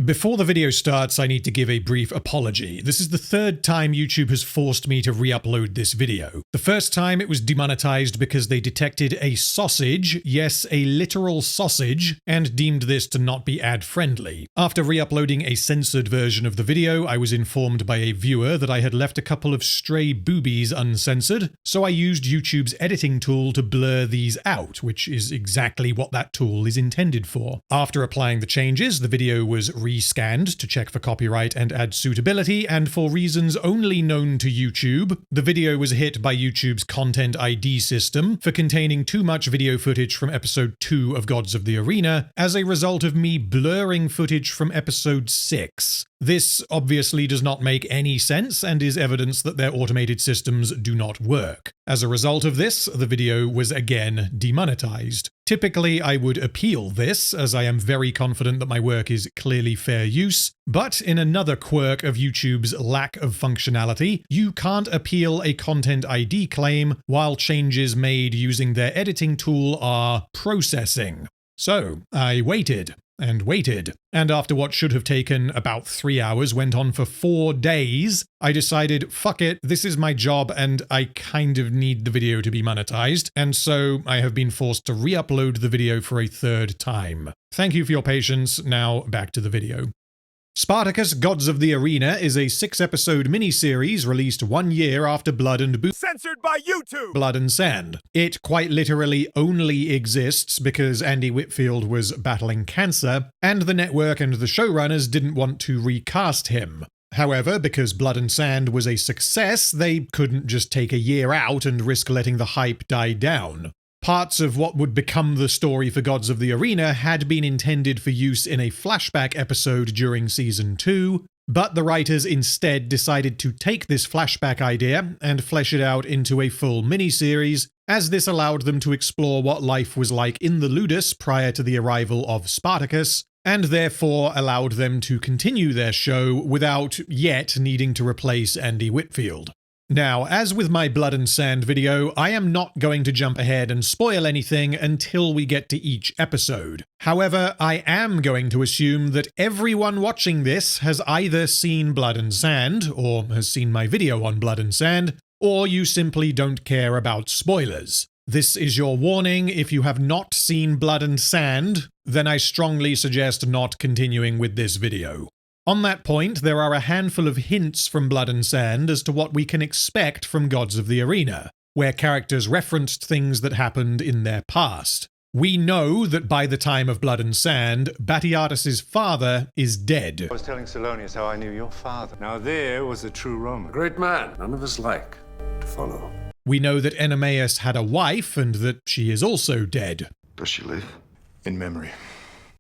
Before the video starts, I need to give a brief apology. This is the third time YouTube has forced me to re-upload this video. The first time it was demonetized because they detected a sausage, yes, a literal sausage, and deemed this to not be ad-friendly. After re-uploading a censored version of the video, I was informed by a viewer that I had left a couple of stray boobies uncensored, so I used YouTube's editing tool to blur these out, which is exactly what that tool is intended for. After applying the changes, the video was rescanned to check for copyright and ad suitability, and for reasons only known to YouTube, the video was hit by YouTube's Content ID system for containing too much video footage from episode 2 of Gods of the Arena as a result of me blurring footage from episode 6. This obviously does not make any sense and is evidence that their automated systems do not work. As a result of this, the video was again demonetized. Typically, I would appeal this, as I am very confident that my work is clearly fair use, but in another quirk of YouTube's lack of functionality, you can't appeal a Content ID claim while changes made using their editing tool are processing. So, I waited. And after what should have taken about 3 hours went on for 4 days, I decided, fuck it, this is my job and I kind of need the video to be monetized, and so I have been forced to re-upload the video for a third time. Thank you for your patience, now back to the video. Spartacus, Gods of the Arena is a 6-episode miniseries released 1 year after Blood and Censored by YouTube! Blood and Sand. It quite literally only exists because Andy Whitfield was battling cancer, and the network and the showrunners didn't want to recast him. However, because Blood and Sand was a success, they couldn't just take a year out and risk letting the hype die down. Parts of what would become the story for Gods of the Arena had been intended for use in a flashback episode during Season 2, but the writers instead decided to take this flashback idea and flesh it out into a full miniseries, as this allowed them to explore what life was like in the Ludus prior to the arrival of Spartacus, and therefore allowed them to continue their show without yet needing to replace Andy Whitfield. Now, as with my Blood and Sand video, I am not going to jump ahead and spoil anything until we get to each episode. However, I am going to assume that everyone watching this has either seen Blood and Sand, or has seen my video on Blood and Sand, or you simply don't care about spoilers. This is your warning. If you have not seen Blood and Sand, then I strongly suggest not continuing with this video. On that point, there are a handful of hints from Blood and Sand as to what we can expect from Gods of the Arena, where characters referenced things that happened in their past. We know that by the time of Blood and Sand, Batiatus's father is dead. I was telling Salonius how I knew your father. Now there was a true Roman. A great man, none of us like to follow. We know that Enemaeus had a wife and that she is also dead. Does she live? In memory.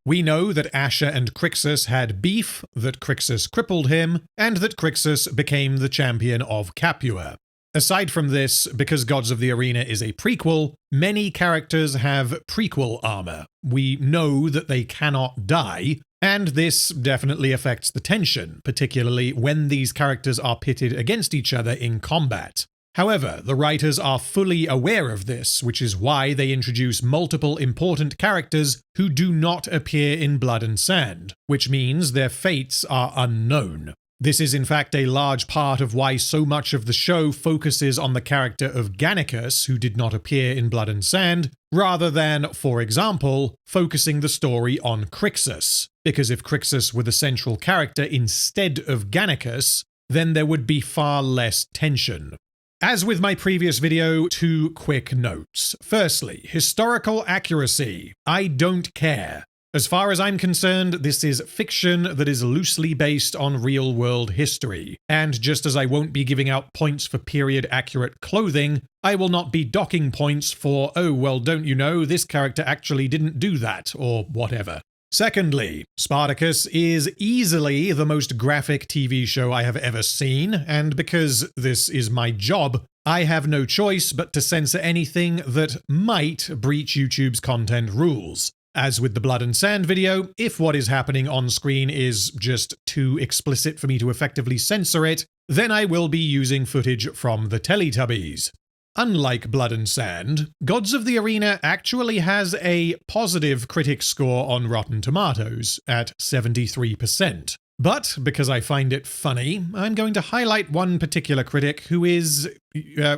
We know that Asher and Crixus had beef, that Crixus crippled him, and that Crixus became the champion of Capua. Aside from this, because Gods of the Arena is a prequel, many characters have prequel armor. We know that they cannot die, and this definitely affects the tension, particularly when these characters are pitted against each other in combat. However, the writers are fully aware of this, which is why they introduce multiple important characters who do not appear in Blood and Sand, which means their fates are unknown. This is in fact a large part of why so much of the show focuses on the character of Gannicus, who did not appear in Blood and Sand, rather than, for example, focusing the story on Crixus. Because if Crixus were the central character instead of Gannicus, then there would be far less tension. As with my previous video, 2 quick notes. Firstly, historical accuracy. I don't care. As far as I'm concerned, this is fiction that is loosely based on real-world history. And just as I won't be giving out points for period-accurate clothing, I will not be docking points for, oh, well, don't you know, this character actually didn't do that, or whatever. Secondly, Spartacus is easily the most graphic TV show I have ever seen, and because this is my job, I have no choice but to censor anything that might breach YouTube's content rules. As with the Blood and Sand video, if what is happening on screen is just too explicit for me to effectively censor it, then I will be using footage from the Teletubbies. unlike Blood and Sand, Gods of the Arena actually has a positive critic score on Rotten Tomatoes at 73%. But because I find it funny, I'm going to highlight one particular critic who is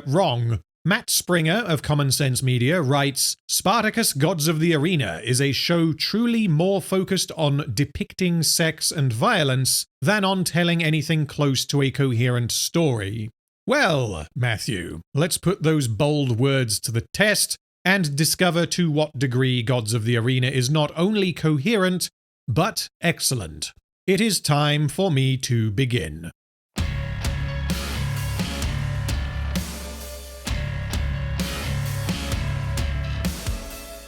wrong. Matt Springer of Common Sense Media writes, Spartacus Gods of the Arena is a show truly more focused on depicting sex and violence than on telling anything close to a coherent story. Well, Matthew, let's put those bold words to the test and discover to what degree Gods of the Arena is not only coherent, but excellent. It is time for me to begin.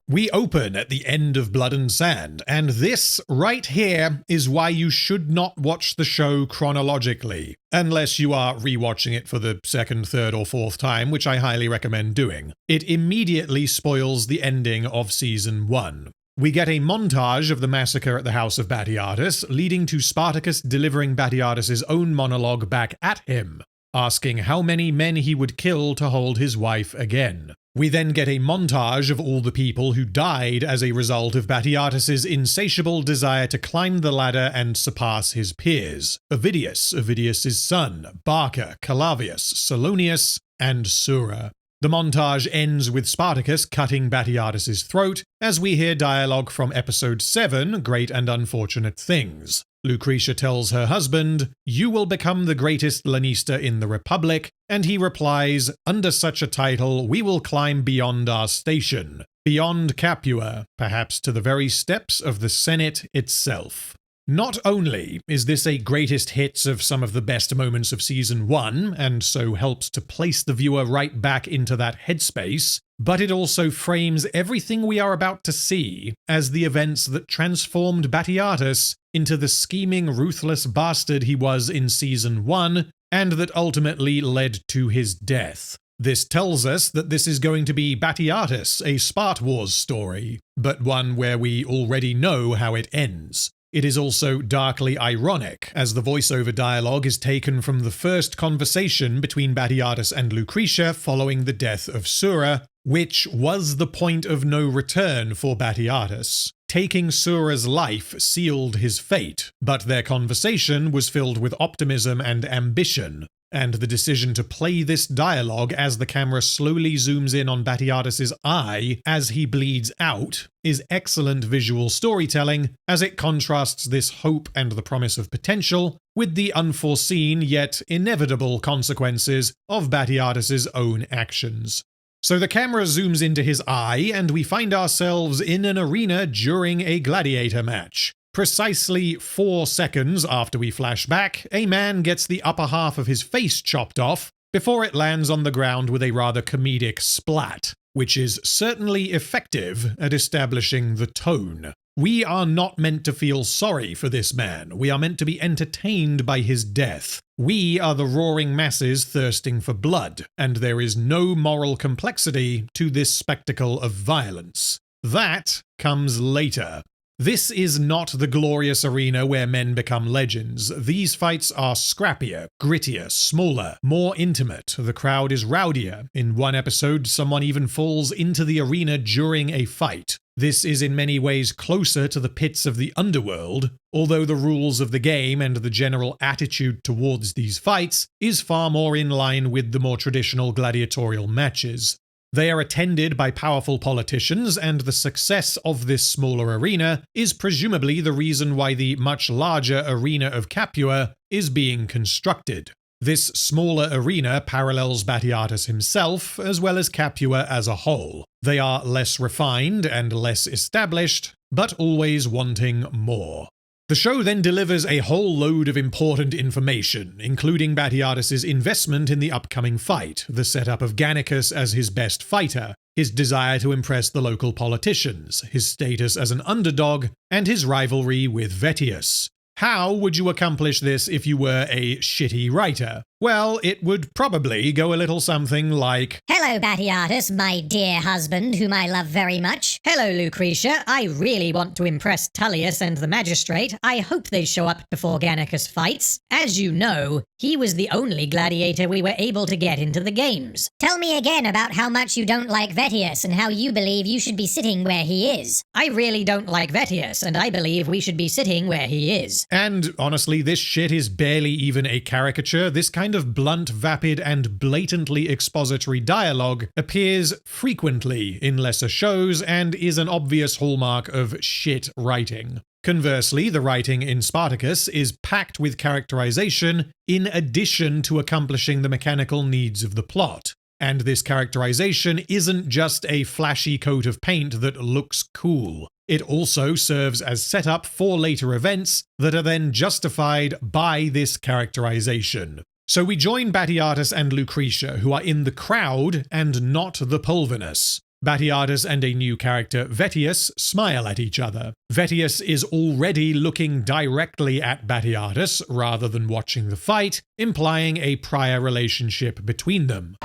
We open at the end of Blood and Sand, and this right here is why you should not watch the show chronologically, unless you are rewatching it for the second, third, or fourth time, which I highly recommend doing. It immediately spoils the ending of Season 1. We get a montage of the massacre at the house of Batiatus, leading to Spartacus delivering Batiatus' own monologue back at him, asking how many men he would kill to hold his wife again. We then get a montage of all the people who died as a result of Batiatus' insatiable desire to climb the ladder and surpass his peers. Ovidius' son, Barca, Calavius, Salonius, and Sura. The montage ends with Spartacus cutting Batiatus' throat, as we hear dialogue from episode 7, Great and Unfortunate Things. Lucretia tells her husband, "You will become the greatest lanista in the Republic," and he replies, "Under such a title, we will climb beyond our station, beyond Capua, perhaps to the very steps of the Senate itself." Not only is this a greatest hits of some of the best moments of Season 1, and so helps to place the viewer right back into that headspace, but it also frames everything we are about to see as the events that transformed Batiatus into the scheming, ruthless bastard he was in Season 1, and that ultimately led to his death. This tells us that this is going to be Batiatus, a Spart Wars story, but one where we already know how it ends. It is also darkly ironic, as the voiceover dialogue is taken from the first conversation between Batiatus and Lucretia following the death of Sura, which was the point of no return for Batiatus. Taking Sura's life sealed his fate, but their conversation was filled with optimism and ambition, and the decision to play this dialogue as the camera slowly zooms in on Batiatus' eye as he bleeds out is excellent visual storytelling, as it contrasts this hope and the promise of potential with the unforeseen yet inevitable consequences of Batiatus' own actions. So the camera zooms into his eye, and we find ourselves in an arena during a gladiator match. Precisely 4 seconds after we flash back, a man gets the upper half of his face chopped off before it lands on the ground with a rather comedic splat, which is certainly effective at establishing the tone. We are not meant to feel sorry for this man. We are meant to be entertained by his death. We are the roaring masses thirsting for blood, and there is no moral complexity to this spectacle of violence. That comes later. This is not the glorious arena where men become legends. These fights are scrappier, grittier, smaller, more intimate. The crowd is rowdier. In one episode, someone even falls into the arena during a fight. This is in many ways closer to the pits of the underworld, although the rules of the game and the general attitude towards these fights is far more in line with the more traditional gladiatorial matches. They are attended by powerful politicians, and the success of this smaller arena is presumably the reason why the much larger arena of Capua is being constructed. This smaller arena parallels Batiatus himself, as well as Capua as a whole. They are less refined and less established, but always wanting more. The show then delivers a whole load of important information, including Batiatus' investment in the upcoming fight, the setup of Gannicus as his best fighter, his desire to impress the local politicians, his status as an underdog, and his rivalry with Vettius. How would you accomplish this if you were a shitty writer? Well, it would probably go a little something like, Hello, Batiatus, my dear husband, whom I love very much. Hello, Lucretia. I really want to impress Tullius and the magistrate. I hope they show up before Gannicus fights. As you know, he was the only gladiator we were able to get into the games. Tell me again about how much you don't like Vettius and how you believe you should be sitting where he is. I really don't like Vettius, and I believe we should be sitting where he is. And honestly, this shit is barely even a caricature. This kind of blunt, vapid, and blatantly expository dialogue appears frequently in lesser shows and is an obvious hallmark of shit writing. Conversely, the writing in Spartacus is packed with characterization in addition to accomplishing the mechanical needs of the plot. And this characterization isn't just a flashy coat of paint that looks cool. It also serves as setup for later events that are then justified by this characterization. So we join Batiatus and Lucretia, who are in the crowd and not the Pulvinus. Batiatus and a new character, Vettius, smile at each other. Vettius is already looking directly at Batiatus rather than watching the fight, implying a prior relationship between them.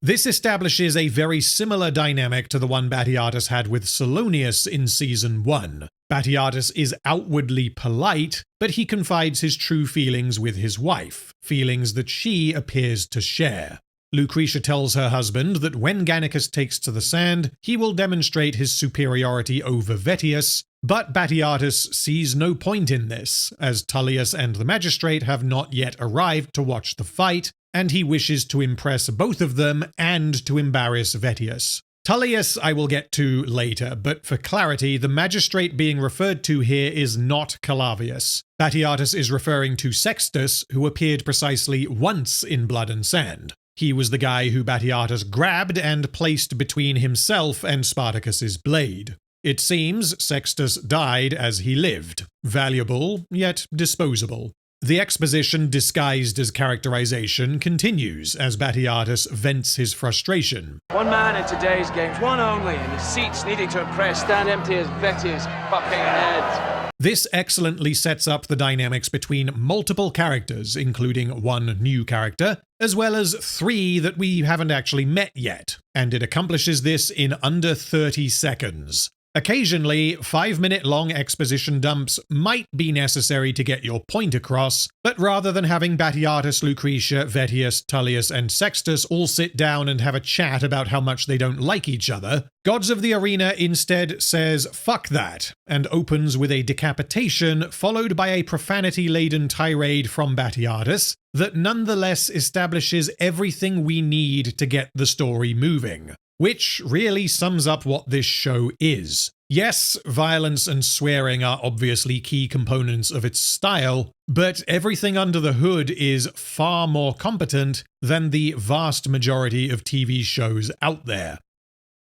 This establishes a very similar dynamic to the one Batiatus had with Salonius in Season 1. Batiatus is outwardly polite, but he confides his true feelings with his wife, feelings that she appears to share. Lucretia tells her husband that when Gannicus takes to the sand, he will demonstrate his superiority over Vettius, but Batiatus sees no point in this, as Tullius and the magistrate have not yet arrived to watch the fight, and he wishes to impress both of them and to embarrass Vettius. Tullius I will get to later, but for clarity, the magistrate being referred to here is not Calavius. Batiatus is referring to Sextus, who appeared precisely once in Blood and Sand. He was the guy who Batiatus grabbed and placed between himself and Spartacus's blade. It seems Sextus died as he lived, valuable yet disposable. The exposition disguised as characterization continues as Batiatus vents his frustration. One man in today's games, one only, and the seats needing to impress stand empty as Vettius fucking heads. This excellently sets up the dynamics between multiple characters, including one new character, as well as 3 that we haven't actually met yet, and it accomplishes this in under 30 seconds. Occasionally, 5-minute-long exposition dumps might be necessary to get your point across, but rather than having Batiatus, Lucretia, Vettius, Tullius, and Sextus all sit down and have a chat about how much they don't like each other, Gods of the Arena instead says fuck that, and opens with a decapitation followed by a profanity-laden tirade from Batiatus that nonetheless establishes everything we need to get the story moving. Which really sums up what this show is. Yes, violence and swearing are obviously key components of its style, but everything under the hood is far more competent than the vast majority of TV shows out there.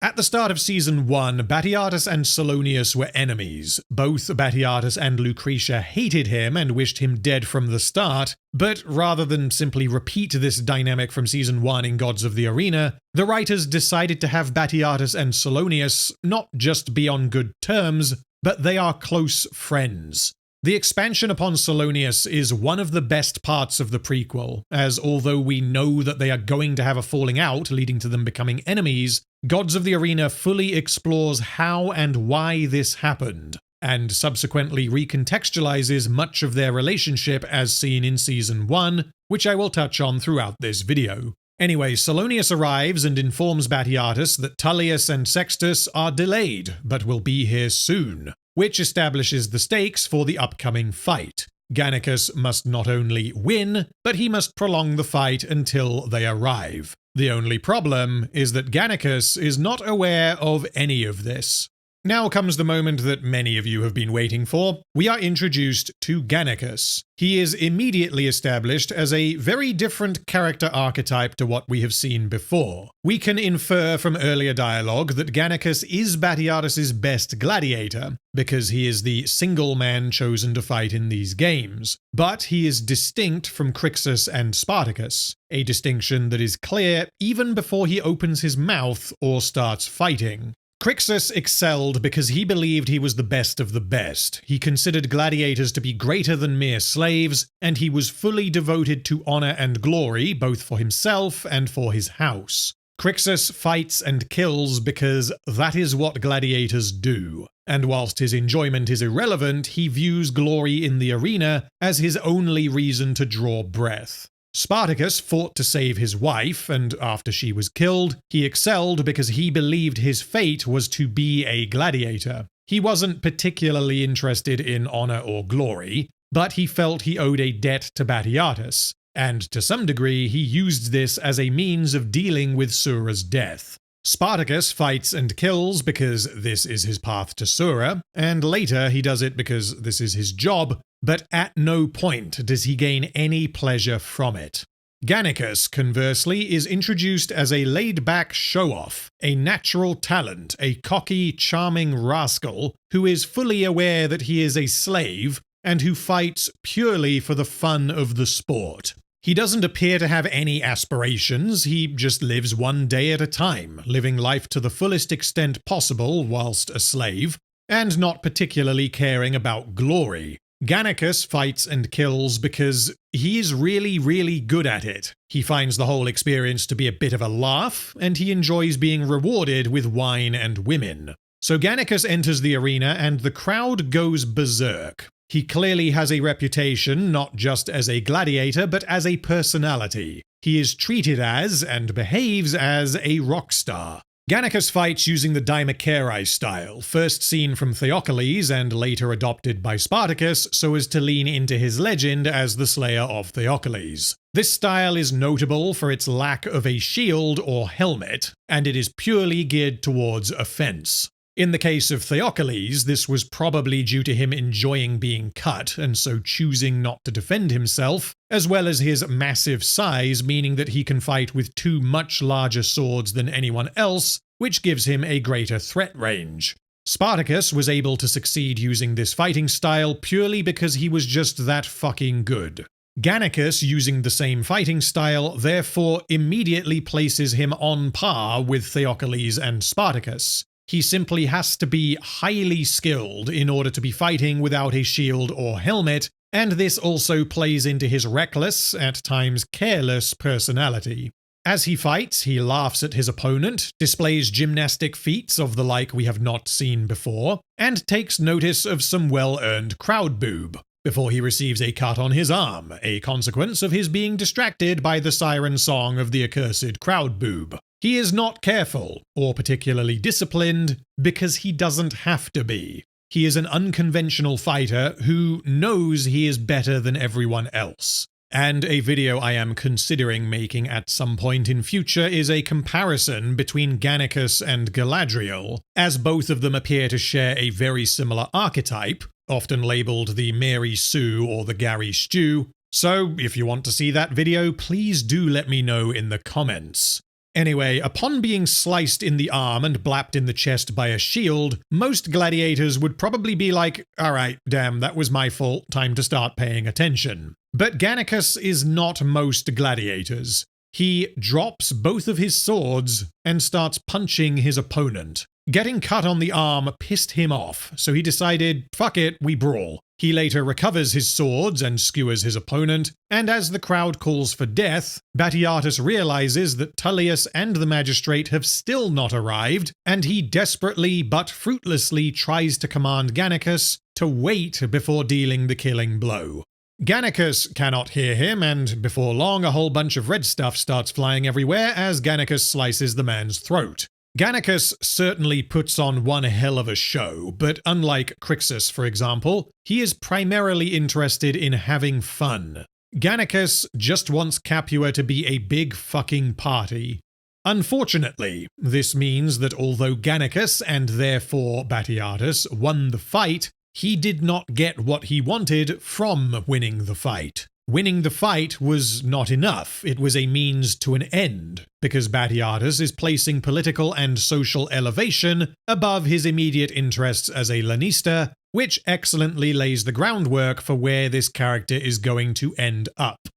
At the start of Season 1, Batiatus and Salonius were enemies. Both Batiatus and Lucretia hated him and wished him dead from the start, but rather than simply repeat this dynamic from Season 1 in Gods of the Arena, the writers decided to have Batiatus and Salonius not just be on good terms, but they are close friends. The expansion upon Salonius is one of the best parts of the prequel, as although we know that they are going to have a falling out leading to them becoming enemies, Gods of the Arena fully explores how and why this happened, and subsequently recontextualizes much of their relationship as seen in Season 1, which I will touch on throughout this video. Anyway, Salonius arrives and informs Batiatus that Tullius and Sextus are delayed, but will be here soon, which establishes the stakes for the upcoming fight. Gannicus must not only win, but he must prolong the fight until they arrive. The only problem is that Gannicus is not aware of any of this. Now comes the moment that many of you have been waiting for. We are introduced to Gannicus. He is immediately established as a very different character archetype to what we have seen before. We can infer from earlier dialogue that Gannicus is Batiatus's best gladiator, because he is the single man chosen to fight in these games. But he is distinct from Crixus and Spartacus, a distinction that is clear even before he opens his mouth or starts fighting. Crixus excelled because he believed he was the best of the best. He considered gladiators to be greater than mere slaves, and he was fully devoted to honor and glory, both for himself and for his house. Crixus fights and kills because that is what gladiators do, and whilst his enjoyment is irrelevant, he views glory in the arena as his only reason to draw breath. Spartacus fought to save his wife, and after she was killed, he excelled because he believed his fate was to be a gladiator. He wasn't particularly interested in honor or glory, but he felt he owed a debt to Batiatus, and to some degree he used this as a means of dealing with Sura's death. Spartacus fights and kills because this is his path to Sura, and later he does it because this is his job, but at no point does he gain any pleasure from it. Gannicus, conversely, is introduced as a laid-back show-off, a natural talent, a cocky, charming rascal who is fully aware that he is a slave and who fights purely for the fun of the sport. He doesn't appear to have any aspirations, he just lives one day at a time, living life to the fullest extent possible whilst a slave, and not particularly caring about glory. Gannicus fights and kills because he is really good at it. He finds the whole experience to be a bit of a laugh, and he enjoys being rewarded with wine and women. So Gannicus enters the arena and the crowd goes berserk. He clearly has a reputation not just as a gladiator, but as a personality. He is treated as, and behaves as, a rock star. Gannicus fights using the Dimacheri style, first seen from Theocles and later adopted by Spartacus so as to lean into his legend as the slayer of Theocles. This style is notable for its lack of a shield or helmet, and it is purely geared towards offense. In the case of Theocles, this was probably due to him enjoying being cut and so choosing not to defend himself, as well as his massive size meaning that he can fight with two much larger swords than anyone else, which gives him a greater threat range. Spartacus was able to succeed using this fighting style purely because he was just that fucking good. Gannicus, using the same fighting style, therefore immediately places him on par with Theocles and Spartacus. He simply has to be highly skilled in order to be fighting without a shield or helmet, and this also plays into his reckless, at times careless, personality. As he fights, he laughs at his opponent, displays gymnastic feats of the like we have not seen before, and takes notice of some well-earned crowd boob, before he receives a cut on his arm, a consequence of his being distracted by the siren song of the accursed crowd boob. He is not careful, or particularly disciplined, because he doesn't have to be. He is an unconventional fighter who knows he is better than everyone else. And a video I am considering making at some point in future is a comparison between Gannicus and Galadriel, as both of them appear to share a very similar archetype, often labelled the Mary Sue or the Gary Stew. So if you want to see that video, please do let me know in the comments. Anyway, upon being sliced in the arm and blapped in the chest by a shield, most gladiators would probably be like, alright, damn, that was my fault, time to start paying attention. But Gannicus is not most gladiators. He drops both of his swords and starts punching his opponent. Getting cut on the arm pissed him off, so he decided, fuck it, we brawl. He later recovers his swords and skewers his opponent, and as the crowd calls for death, Batiatus realizes that Tullius and the magistrate have still not arrived, and he desperately but fruitlessly tries to command Gannicus to wait before dealing the killing blow. Gannicus cannot hear him, and before long a whole bunch of red stuff starts flying everywhere as Gannicus slices the man's throat. Gannicus certainly puts on one hell of a show, but unlike Crixus, for example, he is primarily interested in having fun. Gannicus just wants Capua to be a big fucking party. Unfortunately, this means that although Gannicus, and therefore Batiatus, won the fight, he did not get what he wanted from winning the fight. Winning the fight was not enough, it was a means to an end, because Batiatus is placing political and social elevation above his immediate interests as a Lanista, which excellently lays the groundwork for where this character is going to end up.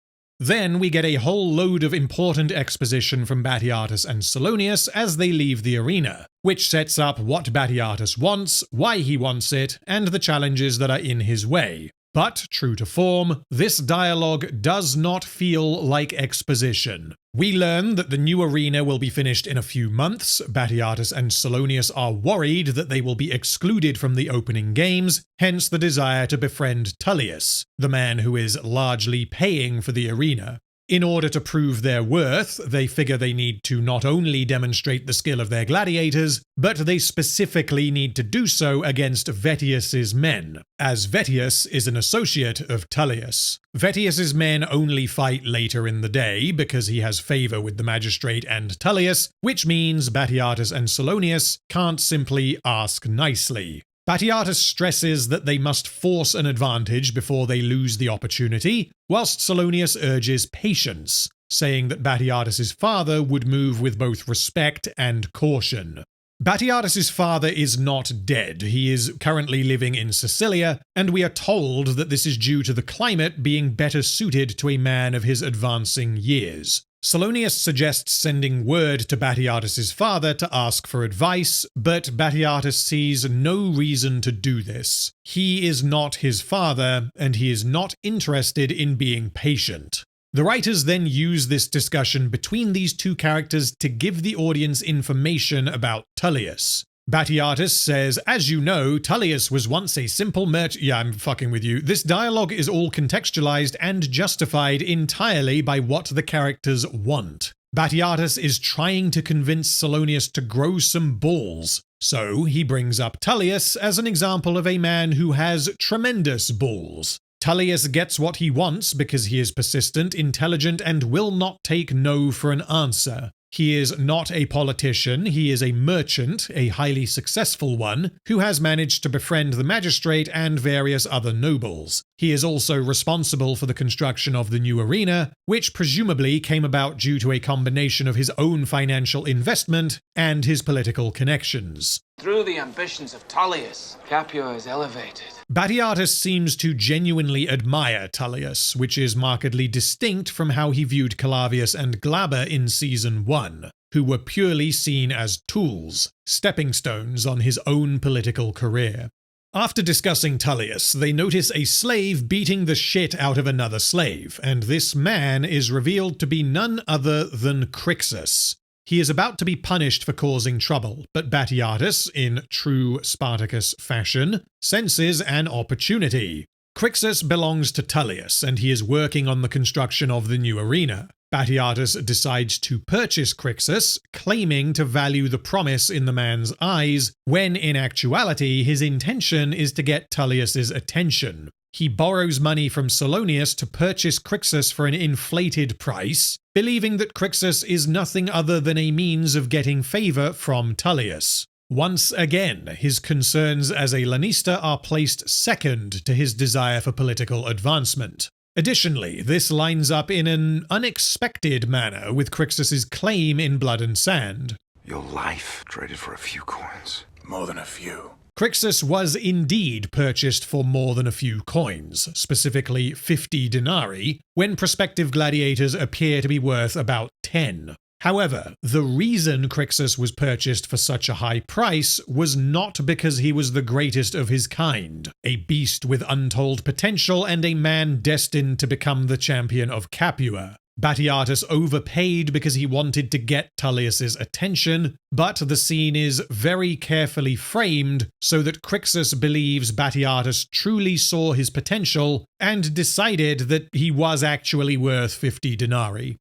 Then we get a whole load of important exposition from Batiatus and Salonius as they leave the arena, which sets up what Batiatus wants, why he wants it, and the challenges that are in his way. But, true to form, this dialogue does not feel like exposition. We learn that the new arena will be finished in a few months. Batiatus and Salonius are worried that they will be excluded from the opening games, hence the desire to befriend Tullius, the man who is largely paying for the arena. In order to prove their worth, they figure they need to not only demonstrate the skill of their gladiators, but they specifically need to do so against Vettius's men, as Vettius is an associate of Tullius. Vettius's men only fight later in the day because he has favor with the magistrate and Tullius, which means Batiatus and Salonius can't simply ask nicely. Batiatus stresses that they must force an advantage before they lose the opportunity, whilst Salonius urges patience, saying that Batiatus's father would move with both respect and caution. Batiatus's father is not dead. He is currently living in Sicilia, and we are told that this is due to the climate being better suited to a man of his advancing years. Salonius suggests sending word to Batiatus's father to ask for advice, but Batiatus sees no reason to do this. He is not his father, and he is not interested in being patient. The writers then use this discussion between these two characters to give the audience information about Tullius. Batiatus says, as you know, Tullius was once a simple merchant. Yeah, I'm fucking with you. This dialogue is all contextualized and justified entirely by what the characters want. Batiatus is trying to convince Salonius to grow some balls. So he brings up Tullius as an example of a man who has tremendous balls. Tullius gets what he wants because he is persistent, intelligent, and will not take no for an answer. He is not a politician, he is a merchant, a highly successful one, who has managed to befriend the magistrate and various other nobles. He is also responsible for the construction of the new arena, which presumably came about due to a combination of his own financial investment and his political connections. Through the ambitions of Tullius, Capua is elevated. Batiatus seems to genuinely admire Tullius, which is markedly distinct from how he viewed Calavius and Glaber in Season 1, who were purely seen as tools, stepping stones on his own political career. After discussing Tullius, they notice a slave beating the shit out of another slave, and this man is revealed to be none other than Crixus. He is about to be punished for causing trouble, but Batiatus, in true Spartacus fashion, senses an opportunity. Crixus belongs to Tullius, and he is working on the construction of the new arena. Batiatus decides to purchase Crixus, claiming to value the promise in the man's eyes, when in actuality his intention is to get Tullius's attention. He borrows money from Salonius to purchase Crixus for an inflated price, believing that Crixus is nothing other than a means of getting favor from Tullius. Once again, his concerns as a lanista are placed second to his desire for political advancement. Additionally, this lines up in an unexpected manner with Crixus's claim in Blood and Sand. Your life traded for a few coins. More than a few. Crixus was indeed purchased for more than a few coins, specifically 50 denarii, when prospective gladiators appear to be worth about 10. However, the reason Crixus was purchased for such a high price was not because he was the greatest of his kind, a beast with untold potential and a man destined to become the champion of Capua. Batiatus overpaid because he wanted to get Tullius's attention, but the scene is very carefully framed so that Crixus believes Batiatus truly saw his potential and decided that he was actually worth 50 denarii.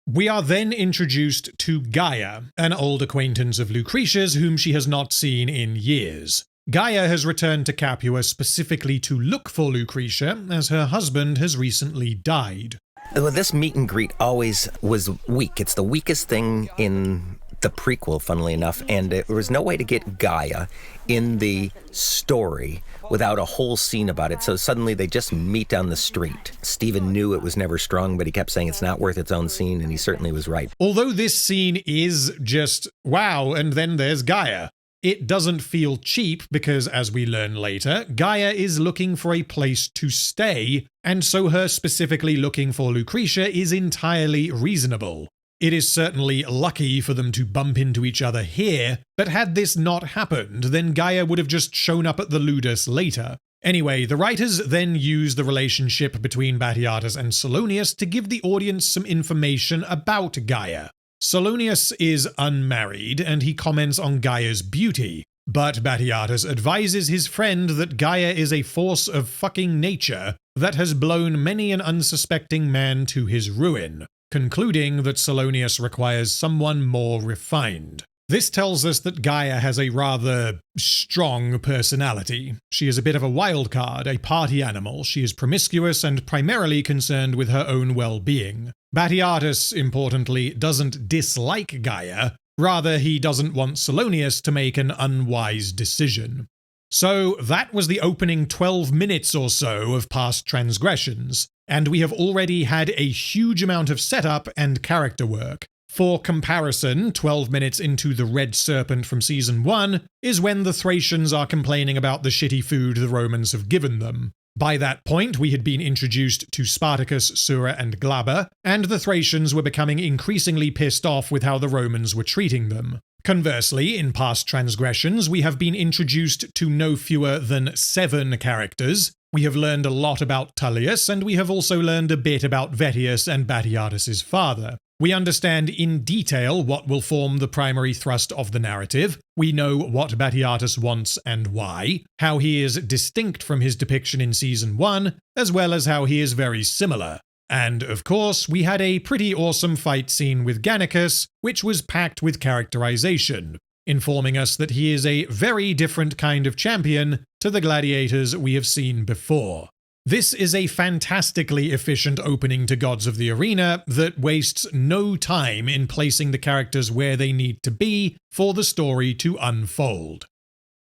We are then introduced to Gaia, an old acquaintance of Lucretia's whom she has not seen in years. Gaia has returned to Capua specifically to look for Lucretia, as her husband has recently died. Well, this meet and greet always was weak. It's the weakest thing in the prequel, funnily enough, and there was no way to get Gaia in the story without a whole scene about it. So suddenly they just meet on the street. Stephen knew it was never strung, but he kept saying it's not worth its own scene, and he certainly was right. Although this scene is just, wow, and then there's Gaia. It doesn't feel cheap because, as we learn later, Gaia is looking for a place to stay, and so her specifically looking for Lucretia is entirely reasonable. It is certainly lucky for them to bump into each other here, but had this not happened, then Gaia would have just shown up at the Ludus later. Anyway, the writers then use the relationship between Batiatus and Solonius to give the audience some information about Gaia. Solonius is unmarried, and he comments on Gaia's beauty, but Batiatus advises his friend that Gaia is a force of fucking nature that has blown many an unsuspecting man to his ruin, concluding that Solonius requires someone more refined. This tells us that Gaia has a rather strong personality. She is a bit of a wild card, a party animal. She is promiscuous and primarily concerned with her own well-being. Batiatus, importantly, doesn't dislike Gaia. Rather, he doesn't want Solonius to make an unwise decision. So that was the opening 12 minutes or so of Past Transgressions, and we have already had a huge amount of setup and character work. For comparison, 12 minutes into The Red Serpent from Season 1 is when the Thracians are complaining about the shitty food the Romans have given them. By that point, we had been introduced to Spartacus, Sura, and Glaber, and the Thracians were becoming increasingly pissed off with how the Romans were treating them. Conversely, in Past Transgressions, we have been introduced to no fewer than 7 characters. We have learned a lot about Tullius, and we have also learned a bit about Vettius and Batiatus's father. We understand in detail what will form the primary thrust of the narrative. We know what Batiatus wants and why, how he is distinct from his depiction in Season 1, as well as how he is very similar. And, of course, we had a pretty awesome fight scene with Gannicus, which was packed with characterization, informing us that he is a very different kind of champion to the gladiators we have seen before. This is a fantastically efficient opening to Gods of the Arena that wastes no time in placing the characters where they need to be for the story to unfold.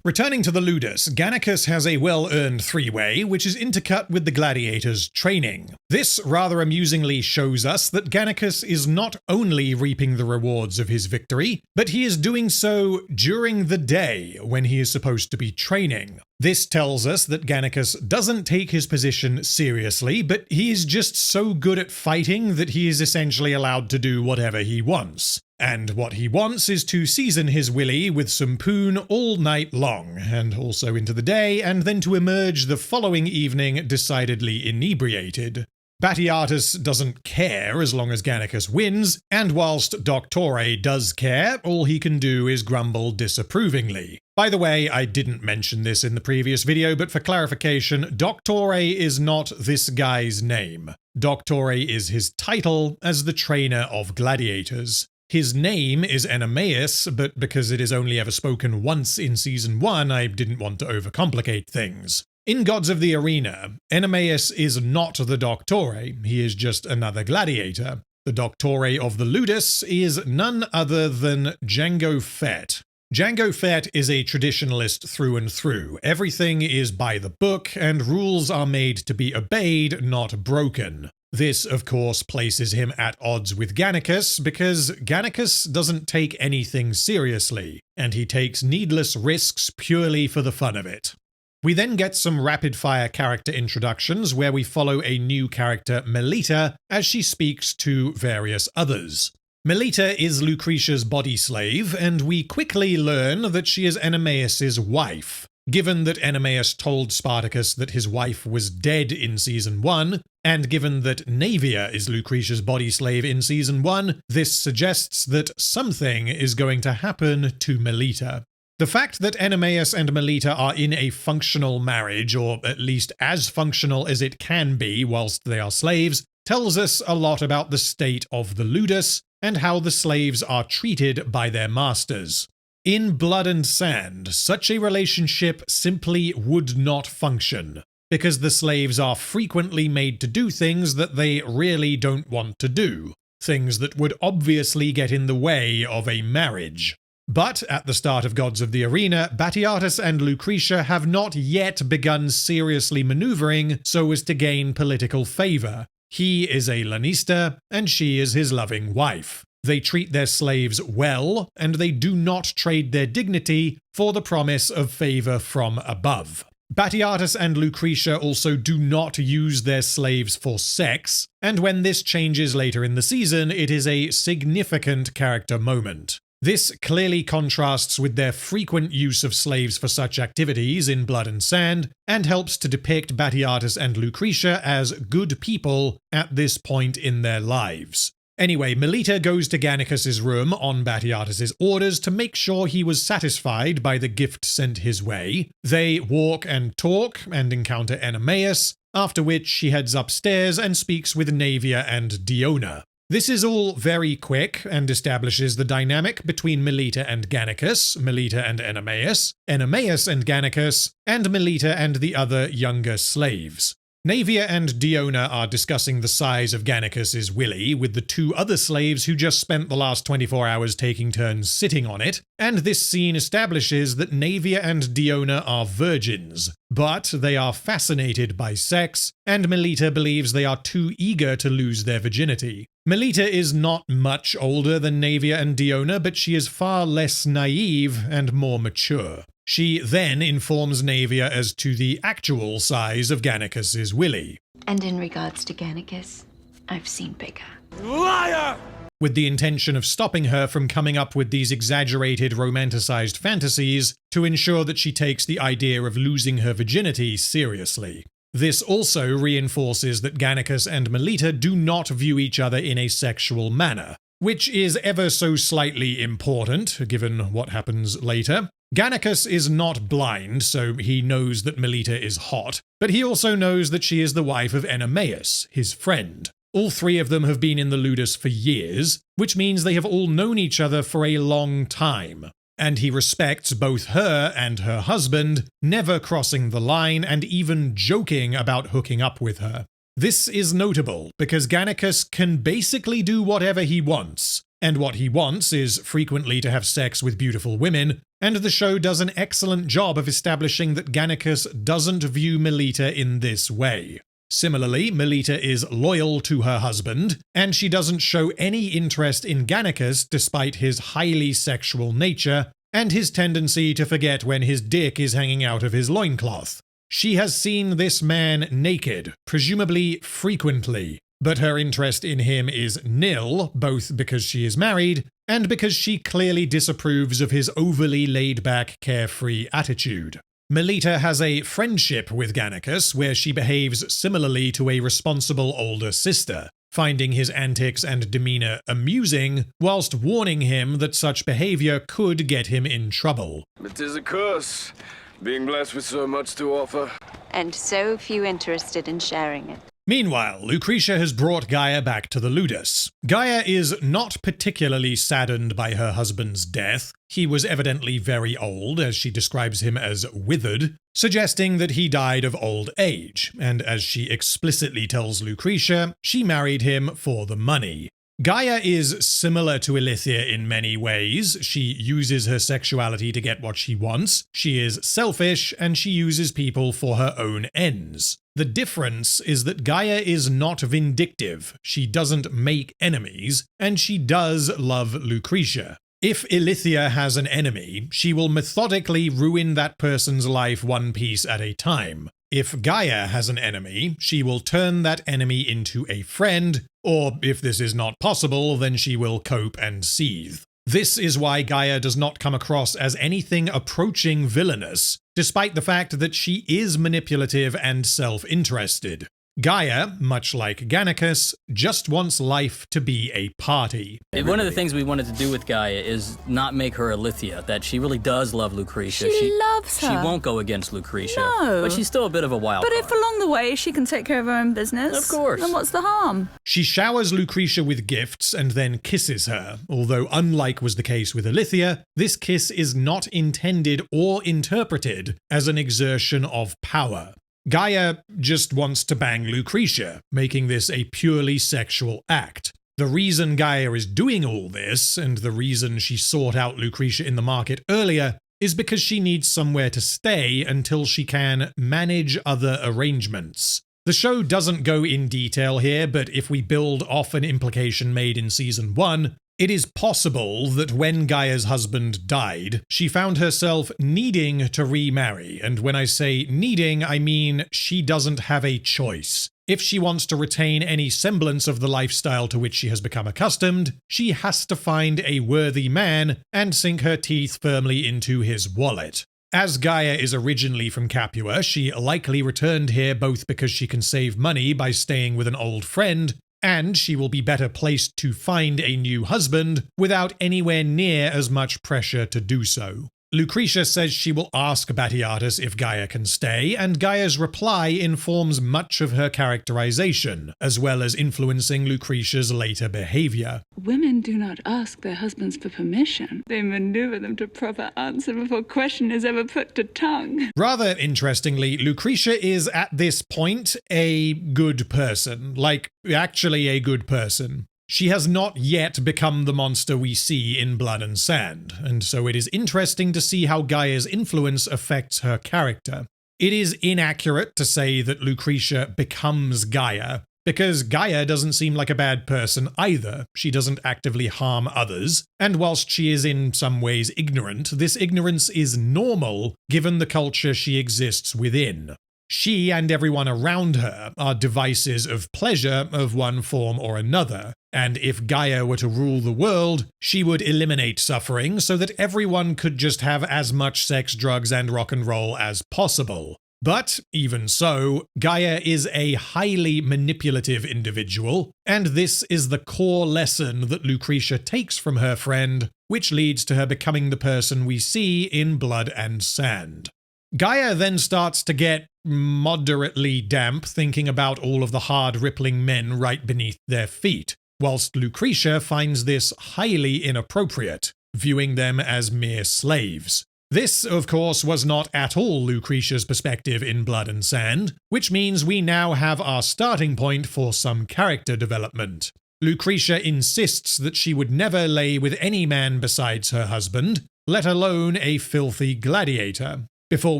Returning to the Ludus, Gannicus has a well-earned three-way, which is intercut with the gladiators' training. This rather amusingly shows us that Gannicus is not only reaping the rewards of his victory, but he is doing so during the day when he is supposed to be training. This tells us that Gannicus doesn't take his position seriously, but he is just so good at fighting that he is essentially allowed to do whatever he wants. And what he wants is to season his willy with some poon all night long, and also into the day, and then to emerge the following evening decidedly inebriated. Batiatus doesn't care as long as Gannicus wins, and whilst Doctore does care, all he can do is grumble disapprovingly. By the way, I didn't mention this in the previous video, but for clarification, Doctore is not this guy's name. Doctore is his title as the trainer of gladiators. His name is Enemaeus, but because it is only ever spoken once in Season 1, I didn't want to overcomplicate things. In Gods of the Arena, Enemaeus is not the Doctore, he is just another gladiator. The Doctore of the Ludus is none other than Django Fett. Django Fett is a traditionalist through and through. Everything is by the book, and rules are made to be obeyed, not broken. This, of course, places him at odds with Gannicus, because Gannicus doesn't take anything seriously, and he takes needless risks purely for the fun of it. We then get some rapid-fire character introductions where we follow a new character, Melita, as she speaks to various others. Melita is Lucretia's body slave, and we quickly learn that she is Enemaeus' wife. Given that Enemaeus told Spartacus that his wife was dead in Season 1, and given that Naevia is Lucretia's body slave in Season 1, this suggests that something is going to happen to Melita. The fact that Enemaeus and Melita are in a functional marriage, or at least as functional as it can be whilst they are slaves, tells us a lot about the state of the Ludus and how the slaves are treated by their masters. In Blood and Sand, such a relationship simply would not function, because the slaves are frequently made to do things that they really don't want to do, things that would obviously get in the way of a marriage. But at the start of Gods of the Arena, Batiatus and Lucretia have not yet begun seriously maneuvering so as to gain political favour. He is a Lanista, and she is his loving wife. They treat their slaves well, and they do not trade their dignity for the promise of favor from above. Batiatus and Lucretia also do not use their slaves for sex, and when this changes later in the season, it is a significant character moment. This clearly contrasts with their frequent use of slaves for such activities in Blood and Sand, and helps to depict Batiatus and Lucretia as good people at this point in their lives. Anyway, Melita goes to Gannicus's room on Batiatus's orders to make sure he was satisfied by the gift sent his way. They walk and talk and encounter Enemeus, after which she heads upstairs and speaks with Naevia and Diona. This is all very quick and establishes the dynamic between Melita and Gannicus, Melita and Enemeus, Enemeus and Gannicus, and Melita and the other younger slaves. Naevia and Diona are discussing the size of Gannicus's willy with the two other slaves who just spent the last 24 hours taking turns sitting on it, and this scene establishes that Naevia and Diona are virgins, but they are fascinated by sex, and Melita believes they are too eager to lose their virginity. Melita is not much older than Naevia and Diona, but she is far less naive and more mature. She then informs Naevia as to the actual size of Gannicus's willy. And in regards to Gannicus, I've seen bigger. Liar! With the intention of stopping her from coming up with these exaggerated romanticized fantasies to ensure that she takes the idea of losing her virginity seriously. This also reinforces that Gannicus and Melita do not view each other in a sexual manner, which is ever so slightly important, given what happens later. Gannicus is not blind, so he knows that Melita is hot, but he also knows that she is the wife of Enemeus, his friend. All three of them have been in the Ludus for years, which means they have all known each other for a long time. And he respects both her and her husband, never crossing the line and even joking about hooking up with her. This is notable because Gannicus can basically do whatever he wants, and what he wants is frequently to have sex with beautiful women, and the show does an excellent job of establishing that Gannicus doesn't view Melita in this way. Similarly, Melita is loyal to her husband, and she doesn't show any interest in Gannicus despite his highly sexual nature and his tendency to forget when his dick is hanging out of his loincloth. She has seen this man naked, presumably frequently, but her interest in him is nil, both because she is married and because she clearly disapproves of his overly laid-back, carefree attitude. Melita has a friendship with Gannicus where she behaves similarly to a responsible older sister, finding his antics and demeanor amusing, whilst warning him that such behavior could get him in trouble. It is a curse, being blessed with so much to offer. And so few interested in sharing it. Meanwhile, Lucretia has brought Gaia back to the Ludus. Gaia is not particularly saddened by her husband's death. He was evidently very old, as she describes him as withered, suggesting that he died of old age, and as she explicitly tells Lucretia, she married him for the money. Gaia is similar to Ilithia in many ways. She uses her sexuality to get what she wants, she is selfish, and she uses people for her own ends. The difference is that Gaia is not vindictive, she doesn't make enemies, and she does love Lucretia. If Ilithia has an enemy, she will methodically ruin that person's life one piece at a time. If Gaia has an enemy, she will turn that enemy into a friend, or if this is not possible, then she will cope and seethe. This is why Gaia does not come across as anything approaching villainous, despite the fact that she is manipulative and self-interested. Gaia, much like Gannicus, just wants life to be a party. One of the things we wanted to do with Gaia is not make her Ilithia, that she really does love Lucretia. She loves her. She won't go against Lucretia. No. But she's still a bit of a wild But card. if along the way she can take care of her own business, Of course. then what's the harm? She showers Lucretia with gifts and then kisses her, although unlike was the case with Ilithia, this kiss is not intended or interpreted as an exertion of power. Gaia just wants to bang Lucretia, making this a purely sexual act. The reason Gaia is doing all this, and the reason she sought out Lucretia in the market earlier, is because she needs somewhere to stay until she can manage other arrangements. The show doesn't go in detail here, but if we build off an implication made in Season 1, It is possible that when Gaia's husband died, she found herself needing to remarry, and when I say needing, I mean she doesn't have a choice. If she wants to retain any semblance of the lifestyle to which she has become accustomed, she has to find a worthy man and sink her teeth firmly into his wallet. As Gaia is originally from Capua, she likely returned here both because she can save money by staying with an old friend, and she will be better placed to find a new husband without anywhere near as much pressure to do so. Lucretia says she will ask Batiatus if Gaia can stay, and Gaia's reply informs much of her characterization, as well as influencing Lucretia's later behavior. Women do not ask their husbands for permission. They maneuver them to proper answer before question is ever put to tongue. Rather interestingly, Lucretia is at this point a good person. Like, actually a good person. She has not yet become the monster we see in Blood and Sand, and so it is interesting to see how Gaia's influence affects her character. It is inaccurate to say that Lucretia becomes Gaia, because Gaia doesn't seem like a bad person either. She doesn't actively harm others, and whilst she is in some ways ignorant, this ignorance is normal given the culture she exists within. She and everyone around her are devices of pleasure of one form or another, and if Gaia were to rule the world, she would eliminate suffering so that everyone could just have as much sex, drugs, and rock and roll as possible. But, even so, Gaia is a highly manipulative individual, and this is the core lesson that Lucretia takes from her friend, which leads to her becoming the person we see in Blood and Sand. Gaia then starts to get moderately damp thinking about all of the hard rippling men right beneath their feet, whilst Lucretia finds this highly inappropriate, viewing them as mere slaves. This, of course, was not at all Lucretia's perspective in Blood and Sand, which means we now have our starting point for some character development. Lucretia insists that she would never lay with any man besides her husband, let alone a filthy gladiator, before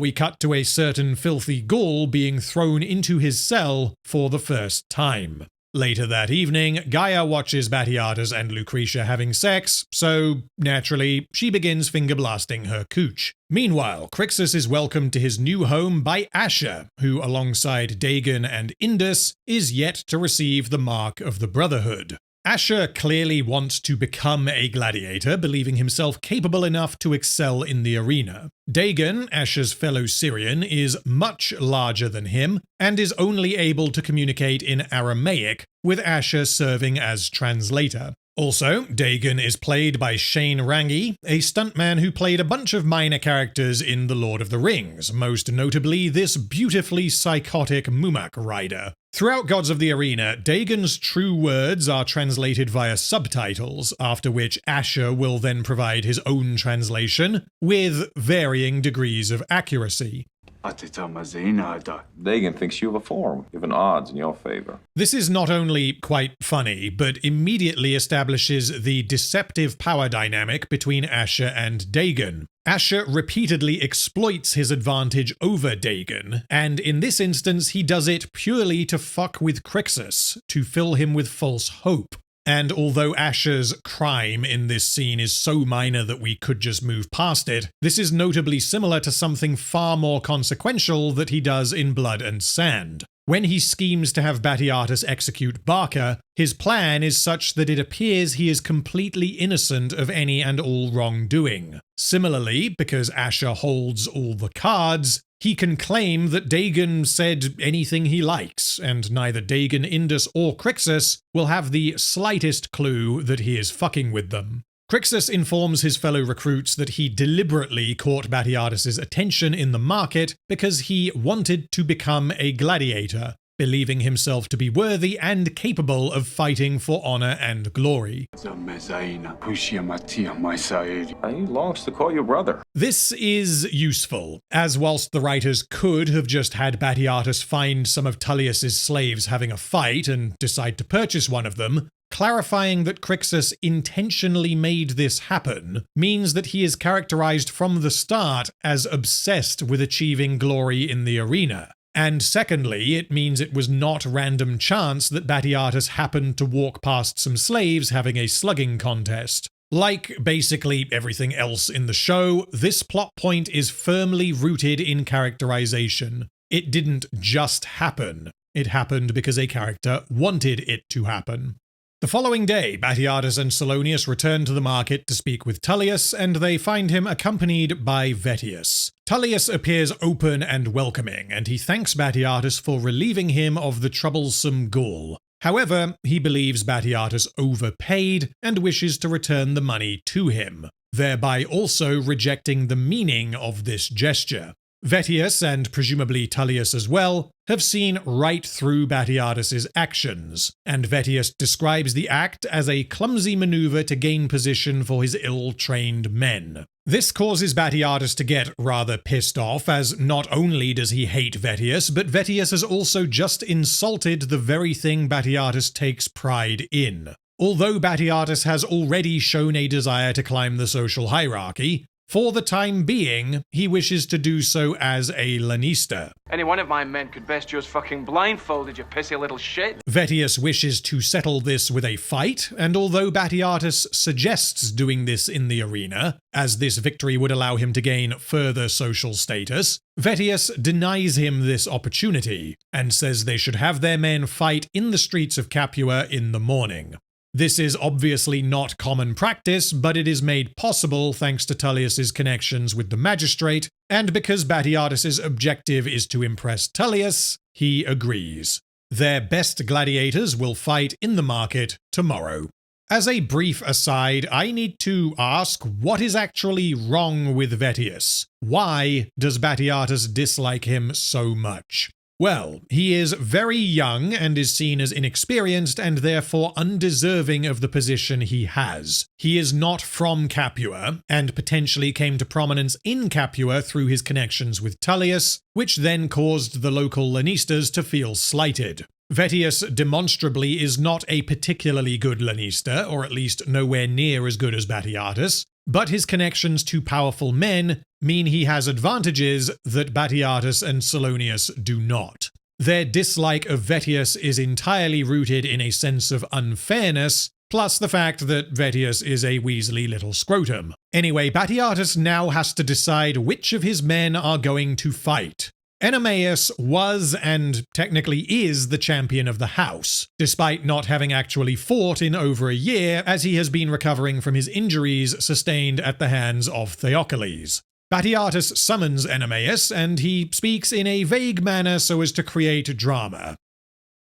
we cut to a certain filthy Gaul being thrown into his cell for the first time. Later that evening, Gaia watches Batiatus and Lucretia having sex, so naturally, she begins finger blasting her cooch. Meanwhile, Crixus is welcomed to his new home by Asher, who alongside Dagon and Indus is yet to receive the mark of the Brotherhood. Asher clearly wants to become a gladiator, believing himself capable enough to excel in the arena. Dagon, Asher's fellow Syrian, is much larger than him, and is only able to communicate in Aramaic, with Asher serving as translator. Also, Dagon is played by Shane Rangi, a stuntman who played a bunch of minor characters in The Lord of the Rings, most notably this beautifully psychotic Mumak rider. Throughout Gods of the Arena, Dagon's true words are translated via subtitles, after which Asher will then provide his own translation, with varying degrees of accuracy. Dagon thinks you have a form, given odds in your favor. This is not only quite funny, but immediately establishes the deceptive power dynamic between Asher and Dagon. Asher repeatedly exploits his advantage over Dagon, and in this instance he does it purely to fuck with Crixus, to fill him with false hope. And although Asher's crime in this scene is so minor that we could just move past it, this is notably similar to something far more consequential that he does in Blood and Sand. When he schemes to have Batiatus execute Barca, his plan is such that it appears he is completely innocent of any and all wrongdoing. Similarly, because Asher holds all the cards, he can claim that Dagon said anything he likes, and neither Dagon, Indus, or Crixus will have the slightest clue that he is fucking with them. Crixus informs his fellow recruits that he deliberately caught Batiatus's attention in the market because he wanted to become a gladiator, believing himself to be worthy and capable of fighting for honor and glory. He longs to call you brother. This is useful, as whilst the writers could have just had Batiatus find some of Tullius's slaves having a fight and decide to purchase one of them, clarifying that Crixus intentionally made this happen means that he is characterized from the start as obsessed with achieving glory in the arena. And secondly, it means it was not random chance that Batiatus happened to walk past some slaves having a slugging contest. Like basically everything else in the show, this plot point is firmly rooted in characterization. It didn't just happen. It happened because a character wanted it to happen. The following day, Batiatus and Salonius return to the market to speak with Tullius, and they find him accompanied by Vettius. Tullius appears open and welcoming, and he thanks Batiatus for relieving him of the troublesome Gaul. However, he believes Batiatus overpaid and wishes to return the money to him, thereby also rejecting the meaning of this gesture. Vettius, and presumably Tullius as well, have seen right through Batiatus's actions, and Vettius describes the act as a clumsy maneuver to gain position for his ill-trained men. This causes Batiatus to get rather pissed off, as not only does he hate Vettius, but Vettius has also just insulted the very thing Batiatus takes pride in. Although Batiatus has already shown a desire to climb the social hierarchy, for the time being, he wishes to do so as a lanista. Any one of my men could best just fucking blindfolded, you pissy little shit. Vettius wishes to settle this with a fight, and although Batiatus suggests doing this in the arena, as this victory would allow him to gain further social status, Vettius denies him this opportunity, and says they should have their men fight in the streets of Capua in the morning. This is obviously not common practice, but it is made possible thanks to Tullius's connections with the magistrate, and because Batiatus's objective is to impress Tullius, he agrees. Their best gladiators will fight in the market tomorrow. As a brief aside, I need to ask what is actually wrong with Vettius? Why does Batiatus dislike him so much? Well, he is very young and is seen as inexperienced and therefore undeserving of the position he has. He is not from Capua, and potentially came to prominence in Capua through his connections with Tullius, which then caused the local Lanistas to feel slighted. Vettius demonstrably is not a particularly good Lanista, or at least nowhere near as good as Batiatus, but his connections to powerful men mean he has advantages that Batiatus and Salonius do not. Their dislike of Vettius is entirely rooted in a sense of unfairness, plus the fact that Vettius is a weaselly little scrotum. Anyway, Batiatus now has to decide which of his men are going to fight. Enemaeus was, and technically is, the champion of the house, despite not having actually fought in over a year, as he has been recovering from his injuries sustained at the hands of Theocles. Batiatus summons Enemaeus, and he speaks in a vague manner so as to create drama.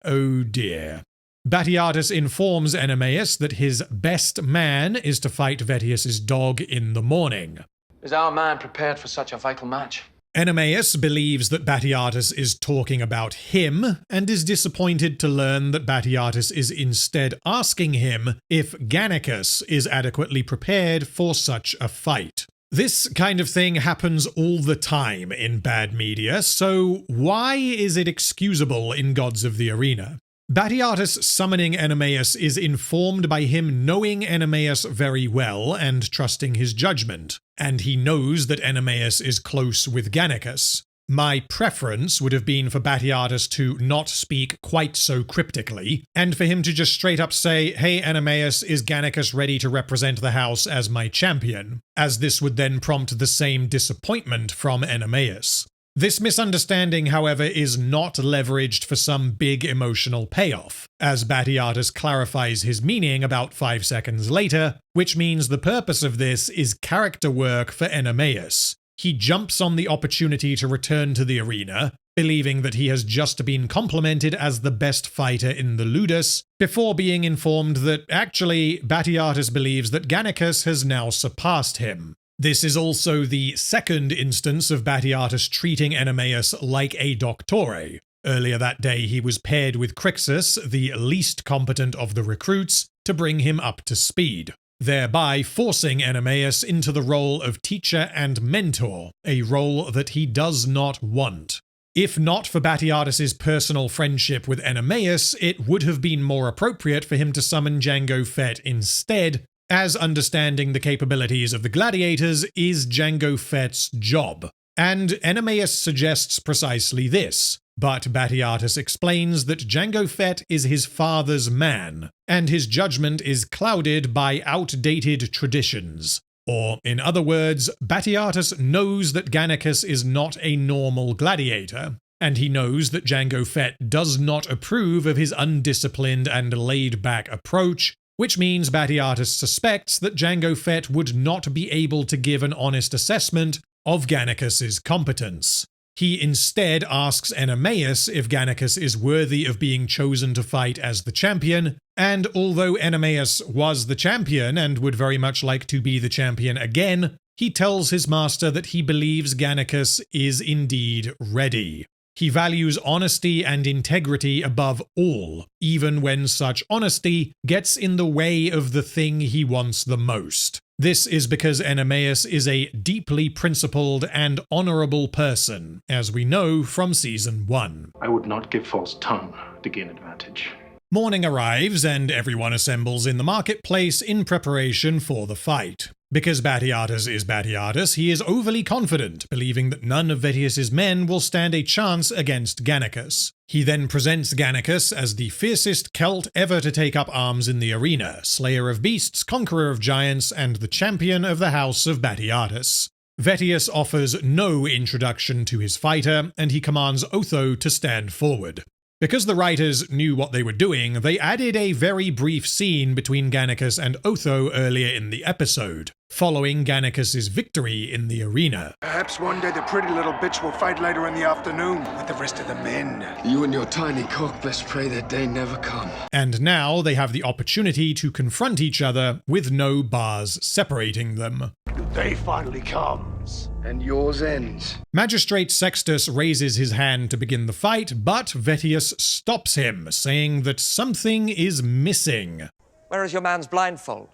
Oh dear. Batiatus informs Enemaeus that his best man is to fight Vettius's dog in the morning. Is our man prepared for such a vital match? Enemaeus believes that Batiatus is talking about him, and is disappointed to learn that Batiatus is instead asking him if Gannicus is adequately prepared for such a fight. This kind of thing happens all the time in bad media, so why is it excusable in Gods of the Arena? Batiatus summoning Enemaeus is informed by him knowing Enemaeus very well and trusting his judgment, and he knows that Enemaeus is close with Gannicus. My preference would have been for Batiatus to not speak quite so cryptically, and for him to just straight up say, "Hey Enemaeus, is Gannicus ready to represent the house as my champion?" as this would then prompt the same disappointment from Enemaeus. This misunderstanding, however, is not leveraged for some big emotional payoff, as Batiatus clarifies his meaning about 5 seconds later, which means the purpose of this is character work for Enemaeus. He jumps on the opportunity to return to the arena, believing that he has just been complimented as the best fighter in the Ludus, before being informed that actually Batiatus believes that Gannicus has now surpassed him. This is also the second instance of Batiatus treating Enemaeus like a doctore. Earlier that day he was paired with Crixus, the least competent of the recruits, to bring him up to speed, thereby forcing Enemaeus into the role of teacher and mentor, a role that he does not want. If not for Batiatus's personal friendship with Enemaeus, it would have been more appropriate for him to summon Django Fett instead, as understanding the capabilities of the gladiators is Django Fett's job. And Enemaeus suggests precisely this. but Batiatus explains that Jango Fett is his father's man, and his judgment is clouded by outdated traditions. Or, in other words, Batiatus knows that Gannicus is not a normal gladiator, and he knows that Jango Fett does not approve of his undisciplined and laid-back approach, which means Batiatus suspects that Jango Fett would not be able to give an honest assessment of Gannicus's competence. He instead asks Enemaeus if Gannicus is worthy of being chosen to fight as the champion, and although Enemaeus was the champion and would very much like to be the champion again, he tells his master that he believes Gannicus is indeed ready. He values honesty and integrity above all, even when such honesty gets in the way of the thing he wants the most. This is because Enemaeus is a deeply principled and honorable person, as we know from Season 1. I would not give false tongue to gain advantage. Morning arrives and everyone assembles in the marketplace in preparation for the fight. Because Batiatus is Batiatus, he is overly confident, believing that none of Vettius's men will stand a chance against Gannicus. He then presents Gannicus as the fiercest Celt ever to take up arms in the arena, slayer of beasts, conqueror of giants, and the champion of the house of Batiatus. Vettius offers no introduction to his fighter, and he commands Otho to stand forward. Because the writers knew what they were doing, they added a very brief scene between Gannicus and Otho earlier in the episode, following Gannicus's victory in the arena. Perhaps one day the pretty little bitch will fight later in the afternoon with the rest of the men. You and your tiny cock best pray that day never come. And now they have the opportunity to confront each other with no bars separating them. The day finally comes. And yours ends. Magistrate Sextus raises his hand to begin the fight, but Vettius stops him, saying that something is missing. Where is your man's blindfold?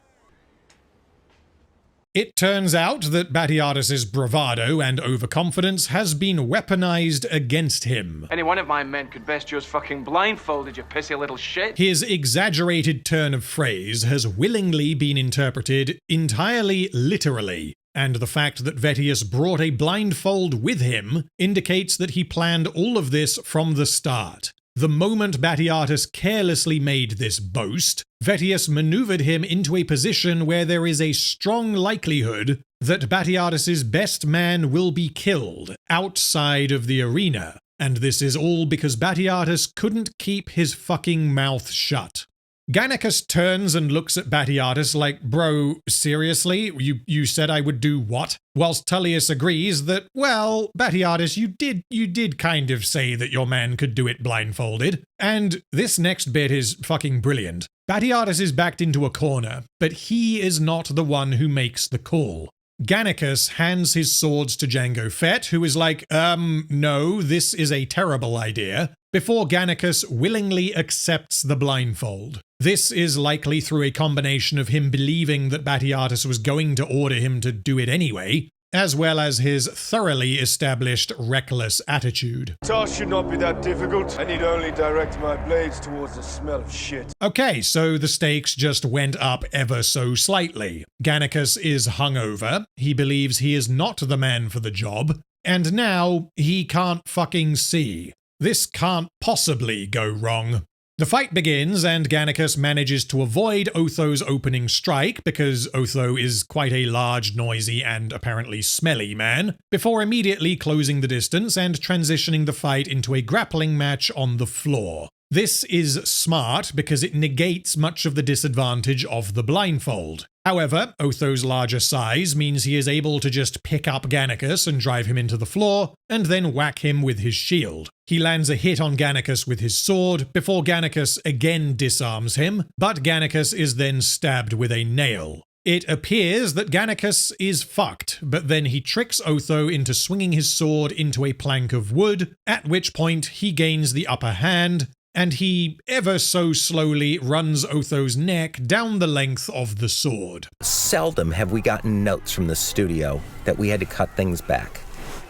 It turns out that Batiatus's bravado and overconfidence has been weaponized against him. Any one of my men could best use fucking blindfolded, you pissy little shit. His exaggerated turn of phrase has willingly been interpreted entirely literally, and the fact that Vettius brought a blindfold with him indicates that he planned all of this from the start. The moment Batiatus carelessly made this boast, Vettius maneuvered him into a position where there is a strong likelihood that Batiatus's best man will be killed outside of the arena. And this is all because Batiatus couldn't keep his fucking mouth shut. Gannicus turns and looks at Batiatus like, bro, seriously? You said I would do what? Whilst Tullius agrees that, well, Batiatus, you did kind of say that your man could do it blindfolded. And this next bit is fucking brilliant. Batiatus is backed into a corner, but he is not the one who makes the call. Gannicus hands his swords to Jango Fett, who is like, no, this is a terrible idea, before Gannicus willingly accepts the blindfold. This is likely through a combination of him believing that Batiatus was going to order him to do it anyway, as well as his thoroughly established reckless attitude. Task should not be that difficult. I need only direct my blades towards the smell of shit. Okay, so the stakes just went up ever so slightly. Gannicus is hungover, he believes he is not the man for the job, and now he can't fucking see. This can't possibly go wrong. The fight begins, and Gannicus manages to avoid Otho's opening strike, because Otho is quite a large, noisy, and apparently smelly man, before immediately closing the distance and transitioning the fight into a grappling match on the floor. This is smart because it negates much of the disadvantage of the blindfold. However, Otho's larger size means he is able to just pick up Gannicus and drive him into the floor, and then whack him with his shield. He lands a hit on Gannicus with his sword, before Gannicus again disarms him, but Gannicus is then stabbed with a nail. It appears that Gannicus is fucked, but then he tricks Otho into swinging his sword into a plank of wood, at which point he gains the upper hand, and he ever so slowly runs Otho's neck down the length of the sword. Seldom have we gotten notes from the studio that we had to cut things back.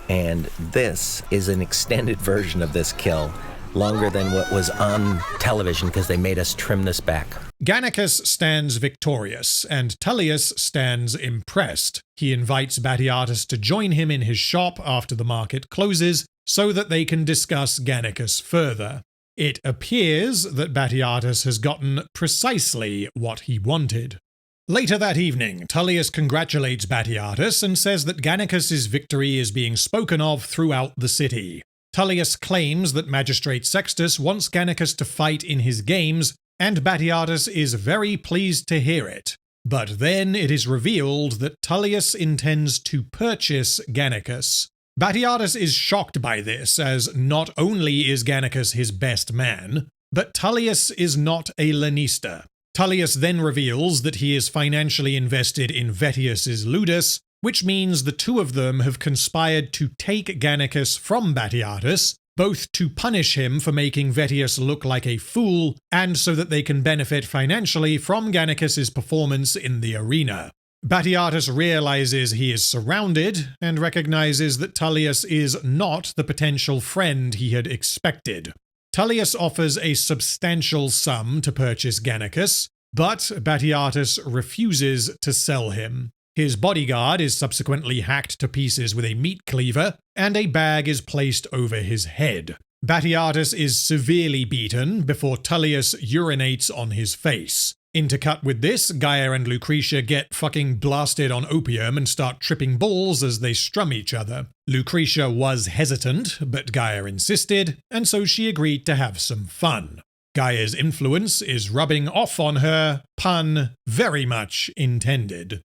And this is an extended version of this kill, longer than what was on television because they made us trim this back. Gannicus stands victorious, and Tullius stands impressed. He invites Batiatus to join him in his shop after the market closes, so that they can discuss Gannicus further. It appears that Batiatus has gotten precisely what he wanted. Later that evening, Tullius congratulates Batiatus and says that Gannicus's victory is being spoken of throughout the city. Tullius claims that Magistrate Sextus wants Gannicus to fight in his games, and Batiatus is very pleased to hear it. But then it is revealed that Tullius intends to purchase Gannicus. Batiatus is shocked by this, as not only is Gannicus his best man, but Tullius is not a Lanista. Tullius then reveals that he is financially invested in Vettius's ludus, which means the two of them have conspired to take Gannicus from Batiatus, both to punish him for making Vettius look like a fool, and so that they can benefit financially from Gannicus's performance in the arena. Batiatus realizes he is surrounded, and recognizes that Tullius is not the potential friend he had expected. Tullius offers a substantial sum to purchase Gannicus, but Batiatus refuses to sell him. His bodyguard is subsequently hacked to pieces with a meat cleaver, and a bag is placed over his head. Batiatus is severely beaten before Tullius urinates on his face. Intercut with this, Gaia and Lucretia get fucking blasted on opium and start tripping balls as they strum each other. Lucretia was hesitant, but Gaia insisted, and so she agreed to have some fun. Gaia's influence is rubbing off on her, pun very much intended.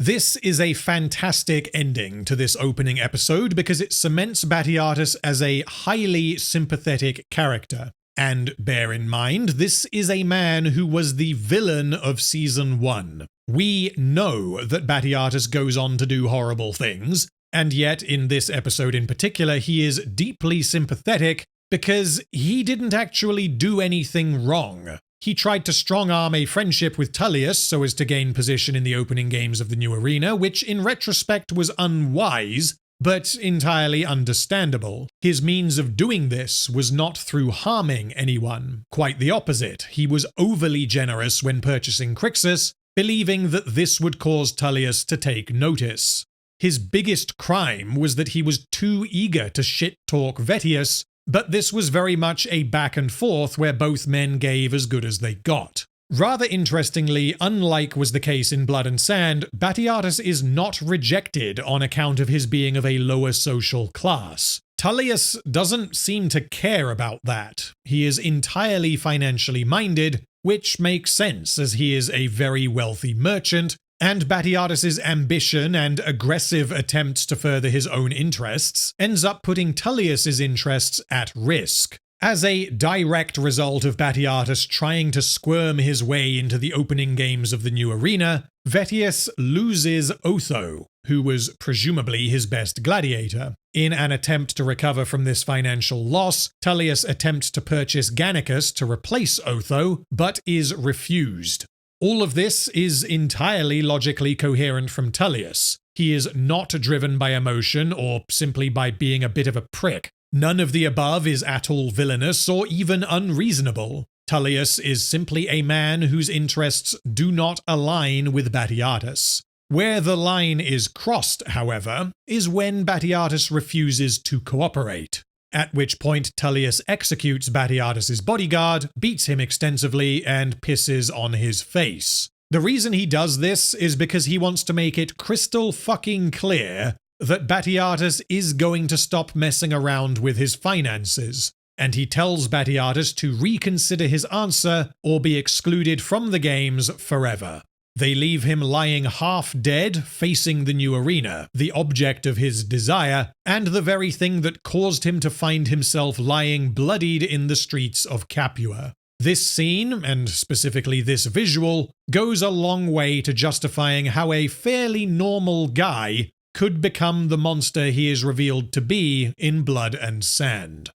This is a fantastic ending to this opening episode because it cements Batiatus as a highly sympathetic character. And bear in mind, this is a man who was the villain of Season 1. We know that Batiatus goes on to do horrible things, and yet in this episode in particular he is deeply sympathetic because he didn't actually do anything wrong. He tried to strong-arm a friendship with Tullius so as to gain position in the opening games of the new arena, which in retrospect was unwise, but entirely understandable. His means of doing this was not through harming anyone. Quite the opposite. He was overly generous when purchasing Crixus, believing that this would cause Tullius to take notice. His biggest crime was that he was too eager to shit-talk Vettius, but this was very much a back and forth where both men gave as good as they got. Rather interestingly, unlike was the case in Blood and Sand, Batiatus is not rejected on account of his being of a lower social class. Tullius doesn't seem to care about that. He is entirely financially minded, which makes sense as he is a very wealthy merchant, and Batiatus's ambition and aggressive attempts to further his own interests ends up putting Tullius's interests at risk. As a direct result of Batiatus trying to squirm his way into the opening games of the new arena, Vettius loses Otho, who was presumably his best gladiator. In an attempt to recover from this financial loss, Tullius attempts to purchase Gannicus to replace Otho, but is refused. All of this is entirely logically coherent from Tullius. He is not driven by emotion or simply by being a bit of a prick. None of the above is at all villainous or even unreasonable. Tullius is simply a man whose interests do not align with Batiatus. Where the line is crossed, however, is when Batiatus refuses to cooperate. At which point Tullius executes Batiatus's bodyguard, beats him extensively, and pisses on his face. The reason he does this is because he wants to make it crystal fucking clear that Batiatus is going to stop messing around with his finances, and he tells Batiatus to reconsider his answer or be excluded from the games forever. They leave him lying half dead, facing the new arena, the object of his desire, and the very thing that caused him to find himself lying bloodied in the streets of Capua. This scene, and specifically this visual, goes a long way to justifying how a fairly normal guy could become the monster he is revealed to be in Blood and Sand.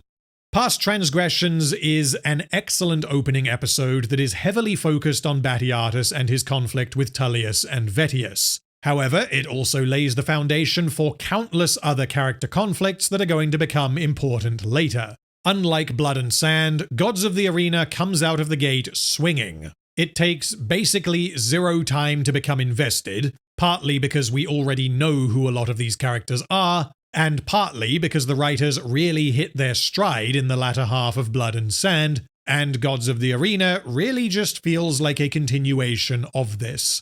Past Transgressions is an excellent opening episode that is heavily focused on Batiatus and his conflict with Tullius and Vettius. However, it also lays the foundation for countless other character conflicts that are going to become important later. Unlike Blood and Sand, Gods of the Arena comes out of the gate swinging. It takes basically zero time to become invested, partly because we already know who a lot of these characters are, and partly because the writers really hit their stride in the latter half of Blood and Sand, and Gods of the Arena really just feels like a continuation of this.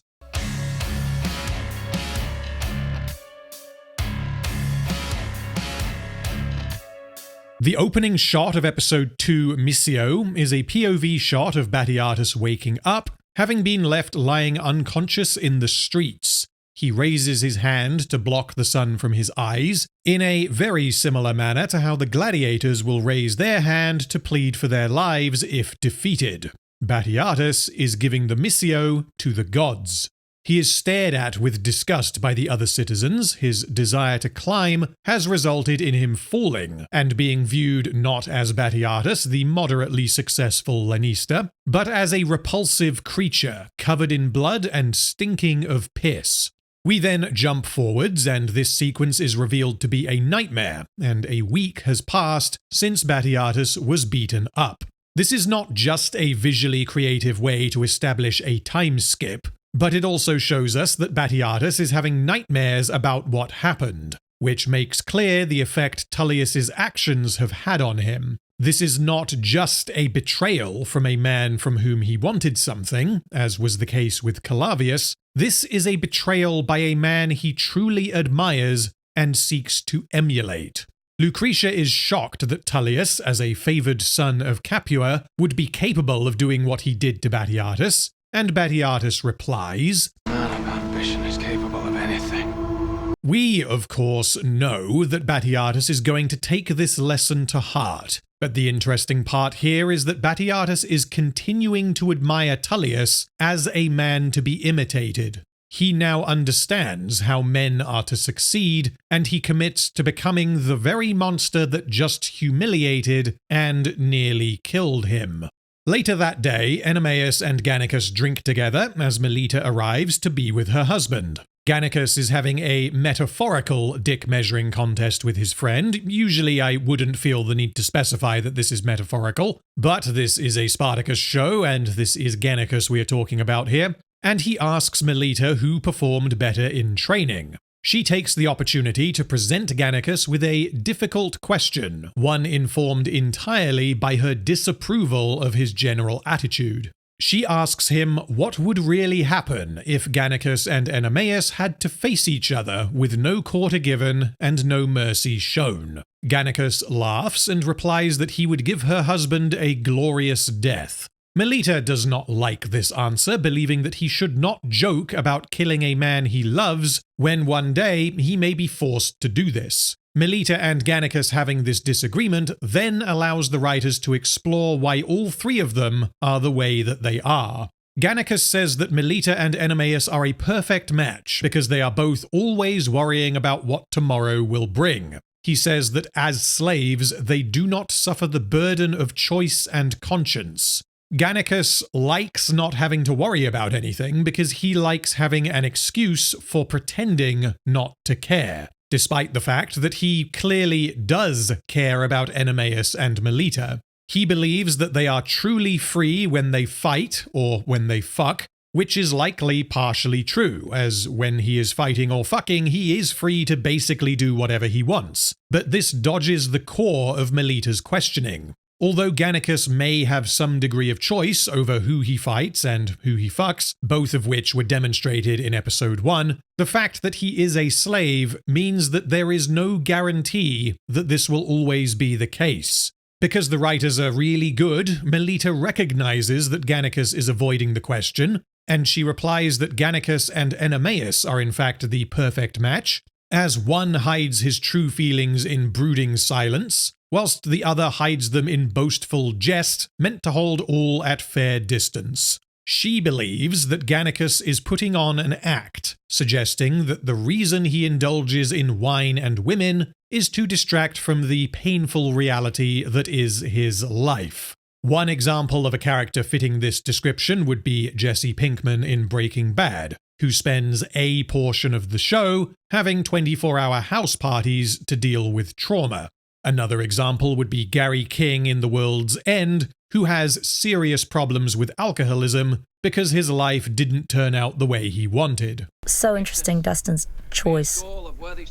The opening shot of episode 2, Missio, is a POV shot of Batiatus waking up, having been left lying unconscious in the streets. He raises his hand to block the sun from his eyes, in a very similar manner to how the gladiators will raise their hand to plead for their lives if defeated. Batiatus is giving the Missio to the gods. He is stared at with disgust by the other citizens. His desire to climb has resulted in him falling, and being viewed not as Batiatus, the moderately successful Lanista, but as a repulsive creature, covered in blood and stinking of piss. We then jump forwards, and this sequence is revealed to be a nightmare, and a week has passed since Batiatus was beaten up. This is not just a visually creative way to establish a time skip, but it also shows us that Batiatus is having nightmares about what happened, which makes clear the effect Tullius's actions have had on him. This is not just a betrayal from a man from whom he wanted something, as was the case with Calavius. This is a betrayal by a man he truly admires and seeks to emulate. Lucretia is shocked that Tullius, as a favoured son of Capua, would be capable of doing what he did to Batiatus, and Batiatus replies, Man of ambition is capable of anything. We, of course, know that Batiatus is going to take this lesson to heart, but the interesting part here is that Batiatus is continuing to admire Tullius as a man to be imitated. He now understands how men are to succeed, and he commits to becoming the very monster that just humiliated and nearly killed him. Later that day, Enemeus and Gannicus drink together as Melita arrives to be with her husband. Gannicus is having a metaphorical dick-measuring contest with his friend. Usually I wouldn't feel the need to specify that this is metaphorical, but this is a Spartacus show, and this is Gannicus we are talking about here, and he asks Melita who performed better in training. She takes the opportunity to present Gannicus with a difficult question, one informed entirely by her disapproval of his general attitude. She asks him what would really happen if Gannicus and Enemeus had to face each other with no quarter given and no mercy shown. Gannicus laughs and replies that he would give her husband a glorious death. Melita does not like this answer, believing that he should not joke about killing a man he loves when one day he may be forced to do this. Melita and Gannicus having this disagreement then allows the writers to explore why all three of them are the way that they are. Gannicus says that Melita and Enemeus are a perfect match because they are both always worrying about what tomorrow will bring. He says that as slaves, they do not suffer the burden of choice and conscience. Gannicus likes not having to worry about anything because he likes having an excuse for pretending not to care, despite the fact that he clearly does care about Enemeus and Melita. He believes that they are truly free when they fight, or when they fuck, which is likely partially true, as when he is fighting or fucking, he is free to basically do whatever he wants. But this dodges the core of Melita's questioning. Although Gannicus may have some degree of choice over who he fights and who he fucks, both of which were demonstrated in episode 1, the fact that he is a slave means that there is no guarantee that this will always be the case. Because the writers are really good, Melita recognizes that Gannicus is avoiding the question, and she replies that Gannicus and Enemeus are in fact the perfect match, as one hides his true feelings in brooding silence, whilst the other hides them in boastful jest, meant to hold all at fair distance. She believes that Gannicus is putting on an act, suggesting that the reason he indulges in wine and women is to distract from the painful reality that is his life. One example of a character fitting this description would be Jesse Pinkman in Breaking Bad, who spends a portion of the show having 24-hour house parties to deal with trauma. Another example would be Gary King in The World's End, who has serious problems with alcoholism, because his life didn't turn out the way he wanted. So interesting, Dustin's choice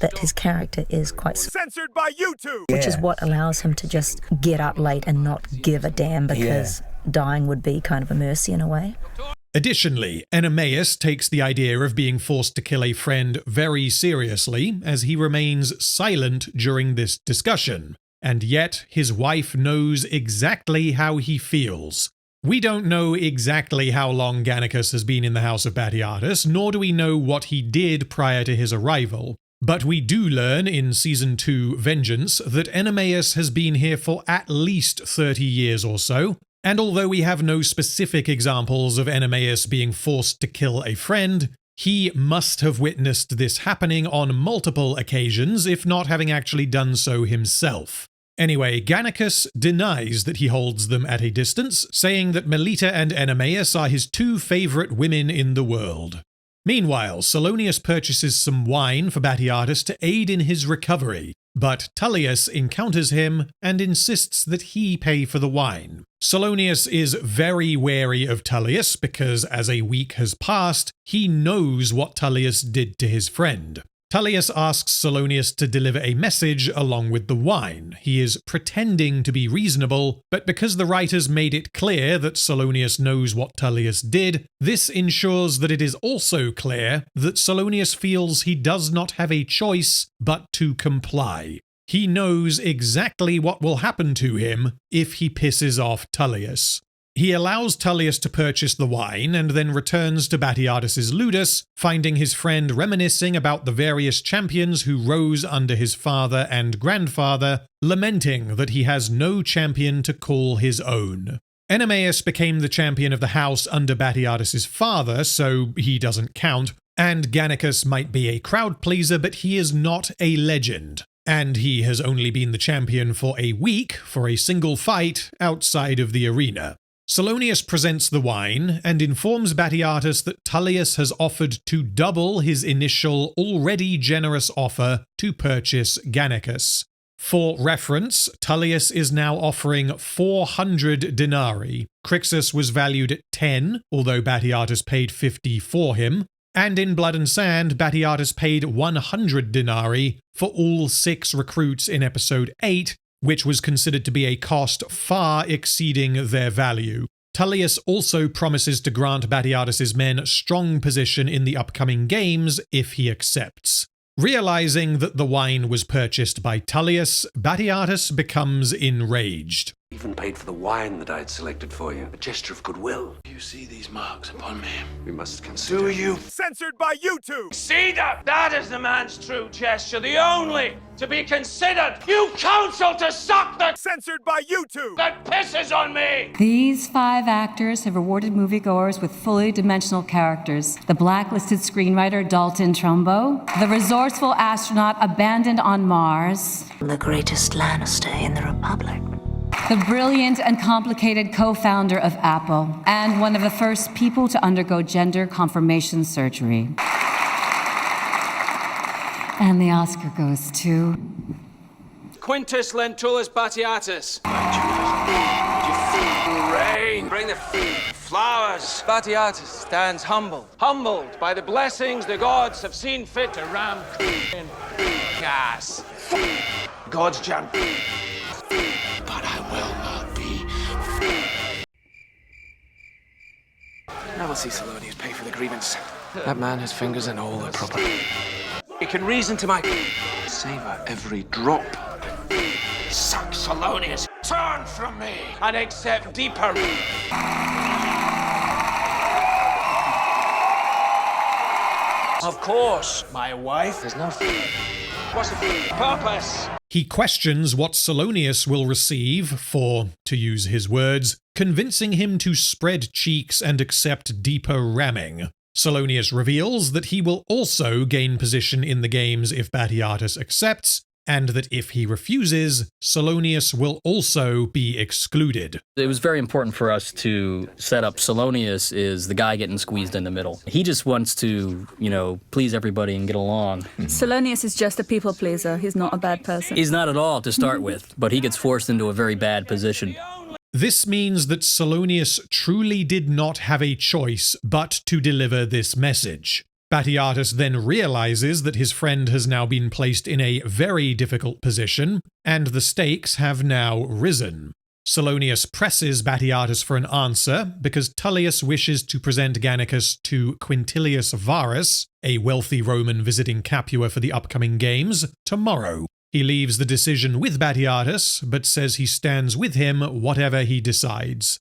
that his character is quite censored by YouTube, which is what allows him to just get up late and not give a damn, because dying would be kind of a mercy in a way. Additionally, Enemeus takes the idea of being forced to kill a friend very seriously, as he remains silent during this discussion. And yet, his wife knows exactly how he feels. We don't know exactly how long Gannicus has been in the house of Batiatus, nor do we know what he did prior to his arrival. But we do learn in Season 2 Vengeance that Enemeus has been here for at least 30 years or so, and although we have no specific examples of Enemeus being forced to kill a friend, he must have witnessed this happening on multiple occasions, if not having actually done so himself. Anyway, Gannicus denies that he holds them at a distance, saying that Melita and Enemeus are his two favorite women in the world. Meanwhile, Solonius purchases some wine for Batiatus to aid in his recovery, but Tullius encounters him and insists that he pay for the wine. Solonius is very wary of Tullius because, as a week has passed, he knows what Tullius did to his friend. Tullius asks Solonius to deliver a message along with the wine. He is pretending to be reasonable, but because the writers made it clear that Solonius knows what Tullius did, this ensures that it is also clear that Solonius feels he does not have a choice but to comply. He knows exactly what will happen to him if he pisses off Tullius. He allows Tullius to purchase the wine and then returns to Batiatus's ludus, finding his friend reminiscing about the various champions who rose under his father and grandfather, lamenting that he has no champion to call his own. Enemeus became the champion of the house under Batiatus's father, so he doesn't count, and Gannicus might be a crowd pleaser, but he is not a legend. And he has only been the champion for a week, for a single fight, outside of the arena. Solonius presents the wine and informs Batiatus that Tullius has offered to double his initial, already generous offer to purchase Gannicus. For reference, Tullius is now offering 400 denarii. Crixus was valued at 10, although Batiatus paid 50 for him. And in Blood and Sand, Batiatus paid 100 denarii for all 6 recruits in episode 8, which was considered to be a cost far exceeding their value. Tullius also promises to grant Batiatus's men strong position in the upcoming games if he accepts. Realizing that the wine was purchased by Tullius, Batiatus becomes enraged. Even paid for the wine that I had selected for you. A gesture of goodwill. You see these marks upon me? We must consider. Do you? Censored by YouTube! See that? That is the man's true gesture, the only to be considered. You counsel to suck the censored by YouTube that pisses on me! These 5 actors have rewarded moviegoers with fully dimensional characters. The blacklisted screenwriter Dalton Trumbo, the resourceful astronaut abandoned on Mars, the greatest Lannister in the Republic, the brilliant and complicated co-founder of Apple, and one of the first people to undergo gender confirmation surgery. And the Oscar goes to Quintus Lentulus Batiatus. Rain, bring the flowers. Batiatus stands humbled by the blessings the gods have seen fit to ram in gas. God's jam. But I will not be. I will see Solonius pay for the grievance. That man has fingers in all the proper. You can reason to my savor every drop. Suck Solonius. Turn from me and accept deeper. Of course, my wife is not. What's the purpose? He questions what Solonius will receive for, to use his words, convincing him to spread cheeks and accept deeper ramming. Solonius reveals that he will also gain position in the games if Batiatus accepts, and that if he refuses, Solonius will also be excluded. It was very important for us to set up Solonius is the guy getting squeezed in the middle. He just wants to, please everybody and get along. Solonius is just a people pleaser. He's not a bad person. He's not at all to start with, but he gets forced into a very bad position. This means that Salonius truly did not have a choice but to deliver this message. Batiatus then realizes that his friend has now been placed in a very difficult position, and the stakes have now risen. Salonius presses Batiatus for an answer because Tullius wishes to present Gannicus to Quintilius Varus, a wealthy Roman visiting Capua for the upcoming games, tomorrow. He leaves the decision with Batiatus, but says he stands with him whatever he decides.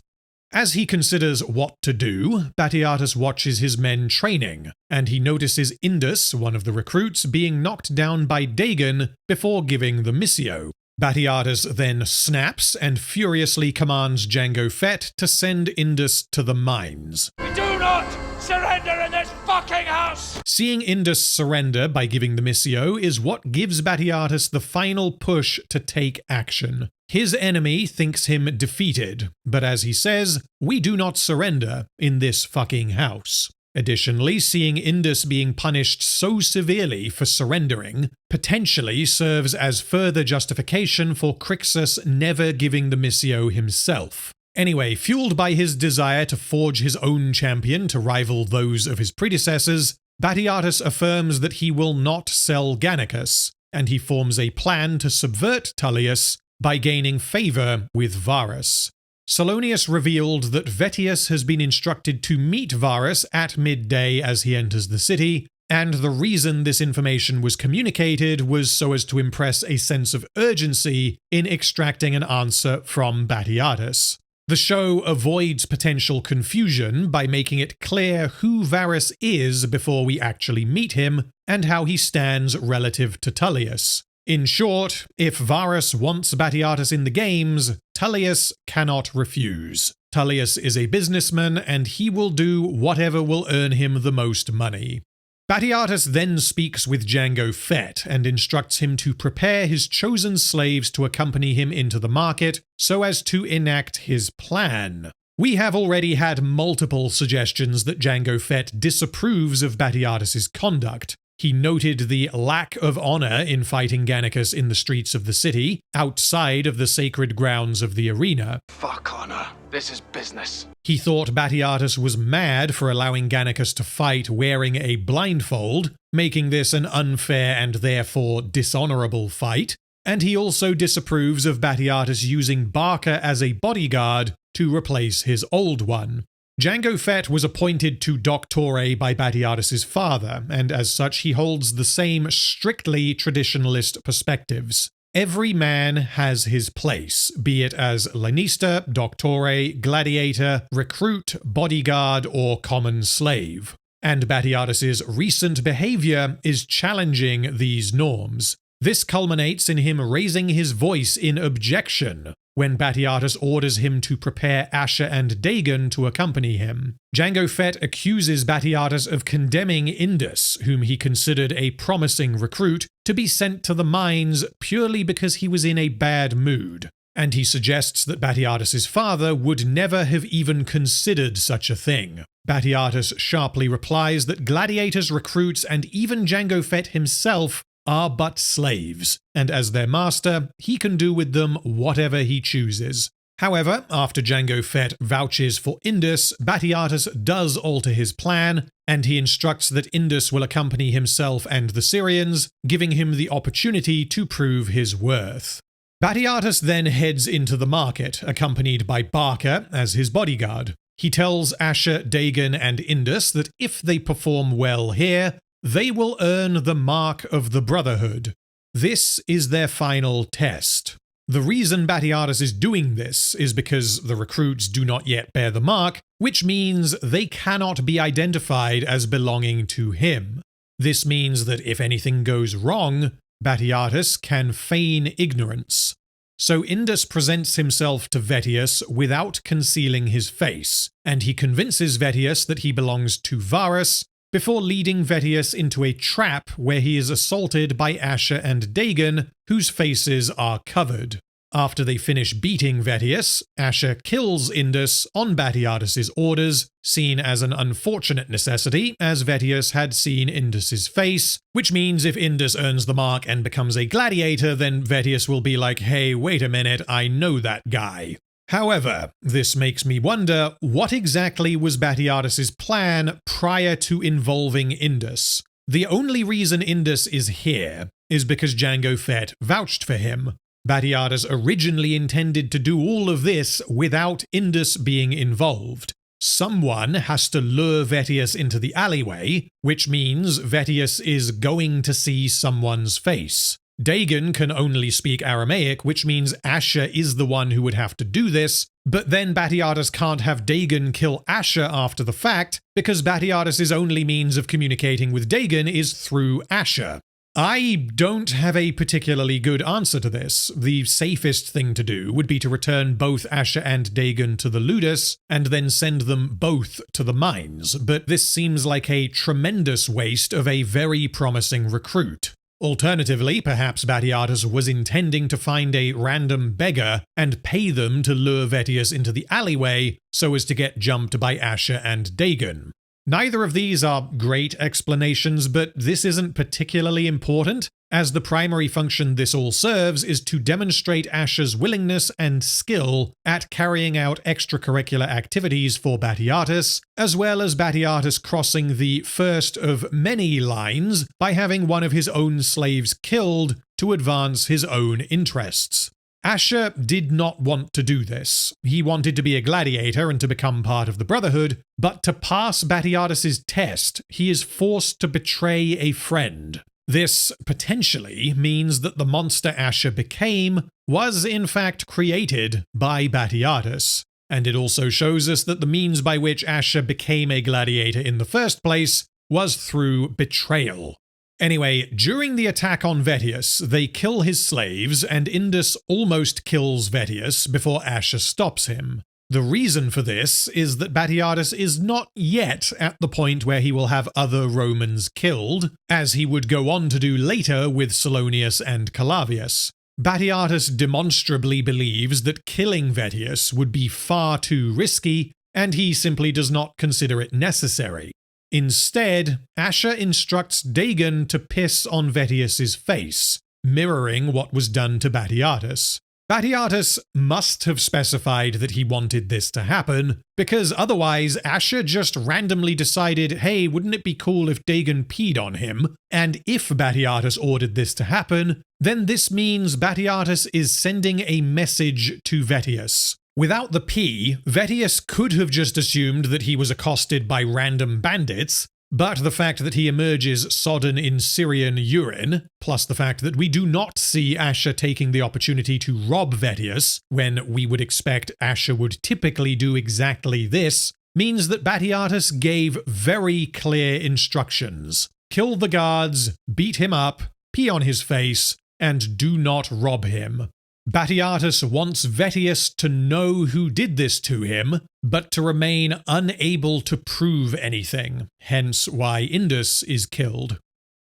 As he considers what to do, Batiatus watches his men training, and he notices Indus, one of the recruits, being knocked down by Dagon before giving the Missio. Batiatus then snaps and furiously commands Jango Fett to send Indus to the mines. We do not surrender in this fucking house! Seeing Indus surrender by giving the Missio is what gives Batiatus the final push to take action. His enemy thinks him defeated, but as he says, we do not surrender in this fucking house. Additionally, seeing Indus being punished so severely for surrendering potentially serves as further justification for Crixus never giving the Missio himself. Anyway, fueled by his desire to forge his own champion to rival those of his predecessors, Batiatus affirms that he will not sell Gannicus, and he forms a plan to subvert Tullius by gaining favor with Varus. Salonius revealed that Vettius has been instructed to meet Varus at midday as he enters the city, and the reason this information was communicated was so as to impress a sense of urgency in extracting an answer from Batiatus. The show avoids potential confusion by making it clear who Varus is before we actually meet him, and how he stands relative to Tullius. In short, if Varus wants Batiatus in the games, Tullius cannot refuse. Tullius is a businessman, and he will do whatever will earn him the most money. Batiatus then speaks with Jango Fett and instructs him to prepare his chosen slaves to accompany him into the market so as to enact his plan. We have already had multiple suggestions that Jango Fett disapproves of Batiatus's conduct. He noted the lack of honor in fighting Gannicus in the streets of the city, outside of the sacred grounds of the arena. Fuck honor. This is business. He thought Batiatus was mad for allowing Gannicus to fight wearing a blindfold, making this an unfair and therefore dishonorable fight, and he also disapproves of Batiatus using Barca as a bodyguard to replace his old one. Jango Fett was appointed to Doctore by Batiatus's father, and as such he holds the same strictly traditionalist perspectives. Every man has his place, be it as lanista, doctore, gladiator, recruit, bodyguard, or common slave. And Batiatus's recent behavior is challenging these norms. This culminates in him raising his voice in objection when Batiatus orders him to prepare Asher and Dagon to accompany him. Jango Fett accuses Batiatus of condemning Indus, whom he considered a promising recruit, to be sent to the mines purely because he was in a bad mood, and he suggests that Batiatus's father would never have even considered such a thing. Batiatus sharply replies that gladiators, recruits, and even Jango Fett himself are but slaves, and as their master, he can do with them whatever he chooses. However, after Jango Fett vouches for Indus, Batiatus does alter his plan, and he instructs that Indus will accompany himself and the Syrians, giving him the opportunity to prove his worth. Batiatus then heads into the market, accompanied by Barca as his bodyguard. He tells Asher, Dagon, and Indus that if they perform well here, they will earn the mark of the Brotherhood. This is their final test. The reason Batiatus is doing this is because the recruits do not yet bear the mark, which means they cannot be identified as belonging to him. This means that if anything goes wrong, Batiatus can feign ignorance. So Indus presents himself to Vettius without concealing his face, and he convinces Vettius that he belongs to Varus, before leading Vettius into a trap where he is assaulted by Asher and Dagon, whose faces are covered. After they finish beating Vettius, Asher kills Indus on Batiatus's orders, seen as an unfortunate necessity, as Vettius had seen Indus's face, which means if Indus earns the mark and becomes a gladiator, then Vettius will be like, hey, wait a minute, I know that guy. However, this makes me wonder, what exactly was Batiatus's plan prior to involving Indus? The only reason Indus is here is because Jango Fett vouched for him. Batiatus originally intended to do all of this without Indus being involved. Someone has to lure Vettius into the alleyway, which means Vettius is going to see someone's face. Dagon can only speak Aramaic, which means Asher is the one who would have to do this, but then Batiatus can't have Dagon kill Asher after the fact, because Batiatus's only means of communicating with Dagon is through Asher. I don't have a particularly good answer to this. The safest thing to do would be to return both Asher and Dagon to the Ludus, and then send them both to the mines, but this seems like a tremendous waste of a very promising recruit. Alternatively, perhaps Batiatus was intending to find a random beggar and pay them to lure Vettius into the alleyway so as to get jumped by Asher and Dagon. Neither of these are great explanations, but this isn't particularly important, as the primary function this all serves is to demonstrate Asher's willingness and skill at carrying out extracurricular activities for Batiatus, as well as Batiatus crossing the first of many lines by having one of his own slaves killed to advance his own interests. Asher did not want to do this. He wanted to be a gladiator and to become part of the Brotherhood, but to pass Batiatus's test, he is forced to betray a friend. This potentially means that the monster Asher became was in fact created by Batiatus, and it also shows us that the means by which Asher became a gladiator in the first place was through betrayal. Anyway, during the attack on Vettius, they kill his slaves, and Indus almost kills Vettius before Asher stops him. The reason for this is that Batiatus is not yet at the point where he will have other Romans killed, as he would go on to do later with Salonius and Calavius. Batiatus demonstrably believes that killing Vettius would be far too risky, and he simply does not consider it necessary. Instead, Asher instructs Dagon to piss on Vettius's face, mirroring what was done to Batiatus. Batiatus must have specified that he wanted this to happen, because otherwise Asher just randomly decided, hey, wouldn't it be cool if Dagon peed on him? And if Batiatus ordered this to happen, then this means Batiatus is sending a message to Vettius. Without the P, Vettius could have just assumed that he was accosted by random bandits, but the fact that he emerges sodden in Syrian urine, plus the fact that we do not see Asher taking the opportunity to rob Vettius, when we would expect Asher would typically do exactly this, means that Batiatus gave very clear instructions. Kill the guards, beat him up, pee on his face, and do not rob him. Batiatus wants Vettius to know who did this to him, but to remain unable to prove anything, hence why Indus is killed.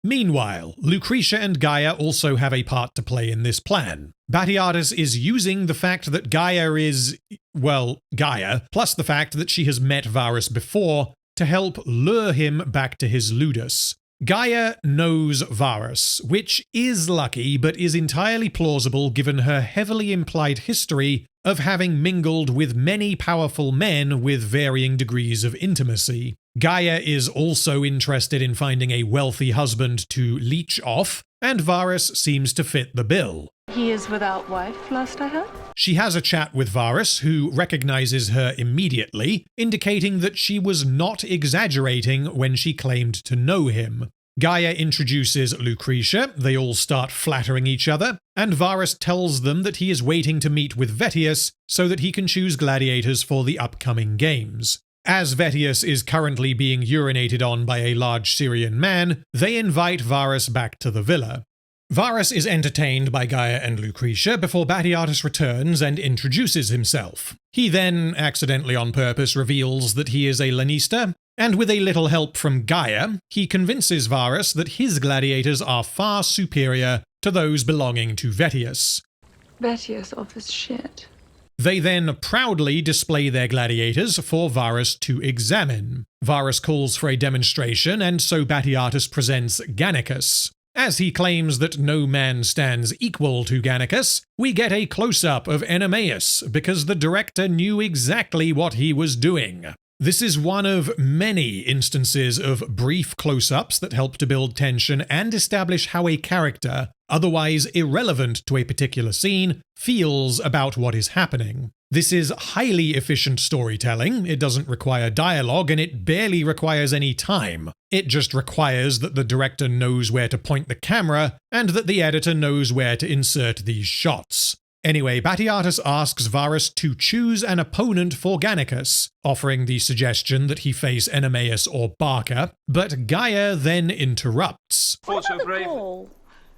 Meanwhile, Lucretia and Gaia also have a part to play in this plan. Batiatus is using the fact that Gaia is, well, Gaia, plus the fact that she has met Varus before, to help lure him back to his Ludus. Gaia knows Varus, which is lucky but is entirely plausible given her heavily implied history of having mingled with many powerful men with varying degrees of intimacy. Gaia is also interested in finding a wealthy husband to leech off, and Varus seems to fit the bill. He is without wife, last I heard? She has a chat with Varus, who recognizes her immediately, indicating that she was not exaggerating when she claimed to know him. Gaia introduces Lucretia, they all start flattering each other, and Varus tells them that he is waiting to meet with Vettius so that he can choose gladiators for the upcoming games. As Vettius is currently being urinated on by a large Syrian man, they invite Varus back to the villa. Varus is entertained by Gaia and Lucretia before Batiatus returns and introduces himself. He then, accidentally on purpose, reveals that he is a Lannister, and with a little help from Gaia, he convinces Varus that his gladiators are far superior to those belonging to Vettius. Vettius offers shit. They then proudly display their gladiators for Varus to examine. Varus calls for a demonstration, and so Batiatus presents Gannicus. As he claims that no man stands equal to Gannicus, we get a close-up of Enemeus because the director knew exactly what he was doing. This is one of many instances of brief close-ups that help to build tension and establish how a character, otherwise irrelevant to a particular scene, feels about what is happening. This is highly efficient storytelling, it doesn't require dialogue, and it barely requires any time. It just requires that the director knows where to point the camera, and that the editor knows where to insert these shots. Anyway, Batiatus asks Varus to choose an opponent for Gannicus, offering the suggestion that he face Enemeus or Barca, but Gaia then interrupts.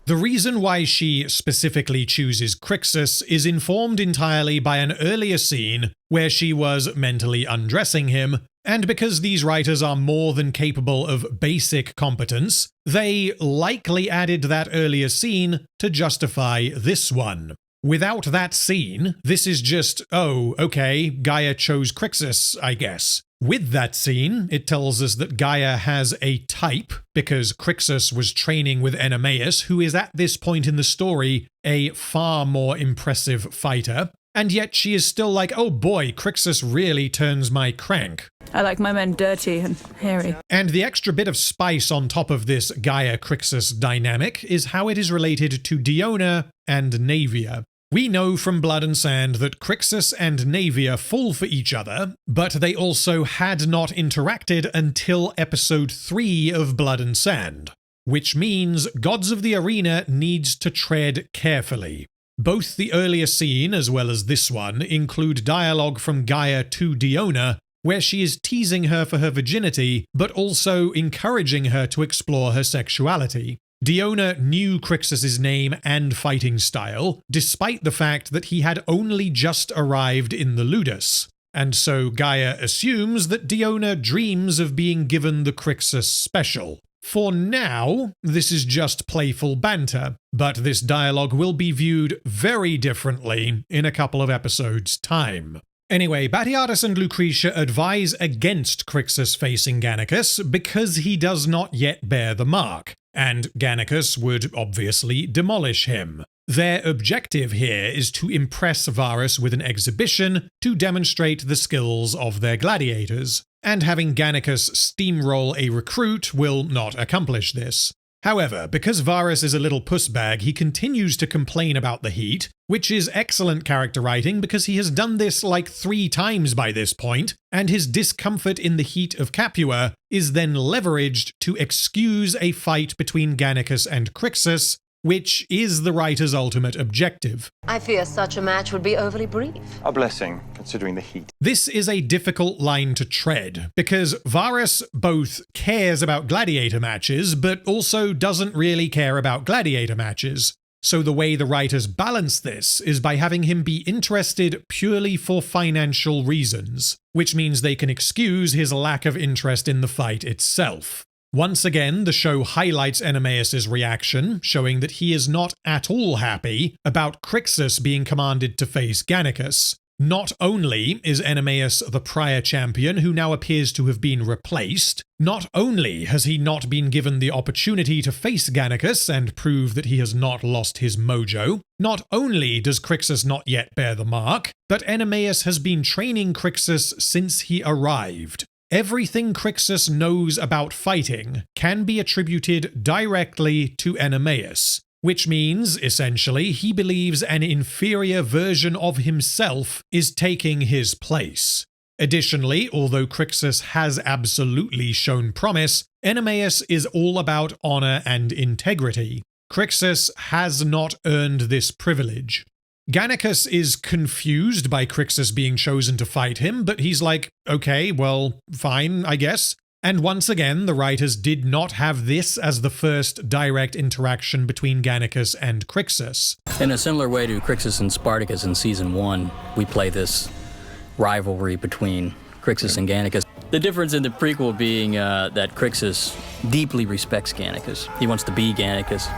The reason why she specifically chooses Crixus is informed entirely by an earlier scene where she was mentally undressing him, and because these writers are more than capable of basic competence, they likely added that earlier scene to justify this one. Without that scene, this is just, oh, okay, Gaia chose Crixus, I guess. With that scene, it tells us that Gaia has a type, because Crixus was training with Enemeus, who is at this point in the story a far more impressive fighter, and yet she is still like, oh boy, Crixus really turns my crank. I like my men dirty and hairy. And the extra bit of spice on top of this Gaia-Crixus dynamic is how it is related to Diona and Naevia. We know from Blood and Sand that Crixus and Naevia fall for each other, but they also had not interacted until episode 3 of Blood and Sand, which means Gods of the Arena needs to tread carefully. Both the earlier scene as well as this one include dialogue from Gaia to Diona, where she is teasing her for her virginity, but also encouraging her to explore her sexuality. Diona knew Crixus's name and fighting style, despite the fact that he had only just arrived in the Ludus, and so Gaia assumes that Diona dreams of being given the Crixus special. For now, this is just playful banter, but this dialogue will be viewed very differently in a couple of episodes' time. Anyway, Batiatus and Lucretia advise against Crixus facing Gannicus because he does not yet bear the mark, and Gannicus would obviously demolish him. Their objective here is to impress Varus with an exhibition to demonstrate the skills of their gladiators, and having Gannicus steamroll a recruit will not accomplish this. However, because Varus is a little pussbag, he continues to complain about the heat, which is excellent character writing because he has done this like 3 times by this point, and his discomfort in the heat of Capua is then leveraged to excuse a fight between Gannicus and Crixus, which is the writer's ultimate objective. I fear such a match would be overly brief. A blessing, considering the heat. This is a difficult line to tread, because Varus both cares about gladiator matches, but also doesn't really care about gladiator matches. So the way the writers balance this is by having him be interested purely for financial reasons, which means they can excuse his lack of interest in the fight itself. Once again, the show highlights Enemeus' reaction, showing that he is not at all happy about Crixus being commanded to face Gannicus. Not only is Enemeus the prior champion who now appears to have been replaced, not only has he not been given the opportunity to face Gannicus and prove that he has not lost his mojo, not only does Crixus not yet bear the mark, but Enemeus has been training Crixus since he arrived. Everything Crixus knows about fighting can be attributed directly to Enemeus, which means, essentially, he believes an inferior version of himself is taking his place. Additionally, although Crixus has absolutely shown promise, Enemeus is all about honor and integrity. Crixus has not earned this privilege. Gannicus is confused by Crixus being chosen to fight him, but he's like, okay, well, fine, I guess. And once again, the writers did not have this as the first direct interaction between Gannicus and Crixus. In a similar way to Crixus and Spartacus in Season 1, we play this rivalry between Crixus and Gannicus. The difference in the prequel being that Crixus deeply respects Gannicus. He wants to be Gannicus.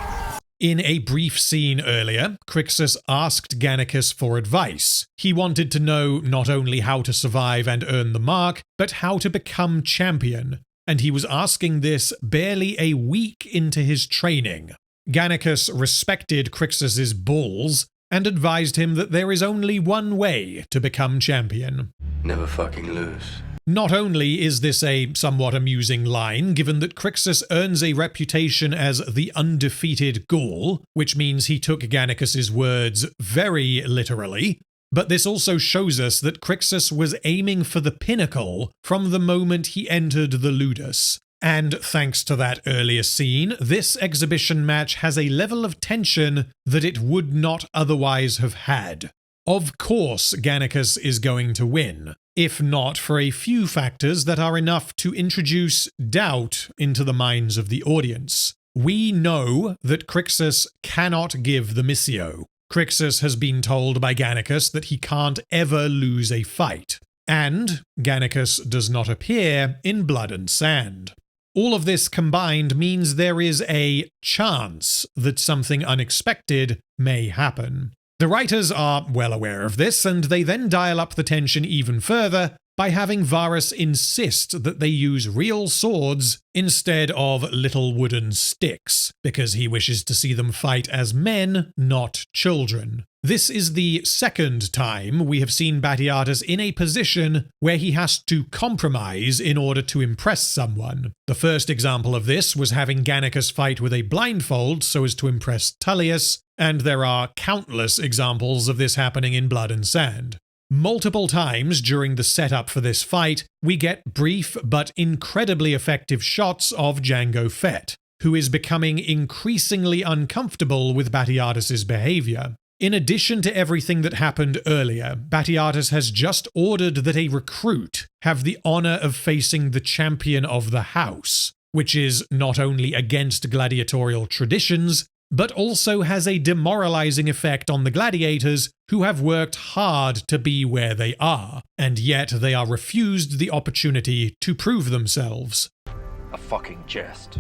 In a brief scene earlier, Crixus asked Gannicus for advice. He wanted to know not only how to survive and earn the mark, but how to become champion, and he was asking this barely a week into his training. Gannicus respected Crixus's balls and advised him that there is only one way to become champion. Never fucking lose. Not only is this a somewhat amusing line, given that Crixus earns a reputation as the undefeated Gaul, which means he took Gannicus's words very literally, but this also shows us that Crixus was aiming for the pinnacle from the moment he entered the Ludus. And thanks to that earlier scene, this exhibition match has a level of tension that it would not otherwise have had. Of course, Gannicus is going to win, if not for a few factors that are enough to introduce doubt into the minds of the audience. We know that Crixus cannot give the Missio. Crixus has been told by Gannicus that he can't ever lose a fight, and Gannicus does not appear in Blood and Sand. All of this combined means there is a chance that something unexpected may happen. The writers are well aware of this, and they then dial up the tension even further by having Varus insist that they use real swords instead of little wooden sticks, because he wishes to see them fight as men, not children. This is the second time we have seen Batiatus in a position where he has to compromise in order to impress someone. The first example of this was having Gannicus fight with a blindfold so as to impress Tullius, and there are countless examples of this happening in Blood and Sand. Multiple times during the setup for this fight, we get brief but incredibly effective shots of Jango Fett, who is becoming increasingly uncomfortable with Batiatus's behavior. In addition to everything that happened earlier, Batiatus has just ordered that a recruit have the honor of facing the champion of the house, which is not only against gladiatorial traditions, but also has a demoralizing effect on the gladiators who have worked hard to be where they are, and yet they are refused the opportunity to prove themselves. A fucking jest.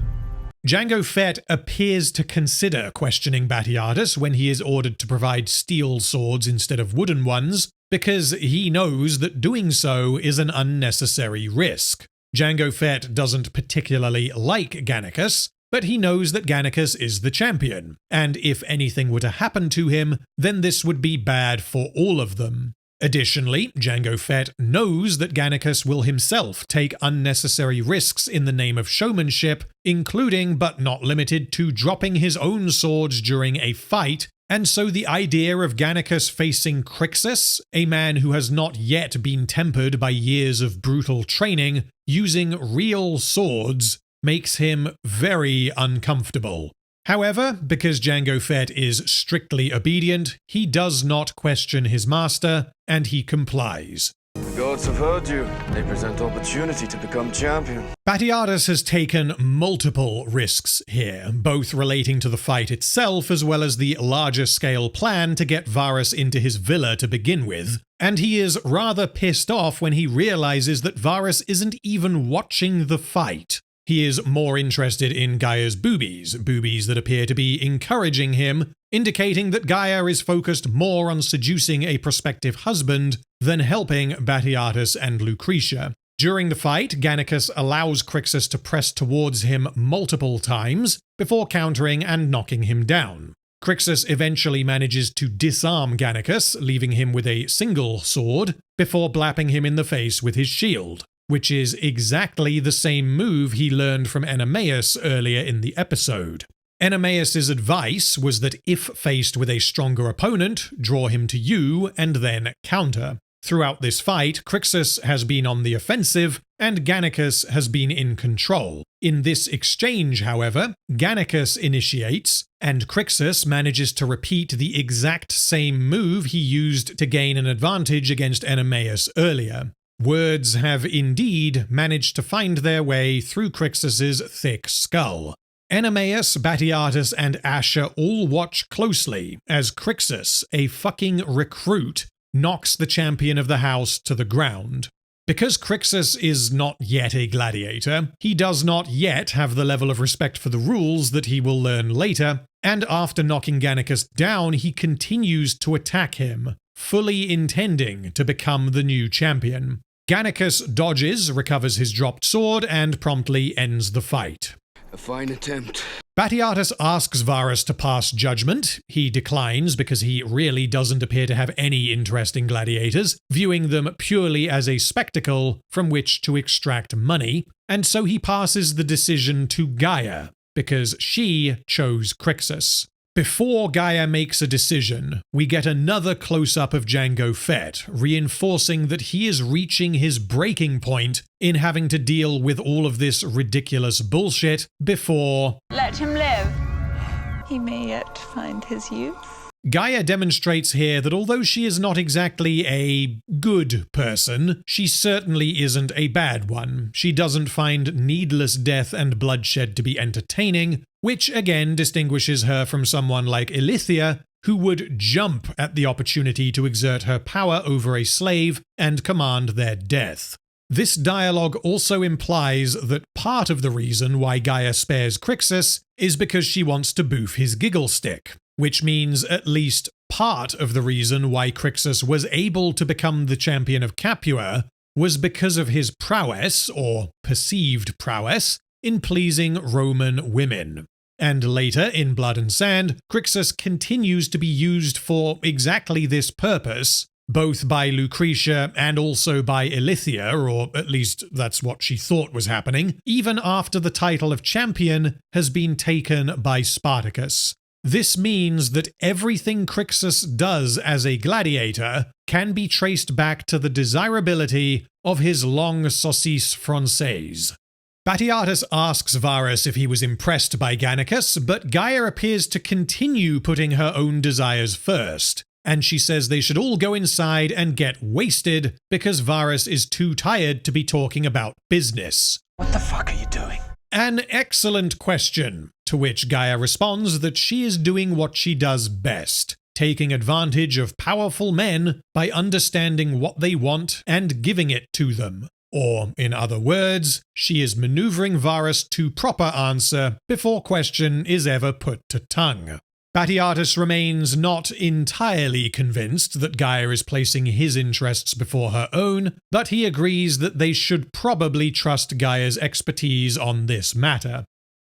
Jango Fett appears to consider questioning Batiatus when he is ordered to provide steel swords instead of wooden ones, because he knows that doing so is an unnecessary risk. Jango Fett doesn't particularly like Gannicus, but he knows that Gannicus is the champion, and if anything were to happen to him, then this would be bad for all of them. Additionally, Jango Fett knows that Gannicus will himself take unnecessary risks in the name of showmanship, including but not limited to dropping his own swords during a fight, and so the idea of Gannicus facing Crixus, a man who has not yet been tempered by years of brutal training, using real swords, makes him very uncomfortable. However, because Jango Fett is strictly obedient, he does not question his master, and he complies. The gods have heard you. They present opportunity to become champion. Batiatus has taken multiple risks here, both relating to the fight itself as well as the larger scale plan to get Varus into his villa to begin with, and he is rather pissed off when he realizes that Varus isn't even watching the fight. He is more interested in Gaia's boobies that appear to be encouraging him, indicating that Gaia is focused more on seducing a prospective husband than helping Batiatus and Lucretia. During the fight, Gannicus allows Crixus to press towards him multiple times before countering and knocking him down. Crixus eventually manages to disarm Gannicus, leaving him with a single sword, before blapping him in the face with his shield, which is exactly the same move he learned from Enemaeus earlier in the episode. Enemaeus' advice was that if faced with a stronger opponent, draw him to you and then counter. Throughout this fight, Crixus has been on the offensive, and Gannicus has been in control. In this exchange, however, Gannicus initiates, and Crixus manages to repeat the exact same move he used to gain an advantage against Enemaeus earlier. Words have indeed managed to find their way through Crixus's thick skull. Enemaeus, Batiatus, and Asher all watch closely as Crixus, a fucking recruit, knocks the champion of the house to the ground. Because Crixus is not yet a gladiator, he does not yet have the level of respect for the rules that he will learn later, and after knocking Gannicus down, he continues to attack him, fully intending to become the new champion. Gannicus dodges, recovers his dropped sword, and promptly ends the fight. A fine attempt. Batiatus asks Varus to pass judgment. He declines because he really doesn't appear to have any interest in gladiators, viewing them purely as a spectacle from which to extract money, and so he passes the decision to Gaia, because she chose Crixus. Before Gaia makes a decision, we get another close-up of Jango Fett, reinforcing that he is reaching his breaking point in having to deal with all of this ridiculous bullshit before... Let him live. He may yet find his youth. Gaia demonstrates here that although she is not exactly a good person, she certainly isn't a bad one. She doesn't find needless death and bloodshed to be entertaining, which again distinguishes her from someone like Ilithia, who would jump at the opportunity to exert her power over a slave and command their death. This dialogue also implies that part of the reason why Gaia spares Crixus is because she wants to boof his giggle stick, which means at least part of the reason why Crixus was able to become the champion of Capua was because of his prowess, or perceived prowess, in pleasing Roman women. And later, in Blood and Sand, Crixus continues to be used for exactly this purpose, both by Lucretia and also by Ilithia, or at least that's what she thought was happening, even after the title of champion has been taken by Spartacus. This means that everything Crixus does as a gladiator can be traced back to the desirability of his long saucisse française. Batiatus asks Varus if he was impressed by Gannicus, but Gaia appears to continue putting her own desires first, and she says they should all go inside and get wasted because Varus is too tired to be talking about business. What the fuck are you doing? An excellent question, to which Gaia responds that she is doing what she does best, taking advantage of powerful men by understanding what they want and giving it to them. Or, in other words, she is maneuvering Varus to proper answer before question is ever put to tongue. Batiatus remains not entirely convinced that Gaia is placing his interests before her own, but he agrees that they should probably trust Gaia's expertise on this matter.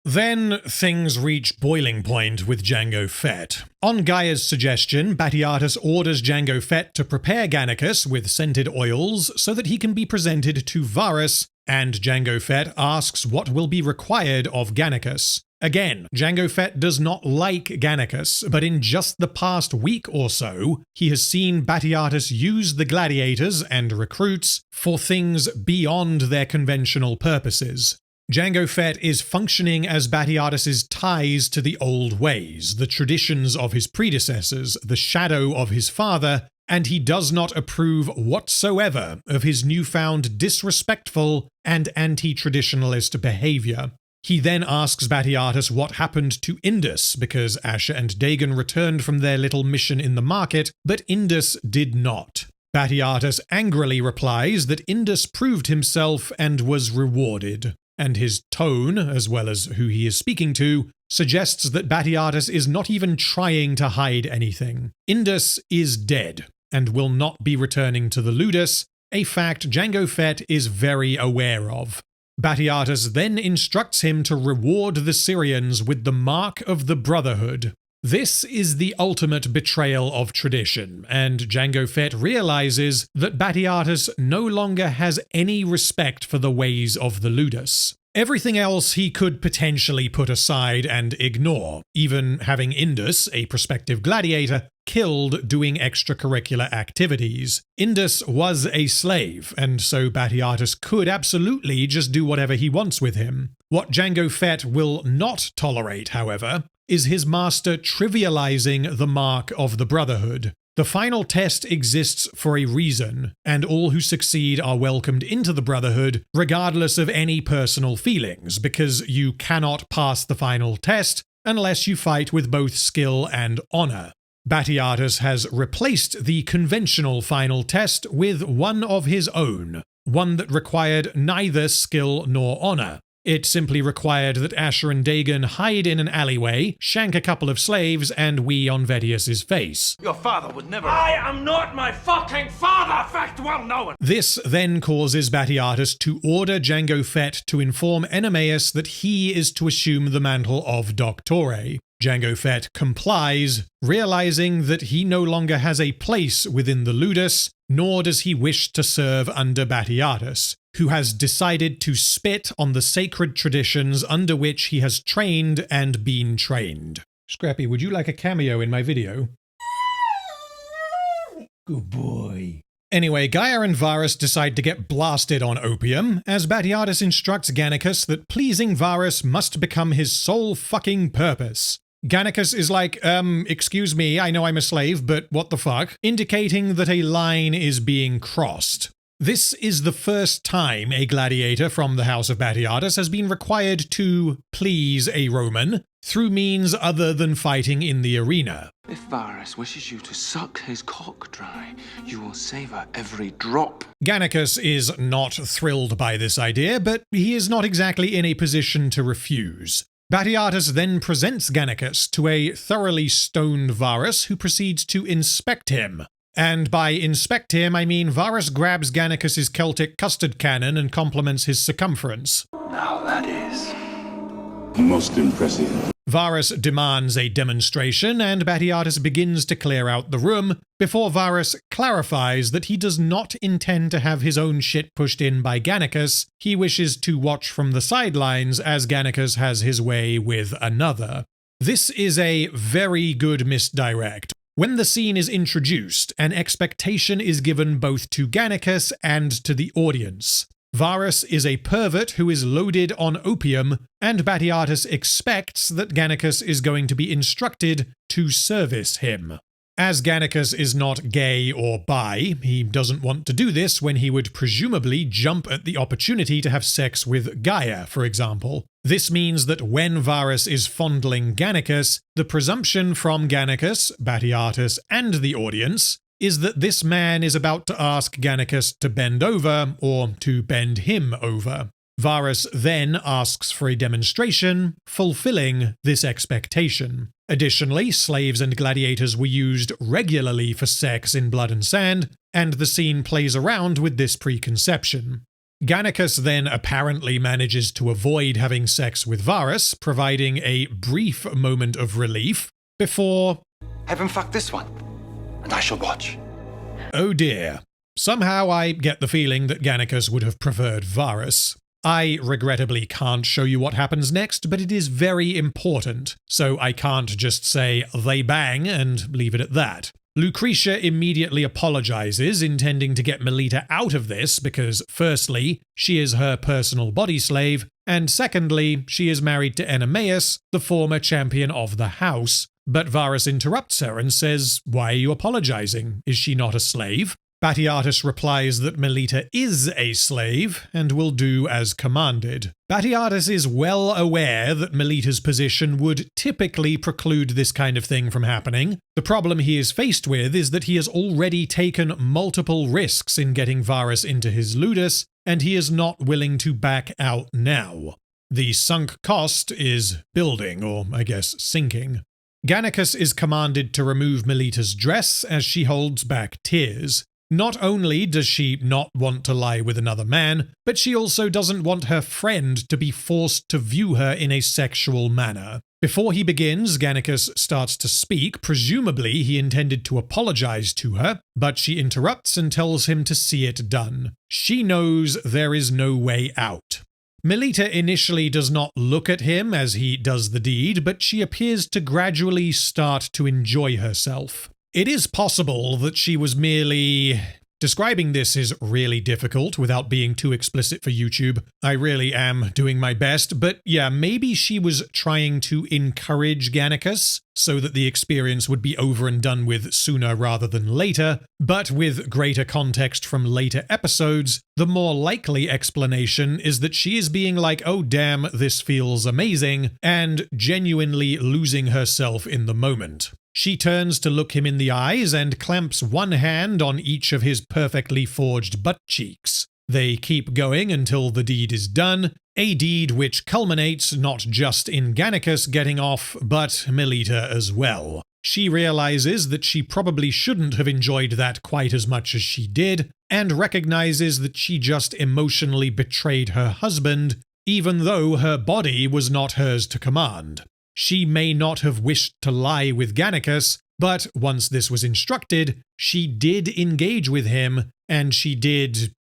Then things reach boiling point with Jango Fett. On Gaia's suggestion, Batiatus orders Jango Fett to prepare Gannicus with scented oils so that he can be presented to Varus, and Jango Fett asks what will be required of Gannicus. Again, Jango Fett does not like Gannicus, but in just the past week or so, he has seen Batiatus use the gladiators and recruits for things beyond their conventional purposes. Jango Fett is functioning as Batiatus's ties to the old ways, the traditions of his predecessors, the shadow of his father, and he does not approve whatsoever of his newfound disrespectful and anti-traditionalist behavior. He then asks Batiatus what happened to Indus, because Asher and Dagon returned from their little mission in the market, but Indus did not. Batiatus angrily replies that Indus proved himself and was rewarded, and his tone, as well as who he is speaking to, suggests that Batiatus is not even trying to hide anything. Indus is dead, and will not be returning to the Ludus, a fact Jango Fett is very aware of. Batiatus then instructs him to reward the Syrians with the mark of the Brotherhood. This is the ultimate betrayal of tradition, and Jango Fett realizes that Batiatus no longer has any respect for the ways of the Ludus. Everything else he could potentially put aside and ignore, even having Indus, a prospective gladiator, killed doing extracurricular activities. Indus was a slave, and so Batiatus could absolutely just do whatever he wants with him. What Jango Fett will not tolerate, however, is his master trivializing the mark of the Brotherhood. The final test exists for a reason, and all who succeed are welcomed into the Brotherhood, regardless of any personal feelings, because you cannot pass the final test unless you fight with both skill and honor. Batiatus has replaced the conventional final test with one of his own, one that required neither skill nor honor. It simply required that Asher and Dagon hide in an alleyway, shank a couple of slaves, and wee on Vedius's face. Your father would never... I am not my fucking father! Fact well known! This then causes Batiatus to order Jango Fett to inform Enemeus that he is to assume the mantle of Doctore. Jango Fett complies, realizing that he no longer has a place within the Ludus, nor does he wish to serve under Batiatus, who has decided to spit on the sacred traditions under which he has trained and been trained. Scrappy, would you like a cameo in my video? Good boy. Anyway, Gaia and Varus decide to get blasted on opium, as Batiatus instructs Gannicus that pleasing Varus must become his sole fucking purpose. Gannicus is like, excuse me, I know I'm a slave, but what the fuck? Indicating that a line is being crossed. This is the first time a gladiator from the House of Batiatus has been required to please a Roman through means other than fighting in the arena. If Varus wishes you to suck his cock dry, you will savor every drop. Gannicus is not thrilled by this idea, but he is not exactly in a position to refuse. Batiatus then presents Gannicus to a thoroughly stoned Varus, who proceeds to inspect him. And by inspect him, I mean Varus grabs Gannicus's Celtic custard cannon and compliments his circumference. Now that is... most impressive. Varus demands a demonstration, and Batiatus begins to clear out the room, before Varus clarifies that he does not intend to have his own shit pushed in by Gannicus. He wishes to watch from the sidelines as Gannicus has his way with another. This is a very good misdirect. When the scene is introduced, an expectation is given both to Gannicus and to the audience. Varus is a pervert who is loaded on opium, and Batiatus expects that Gannicus is going to be instructed to service him. As Gannicus is not gay or bi, he doesn't want to do this when he would presumably jump at the opportunity to have sex with Gaia, for example. This means that when Varus is fondling Gannicus, the presumption from Gannicus, Batiatus, and the audience is that this man is about to ask Gannicus to bend over, or to bend him over. Varus then asks for a demonstration, fulfilling this expectation. Additionally, slaves and gladiators were used regularly for sex in Blood and Sand, and the scene plays around with this preconception. Gannicus then apparently manages to avoid having sex with Varus, providing a brief moment of relief, before... Have him fuck this one, and I shall watch. Oh dear. Somehow I get the feeling that Gannicus would have preferred Varus. I regrettably can't show you what happens next, but it is very important, so I can't just say they bang and leave it at that. Lucretia immediately apologizes, intending to get Melita out of this because, firstly, she is her personal body slave, and secondly, she is married to Enemeus, the former champion of the house. But Varus interrupts her and says, "Why are you apologizing? Is she not a slave?" Batiatus replies that Melita is a slave and will do as commanded. Batiatus is well aware that Melita's position would typically preclude this kind of thing from happening. The problem he is faced with is that he has already taken multiple risks in getting Varus into his ludus, and he is not willing to back out now. The sunk cost is building, or I guess sinking. Gannicus is commanded to remove Melita's dress as she holds back tears. Not only does she not want to lie with another man, but she also doesn't want her friend to be forced to view her in a sexual manner. Before he begins, Gannicus starts to speak. Presumably he intended to apologize to her, but she interrupts and tells him to see it done. She knows there is no way out. Melita initially does not look at him as he does the deed, but she appears to gradually start to enjoy herself. It is possible that she was merely... Describing this is really difficult without being too explicit for YouTube. I really am doing my best, but yeah, maybe she was trying to encourage Gannicus so that the experience would be over and done with sooner rather than later, but with greater context from later episodes, the more likely explanation is that she is being like, oh damn, this feels amazing, and genuinely losing herself in the moment. She turns to look him in the eyes and clamps one hand on each of his perfectly forged butt cheeks. They keep going until the deed is done, A deed which culminates not just in Gannicus getting off, but Melita as well. She realizes that she probably shouldn't have enjoyed that quite as much as she did, and recognizes that she just emotionally betrayed her husband, even though her body was not hers to command. She may not have wished to lie with Gannicus, but once this was instructed, she did engage with him, and she did,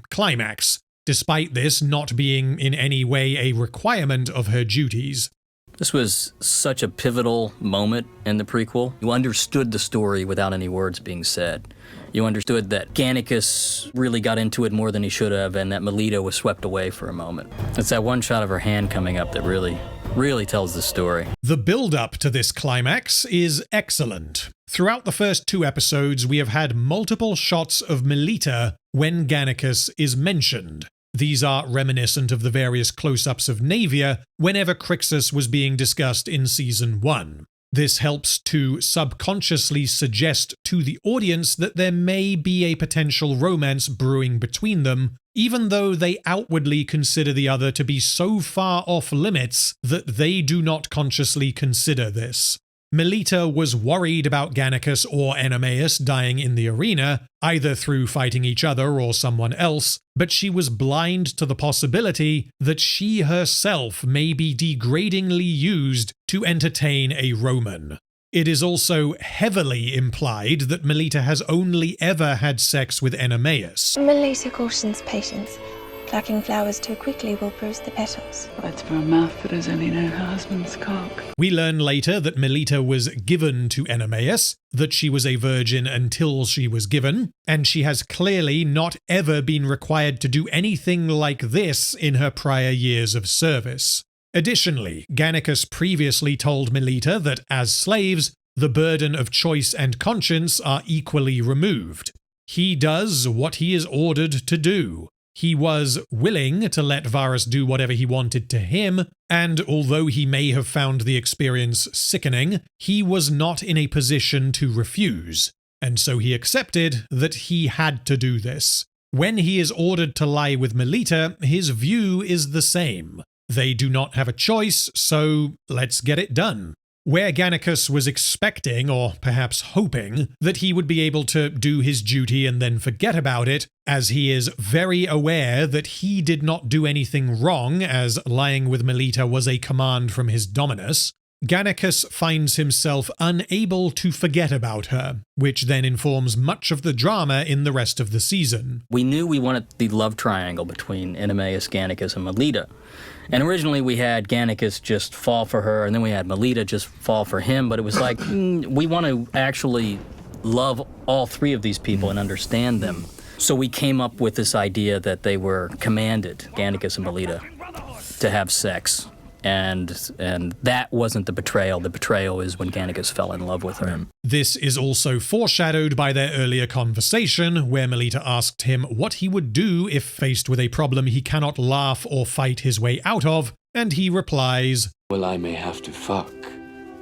climax, despite this not being in any way a requirement of her duties. This was such a pivotal moment in the prequel. You understood the story without any words being said. You understood that Gannicus really got into it more than he should have, and that Melita was swept away for a moment. It's that one shot of her hand coming up that really tells the story. The build-up to this climax is excellent. Throughout the first 2 episodes, we have had multiple shots of Melita when Gannicus is mentioned. These are reminiscent of the various close-ups of Navia whenever Crixus was being discussed in Season 1. This helps to subconsciously suggest to the audience that there may be a potential romance brewing between them, even though they outwardly consider the other to be so far off limits that they do not consciously consider this. Melita was worried about Gannicus or Enemeus dying in the arena, either through fighting each other or someone else, but she was blind to the possibility that she herself may be degradingly used to entertain a Roman. It is also heavily implied that Melita has only ever had sex with Enemeus. Melita cautions patience. Plucking flowers too quickly will bruise the petals. That's for a mouth that has only known her husband's cock. We learn later that Melita was given to Enemeus, that she was a virgin until she was given, and she has clearly not ever been required to do anything like this in her prior years of service. Additionally, Gannicus previously told Melita that as slaves, the burden of choice and conscience are equally removed. He does what he is ordered to do. He was willing to let Varus do whatever he wanted to him, and although he may have found the experience sickening, he was not in a position to refuse, and so he accepted that he had to do this. When he is ordered to lie with Melita, his view is the same. They do not have a choice, so let's get it done. Where Gannicus was expecting, or perhaps hoping, that he would be able to do his duty and then forget about it, as he is very aware that he did not do anything wrong, as lying with Melita was a command from his Dominus, Gannicus finds himself unable to forget about her, which then informs much of the drama in the rest of the season. We knew we wanted the love triangle between Enemeus, Gannicus, and Melita. And originally we had Gannicus just fall for her, and then we had Melita just fall for him, but it was like, we want to actually love all 3 of these people and understand them. So we came up with this idea that they were commanded, Gannicus and Melita, to have sex. And that wasn't the betrayal. The betrayal is when Gannicus fell in love with her. This is also foreshadowed by their earlier conversation, where Melita asked him what he would do if faced with a problem he cannot laugh or fight his way out of, and he replies, "Well, I may have to fuck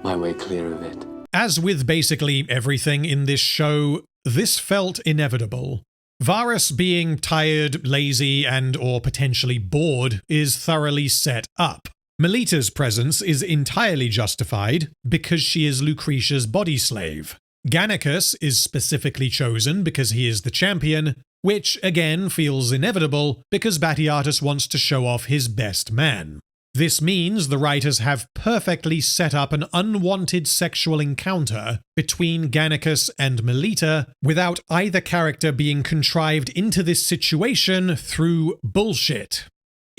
my way clear of it." As with basically everything in this show, this felt inevitable. Varus being tired, lazy, and or potentially bored is thoroughly set up. Melita's presence is entirely justified because she is Lucretia's body slave. Gannicus is specifically chosen because he is the champion, which again feels inevitable because Batiatus wants to show off his best man. This means the writers have perfectly set up an unwanted sexual encounter between Gannicus and Melita without either character being contrived into this situation through bullshit.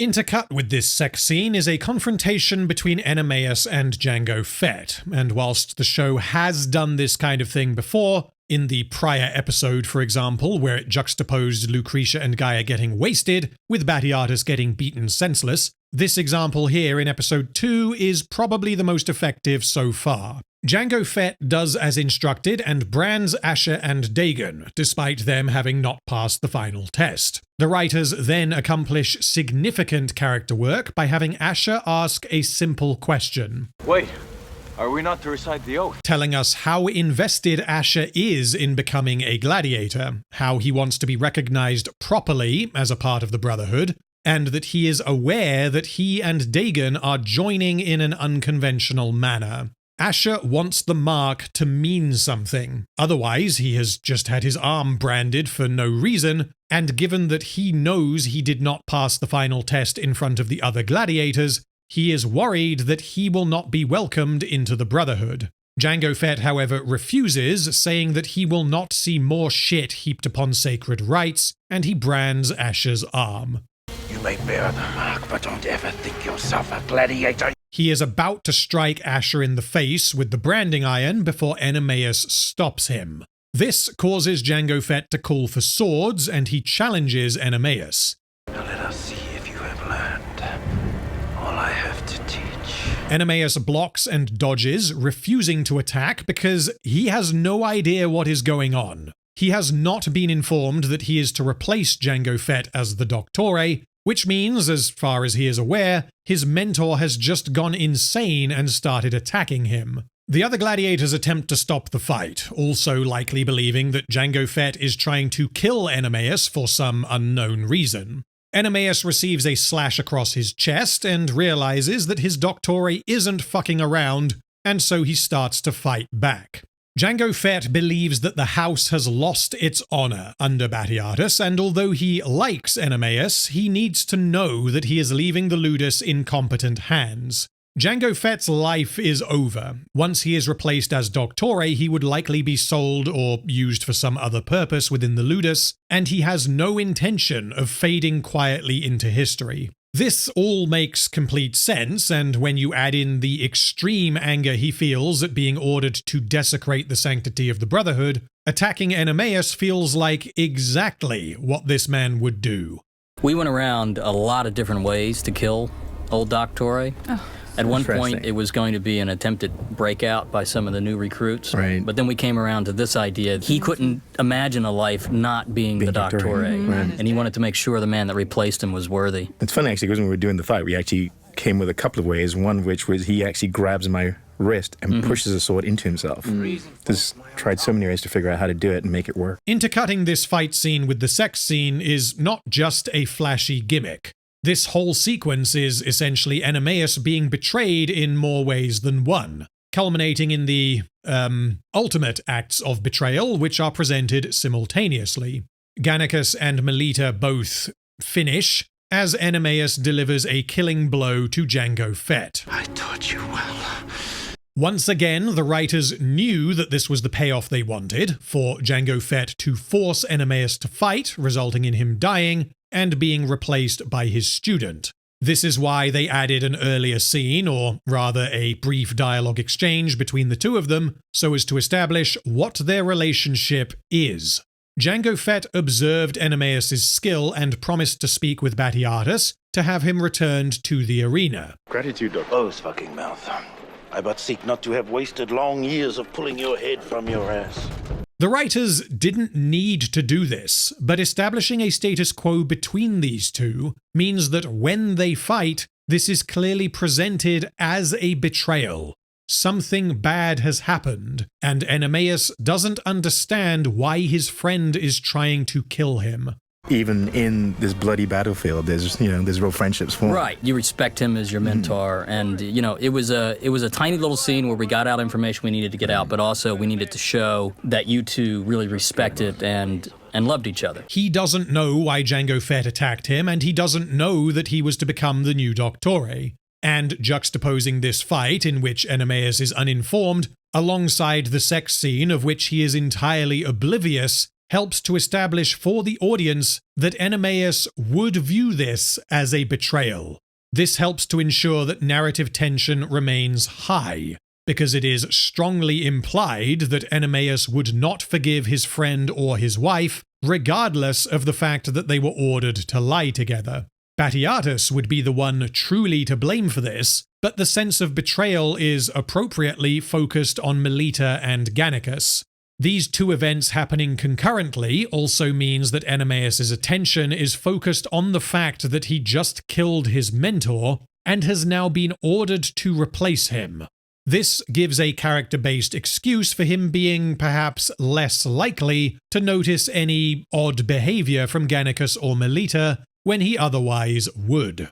Intercut with this sex scene is a confrontation between Enemeus and Jango Fett, and whilst the show has done this kind of thing before, in the prior episode, for example, where it juxtaposed Lucretia and Gaia getting wasted, with Batiatus getting beaten senseless, this example here in episode 2 is probably the most effective so far. Jango Fett does as instructed and brands Asher and Dagon, despite them having not passed the final test. The writers then accomplish significant character work by having Asher ask a simple question. Wait, are we not to recite the oath? Telling us how invested Asher is in becoming a gladiator, how he wants to be recognized properly as a part of the Brotherhood, and that he is aware that he and Dagon are joining in an unconventional manner. Asher wants the mark to mean something. Otherwise, he has just had his arm branded for no reason, and given that he knows he did not pass the final test in front of the other gladiators, he is worried that he will not be welcomed into the Brotherhood. Jango Fett, however, refuses, saying that he will not see more shit heaped upon sacred rites, and he brands Asher's arm. You may bear the mark, but don't ever think yourself a gladiator. He is about to strike Asher in the face with the branding iron before Enemeus stops him. This causes Jango Fett to call for swords, and he challenges Enemeus. Now let us see if you have learned all I have to teach. Enemeus blocks and dodges, refusing to attack because he has no idea what is going on. He has not been informed that he is to replace Jango Fett as the Doctore, which means, as far as he is aware, his mentor has just gone insane and started attacking him. The other gladiators attempt to stop the fight, also likely believing that Jango Fett is trying to kill Enemeus for some unknown reason. Enemeus receives a slash across his chest and realizes that his Doctore isn't fucking around, and so he starts to fight back. Jango Fett believes that the house has lost its honor under Batiatus, and although he likes Enemeus, he needs to know that he is leaving the Ludus in competent hands. Jango Fett's life is over. Once he is replaced as Doctore, he would likely be sold or used for some other purpose within the Ludus, and he has no intention of fading quietly into history. This all makes complete sense, and when you add in the extreme anger he feels at being ordered to desecrate the sanctity of the Brotherhood, attacking Enemeus feels like exactly what this man would do. We went around a lot of different ways to kill old Doctore. At one point, it was going to be an attempted breakout by some of the new recruits. Right. But then we came around to this idea. He couldn't imagine a life not being the Doctore. And he wanted to make sure the man that replaced him was worthy. It's funny, actually, because when we were doing the fight, we actually came with a couple of ways. One which was he actually grabs my wrist and pushes a sword into himself. Just tried so many ways to figure out how to do it and make it work. Intercutting this fight scene with the sex scene is not just a flashy gimmick. This whole sequence is essentially Enemeus being betrayed in more ways than one, culminating in the, ultimate acts of betrayal, which are presented simultaneously. Gannicus and Melita both finish, as Enemeus delivers a killing blow to Jango Fett. I taught you well. Once again, the writers knew that this was the payoff they wanted, for Jango Fett to force Enemeus to fight, resulting in him dying, and being replaced by his student. This is why they added an earlier scene, or rather a brief dialogue exchange between the two of them, so as to establish what their relationship is. Jango Fett observed Enemeus' skill and promised to speak with Batiatus to have him returned to the arena. Gratitude, Doctor. Close fucking mouth. I but seek not to have wasted long years of pulling your head from your ass. The writers didn't need to do this, but establishing a status quo between these two means that when they fight, this is clearly presented as a betrayal. Something bad has happened, and Enemeus doesn't understand why his friend is trying to kill him. Even in this bloody battlefield, there's real friendships formed. Right, you respect him as your mentor, and it was a tiny little scene where we got out information we needed to get out, but also we needed to show that you two really respected and loved each other. He doesn't know why Jango Fett attacked him, and he doesn't know that he was to become the new Doctore. And juxtaposing this fight, in which Enemeus is uninformed, alongside the sex scene of which he is entirely oblivious, helps to establish for the audience that Enemeus would view this as a betrayal. This helps to ensure that narrative tension remains high, because it is strongly implied that Enemeus would not forgive his friend or his wife, regardless of the fact that they were ordered to lie together. Batiatus would be the one truly to blame for this, but the sense of betrayal is appropriately focused on Melita and Gannicus. These two events happening concurrently also means that Enemeus' attention is focused on the fact that he just killed his mentor and has now been ordered to replace him. This gives a character-based excuse for him being perhaps less likely to notice any odd behavior from Gannicus or Melita, when he otherwise would.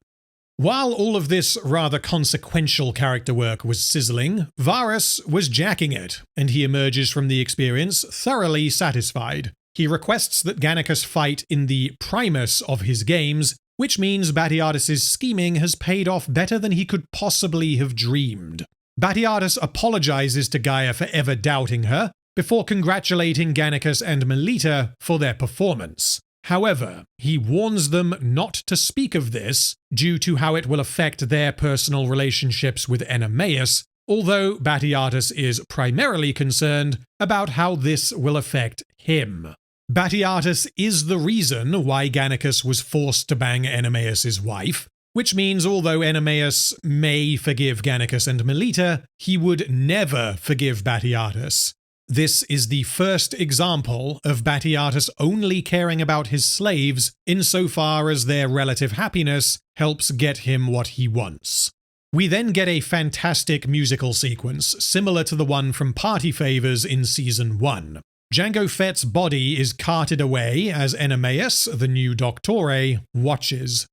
While all of this rather consequential character work was sizzling, Varus was jacking it, and he emerges from the experience thoroughly satisfied. He requests that Gannicus fight in the primus of his games, which means Batiatus' scheming has paid off better than he could possibly have dreamed. Batiatus apologizes to Gaia for ever doubting her, before congratulating Gannicus and Melita for their performance. However, he warns them not to speak of this due to how it will affect their personal relationships with Enemeus, although Batiatus is primarily concerned about how this will affect him. Batiatus is the reason why Gannicus was forced to bang Enemeus' wife, which means although Enemeus may forgive Gannicus and Melita, he would never forgive Batiatus. This is the first example of Batiatus only caring about his slaves insofar as their relative happiness helps get him what he wants. We then get a fantastic musical sequence similar to the one from Party Favors in Season 1. Jango Fett's body is carted away as Enemeus, the new Doctore, watches.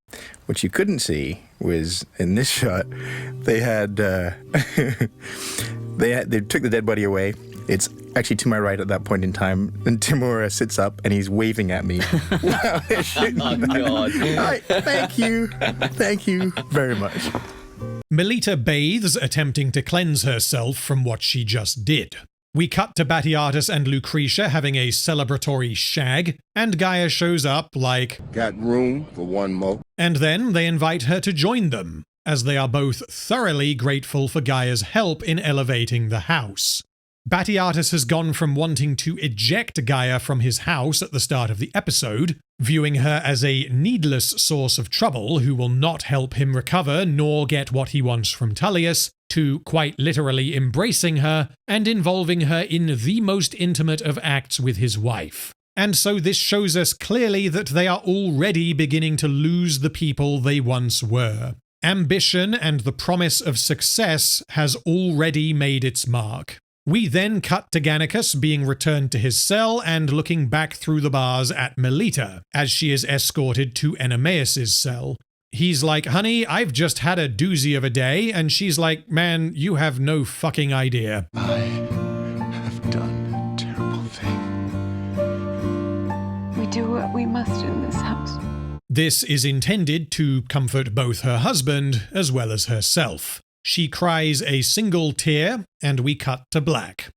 What you couldn't see was, in this shot, they had they took the dead body away. It's actually to my right at that point in time, and Timura sits up and he's waving at me. Wow, oh, God. Thank you very much. Melita bathes, attempting to cleanse herself from what she just did. We cut to Batiatus and Lucretia having a celebratory shag, and Gaia shows up like, "Got room for one more?" And then they invite her to join them, as they are both thoroughly grateful for Gaia's help in elevating the house. Batiatus has gone from wanting to eject Gaia from his house at the start of the episode, viewing her as a needless source of trouble who will not help him recover nor get what he wants from Tullius, to quite literally embracing her and involving her in the most intimate of acts with his wife. And so this shows us clearly that they are already beginning to lose the people they once were. Ambition and the promise of success has already made its mark. We then cut to Gannicus being returned to his cell and looking back through the bars at Melita, as she is escorted to Enemeus' cell. He's like, "Honey, I've just had a doozy of a day," and she's like, "Man, you have no fucking idea." I have done a terrible thing. We do what we must in this house. This is intended to comfort both her husband as well as herself. She cries a single tear, and we cut to black.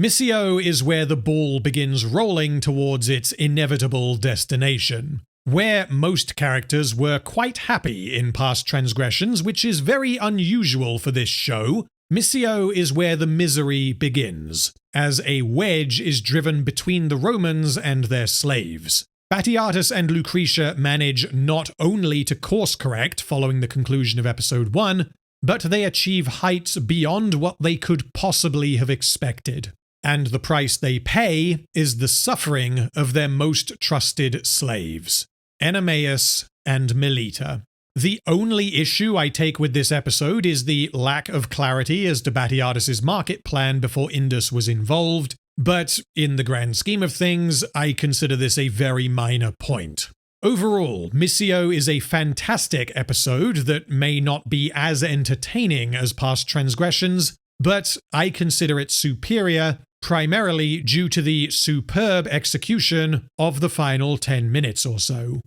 Missio is where the ball begins rolling towards its inevitable destination. Where most characters were quite happy in past Transgressions, which is very unusual for this show, Missio is where the misery begins, as a wedge is driven between the Romans and their slaves. Batiatus and Lucretia manage not only to course correct following the conclusion of episode 1, but they achieve heights beyond what they could possibly have expected. And the price they pay is the suffering of their most trusted slaves, Enemeus and Melita. The only issue I take with this episode is the lack of clarity as to Batiatus' market plan before Indus was involved, but in the grand scheme of things, I consider this a very minor point. Overall, Missio is a fantastic episode that may not be as entertaining as past Transgressions, but I consider it superior, primarily due to the superb execution of the final 10 minutes or so.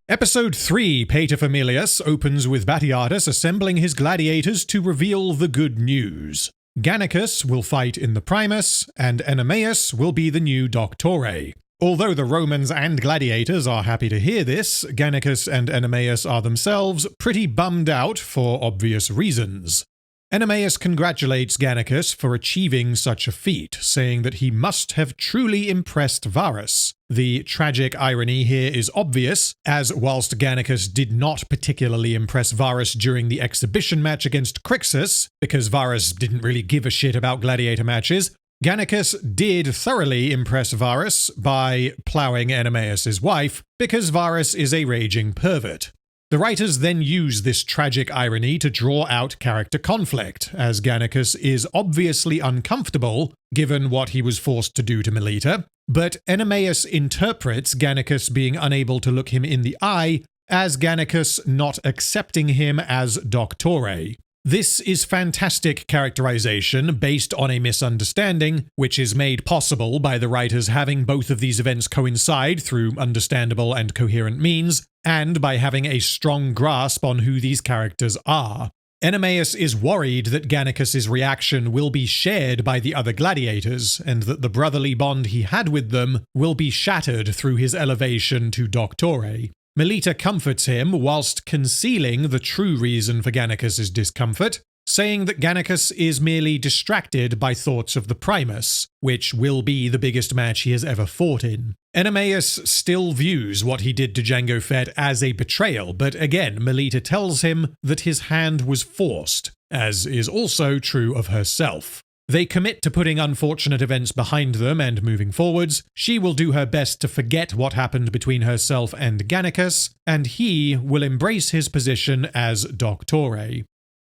Episode 3, Paterfamilias, opens with Batiatus assembling his gladiators to reveal the good news. Gannicus will fight in the Primus, and Enemeus will be the new Doctore. Although the Romans and gladiators are happy to hear this, Gannicus and Enemeus are themselves pretty bummed out for obvious reasons. Enemeus congratulates Gannicus for achieving such a feat, saying that he must have truly impressed Varus. The tragic irony here is obvious, as whilst Gannicus did not particularly impress Varus during the exhibition match against Crixus, because Varus didn't really give a shit about gladiator matches, Gannicus did thoroughly impress Varus by ploughing Enemeus' wife, because Varus is a raging pervert. The writers then use this tragic irony to draw out character conflict, as Gannicus is obviously uncomfortable given what he was forced to do to Melita, but Enemaeus interprets Gannicus being unable to look him in the eye as Gannicus not accepting him as Doctore. This is fantastic characterization based on a misunderstanding, which is made possible by the writers having both of these events coincide through understandable and coherent means, and by having a strong grasp on who these characters are. Enemaeus is worried that Gannicus's reaction will be shared by the other gladiators, and that the brotherly bond he had with them will be shattered through his elevation to Doctore. Melita comforts him whilst concealing the true reason for Gannicus's discomfort, saying that Gannicus is merely distracted by thoughts of the Primus, which will be the biggest match he has ever fought in. Enemaeus still views what he did to Jango Fett as a betrayal, but again, Melita tells him that his hand was forced, as is also true of herself. They commit to putting unfortunate events behind them and moving forwards. She will do her best to forget what happened between herself and Gannicus, and he will embrace his position as Doctore.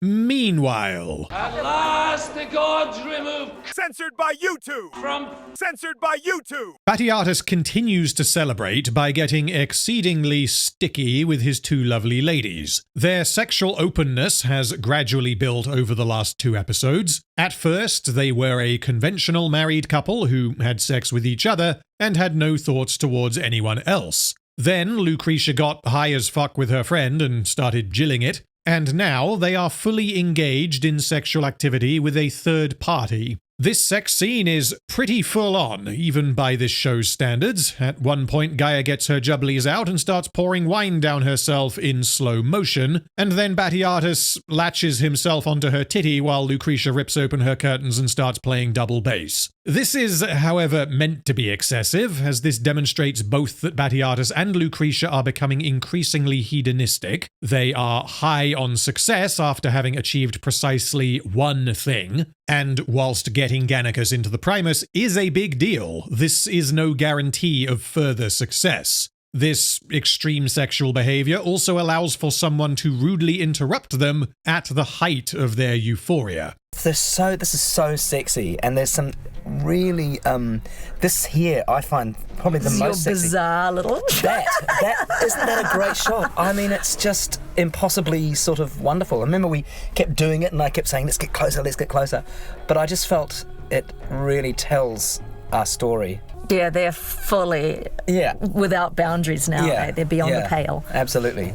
Meanwhile, At last the gods remove... Censored by YouTube! Censored by YouTube! Batiatus continues to celebrate by getting exceedingly sticky with his two lovely ladies. Their sexual openness has gradually built over the last 2 episodes. At first, they were a conventional married couple who had sex with each other and had no thoughts towards anyone else. Then Lucretia got high as fuck with her friend and started jilling it. And now they are fully engaged in sexual activity with a third party. This sex scene is pretty full on, even by this show's standards. At one point, Gaia gets her jubblies out and starts pouring wine down herself in slow motion, and then Batiatus latches himself onto her titty while Lucretia rips open her curtains and starts playing double bass. This is, however, meant to be excessive, as this demonstrates both that Batiatus and Lucretia are becoming increasingly hedonistic. They are high on success after having achieved precisely one thing, and whilst getting Gannicus into the Primus is a big deal, this is no guarantee of further success. This extreme sexual behavior also allows for someone to rudely interrupt them at the height of their euphoria. This is so sexy, and there's some really this here I find probably the most sexy. Bizarre little that isn't that a great shot? I mean, it's just impossibly sort of wonderful. I remember we kept doing it, and I kept saying, let's get closer, but I just felt it really tells our story. Yeah, they're fully without boundaries now. Yeah. They're beyond the pale. Absolutely.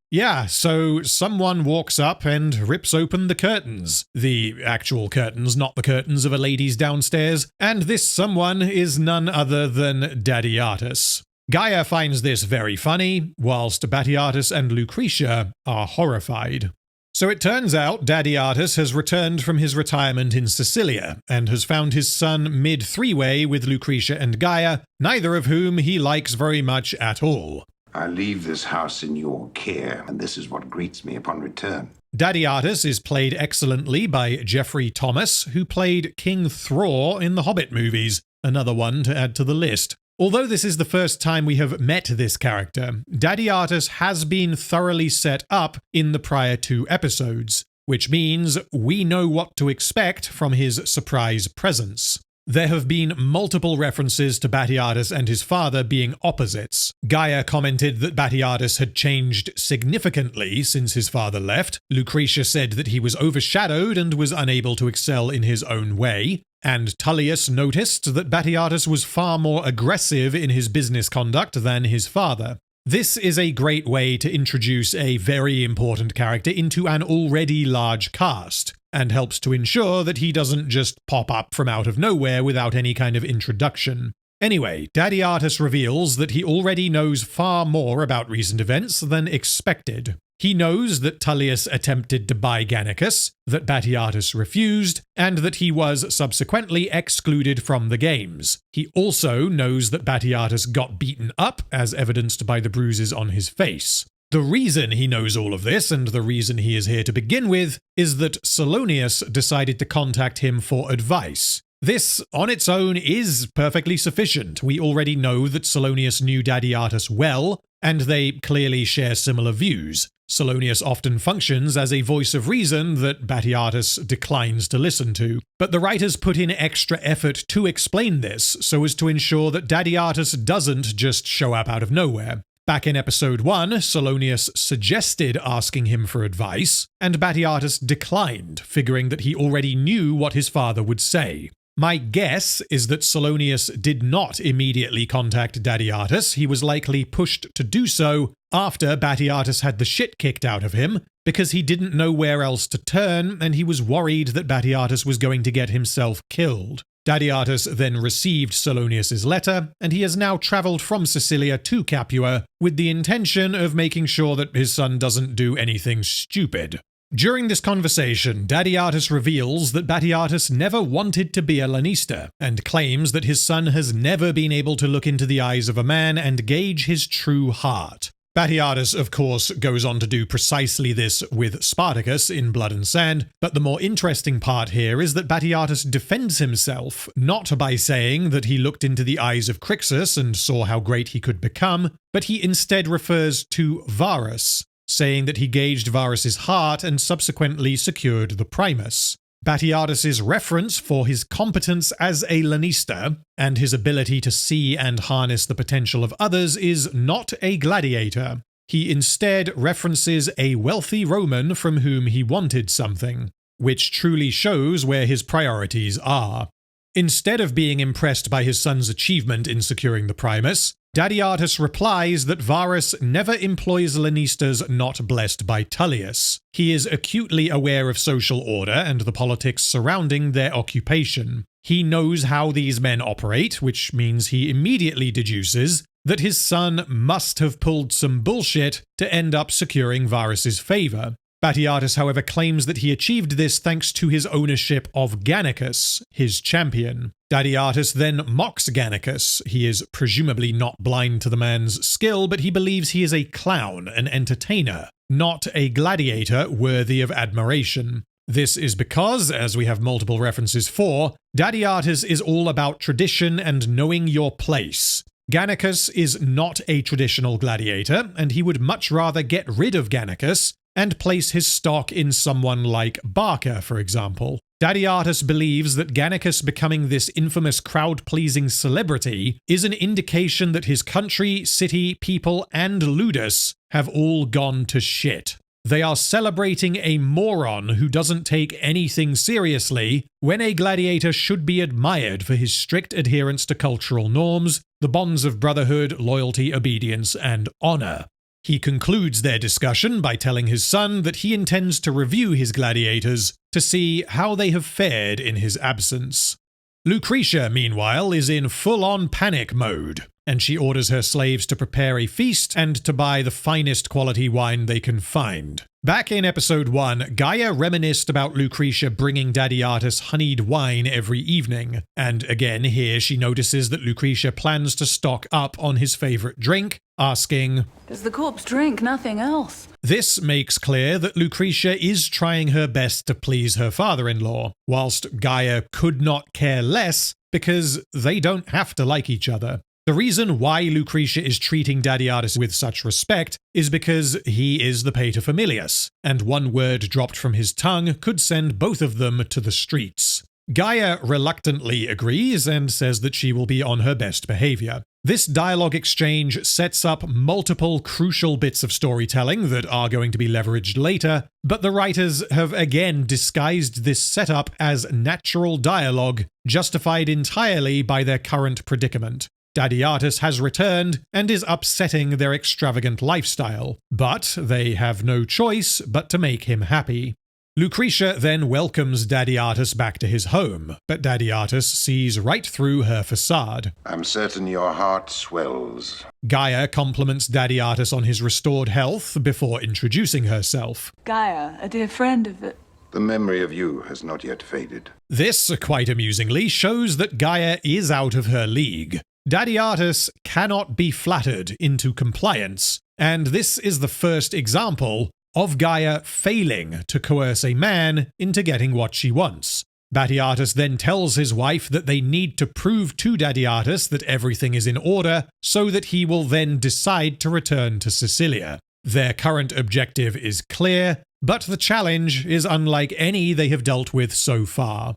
Yeah, so someone walks up and rips open the curtains. The actual curtains, not the curtains of a lady's downstairs. And this someone is none other than Batiatus. Gaia finds this very funny, whilst Batiatus and Lucretia are horrified. So it turns out Batiatus has returned from his retirement in Sicilia, and has found his son mid-3-way with Lucretia and Gaia, neither of whom he likes very much at all. I leave this house in your care, and this is what greets me upon return. Batiatus is played excellently by Jeffrey Thomas, who played King Thror in the Hobbit movies, another one to add to the list. Although this is the first time we have met this character, Batiatus has been thoroughly set up in the prior 2 episodes, which means we know what to expect from his surprise presence. There have been multiple references to Batiatus and his father being opposites. Gaia commented that Batiatus had changed significantly since his father left. Lucretia said that he was overshadowed and was unable to excel in his own way. And Tullius noticed that Batiatus was far more aggressive in his business conduct than his father. This is a great way to introduce a very important character into an already large cast, and helps to ensure that he doesn't just pop up from out of nowhere without any kind of introduction. Anyway, Batiatus reveals that he already knows far more about recent events than expected. He knows that Tullius attempted to buy Gannicus, that Batiatus refused, and that he was subsequently excluded from the games. He also knows that Batiatus got beaten up, as evidenced by the bruises on his face. The reason he knows all of this, and the reason he is here to begin with, is that Salonius decided to contact him for advice. This, on its own, is perfectly sufficient. We already know that Salonius knew Batiatus well, and they clearly share similar views. Solonius often functions as a voice of reason that Batiatus declines to listen to, but the writers put in extra effort to explain this so as to ensure that Batiatus doesn't just show up out of nowhere. Back in episode 1, Solonius suggested asking him for advice, and Batiatus declined, figuring that he already knew what his father would say. My guess is that Solonius did not immediately contact Batiatus. He was likely pushed to do so after Batiatus had the shit kicked out of him, because he didn't know where else to turn, and he was worried that Batiatus was going to get himself killed. Batiatus then received Solonius's letter, and he has now travelled from Sicilia to Capua with the intention of making sure that his son doesn't do anything stupid. During this conversation, Batiatus reveals that Batiatus never wanted to be a Lannister, and claims that his son has never been able to look into the eyes of a man and gauge his true heart. Batiatus, of course, goes on to do precisely this with Spartacus in Blood and Sand, but the more interesting part here is that Batiatus defends himself, not by saying that he looked into the eyes of Crixus and saw how great he could become, but he instead refers to Varus, saying that he gauged Varus's heart and subsequently secured the Primus. Batiatus's reference for his competence as a Lannister and his ability to see and harness the potential of others is not a gladiator. He instead references a wealthy Roman from whom he wanted something, which truly shows where his priorities are. Instead of being impressed by his son's achievement in securing the Primus, Batiatus replies that Varus never employs Lannisters not blessed by Tullius. He is acutely aware of social order and the politics surrounding their occupation. He knows how these men operate, which means he immediately deduces that his son must have pulled some bullshit to end up securing Varus's favor. Batiatus, however, claims that he achieved this thanks to his ownership of Gannicus, his champion. Batiatus then mocks Gannicus. He is presumably not blind to the man's skill, but he believes he is a clown, an entertainer, not a gladiator worthy of admiration. This is because, as we have multiple references for, Batiatus is all about tradition and knowing your place. Gannicus is not a traditional gladiator, and he would much rather get rid of Gannicus and place his stock in someone like Barca, for example. Batiatus believes that Gannicus becoming this infamous crowd-pleasing celebrity is an indication that his country, city, people, and ludus have all gone to shit. They are celebrating a moron who doesn't take anything seriously, when a gladiator should be admired for his strict adherence to cultural norms, the bonds of brotherhood, loyalty, obedience, and honor. He concludes their discussion by telling his son that he intends to review his gladiators to see how they have fared in his absence. Lucretia, meanwhile, is in full-on panic mode, and she orders her slaves to prepare a feast and to buy the finest quality wine they can find. Back in episode 1, Gaia reminisced about Lucretia bringing Batiatus honeyed wine every evening, and again here she notices that Lucretia plans to stock up on his favorite drink, asking, "Does the corpse drink nothing else?" This makes clear that Lucretia is trying her best to please her father-in-law, whilst Gaia could not care less because they don't have to like each other. The reason why Lucretia is treating Batiatus with such respect is because he is the Paterfamilias, and one word dropped from his tongue could send both of them to the streets. Gaia reluctantly agrees and says that she will be on her best behavior. This dialogue exchange sets up multiple crucial bits of storytelling that are going to be leveraged later, but the writers have again disguised this setup as natural dialogue, justified entirely by their current predicament. Batiatus has returned and is upsetting their extravagant lifestyle, but they have no choice but to make him happy. Lucretia then welcomes Batiatus back to his home, but Batiatus sees right through her facade. I'm certain your heart swells. Gaia compliments Batiatus on his restored health before introducing herself. Gaia, a dear friend of the... The memory of you has not yet faded. This, quite amusingly, shows that Gaia is out of her league. Batiatus cannot be flattered into compliance, and this is the first example of Gaia failing to coerce a man into getting what she wants. Batiatus then tells his wife that they need to prove to Dadiatus that everything is in order, so that he will then decide to return to Sicilia. Their current objective is clear, but the challenge is unlike any they have dealt with so far.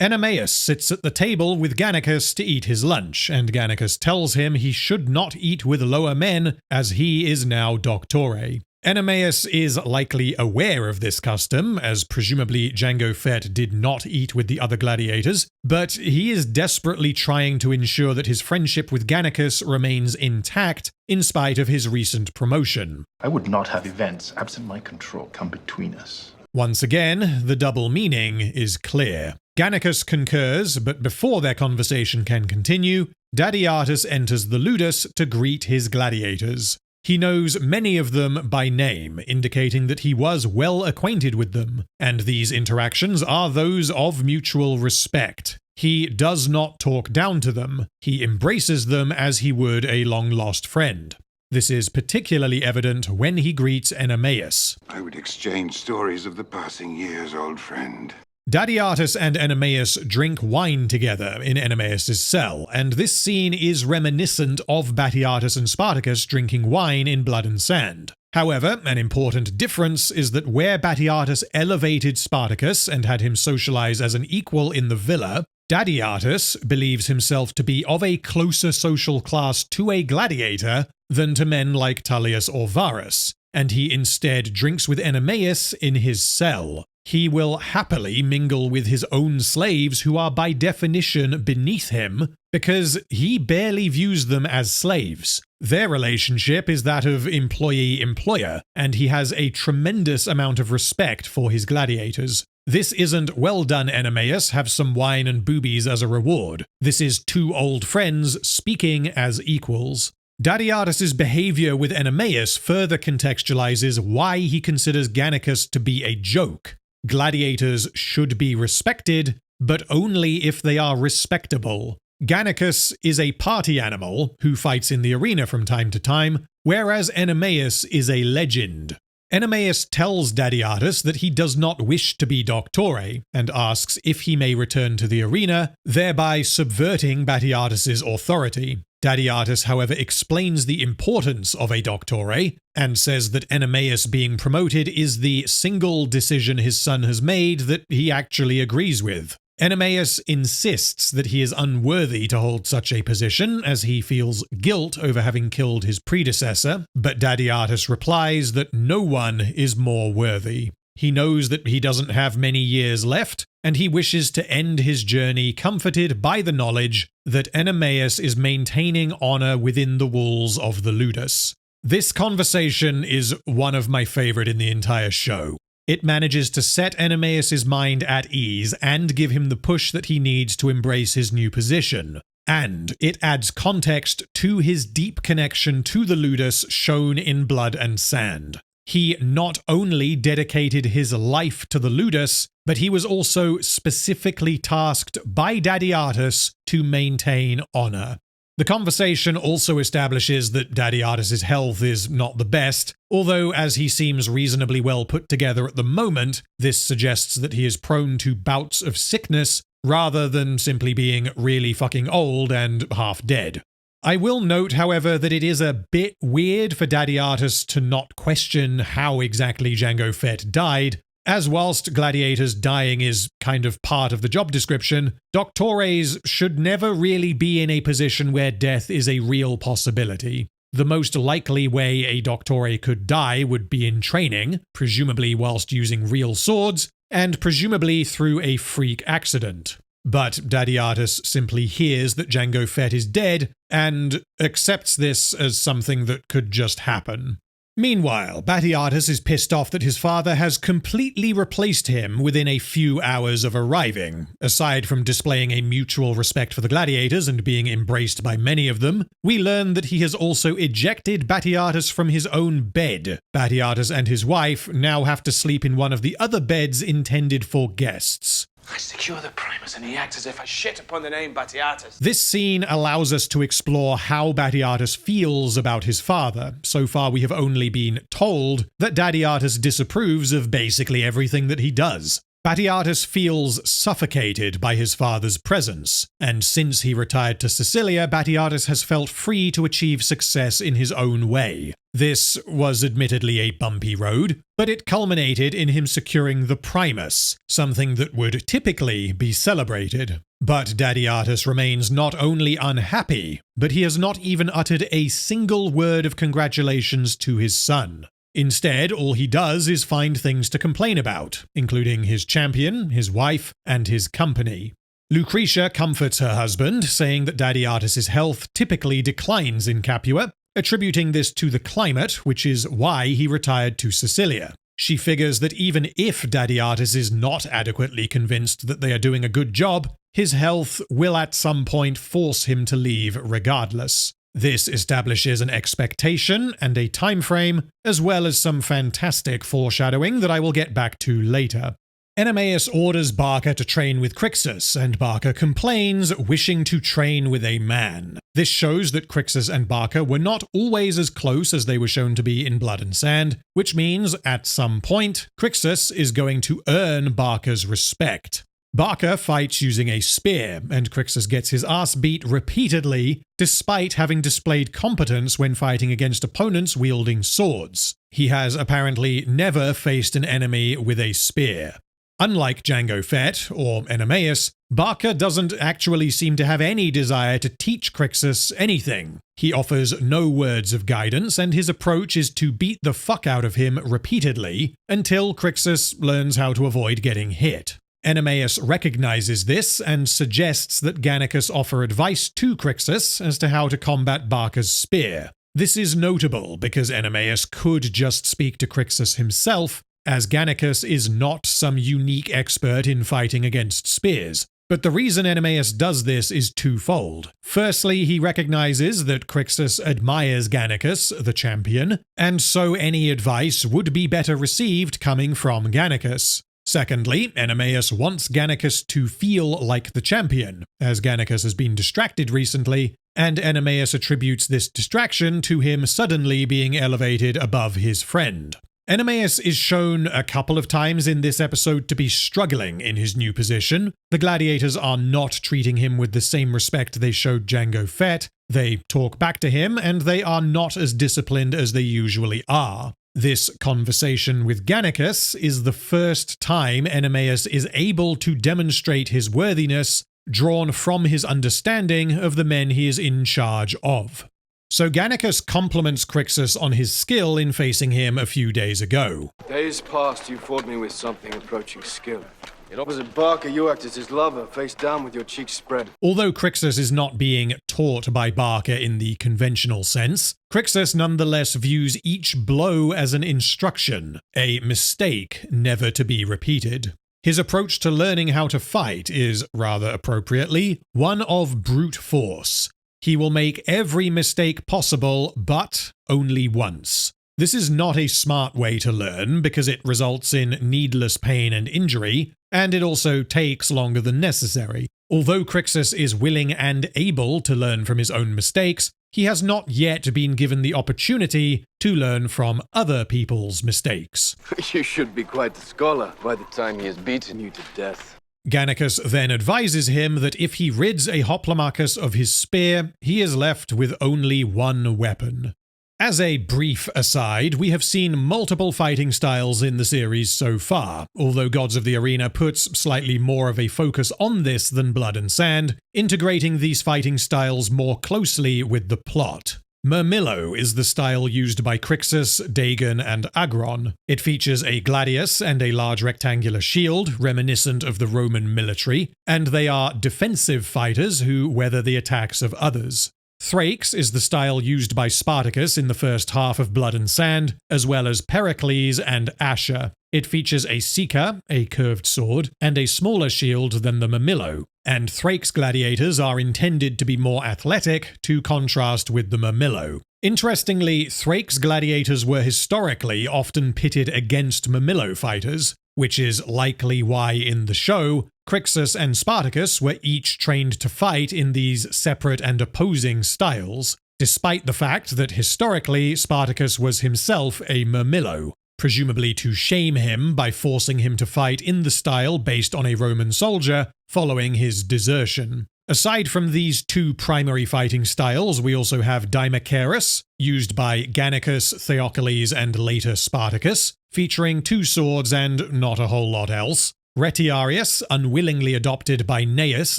Enemaeus sits at the table with Gannicus to eat his lunch, and Gannicus tells him he should not eat with lower men, as he is now doctore. Enemaeus is likely aware of this custom, as presumably Jango Fett did not eat with the other gladiators, but he is desperately trying to ensure that his friendship with Gannicus remains intact in spite of his recent promotion. I would not have events absent my control come between us. Once again, the double meaning is clear. Gannicus concurs, but before their conversation can continue, Dadiatus enters the ludus to greet his gladiators. He knows many of them by name, indicating that he was well acquainted with them, and these interactions are those of mutual respect. He does not talk down to them, he embraces them as he would a long-lost friend. This is particularly evident when he greets Enemaeus. I would exchange stories of the passing years, old friend. Dadiatus and Enemaeus drink wine together in Enemaeus' cell, and this scene is reminiscent of Batiatus and Spartacus drinking wine in Blood and Sand. However, an important difference is that where Batiatus elevated Spartacus and had him socialize as an equal in the villa, Dadiatus believes himself to be of a closer social class to a gladiator than to men like Tullius or Varus, and he instead drinks with Enemaeus in his cell. He will happily mingle with his own slaves who are by definition beneath him, because he barely views them as slaves. Their relationship is that of employee-employer, and he has a tremendous amount of respect for his gladiators. This isn't "well done, Enemaeus, have some wine and boobies as a reward." This is two old friends speaking as equals. Dadiatus's behavior with Enemaeus further contextualizes why he considers Gannicus to be a joke. Gladiators should be respected, but only if they are respectable. Gannicus is a party animal who fights in the arena from time to time, whereas Enemaeus is a legend. Enemaeus tells Dadiatus that he does not wish to be doctore, and asks if he may return to the arena, thereby subverting Batiatus's authority. Dadiatus, however, explains the importance of a doctore, and says that Enemaeus being promoted is the single decision his son has made that he actually agrees with. Enemaeus insists that he is unworthy to hold such a position, as he feels guilt over having killed his predecessor, but Dadiatus replies that no one is more worthy. He knows that he doesn't have many years left, and he wishes to end his journey comforted by the knowledge that Enemaeus is maintaining honor within the walls of the ludus. This conversation is one of my favorite in the entire show. It manages to set Enemaeus' mind at ease and give him the push that he needs to embrace his new position. And it adds context to his deep connection to the ludus shown in Blood and Sand. He not only dedicated his life to the ludus, but he was also specifically tasked by Dadiatus to maintain honor. The conversation also establishes that Dadiatus' health is not the best, although as he seems reasonably well put together at the moment, this suggests that he is prone to bouts of sickness rather than simply being really fucking old and half dead. I will note, however, that it is a bit weird for Dadiatus to not question how exactly Jango Fett died, as whilst gladiators dying is kind of part of the job description, doctores should never really be in a position where death is a real possibility. The most likely way a doctore could die would be in training, presumably whilst using real swords, and presumably through a freak accident. But Dadiatus simply hears that Jango Fett is dead and accepts this as something that could just happen. Meanwhile, Batiatus is pissed off that his father has completely replaced him within a few hours of arriving. Aside from displaying a mutual respect for the gladiators and being embraced by many of them, we learn that he has also ejected Batiatus from his own bed. Batiatus and his wife now have to sleep in one of the other beds intended for guests. I secure the primus and he acts as if I shit upon the name Batiatus. This scene allows us to explore how Batiatus feels about his father. So far we have only been told that Dadiatus disapproves of basically everything that he does. Batiatus feels suffocated by his father's presence, and since he retired to Sicilia, Batiatus has felt free to achieve success in his own way. This was admittedly a bumpy road, but it culminated in him securing the Primus, something that would typically be celebrated. But Batiatus remains not only unhappy, but he has not even uttered a single word of congratulations to his son. Instead, all he does is find things to complain about, including his champion, his wife, and his company. Lucretia comforts her husband, saying that Batiatus's health typically declines in Capua, attributing this to the climate, which is why he retired to Sicilia. She figures that even if Batiatus is not adequately convinced that they are doing a good job, his health will at some point force him to leave regardless. This establishes an expectation and a time frame, as well as some fantastic foreshadowing that I will get back to later. Enemaeus orders Barca to train with Crixus, and Barca complains, wishing to train with a man. This shows that Crixus and Barca were not always as close as they were shown to be in Blood and Sand, which means, at some point, Crixus is going to earn Barca's respect. Barca fights using a spear, and Crixus gets his ass beat repeatedly, despite having displayed competence when fighting against opponents wielding swords. He has apparently never faced an enemy with a spear. Unlike Django Fett or Enemaeus, Barca doesn't actually seem to have any desire to teach Crixus anything. He offers no words of guidance, and his approach is to beat the fuck out of him repeatedly until Crixus learns how to avoid getting hit. Enemaeus recognizes this and suggests that Gannicus offer advice to Crixus as to how to combat Barca's spear. This is notable because Enemaeus could just speak to Crixus himself, as Gannicus is not some unique expert in fighting against spears. But the reason Enemaeus does this is twofold. Firstly, he recognizes that Crixus admires Gannicus, the champion, and so any advice would be better received coming from Gannicus. Secondly, Enemaeus wants Gannicus to feel like the champion, as Gannicus has been distracted recently, and Enemaeus attributes this distraction to him suddenly being elevated above his friend. Enemaeus is shown a couple of times in this episode to be struggling in his new position. The gladiators are not treating him with the same respect they showed Django Fett. They talk back to him, and they are not as disciplined as they usually are. This conversation with Gannicus is the first time Enemaeus is able to demonstrate his worthiness, drawn from his understanding of the men he is in charge of. So Gannicus compliments Crixus on his skill in facing him a few days ago. Days past, you fought me with something approaching skill. Yet opposite Barca, you act as his lover, face down with your cheeks spread. Although Crixus is not being taught by Barca in the conventional sense, Crixus nonetheless views each blow as an instruction, a mistake never to be repeated. His approach to learning how to fight is, rather appropriately, one of brute force. He will make every mistake possible, but only once. This is not a smart way to learn because it results in needless pain and injury, and it also takes longer than necessary. Although Crixus is willing and able to learn from his own mistakes, he has not yet been given the opportunity to learn from other people's mistakes. You should be quite the scholar by the time he has beaten you to death. Gannicus then advises him that if he rids a Hoplomachus of his spear, he is left with only one weapon. As a brief aside, we have seen multiple fighting styles in the series so far, although Gods of the Arena puts slightly more of a focus on this than Blood and Sand, integrating these fighting styles more closely with the plot. Murmillo is the style used by Crixus, Dagon, and Agron. It features a gladius and a large rectangular shield, reminiscent of the Roman military, and they are defensive fighters who weather the attacks of others. Thrakes is the style used by Spartacus in the first half of Blood and Sand, as well as Pericles and Asher. It features a Sika, a curved sword, and a smaller shield than the Murmillo, and Thrakes gladiators are intended to be more athletic to contrast with the Murmillo. Interestingly, Thrakes gladiators were historically often pitted against Murmillo fighters, which is likely why in the show, Crixus and Spartacus were each trained to fight in these separate and opposing styles, despite the fact that historically Spartacus was himself a Murmillo. presumably to shame him by forcing him to fight in the style based on a Roman soldier following his desertion. Aside from these two primary fighting styles, we also have Dimacharis, used by Gannicus, Theocles, and later Spartacus, featuring 2 swords and not a whole lot else. Retiarius, unwillingly adopted by Gnaeus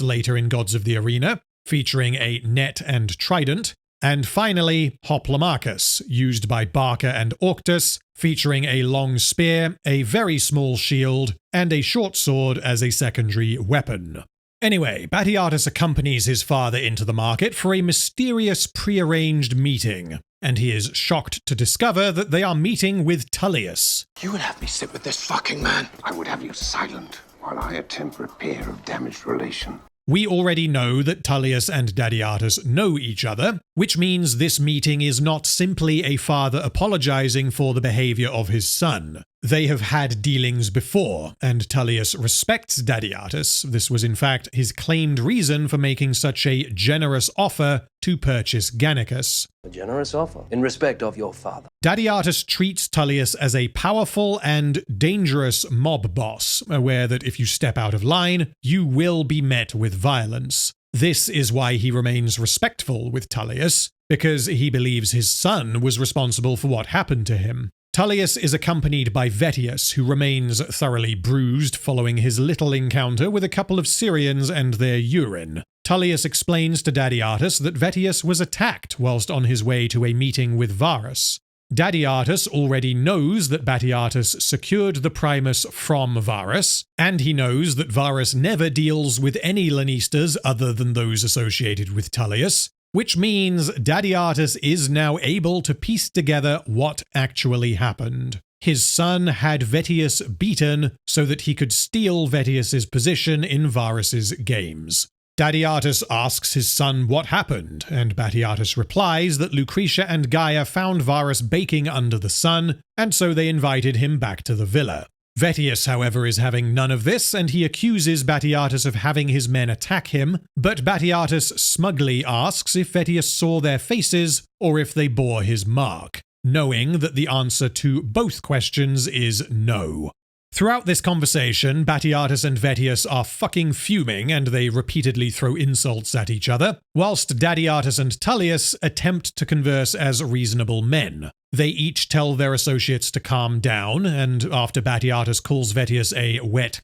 later in Gods of the Arena, featuring a net and trident. And finally, Hoplomachus, used by Barca and Orctus, featuring a long spear, a very small shield, and a short sword as a secondary weapon. Anyway, Batiatus accompanies his father into the market for a mysterious prearranged meeting, and he is shocked to discover that they are meeting with Tullius. You would have me sit with this fucking man. I would have you silent while I attempt repair of damaged relation. We already know that Tullius and Dadiatus know each other, which means this meeting is not simply a father apologizing for the behavior of his son. They have had dealings before, and Tullius respects Dadiatus. This was in fact his claimed reason for making such a generous offer to purchase Gannicus. A generous offer in respect of your father. Dadiatus treats Tullius as a powerful and dangerous mob boss, aware that if you step out of line, you will be met with violence. This is why he remains respectful with Tullius, because he believes his son was responsible for what happened to him. Tullius is accompanied by Vettius, who remains thoroughly bruised following his little encounter with a couple of Syrians and their urine. Tullius explains to Dadiatus that Vettius was attacked whilst on his way to a meeting with Varus. Dadiatus already knows that Batiatus secured the Primus from Varus, and he knows that Varus never deals with any Lannistas other than those associated with Tullius, which means Dadiatus is now able to piece together what actually happened. His son had Vettius beaten so that he could steal Vettius's position in Varus's games. Dadiatus asks his son what happened, and Batiatus replies that Lucretia and Gaia found Varus baking under the sun, and so they invited him back to the villa. Vettius, however, is having none of this, and he accuses Batiatus of having his men attack him, but Batiatus smugly asks if Vettius saw their faces or if they bore his mark, knowing that the answer to both questions is no. Throughout this conversation, Batiatus and Vettius are fucking fuming and they repeatedly throw insults at each other, whilst Dadiatus and Tullius attempt to converse as reasonable men. They each tell their associates to calm down, and after Batiatus calls Vettius a wet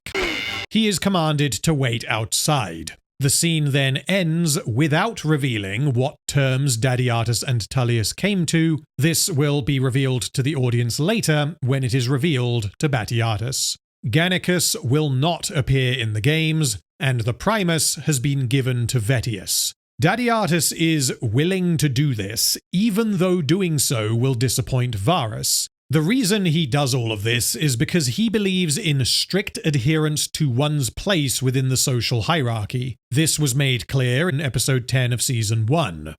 he is commanded to wait outside. The scene then ends without revealing what terms Dadiatus and Tullius came to. This will be revealed to the audience later when it is revealed to Batiatus. Gannicus will not appear in the games, and the Primus has been given to Vettius. Dadiatus is willing to do this, even though doing so will disappoint Varus. The reason he does all of this is because he believes in strict adherence to one's place within the social hierarchy. This was made clear in episode 10 of season 1.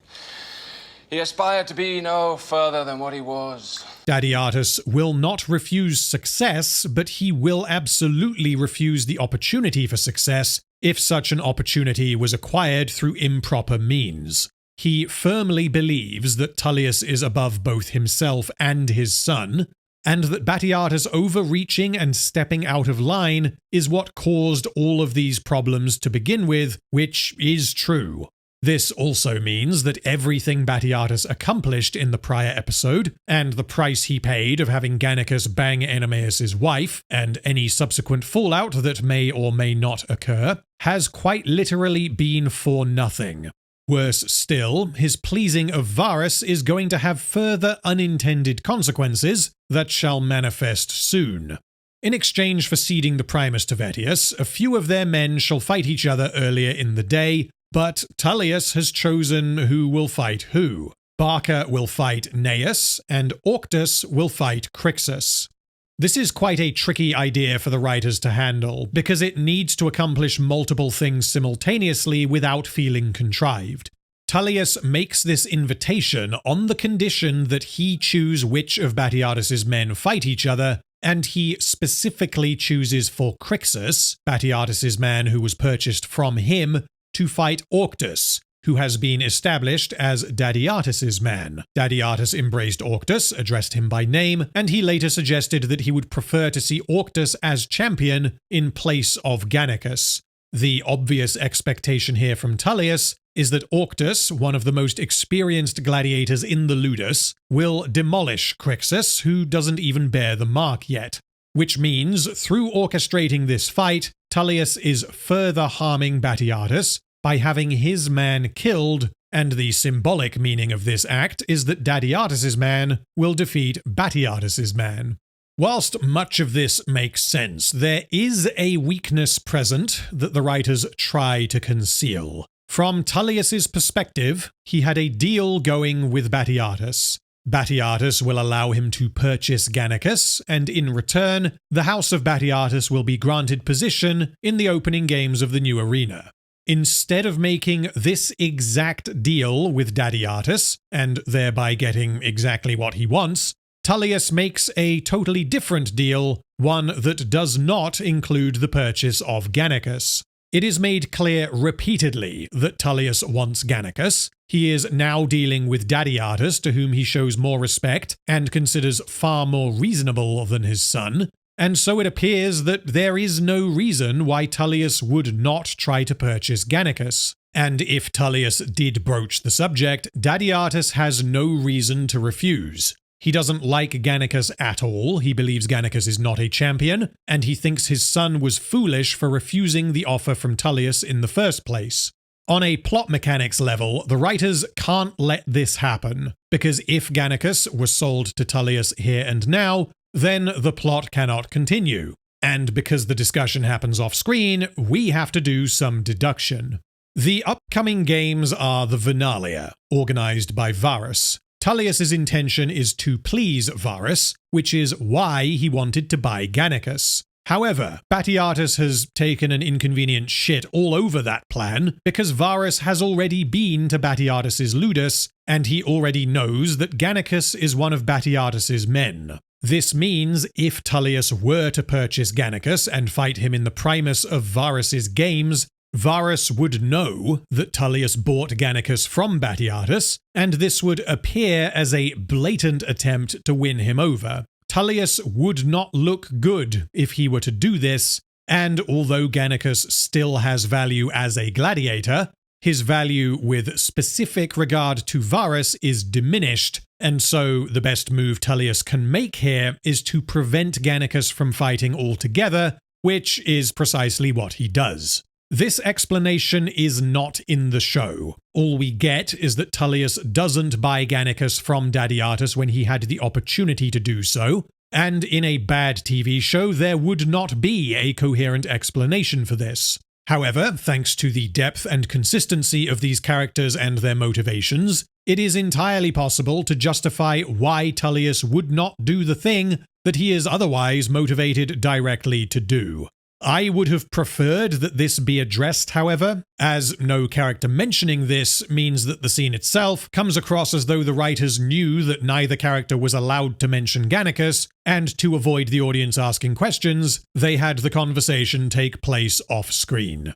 He aspired to be no further than what he was. Dadiatus will not refuse success, but he will absolutely refuse the opportunity for success if such an opportunity was acquired through improper means. He firmly believes that Tullius is above both himself and his son, and that Batiatus overreaching and stepping out of line is what caused all of these problems to begin with, which is true. This also means that everything Batiatus accomplished in the prior episode, and the price he paid of having Gannicus bang Enemaeus' wife, and any subsequent fallout that may or may not occur, has quite literally been for nothing. Worse still, his pleasing of Varus is going to have further unintended consequences that shall manifest soon. In exchange for ceding the Primus to Vettius, a few of their men shall fight each other earlier in the day, but Tullius has chosen who will fight who. Barca will fight Gnaeus, and Orctus will fight Crixus. This is quite a tricky idea for the writers to handle, because it needs to accomplish multiple things simultaneously without feeling contrived. Tullius makes this invitation on the condition that he choose which of Batiatus's men fight each other, and he specifically chooses for Crixus, Batiatus's man who was purchased from him, to fight Orctus, who has been established as Dadiatus's man. Dadiatus embraced Orctus, addressed him by name, and he later suggested that he would prefer to see Orctus as champion in place of Gannicus. The obvious expectation here from Tullius is that Orctus, one of the most experienced gladiators in the Ludus, will demolish Crixus, who doesn't even bear the mark yet. Which means, through orchestrating this fight, Tullius is further harming Batiatus by having his man killed, and the symbolic meaning of this act is that Dadiatus's man will defeat Batiatus's man. Whilst much of this makes sense, there is a weakness present that the writers try to conceal. From Tullius's perspective, he had a deal going with Batiatus. Batiatus will allow him to purchase Gannicus, and in return, the House of Batiatus will be granted position in the opening games of the new arena. Instead of making this exact deal with Dadiatus, and thereby getting exactly what he wants, Tullius makes a totally different deal, one that does not include the purchase of Gannicus. It is made clear repeatedly that Tullius wants Gannicus. He is now dealing with Dadiatus, to whom he shows more respect and considers far more reasonable than his son, and so it appears that there is no reason why Tullius would not try to purchase Gannicus. And if Tullius did broach the subject, Dadiatus has no reason to refuse. He doesn't like Gannicus at all, he believes Gannicus is not a champion, and he thinks his son was foolish for refusing the offer from Tullius in the first place. On a plot mechanics level, the writers can't let this happen, because if Gannicus was sold to Tullius here and now, then the plot cannot continue. And because the discussion happens off-screen, we have to do some deduction. The upcoming games are the Vernalia, organized by Varus. Tullius's intention is to please Varus, which is why he wanted to buy Gannicus. However, Batiatus has taken an inconvenient shit all over that plan because Varus has already been to Batiatus's Ludus, and he already knows that Gannicus is one of Batiatus's men. This means if Tullius were to purchase Gannicus and fight him in the primus of Varus's games, Varus would know that Tullius bought Gannicus from Batiatus, and this would appear as a blatant attempt to win him over. Tullius would not look good if he were to do this, and although Gannicus still has value as a gladiator, his value with specific regard to Varus is diminished, and so the best move Tullius can make here is to prevent Gannicus from fighting altogether, which is precisely what he does. This explanation is not in the show. All we get is that Tullius doesn't buy Gannicus from Dadiatus when he had the opportunity to do so, and in a bad TV show there would not be a coherent explanation for this. However, thanks to the depth and consistency of these characters and their motivations, it is entirely possible to justify why Tullius would not do the thing that he is otherwise motivated directly to do. I would have preferred that this be addressed, however, as no character mentioning this means that the scene itself comes across as though the writers knew that neither character was allowed to mention Gannicus, and to avoid the audience asking questions, they had the conversation take place off-screen.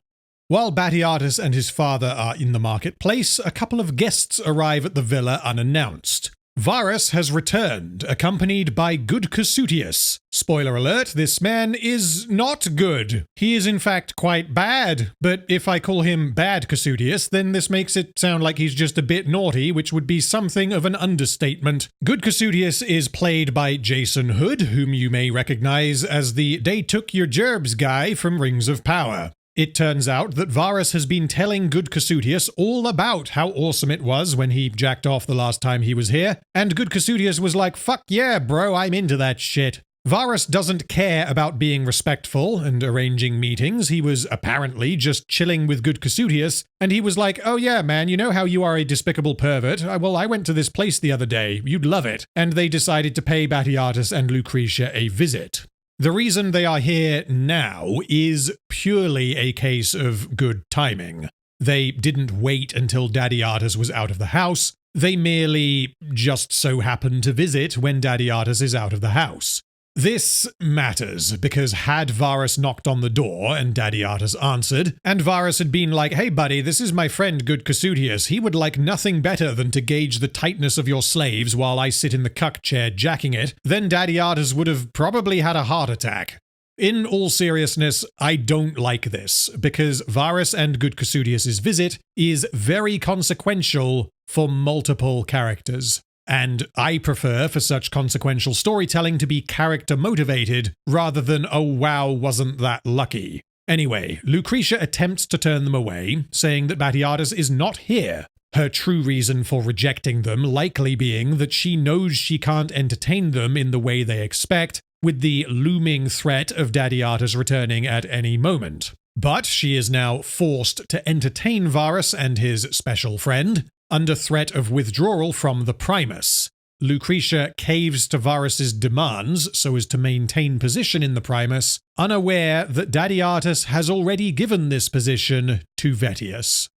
While Batiatus and his father are in the marketplace, a couple of guests arrive at the villa unannounced. Varus has returned, accompanied by good Casutius. Spoiler alert, this man is not good. He is in fact quite bad, but if I call him Bad Casutius, then this makes it sound like he's just a bit naughty, which would be something of an understatement. Good Casutius is played by Jason Hood, whom you may recognize as the They Took Your Gerbs guy from Rings of Power. It turns out that Varus has been telling Good Casutius all about how awesome it was when he jacked off the last time he was here, and Good Casutius was like, "Fuck yeah, bro, I'm into that shit." Varus doesn't care about being respectful and arranging meetings. He was apparently just chilling with Good Casutius, and he was like, "Oh yeah, man, you know how you are a despicable pervert? Well, I went to this place the other day. You'd love it." And they decided to pay Batiatus and Lucretia a visit. The reason they are here now is purely a case of good timing. They didn't wait until Dadiatus was out of the house, they merely just so happened to visit when Dadiatus is out of the house. This matters, because had Varus knocked on the door and Dadiatus answered, and Varus had been like, hey buddy, this is my friend good Casutius, he would like nothing better than to gauge the tightness of your slaves while I sit in the cuck chair jacking it, then Dadiatus would have probably had a heart attack. In all seriousness, I don't like this, because Varus and good Casutius' visit is very consequential for multiple characters. And I prefer for such consequential storytelling to be character motivated rather than, oh wow, wasn't that lucky. Anyway, Lucretia attempts to turn them away, saying that Batiatus is not here. Her true reason for rejecting them likely being that she knows she can't entertain them in the way they expect, with the looming threat of Dadiatus returning at any moment. But she is now forced to entertain Varus and his special friend, under threat of withdrawal from the Primus. Lucretia caves to Varus's demands so as to maintain position in the Primus, unaware that Dadiatus has already given this position to Vettius.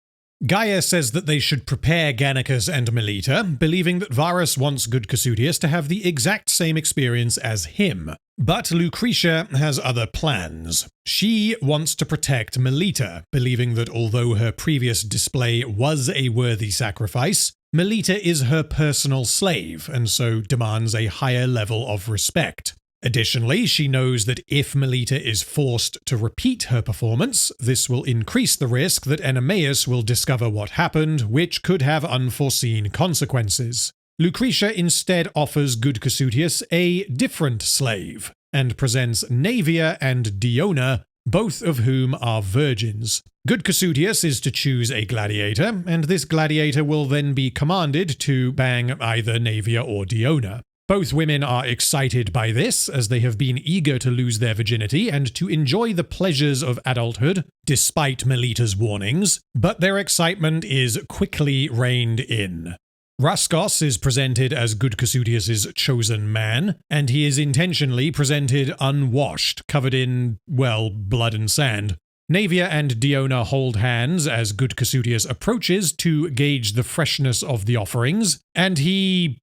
Gaia says that they should prepare Gannicus and Melita, believing that Varus wants good Casutius to have the exact same experience as him. But Lucretia has other plans. She wants to protect Melita, believing that although her previous display was a worthy sacrifice, Melita is her personal slave, and so demands a higher level of respect. Additionally, she knows that if Melita is forced to repeat her performance, this will increase the risk that Enemeus will discover what happened, which could have unforeseen consequences. Lucretia instead offers good Casutius a different slave, and presents Navia and Diona, both of whom are virgins. Good Casutius is to choose a gladiator, and this gladiator will then be commanded to bang either Navia or Diona. Both women are excited by this, as they have been eager to lose their virginity and to enjoy the pleasures of adulthood, despite Melita's warnings, but their excitement is quickly reined in. Raskos is presented as good Casutius' chosen man, and he is intentionally presented unwashed, covered in, well, blood and sand. Navia and Diona hold hands as good Casutius approaches to gauge the freshness of the offerings, and he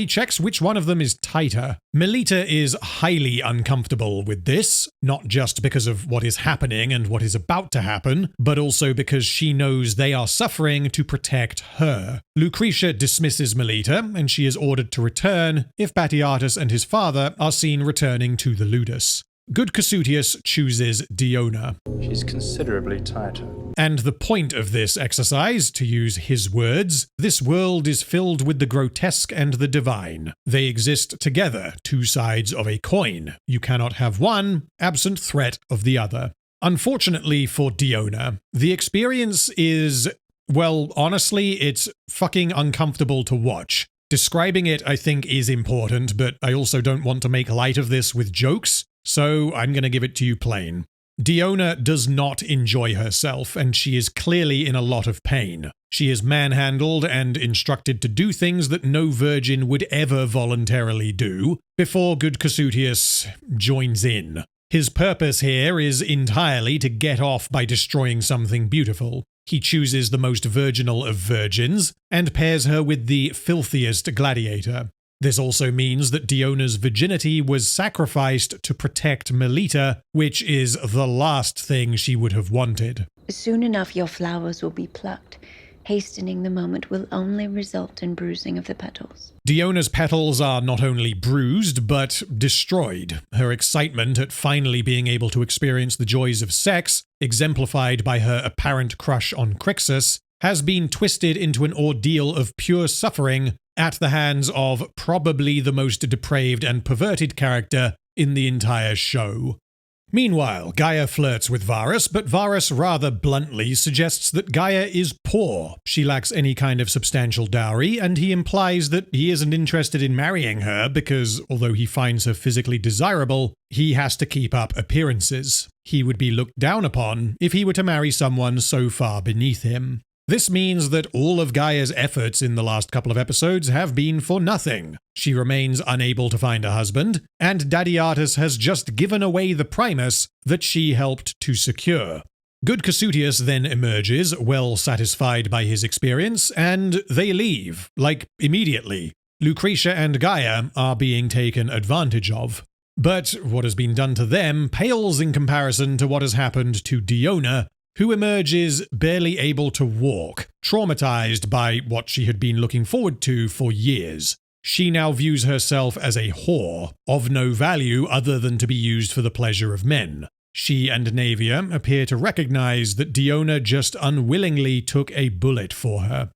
checks which one of them is tighter. Melita is highly uncomfortable with this, not just because of what is happening and what is about to happen, but also because she knows they are suffering to protect her. Lucretia dismisses Melita, and she is ordered to return if Batiatus and his father are seen returning to the Ludus. Good Casutius chooses Diona. She's considerably tighter. And the point of this exercise, to use his words, this world is filled with the grotesque and the divine. They exist together, two sides of a coin. You cannot have one, absent threat of the other. Unfortunately for Diona, the experience is, well, honestly, it's fucking uncomfortable to watch. Describing it, I think, is important, but I also don't want to make light of this with jokes, so I'm going to give it to you plain. Diona does not enjoy herself, and she is clearly in a lot of pain. She is manhandled and instructed to do things that no virgin would ever voluntarily do, before good Casutius joins in. His purpose here is entirely to get off by destroying something beautiful. He chooses the most virginal of virgins, and pairs her with the filthiest gladiator. This also means that Diona's virginity was sacrificed to protect Melita, which is the last thing she would have wanted. Soon enough your flowers will be plucked. Hastening the moment will only result in bruising of the petals. Diona's petals are not only bruised, but destroyed. Her excitement at finally being able to experience the joys of sex, exemplified by her apparent crush on Crixus, has been twisted into an ordeal of pure suffering at the hands of probably the most depraved and perverted character in the entire show. Meanwhile, Gaia flirts with Varus, but Varus rather bluntly suggests that Gaia is poor. She lacks any kind of substantial dowry, and he implies that he isn't interested in marrying her because, although he finds her physically desirable, he has to keep up appearances. He would be looked down upon if he were to marry someone so far beneath him. This means that all of Gaia's efforts in the last couple of episodes have been for nothing. She remains unable to find a husband, and Dadiatus has just given away the Primus that she helped to secure. Good Casutius then emerges, well satisfied by his experience, and they leave, like immediately. Lucretia and Gaia are being taken advantage of. But what has been done to them pales in comparison to what has happened to Diona, who emerges barely able to walk, traumatized by what she had been looking forward to for years. She now views herself as a whore, of no value other than to be used for the pleasure of men. She and Navia appear to recognize that Diona just unwillingly took a bullet for her.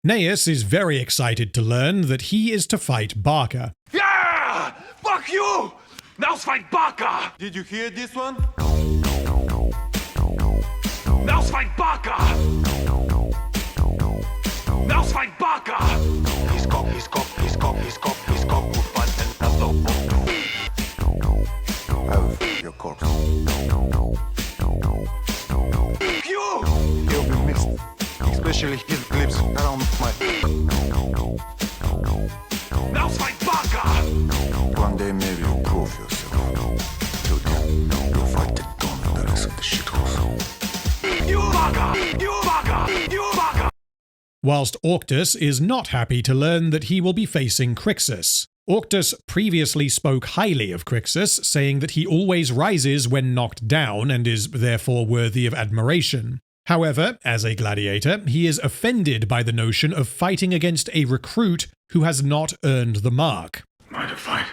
Neas is very excited to learn that he is to fight Barca. Yeah! Fuck you! Now fight Barca! Did you hear this one? Now fight Barca! Now fight Barca! He's got have your corpse. You! He'll be missed, especially his lips around my... Now fight Barca! One day maybe you'll prove yourself. Till then, you'll fight the dawn and the rest of the shitholes. You Barca! You Barca! You Barca! Whilst Orctus is not happy to learn that he will be facing Crixus. Orctus previously spoke highly of Crixus, saying that he always rises when knocked down and is therefore worthy of admiration. However, as a gladiator, he is offended by the notion of fighting against a recruit who has not earned the mark. Not to fight.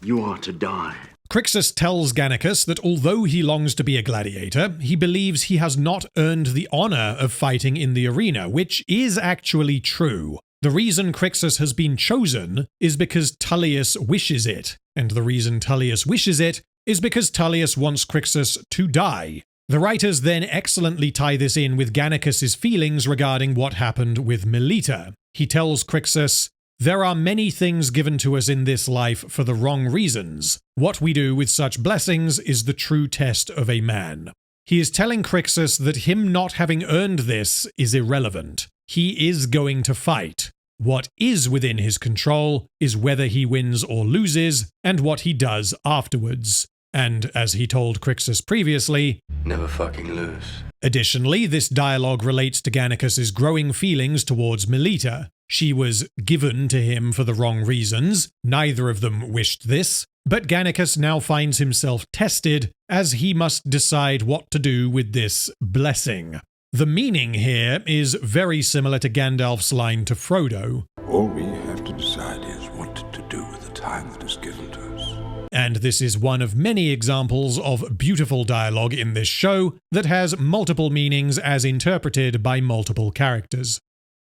You are to die. Crixus tells Gannicus that although he longs to be a gladiator, he believes he has not earned the honor of fighting in the arena, which is actually true. The reason Crixus has been chosen is because Tullius wishes it, and the reason Tullius wishes it is because Tullius wants Crixus to die. The writers then excellently tie this in with Gannicus's feelings regarding what happened with Melita. He tells Crixus, "There are many things given to us in this life for the wrong reasons. What we do with such blessings is the true test of a man." He is telling Crixus that him not having earned this is irrelevant. He is going to fight. What is within his control is whether he wins or loses, and what he does afterwards. And as he told Crixus previously, never fucking lose. Additionally, this dialogue relates to Gannicus's growing feelings towards Melita. She was given to him for the wrong reasons. Neither of them wished this. But Gannicus now finds himself tested as he must decide what to do with this blessing. The meaning here is very similar to Gandalf's line to Frodo. All we have to decide is what to do with the time that is given to us. And this is one of many examples of beautiful dialogue in this show that has multiple meanings as interpreted by multiple characters.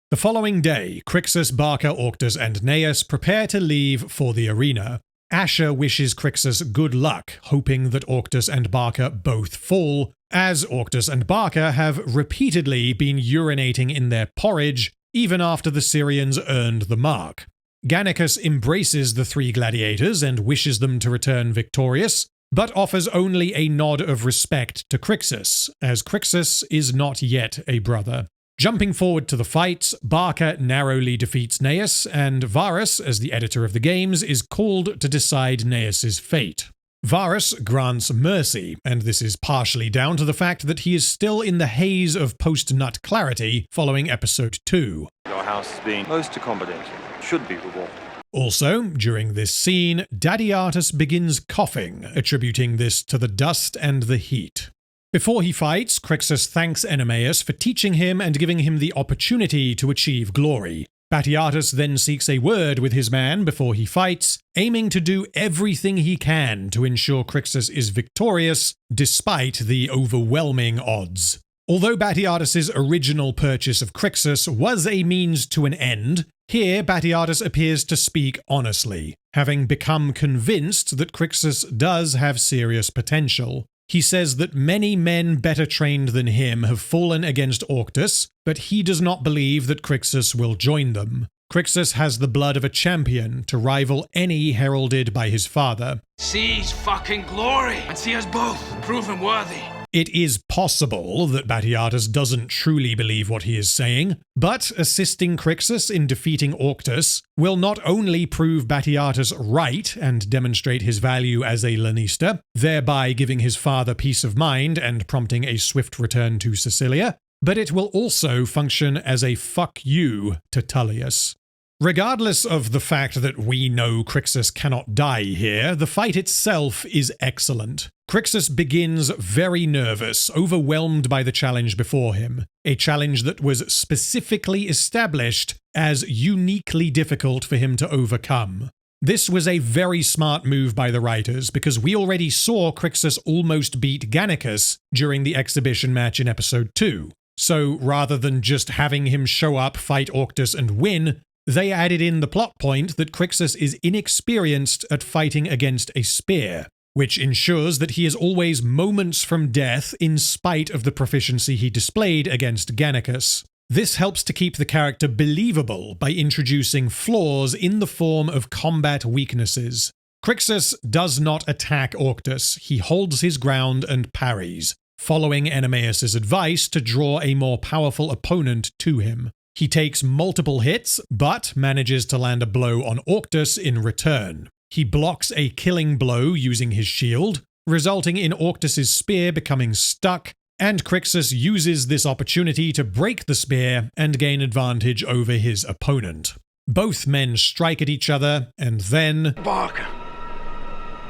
The following day, Crixus, Barca, Orctus, and Neas prepare to leave for the arena. Asher wishes Crixus good luck, hoping that Orctus and Barca both fall, as Orctus and Barca have repeatedly been urinating in their porridge, even after the Syrians earned the mark. Gannicus embraces the three gladiators and wishes them to return victorious, but offers only a nod of respect to Crixus, as Crixus is not yet a brother. Jumping forward to the fights, Barca narrowly defeats Neas, and Varus, as the editor of the games, is called to decide Neas's fate. Varus grants mercy, and this is partially down to the fact that he is still in the haze of post-nut clarity following episode 2. Your house is being most accommodating. Should be rewarded. Also, during this scene, Dadiatus begins coughing, attributing this to the dust and the heat. Before he fights, Crixus thanks Enemaeus for teaching him and giving him the opportunity to achieve glory. Batiatus then seeks a word with his man before he fights, aiming to do everything he can to ensure Crixus is victorious, despite the overwhelming odds. Although Batiatus's original purchase of Crixus was a means to an end, here Batiatus appears to speak honestly, having become convinced that Crixus does have serious potential. He says that many men better trained than him have fallen against Orctus, but he does not believe that Crixus will join them. Crixus has the blood of a champion to rival any heralded by his father. Seize fucking glory and see us both proven worthy. It is possible that Batiatus doesn't truly believe what he is saying, but assisting Crixus in defeating Orctus will not only prove Batiatus right and demonstrate his value as a Lannister, thereby giving his father peace of mind and prompting a swift return to Sicilia, but it will also function as a fuck you to Tullius. Regardless of the fact that we know Crixus cannot die here, the fight itself is excellent. Crixus begins very nervous, overwhelmed by the challenge before him, a challenge that was specifically established as uniquely difficult for him to overcome. This was a very smart move by the writers, because we already saw Crixus almost beat Gannicus during the exhibition match in episode 2. So rather than just having him show up, fight Orctus and win, they added in the plot point that Crixus is inexperienced at fighting against a spear, which ensures that he is always moments from death in spite of the proficiency he displayed against Gannicus. This helps to keep the character believable by introducing flaws in the form of combat weaknesses. Crixus does not attack Orctus, he holds his ground and parries, following Enemeus' advice to draw a more powerful opponent to him. He takes multiple hits, but manages to land a blow on Orctus in return. He blocks a killing blow using his shield, resulting in Orctus' spear becoming stuck, and Crixus uses this opportunity to break the spear and gain advantage over his opponent. Both men strike at each other, and then Barker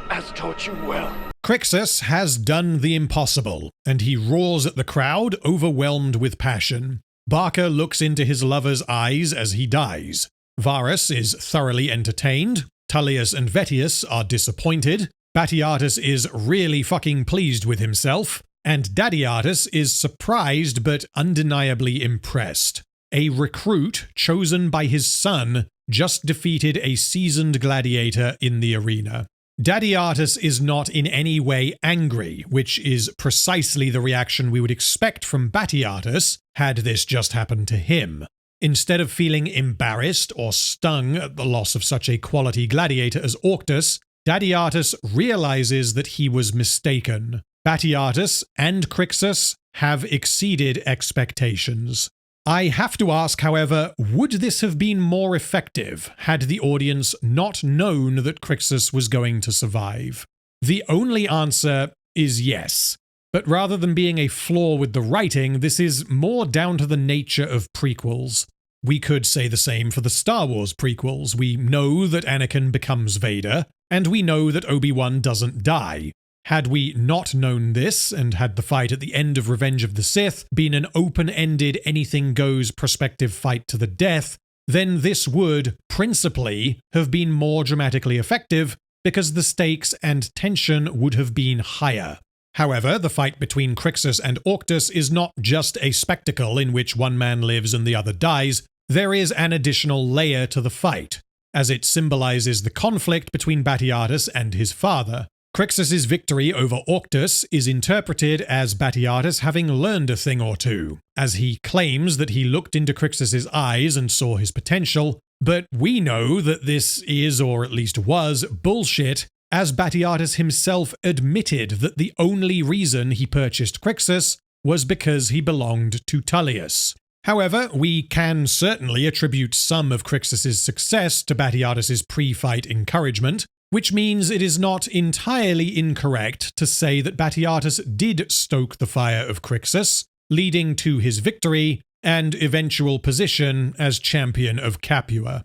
has taught you well. Crixus has done the impossible, and he roars at the crowd, overwhelmed with passion. Barker looks into his lover's eyes as he dies. Varus is thoroughly entertained. Tullius and Vettius are disappointed. Batiatus is really fucking pleased with himself. And Dadiatus is surprised but undeniably impressed. A recruit chosen by his son just defeated a seasoned gladiator in the arena. Dadiatus is not in any way angry, which is precisely the reaction we would expect from Batiatus had this just happened to him. Instead of feeling embarrassed or stung at the loss of such a quality gladiator as Orctus, Dadiatus realizes that he was mistaken. Batiatus and Crixus have exceeded expectations. I have to ask, however, would this have been more effective had the audience not known that Crixus was going to survive? The only answer is yes. But rather than being a flaw with the writing, this is more down to the nature of prequels. We could say the same for the Star Wars prequels. We know that Anakin becomes Vader, and we know that Obi-Wan doesn't die. Had we not known this, and had the fight at the end of Revenge of the Sith been an open-ended, anything-goes prospective fight to the death, then this would, principally, have been more dramatically effective, because the stakes and tension would have been higher. However, the fight between Crixus and Orctus is not just a spectacle in which one man lives and the other dies. There is an additional layer to the fight, as it symbolizes the conflict between Batiatus and his father. Crixus' victory over Orctus is interpreted as Batiatus having learned a thing or two, as he claims that he looked into Crixus' eyes and saw his potential, but we know that this is, or at least was, bullshit, as Batiatus himself admitted that the only reason he purchased Crixus was because he belonged to Tullius. However, we can certainly attribute some of Crixus' success to Batiatus' pre-fight encouragement, which means it is not entirely incorrect to say that Batiatus did stoke the fire of Crixus, leading to his victory and eventual position as champion of Capua.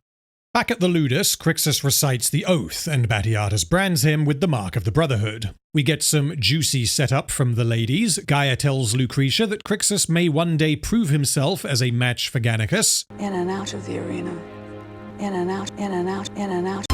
Back at the Ludus, Crixus recites the oath, and Batiatus brands him with the mark of the Brotherhood. We get some juicy setup from the ladies. Gaia tells Lucretia that Crixus may one day prove himself as a match for Gannicus. In and out of the arena. In and out, in and out, in and out.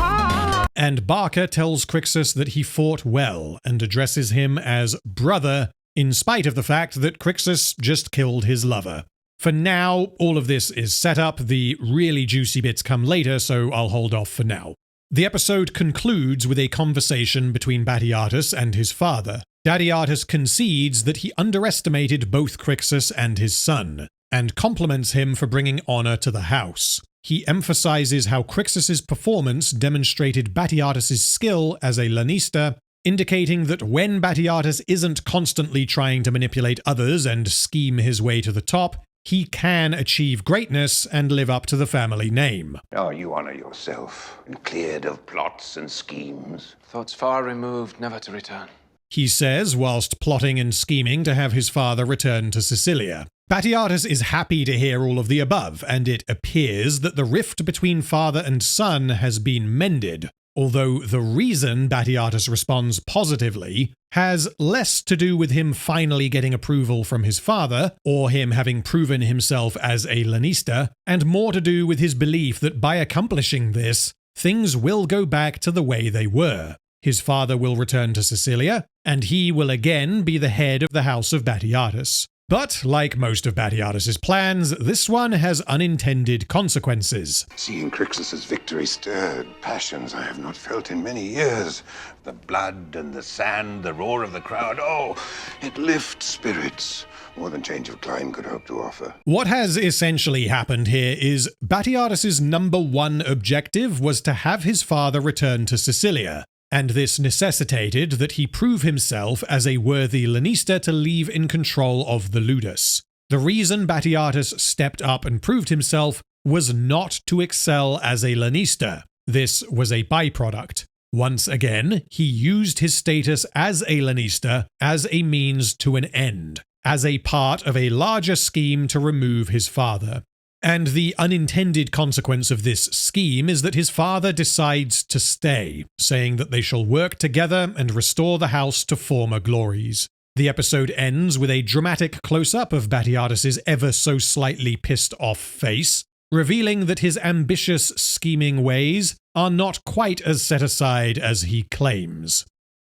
And Barker tells Crixus that he fought well and addresses him as brother, in spite of the fact that Crixus just killed his lover. For now, all of this is set up. The really juicy bits come later, so I'll hold off for now. The episode concludes with a conversation between Batiatus and his father. Dadiatus concedes that he underestimated both Crixus and his son, and compliments him for bringing honor to the house. He emphasizes how Crixus' performance demonstrated Batiatus' skill as a lanista, indicating that when Batiatus isn't constantly trying to manipulate others and scheme his way to the top, he can achieve greatness and live up to the family name. Oh, you honor yourself and cleared of plots and schemes. Thoughts far removed, never to return. He says, whilst plotting and scheming to have his father return to Sicilia. Batiatus is happy to hear all of the above, and it appears that the rift between father and son has been mended, although the reason Batiatus responds positively has less to do with him finally getting approval from his father, or him having proven himself as a Lannister, and more to do with his belief that by accomplishing this, things will go back to the way they were. His father will return to Sicilia, and he will again be the head of the House of Batiatus. But, like most of Batiatus's plans, this one has unintended consequences. Seeing Crixus's victory stirred passions I have not felt in many years. The blood and the sand, the roar of the crowd, oh, it lifts spirits. More than change of clime could hope to offer. What has essentially happened here is Batiatus's number one objective was to have his father return to Sicilia, and this necessitated that he prove himself as a worthy Lannister to leave in control of the Ludus. The reason Batiatus stepped up and proved himself was not to excel as a Lannister. This was a byproduct. Once again, he used his status as a Lannister as a means to an end, as a part of a larger scheme to remove his father. And the unintended consequence of this scheme is that his father decides to stay, saying that they shall work together and restore the house to former glories. The episode ends with a dramatic close-up of Batiatus's ever so slightly pissed off face, revealing that his ambitious, scheming ways are not quite as set aside as he claims.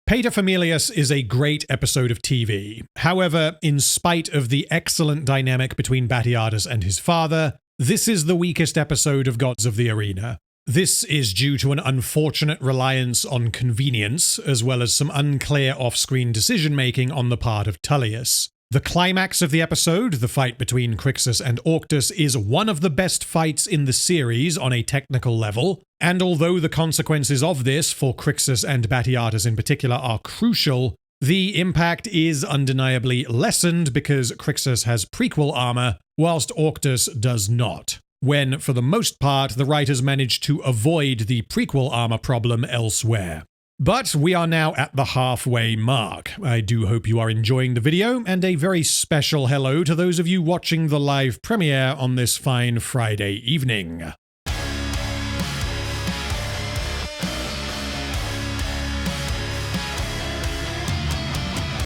Paterfamilias is a great episode of TV. However, in spite of the excellent dynamic between Batiatus and his father, this is the weakest episode of Gods of the Arena. This is due to an unfortunate reliance on convenience, as well as some unclear off-screen decision-making on the part of Tullius. The climax of the episode, the fight between Crixus and Orctus, is one of the best fights in the series on a technical level, and although the consequences of this for Crixus and Batiatus in particular are crucial, the impact is undeniably lessened because Crixus has prequel armor, whilst Orctus does not, when, for the most part, the writers managed to avoid the prequel armor problem elsewhere. But we are now at the halfway mark. I do hope you are enjoying the video, and a very special hello to those of you watching the live premiere on this fine Friday evening.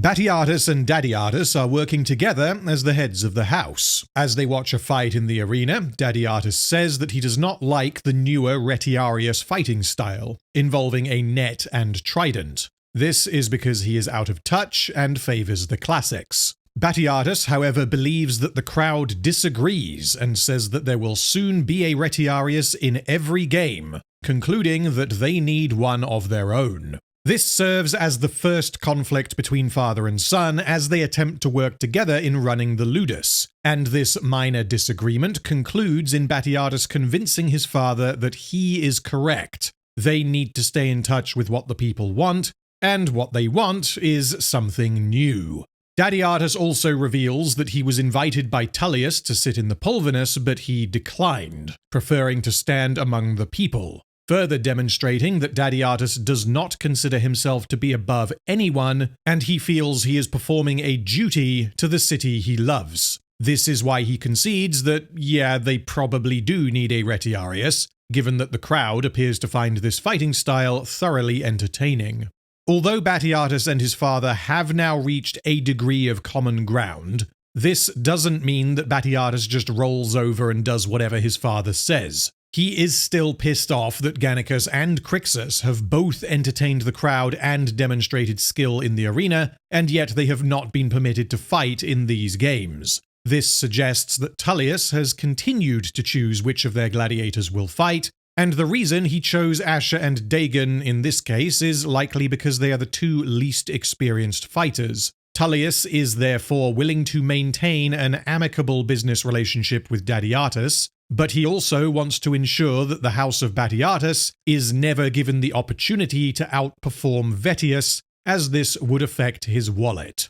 Batiatus and Dadiatus are working together as the heads of the house. As they watch a fight in the arena, Dadiatus says that he does not like the newer Retiarius fighting style, involving a net and trident. This is because he is out of touch and favors the classics. Batiatus, however, believes that the crowd disagrees and says that there will soon be a Retiarius in every game, concluding that they need one of their own. This serves as the first conflict between father and son as they attempt to work together in running the Ludus, and this minor disagreement concludes in Batiatus convincing his father that he is correct. They need to stay in touch with what the people want, and what they want is something new. Dadiatus also reveals that he was invited by Tullius to sit in the Pulvinus, but he declined, preferring to stand among the people, further demonstrating that Dadiatus does not consider himself to be above anyone, and he feels he is performing a duty to the city he loves. This is why he concedes that, yeah, they probably do need a Retiarius, given that the crowd appears to find this fighting style thoroughly entertaining. Although Batiatus and his father have now reached a degree of common ground, this doesn't mean that Batiatus just rolls over and does whatever his father says. He is still pissed off that Gannicus and Crixus have both entertained the crowd and demonstrated skill in the arena, and yet they have not been permitted to fight in these games. This suggests that Tullius has continued to choose which of their gladiators will fight, and the reason he chose Asher and Dagon in this case is likely because they are the two least experienced fighters. Tullius is therefore willing to maintain an amicable business relationship with Dadiatus, but he also wants to ensure that the House of Batiatus is never given the opportunity to outperform Vettius, as this would affect his wallet.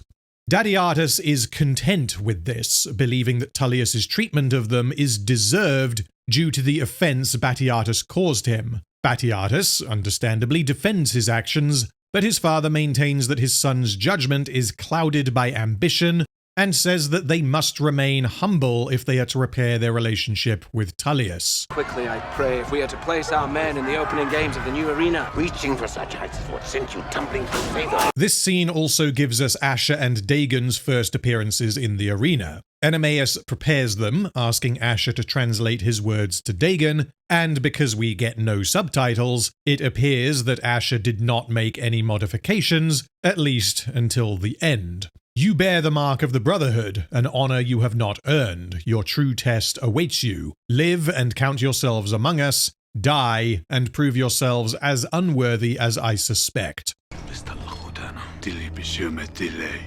Dadiatus is content with this, believing that Tullius's treatment of them is deserved due to the offense Batiatus caused him. Batiatus, understandably, defends his actions, but his father maintains that his son's judgment is clouded by ambition, and says that they must remain humble if they are to repair their relationship with Tullius. Quickly, I pray, if we are to place our men in the opening games of the new arena. Reaching for such heights is what sent you tumbling through favor. This scene also gives us Asher and Dagon's first appearances in the arena. Enemeus prepares them, asking Asher to translate his words to Dagon, and because we get no subtitles, it appears that Asher did not make any modifications, at least until the end. You bear the mark of the Brotherhood, an honor you have not earned. Your true test awaits you. Live and count yourselves among us. Die and prove yourselves as unworthy as I suspect.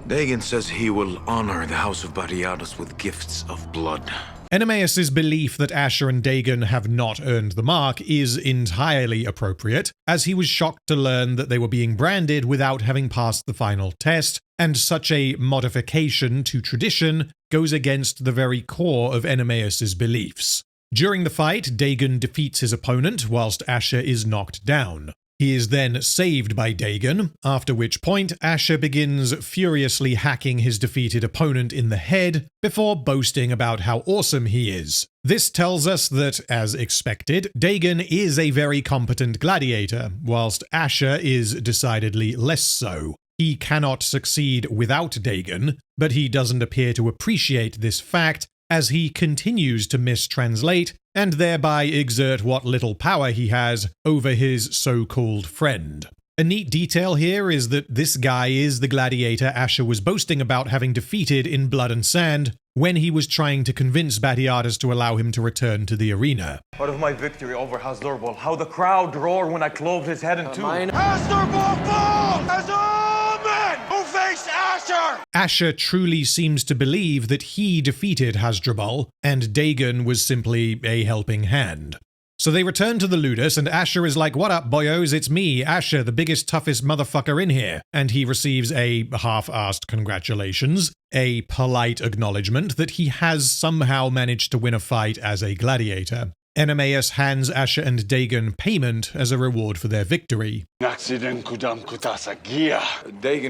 Dagon says he will honor the house of Betrayals with gifts of blood. Enemeus' belief that Asher and Dagon have not earned the mark is entirely appropriate, as he was shocked to learn that they were being branded without having passed the final test, and such a modification to tradition goes against the very core of Enemeus' beliefs. During the fight, Dagon defeats his opponent whilst Asher is knocked down. He is then saved by Dagon, after which point Asher begins furiously hacking his defeated opponent in the head before boasting about how awesome he is. This tells us that, as expected, Dagon is a very competent gladiator, whilst Asher is decidedly less so. He cannot succeed without Dagon, but he doesn't appear to appreciate this fact as he continues to mistranslate and thereby exert what little power he has over his so-called friend. A neat detail here is that this guy is the gladiator Asher was boasting about having defeated in Blood and Sand when he was trying to convince Batiatus to allow him to return to the arena. Part of my victory over Hasdrubal, how the crowd roared when I clove his head in two. Hasdrubal falls as all men who face Asher! Asher truly seems to believe that he defeated Hasdrubal, and Dagon was simply a helping hand. So they return to the Ludus, and Asher is like, "What up, boyos? It's me, Asher, the biggest, toughest motherfucker in here." And he receives a half-assed congratulations, a polite acknowledgement that he has somehow managed to win a fight as a gladiator. Enemeus hands Asher and Dagon payment as a reward for their victory. Dagon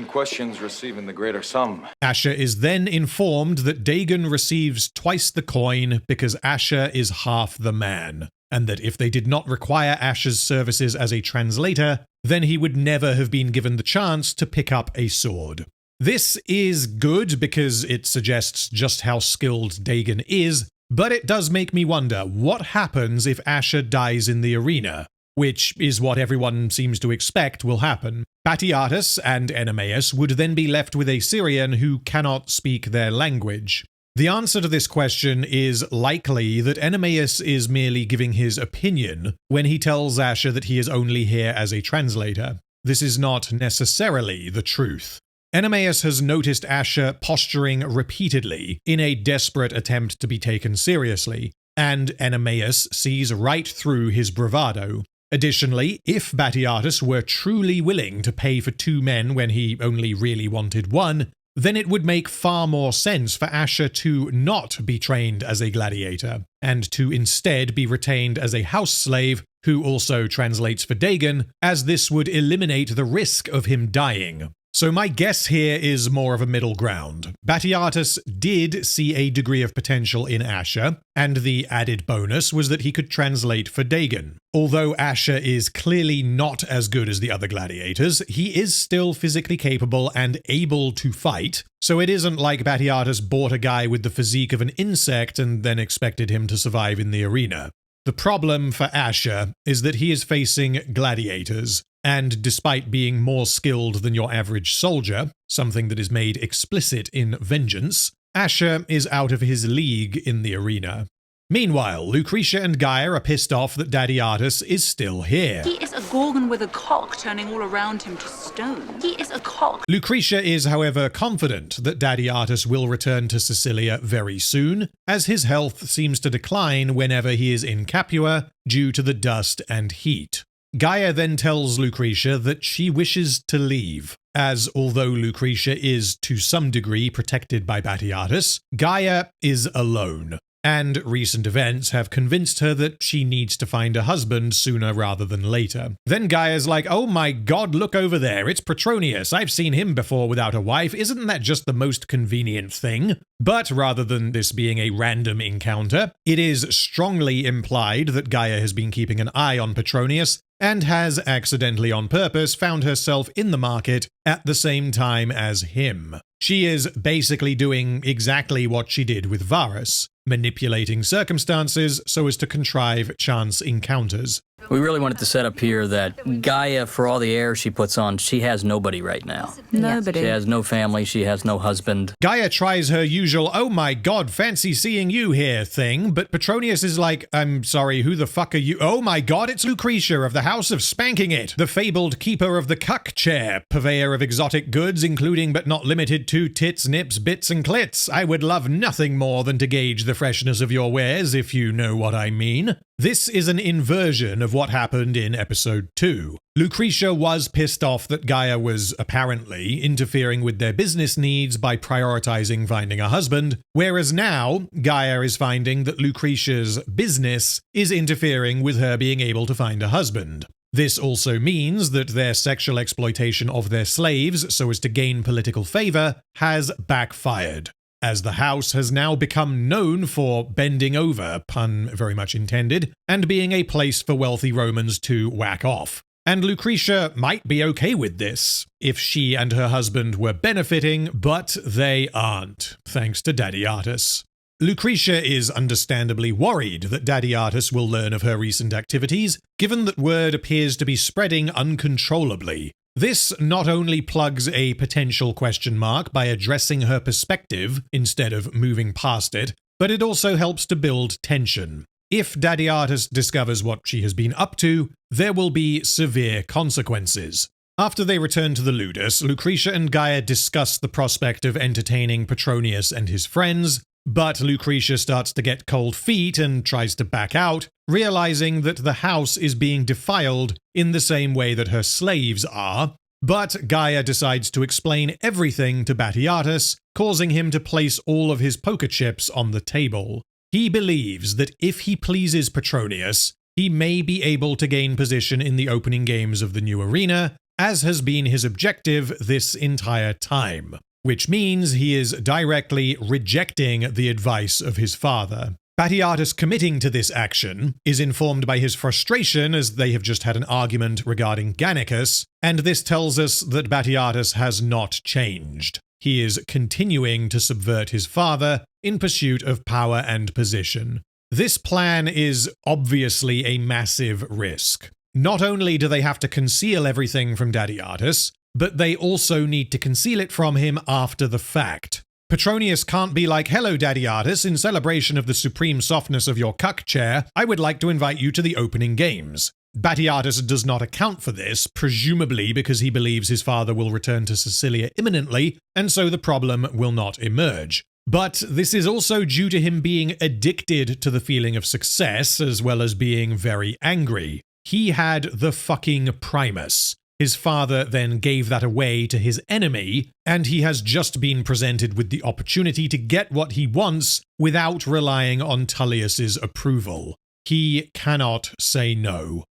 questions receiving the greater sum. Asher is then informed that Dagon receives twice the coin because Asher is half the man, and that if they did not require Asher's services as a translator, then he would never have been given the chance to pick up a sword. This is good because it suggests just how skilled Dagon is, but it does make me wonder what happens if Asher dies in the arena, which is what everyone seems to expect will happen. Batiatus and Enemeus would then be left with a Syrian who cannot speak their language. The answer to this question is likely that Enemeus is merely giving his opinion when he tells Asher that he is only here as a translator. This is not necessarily the truth. Enemeus has noticed Asher posturing repeatedly in a desperate attempt to be taken seriously, and Enemeus sees right through his bravado. Additionally, if Batiatus were truly willing to pay for 2 men when he only really wanted 1, then it would make far more sense for Asher to not be trained as a gladiator, and to instead be retained as a house slave who also translates for Dagon, as this would eliminate the risk of him dying. So my guess here is more of a middle ground. Batiatus did see a degree of potential in Asher, and the added bonus was that he could translate for Dagon. Although Asher is clearly not as good as the other gladiators, he is still physically capable and able to fight, so it isn't like Batiatus bought a guy with the physique of an insect and then expected him to survive in the arena. The problem for Asher is that he is facing gladiators, and despite being more skilled than your average soldier, something that is made explicit in Vengeance, Asher is out of his league in the arena. Meanwhile, Lucretia and Gaia are pissed off that Batiatus is still here. He is a gorgon with a cock turning all around him to stone. He is a cock. Lucretia is, however, confident that Batiatus will return to Sicilia very soon, as his health seems to decline whenever he is in Capua due to the dust and heat. Gaia then tells Lucretia that she wishes to leave, as although Lucretia is to some degree protected by Batiatus, Gaia is alone. and recent events have convinced her that she needs to find a husband sooner rather than later. Then Gaia's like, oh my god, look over there, it's Petronius, I've seen him before without a wife, isn't that just the most convenient thing? But rather than this being a random encounter, it is strongly implied that Gaia has been keeping an eye on Petronius and has accidentally on purpose found herself in the market at the same time as him. She is basically doing exactly what she did with Varus, manipulating circumstances so as to contrive chance encounters. We really wanted to set up here that Gaia, for all the air she puts on, she has nobody right now. Nobody. She has no family, she has no husband. Gaia tries her usual, oh my god, fancy seeing you here thing, but Petronius is like, I'm sorry, who the fuck are you? Oh my god, it's Lucretia of the House of Spanking It, the fabled keeper of the cuck chair, purveyor of exotic goods, including but not limited to tits, nips, bits, and clits. I would love nothing more than to gauge the freshness of your wares, if you know what I mean. This is an inversion of what happened in episode 2. Lucretia was pissed off that Gaia was apparently interfering with their business needs by prioritizing finding a husband, whereas now Gaia is finding that Lucretia's business is interfering with her being able to find a husband. This also means that their sexual exploitation of their slaves so as to gain political favor has backfired, as the house has now become known for bending over, pun very much intended, and being a place for wealthy Romans to whack off. And Lucretia might be okay with this, if she and her husband were benefiting, but they aren't, thanks to Daddy Artus. Lucretia is understandably worried that Daddy Artus will learn of her recent activities, given that word appears to be spreading uncontrollably. This not only plugs a potential question mark by addressing her perspective instead of moving past it, but it also helps to build tension. If Daddy Artus discovers what she has been up to, there will be severe consequences. After they return to the Ludus, Lucretia and Gaia discuss the prospect of entertaining Petronius and his friends, but Lucretia starts to get cold feet and tries to back out, realizing that the house is being defiled in the same way that her slaves are. But Gaia decides to explain everything to Batiatus, causing him to place all of his poker chips on the table. He believes that if he pleases Petronius, he may be able to gain position in the opening games of the new arena, as has been his objective this entire time, which means he is directly rejecting the advice of his father. Batiatus committing to this action is informed by his frustration as they have just had an argument regarding Gannicus, and this tells us that Batiatus has not changed. He is continuing to subvert his father in pursuit of power and position. This plan is obviously a massive risk. Not only do they have to conceal everything from Daddy Artus, but they also need to conceal it from him after the fact. Petronius can't be like, hello Daddy Artus, in celebration of the supreme softness of your cuck chair, I would like to invite you to the opening games. Batiatus does not account for this, presumably because he believes his father will return to Sicilia imminently, and so the problem will not emerge. But this is also due to him being addicted to the feeling of success, as well as being very angry. He had the fucking Primus. His father then gave that away to his enemy, and he has just been presented with the opportunity to get what he wants without relying on Tullius's approval. He cannot say no.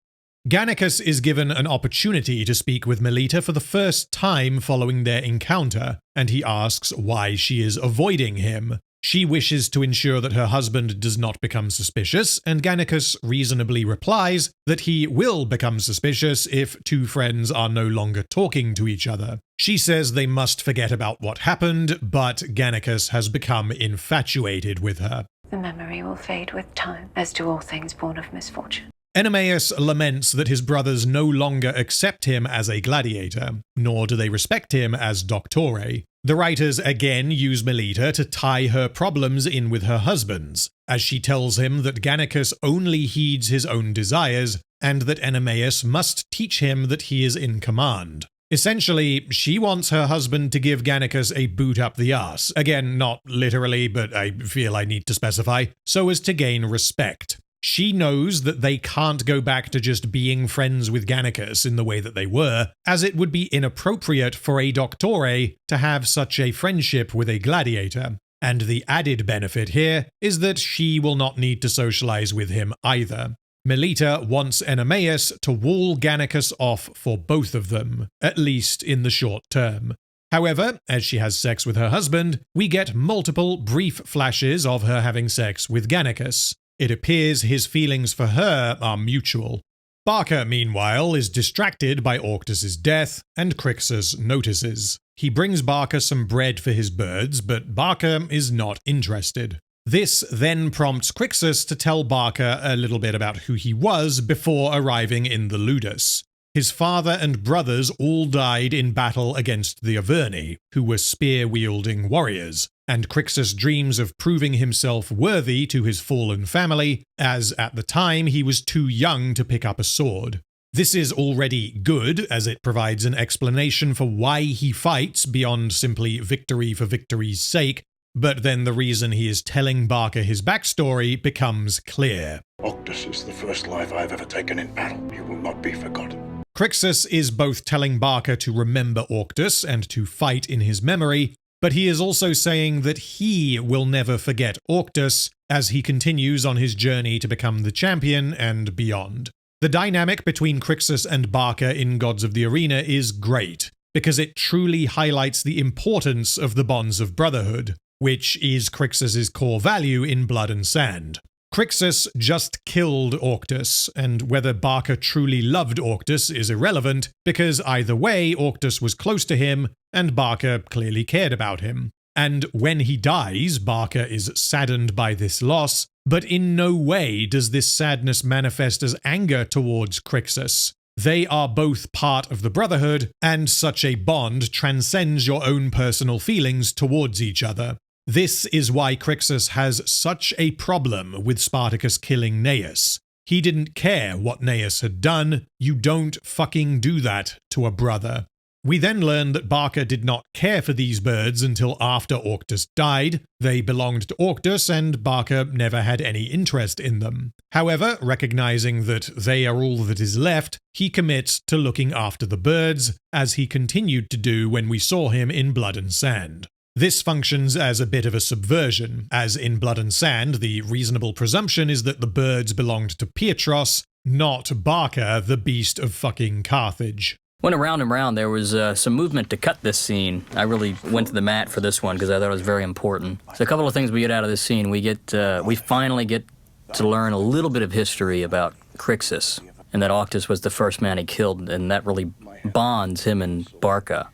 Gannicus is given an opportunity to speak with Melita for the first time following their encounter, and he asks why she is avoiding him. She wishes to ensure that her husband does not become suspicious, and Gannicus reasonably replies that he will become suspicious if two friends are no longer talking to each other. She says they must forget about what happened, but Gannicus has become infatuated with her. The memory will fade with time, as do all things born of misfortune. Enemaeus laments that his brothers no longer accept him as a gladiator, nor do they respect him as Doctore. The writers again use Melita to tie her problems in with her husband's, as she tells him that Gannicus only heeds his own desires, and that Enemaeus must teach him that he is in command. Essentially, she wants her husband to give Gannicus a boot up the arse, again, not literally, but I feel I need to specify, so as to gain respect. She knows that they can't go back to just being friends with Gannicus in the way that they were, as it would be inappropriate for a Doctore to have such a friendship with a gladiator. And the added benefit here is that she will not need to socialize with him either. Melita wants Enemeus to wall Gannicus off for both of them, at least in the short term. However, as she has sex with her husband, we get multiple brief flashes of her having sex with Gannicus. It appears his feelings for her are mutual. Barca, meanwhile, is distracted by Orctus's death, and Crixus notices. He brings Barca some bread for his birds, but Barca is not interested. This then prompts Crixus to tell Barca a little bit about who he was before arriving in the Ludus. His father and brothers all died in battle against the Averni, who were spear-wielding warriors, and Crixus dreams of proving himself worthy to his fallen family, as at the time he was too young to pick up a sword. This is already good, as it provides an explanation for why he fights beyond simply victory for victory's sake, but then the reason he is telling Barca his backstory becomes clear. Octus is the first life I've ever taken in battle. He will not be forgotten. Crixus is both telling Barca to remember Orctus and to fight in his memory, but he is also saying that he will never forget Orctus as he continues on his journey to become the champion and beyond. The dynamic between Crixus and Barca in Gods of the Arena is great, because it truly highlights the importance of the bonds of brotherhood, which is Crixus's core value in Blood and Sand. Crixus just killed Orctus, and whether Barca truly loved Orctus is irrelevant, because either way Orctus was close to him, and Barca clearly cared about him. And when he dies, Barca is saddened by this loss, but in no way does this sadness manifest as anger towards Crixus. They are both part of the Brotherhood, and such a bond transcends your own personal feelings towards each other. This is why Crixus has such a problem with Spartacus killing Gnaeus. He didn't care what Gnaeus had done. You don't fucking do that to a brother. We then learn that Barca did not care for these birds until after Orctus died. They belonged to Orctus, and Barca never had any interest in them. However, recognizing that they are all that is left, he commits to looking after the birds, as he continued to do when we saw him in Blood and Sand. This functions as a bit of a subversion, as in Blood and Sand, the reasonable presumption is that the birds belonged to Pietros, not Barca, the beast of fucking Carthage. Went around and round. There was some movement to cut this scene. I really went to the mat for this one because I thought it was very important. So a couple of things we get out of this scene. We finally get to learn a little bit of history about Crixus, and that Octus was the first man he killed, and that really bonds him and Barca.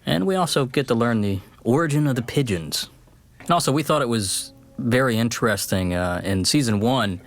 And we also get to learn the origin of the pigeons. And also, we thought it was very interesting. In Season 1,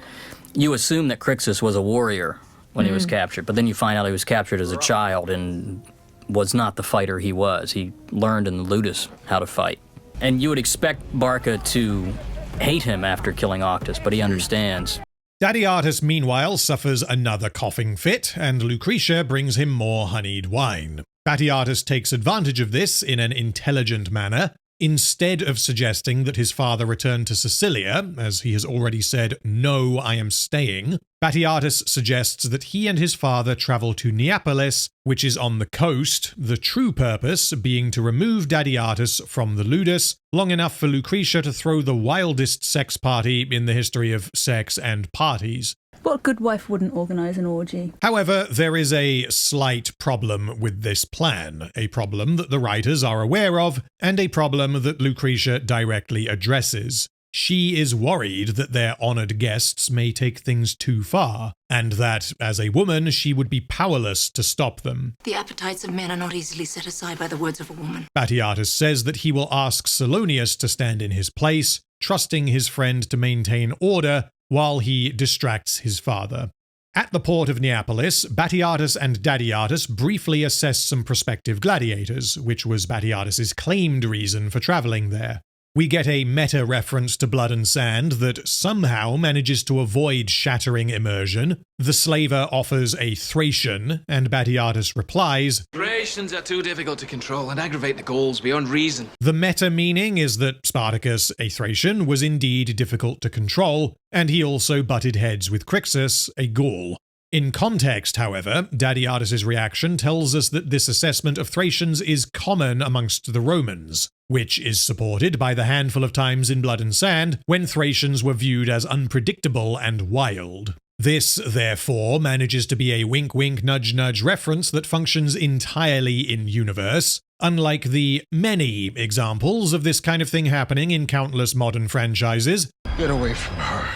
you assume that Crixus was a warrior when he was captured, but then you find out he was captured as a child and was not the fighter he was. He learned in the Ludus how to fight. And you would expect Barca to hate him after killing Octus, but he understands. Dadiatus, meanwhile, suffers another coughing fit, and Lucretia brings him more honeyed wine. Batiatus takes advantage of this in an intelligent manner. Instead of suggesting that his father return to Sicilia, as he has already said, "No, I am staying," Batiatus suggests that he and his father travel to Neapolis, which is on the coast, the true purpose being to remove Dadiatus from the Ludus, long enough for Lucretia to throw the wildest sex party in the history of sex and parties. What good wife wouldn't organise an orgy? However, there is a slight problem with this plan, a problem that the writers are aware of, and a problem that Lucretia directly addresses. She is worried that their honoured guests may take things too far, and that, as a woman, she would be powerless to stop them. The appetites of men are not easily set aside by the words of a woman. Batiatus says that he will ask Salonius to stand in his place, trusting his friend to maintain order while he distracts his father. At the port of Neapolis, Batiatus and Dadiatus briefly assess some prospective gladiators, which was Batiatus's claimed reason for travelling there. We get a meta-reference to Blood and Sand that somehow manages to avoid shattering immersion. The slaver offers a Thracian, and Batiatus replies, "Thracians are too difficult to control and aggravate the Gauls beyond reason." The meta-meaning is that Spartacus, a Thracian, was indeed difficult to control, and he also butted heads with Crixus, a Gaul. In context, however, Dadiatus' reaction tells us that this assessment of Thracians is common amongst the Romans, which is supported by the handful of times in Blood and Sand when Thracians were viewed as unpredictable and wild. This, therefore, manages to be a wink-wink, nudge-nudge reference that functions entirely in-universe, unlike the many examples of this kind of thing happening in countless modern franchises. Get away from her.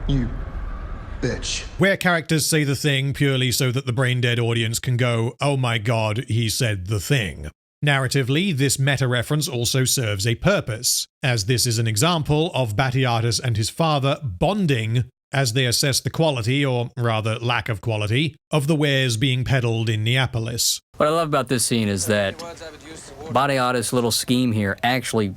You bitch. Where characters say the thing purely so that the brain-dead audience can go, oh my god, he said the thing. Narratively, this meta-reference also serves a purpose, as this is an example of Batiatus and his father bonding as they assess the quality, or rather lack of quality, of the wares being peddled in Neapolis. What I love about this scene is that Batiatus' little scheme here actually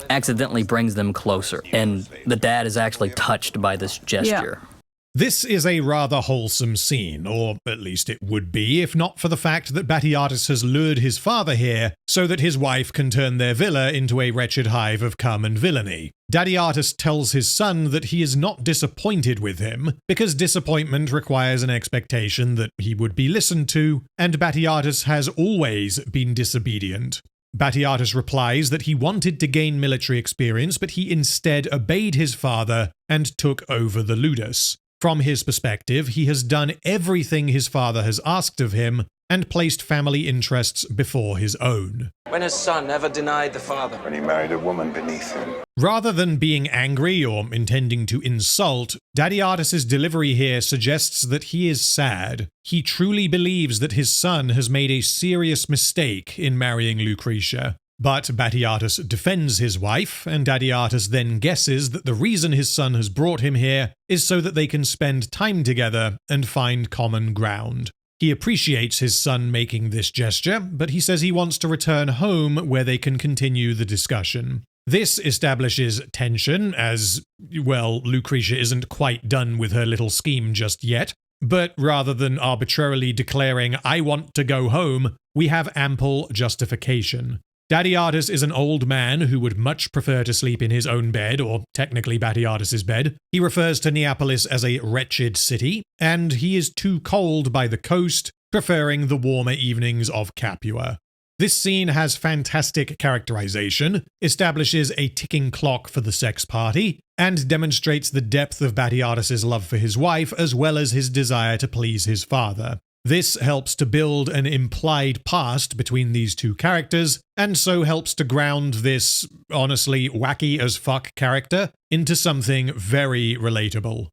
accidentally brings them closer, and the dad is actually touched by this gesture. Yeah. This is a rather wholesome scene, or at least it would be, if not for the fact that Batiatus has lured his father here so that his wife can turn their villa into a wretched hive of cum and villainy. Dadiatus tells his son that he is not disappointed with him, because disappointment requires an expectation that he would be listened to, and Batiatus has always been disobedient. Batiatus replies that he wanted to gain military experience, but he instead obeyed his father and took over the ludus. From his perspective, he has done everything his father has asked of him and placed family interests before his own. When his son ever denied the father? When he married a woman beneath him. Rather than being angry or intending to insult, Dadiatus' delivery here suggests that he is sad. He truly believes that his son has made a serious mistake in marrying Lucretia. But Batiatus defends his wife, and Dadiatus then guesses that the reason his son has brought him here is so that they can spend time together and find common ground. He appreciates his son making this gesture, but he says he wants to return home where they can continue the discussion. This establishes tension, as, well, Lucretia isn't quite done with her little scheme just yet. But rather than arbitrarily declaring, I want to go home, we have ample justification. Dadiatus is an old man who would much prefer to sleep in his own bed, or technically Batiatus's bed. He refers to Neapolis as a wretched city, and he is too cold by the coast, preferring the warmer evenings of Capua. This scene has fantastic characterization, establishes a ticking clock for the sex party, and demonstrates the depth of Batiatus's love for his wife as well as his desire to please his father. This helps to build an implied past between these two characters, and so helps to ground this, honestly, wacky as fuck character into something very relatable.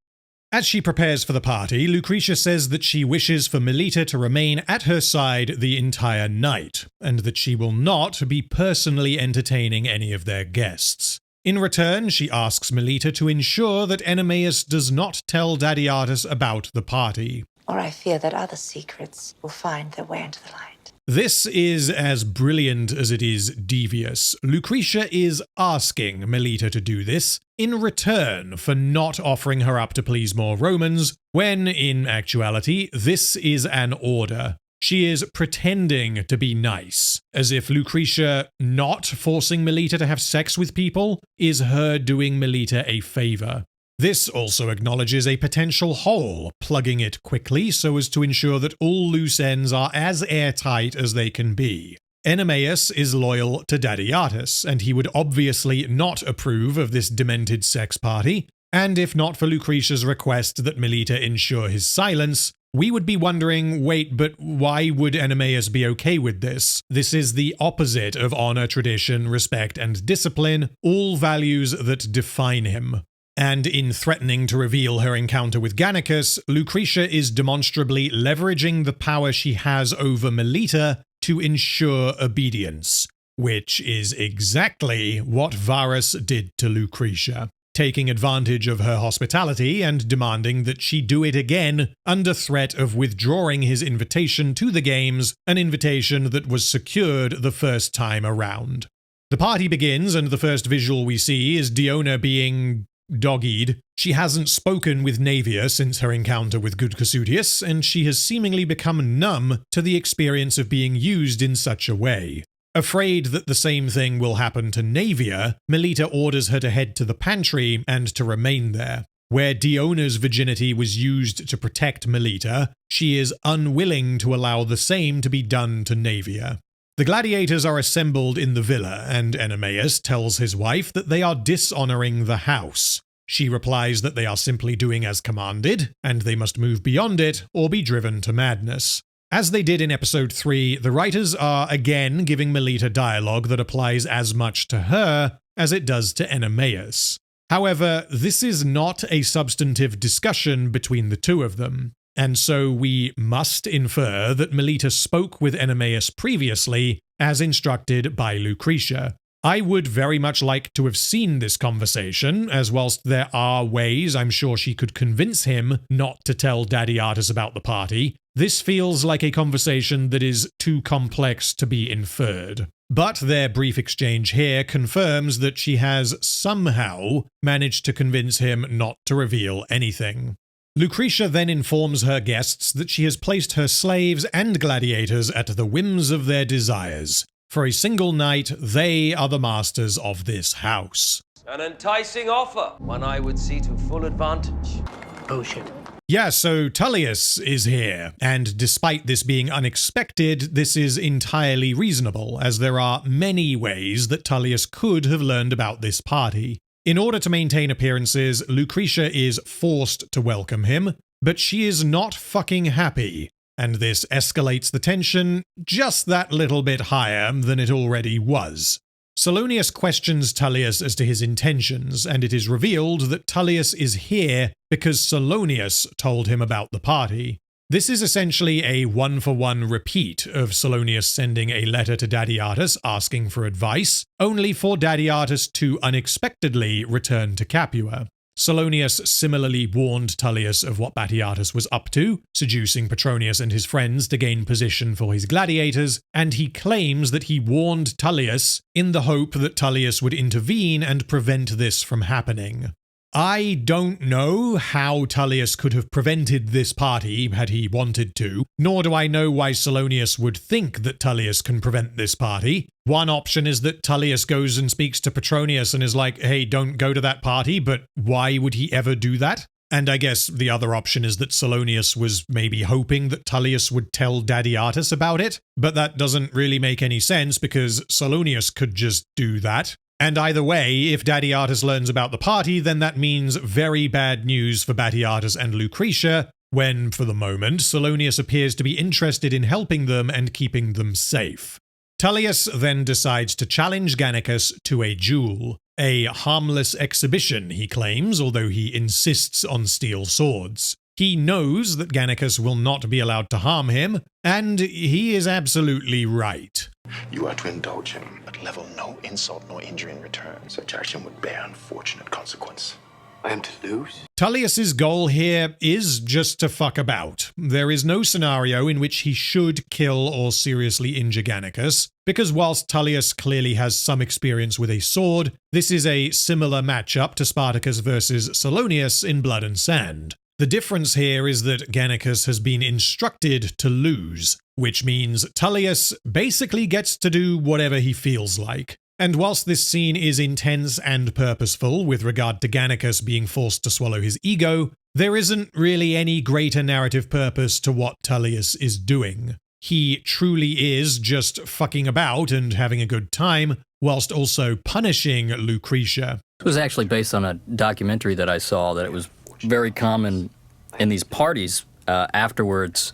As she prepares for the party, Lucretia says that she wishes for Melita to remain at her side the entire night, and that she will not be personally entertaining any of their guests. In return, she asks Melita to ensure that Enemeus does not tell Dadiatus about the party. Or I fear that other secrets will find their way into the light. This is as brilliant as it is devious. Lucretia is asking Melita to do this in return for not offering her up to please more Romans, when, in actuality, this is an order. She is pretending to be nice, as if Lucretia not forcing Melita to have sex with people is her doing Melita a favor. This also acknowledges a potential hole, plugging it quickly so as to ensure that all loose ends are as airtight as they can be. Enemeus is loyal to Dadiatus, and he would obviously not approve of this demented sex party, and if not for Lucretia's request that Melita ensure his silence, we would be wondering, wait, but why would Enemeus be okay with this? This is the opposite of honor, tradition, respect, and discipline, all values that define him. And in threatening to reveal her encounter with Gannicus, Lucretia is demonstrably leveraging the power she has over Melita to ensure obedience, which is exactly what Varus did to Lucretia, taking advantage of her hospitality and demanding that she do it again under threat of withdrawing his invitation to the games, an invitation that was secured the first time around. The party begins, and the first visual we see is Diona being dog-eared. She hasn't spoken with Navia since her encounter with Good Casutius, and she has seemingly become numb to the experience of being used in such a way. Afraid that the same thing will happen to Navia, Melita orders her to head to the pantry and to remain there. Where Diona's virginity was used to protect Melita, she is unwilling to allow the same to be done to Naevia. The gladiators are assembled in the villa, and Oenomaus tells his wife that they are dishonoring the house. She replies that they are simply doing as commanded, and they must move beyond it or be driven to madness. As they did in episode 3, the writers are again giving Melita dialogue that applies as much to her as it does to Oenomaus. However, this is not a substantive discussion between the two of them, and so we must infer that Melita spoke with Oenomaus previously as instructed by Lucretia. I would very much like to have seen this conversation, as whilst there are ways I'm sure she could convince him not to tell Daddy Artus about the party, this feels like a conversation that is too complex to be inferred. But their brief exchange here confirms that she has somehow managed to convince him not to reveal anything. Lucretia then informs her guests that she has placed her slaves and gladiators at the whims of their desires. For a single night, they are the masters of this house. An enticing offer, one I would see to full advantage. Bullshit. Yeah, so Tullius is here, and despite this being unexpected, this is entirely reasonable, as there are many ways that Tullius could have learned about this party. In order to maintain appearances, Lucretia is forced to welcome him, but she is not fucking happy. And this escalates the tension just that little bit higher than it already was. Solonius questions Tullius as to his intentions, and it is revealed that Tullius is here because Solonius told him about the party. This is essentially a one-for-one repeat of Solonius sending a letter to Daddy Artus asking for advice, only for Daddy Artus to unexpectedly return to Capua. Solonius similarly warned Tullius of what Batiatus was up to, seducing Petronius and his friends to gain position for his gladiators, and he claims that he warned Tullius in the hope that Tullius would intervene and prevent this from happening. I don't know how Tullius could have prevented this party had he wanted to, nor do I know why Solonius would think that Tullius can prevent this party. One option is that Tullius goes and speaks to Petronius and is like, hey, don't go to that party, but why would he ever do that? And I guess the other option is that Solonius was maybe hoping that Tullius would tell Daddy Artus about it, but that doesn't really make any sense because Solonius could just do that. And either way, if Daddy Artus learns about the party, then that means very bad news for Batiatus and Lucretia, when, for the moment, Solonius appears to be interested in helping them and keeping them safe. Tullius then decides to challenge Gannicus to a duel. A harmless exhibition, he claims, although he insists on steel swords. He knows that Gannicus will not be allowed to harm him, and he is absolutely right. You are to indulge him, but level no insult nor injury in return. Such action would bear unfortunate consequence. I am to lose? Tullius's goal here is just to fuck about. There is no scenario in which he should kill or seriously injure Gannicus, because whilst Tullius clearly has some experience with a sword, this is a similar matchup to Spartacus versus Solonius in Blood and Sand. The difference here is that Gannicus has been instructed to lose, which means Tullius basically gets to do whatever he feels like. And whilst this scene is intense and purposeful with regard to Gannicus being forced to swallow his ego, there isn't really any greater narrative purpose to what Tullius is doing. He truly is just fucking about and having a good time, whilst also punishing Lucretia. It was actually based on a documentary that I saw that it was very common in these parties afterwards,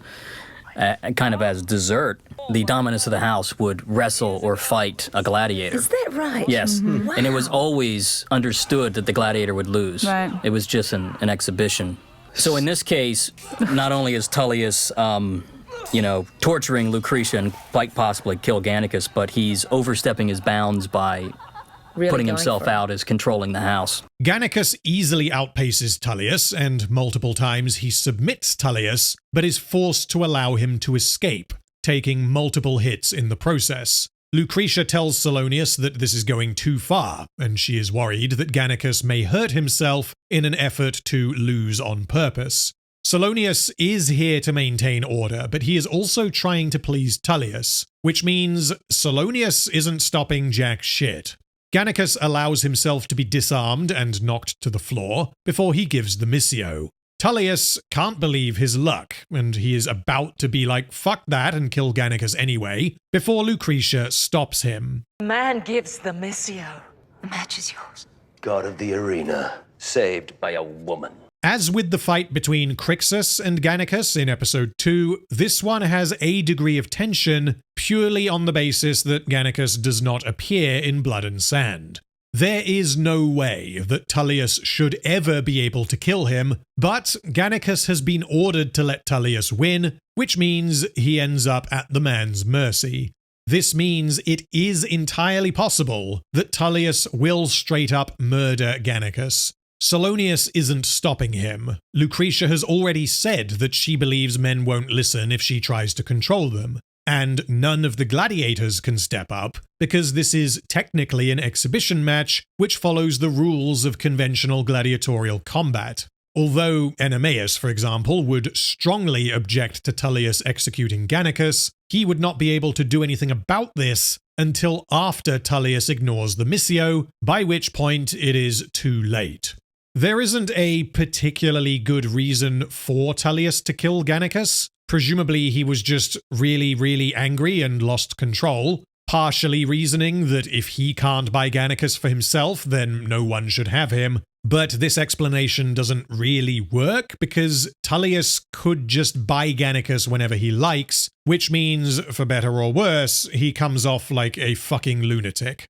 kind of as dessert, the dominants of the house would wrestle or fight a gladiator. Is that right? Yes. Mm-hmm. Wow. And it was always understood that the gladiator would lose. Right. It was just an exhibition. So in this case, not only is Tullius, torturing Lucretia and quite possibly kill Gannicus, but he's overstepping his bounds by putting himself out as controlling the house. Gannicus easily outpaces Tullius, and multiple times he submits Tullius, but is forced to allow him to escape, taking multiple hits in the process. Lucretia tells Solonius that this is going too far, and she is worried that Gannicus may hurt himself in an effort to lose on purpose. Solonius is here to maintain order, but he is also trying to please Tullius, which means Solonius isn't stopping jack shit. Gannicus allows himself to be disarmed and knocked to the floor before he gives the Missio. Tullius can't believe his luck, and he is about to be like, fuck that, and kill Gannicus anyway, before Lucretia stops him. The man gives the Missio. The match is yours. God of the arena, saved by a woman. As with the fight between Crixus and Gannicus in episode 2, this one has a degree of tension purely on the basis that Gannicus does not appear in Blood and Sand. There is no way that Tullius should ever be able to kill him, but Gannicus has been ordered to let Tullius win, which means he ends up at the man's mercy. This means it is entirely possible that Tullius will straight up murder Gannicus. Solonius isn't stopping him. Lucretia has already said that she believes men won't listen if she tries to control them. And none of the gladiators can step up, because this is technically an exhibition match which follows the rules of conventional gladiatorial combat. Although Enemeus, for example, would strongly object to Tullius executing Gannicus, he would not be able to do anything about this until after Tullius ignores the Missio, by which point it is too late. There isn't a particularly good reason for Tullius to kill Gannicus. Presumably he was just really, really angry and lost control, partially reasoning that if he can't buy Gannicus for himself, then no one should have him. But this explanation doesn't really work because Tullius could just buy Gannicus whenever he likes, which means, for better or worse, he comes off like a fucking lunatic.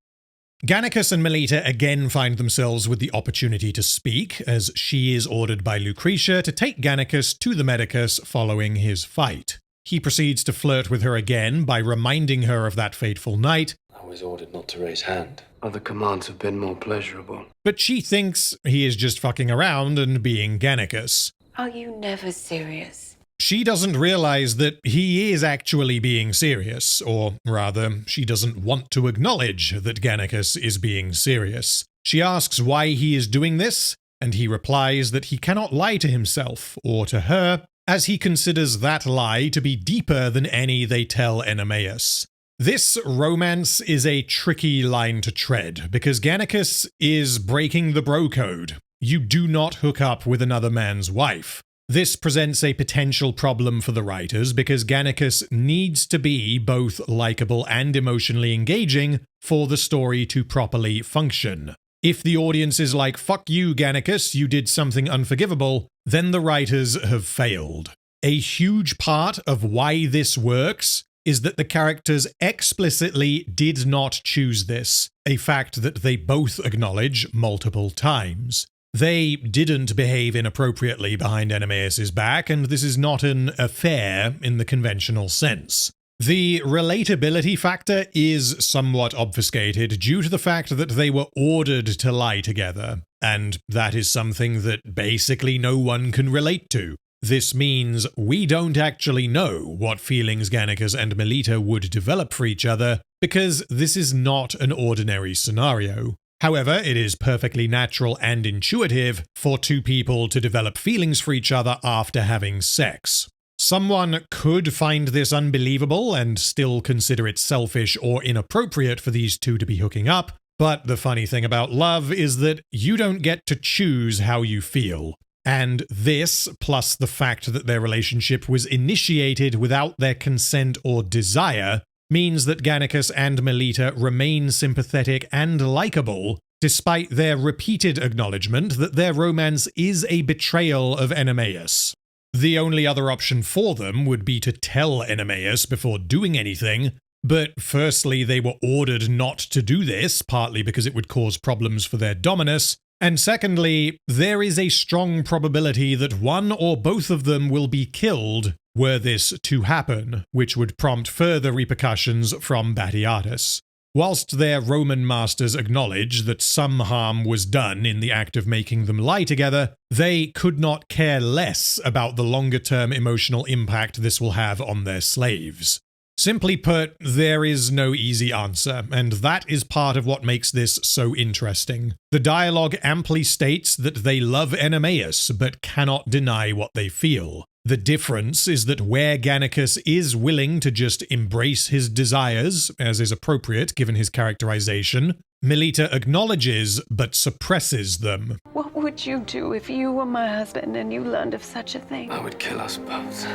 Gannicus and Melita again find themselves with the opportunity to speak, as she is ordered by Lucretia to take Gannicus to the Medicus following his fight. He proceeds to flirt with her again by reminding her of that fateful night. I was ordered not to raise hand. Other commands have been more pleasurable. But she thinks he is just fucking around and being Gannicus. Are you never serious? She doesn't realize that he is actually being serious, or rather, she doesn't want to acknowledge that Gannicus is being serious. She asks why he is doing this, and he replies that he cannot lie to himself or to her, as he considers that lie to be deeper than any they tell Enemeus. This romance is a tricky line to tread, because Gannicus is breaking the bro code. You do not hook up with another man's wife. This presents a potential problem for the writers because Gannicus needs to be both likable and emotionally engaging for the story to properly function. If the audience is like, fuck you, Gannicus, you did something unforgivable, then the writers have failed. A huge part of why this works is that the characters explicitly did not choose this, a fact that they both acknowledge multiple times. They didn't behave inappropriately behind Enemeus' back, and this is not an affair in the conventional sense. The relatability factor is somewhat obfuscated due to the fact that they were ordered to lie together, and that is something that basically no one can relate to. This means we don't actually know what feelings Gannicus and Melita would develop for each other, because this is not an ordinary scenario. However, it is perfectly natural and intuitive for two people to develop feelings for each other after having sex. Someone could find this unbelievable and still consider it selfish or inappropriate for these two to be hooking up, but the funny thing about love is that you don't get to choose how you feel. And this, plus the fact that their relationship was initiated without their consent or desire, means that Gannicus and Melita remain sympathetic and likable, despite their repeated acknowledgement that their romance is a betrayal of Enemeus. The only other option for them would be to tell Enemeus before doing anything, but firstly they were ordered not to do this, partly because it would cause problems for their dominus, and secondly, there is a strong probability that one or both of them will be killed were this to happen, which would prompt further repercussions from Batiatus. Whilst their Roman masters acknowledge that some harm was done in the act of making them lie together, they could not care less about the longer-term emotional impact this will have on their slaves. Simply put, there is no easy answer, and that is part of what makes this so interesting. The dialogue amply states that they love Enemeus, but cannot deny what they feel. The difference is that where Gannicus is willing to just embrace his desires, as is appropriate given his characterization, Melita acknowledges but suppresses them. What would you do if you were my husband and you learned of such a thing? I would kill us both.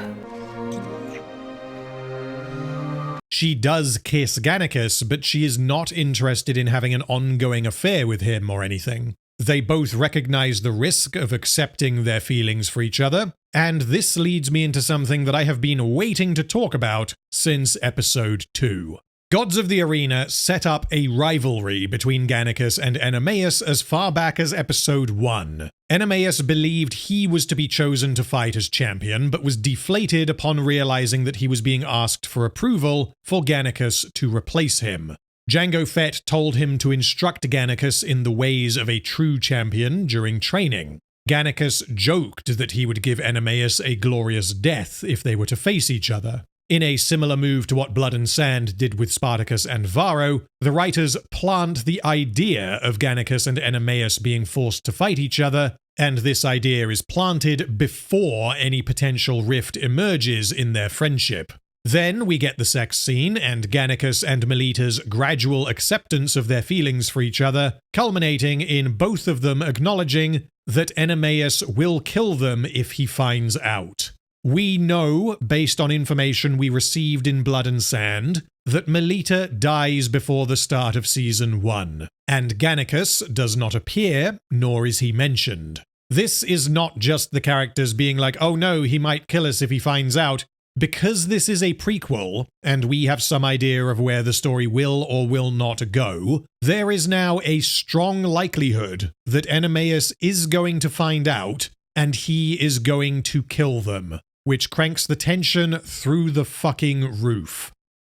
She does kiss Gannicus, but she is not interested in having an ongoing affair with him or anything. They both recognize the risk of accepting their feelings for each other, and this leads me into something that I have been waiting to talk about since episode 2. Gods of the Arena set up a rivalry between Gannicus and Enemeus as far back as episode 1. Enemeus believed he was to be chosen to fight as champion, but was deflated upon realizing that he was being asked for approval for Gannicus to replace him. Jango Fett told him to instruct Gannicus in the ways of a true champion during training. Gannicus joked that he would give Enemeus a glorious death if they were to face each other. In a similar move to what Blood and Sand did with Spartacus and Varro, the writers plant the idea of Gannicus and Enemeus being forced to fight each other, and this idea is planted before any potential rift emerges in their friendship. Then we get the sex scene and Gannicus and Melita's gradual acceptance of their feelings for each other, culminating in both of them acknowledging that Enemeus will kill them if he finds out. We know, based on information we received in Blood and Sand, that Melita dies before the start of Season 1, and Gannicus does not appear, nor is he mentioned. This is not just the characters being like, oh no, he might kill us if he finds out. Because this is a prequel, and we have some idea of where the story will or will not go, there is now a strong likelihood that Enemeus is going to find out, and he is going to kill them, which cranks the tension through the fucking roof.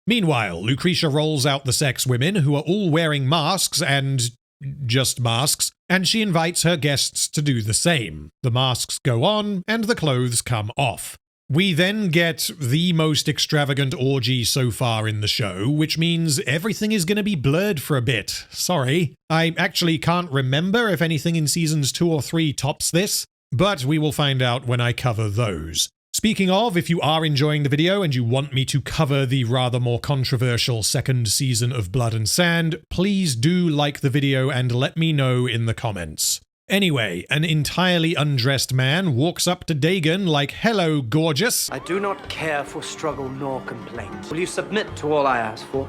Meanwhile, Lucretia rolls out the sex women, who are all wearing masks and just masks, and she invites her guests to do the same. The masks go on, and the clothes come off. We then get the most extravagant orgy so far in the show, which means everything is going to be blurred for a bit. Sorry. I actually can't remember if anything in seasons 2 or 3 tops this, but we will find out when I cover those. Speaking of, if you are enjoying the video and you want me to cover the rather more controversial second season of Blood and Sand, please do like the video and let me know in the comments. Anyway, an entirely undressed man walks up to Dagon like, hello, gorgeous. I do not care for struggle nor complaint. Will you submit to all I ask for?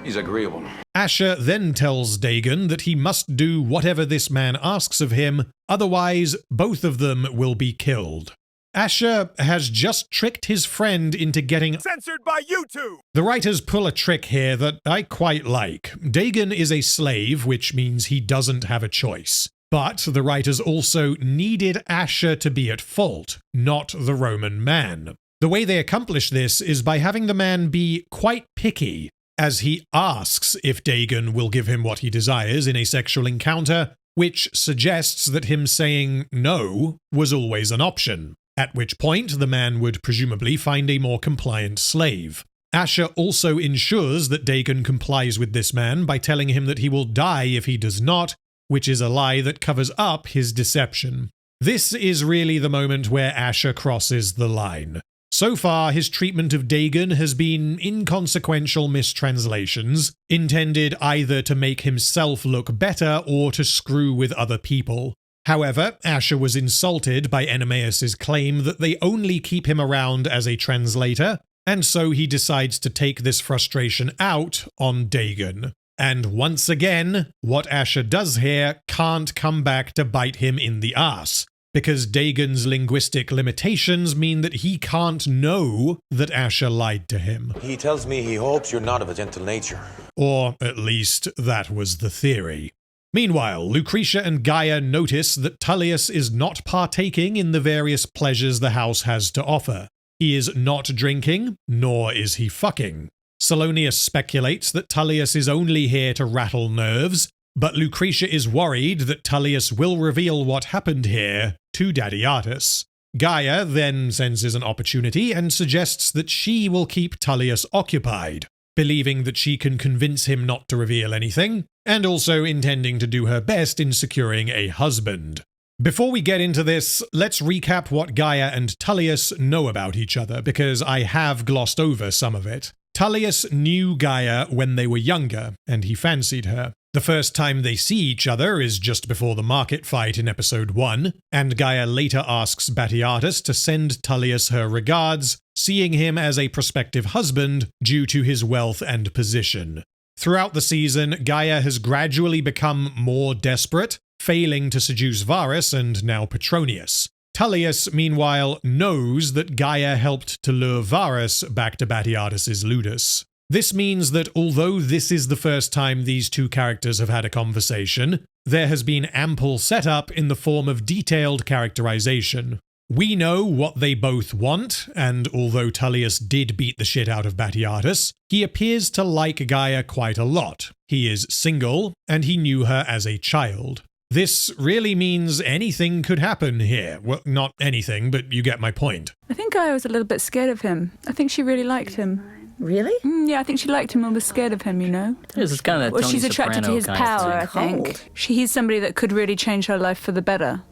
He's agreeable. Asher then tells Dagon that he must do whatever this man asks of him, otherwise both of them will be killed. Asher has just tricked his friend into getting censored by YouTube. The writers pull a trick here that I quite like. Dagon is a slave, which means he doesn't have a choice. But the writers also needed Asher to be at fault, not the Roman man. The way they accomplish this is by having the man be quite picky, as he asks if Dagon will give him what he desires in a sexual encounter, which suggests that him saying no was always an option. At which point, the man would presumably find a more compliant slave. Asher also ensures that Dagon complies with this man by telling him that he will die if he does not, which is a lie that covers up his deception. This is really the moment where Asher crosses the line. So far, his treatment of Dagon has been inconsequential mistranslations, intended either to make himself look better or to screw with other people. However, Asher was insulted by Enemeus' claim that they only keep him around as a translator, and so he decides to take this frustration out on Dagon. And once again, what Asher does here can't come back to bite him in the ass, because Dagon's linguistic limitations mean that he can't know that Asher lied to him. He tells me he hopes you're not of a gentle nature. Or at least that was the theory. Meanwhile, Lucretia and Gaia notice that Tullius is not partaking in the various pleasures the house has to offer. He is not drinking, nor is he fucking. Salonius speculates that Tullius is only here to rattle nerves, but Lucretia is worried that Tullius will reveal what happened here to Dadiatus. Gaia then senses an opportunity and suggests that she will keep Tullius occupied, believing that she can convince him not to reveal anything, and also intending to do her best in securing a husband. Before we get into this, let's recap what Gaia and Tullius know about each other, because I have glossed over some of it. Tullius knew Gaia when they were younger, and he fancied her. The first time they see each other is just before the market fight in episode 1, and Gaia later asks Batiatus to send Tullius her regards, seeing him as a prospective husband due to his wealth and position. Throughout the season, Gaia has gradually become more desperate, failing to seduce Varus and now Petronius. Tullius, meanwhile, knows that Gaia helped to lure Varus back to Batiatus's ludus. This means that although this is the first time these two characters have had a conversation, there has been ample setup in the form of detailed characterization. We know what they both want, and although Tullius did beat the shit out of Batiatus, he appears to like Gaia quite a lot. He is single, and he knew her as a child. This really means anything could happen here. Well, not anything, but you get my point. I think Gaia was a little bit scared of him. I think she really liked him. Really? Yeah, I think she liked him and was scared of him, you know? It's kind of Well, Tony she's attracted to Soprano his kind of power, I thing. think. He's somebody that could really change her life for the better.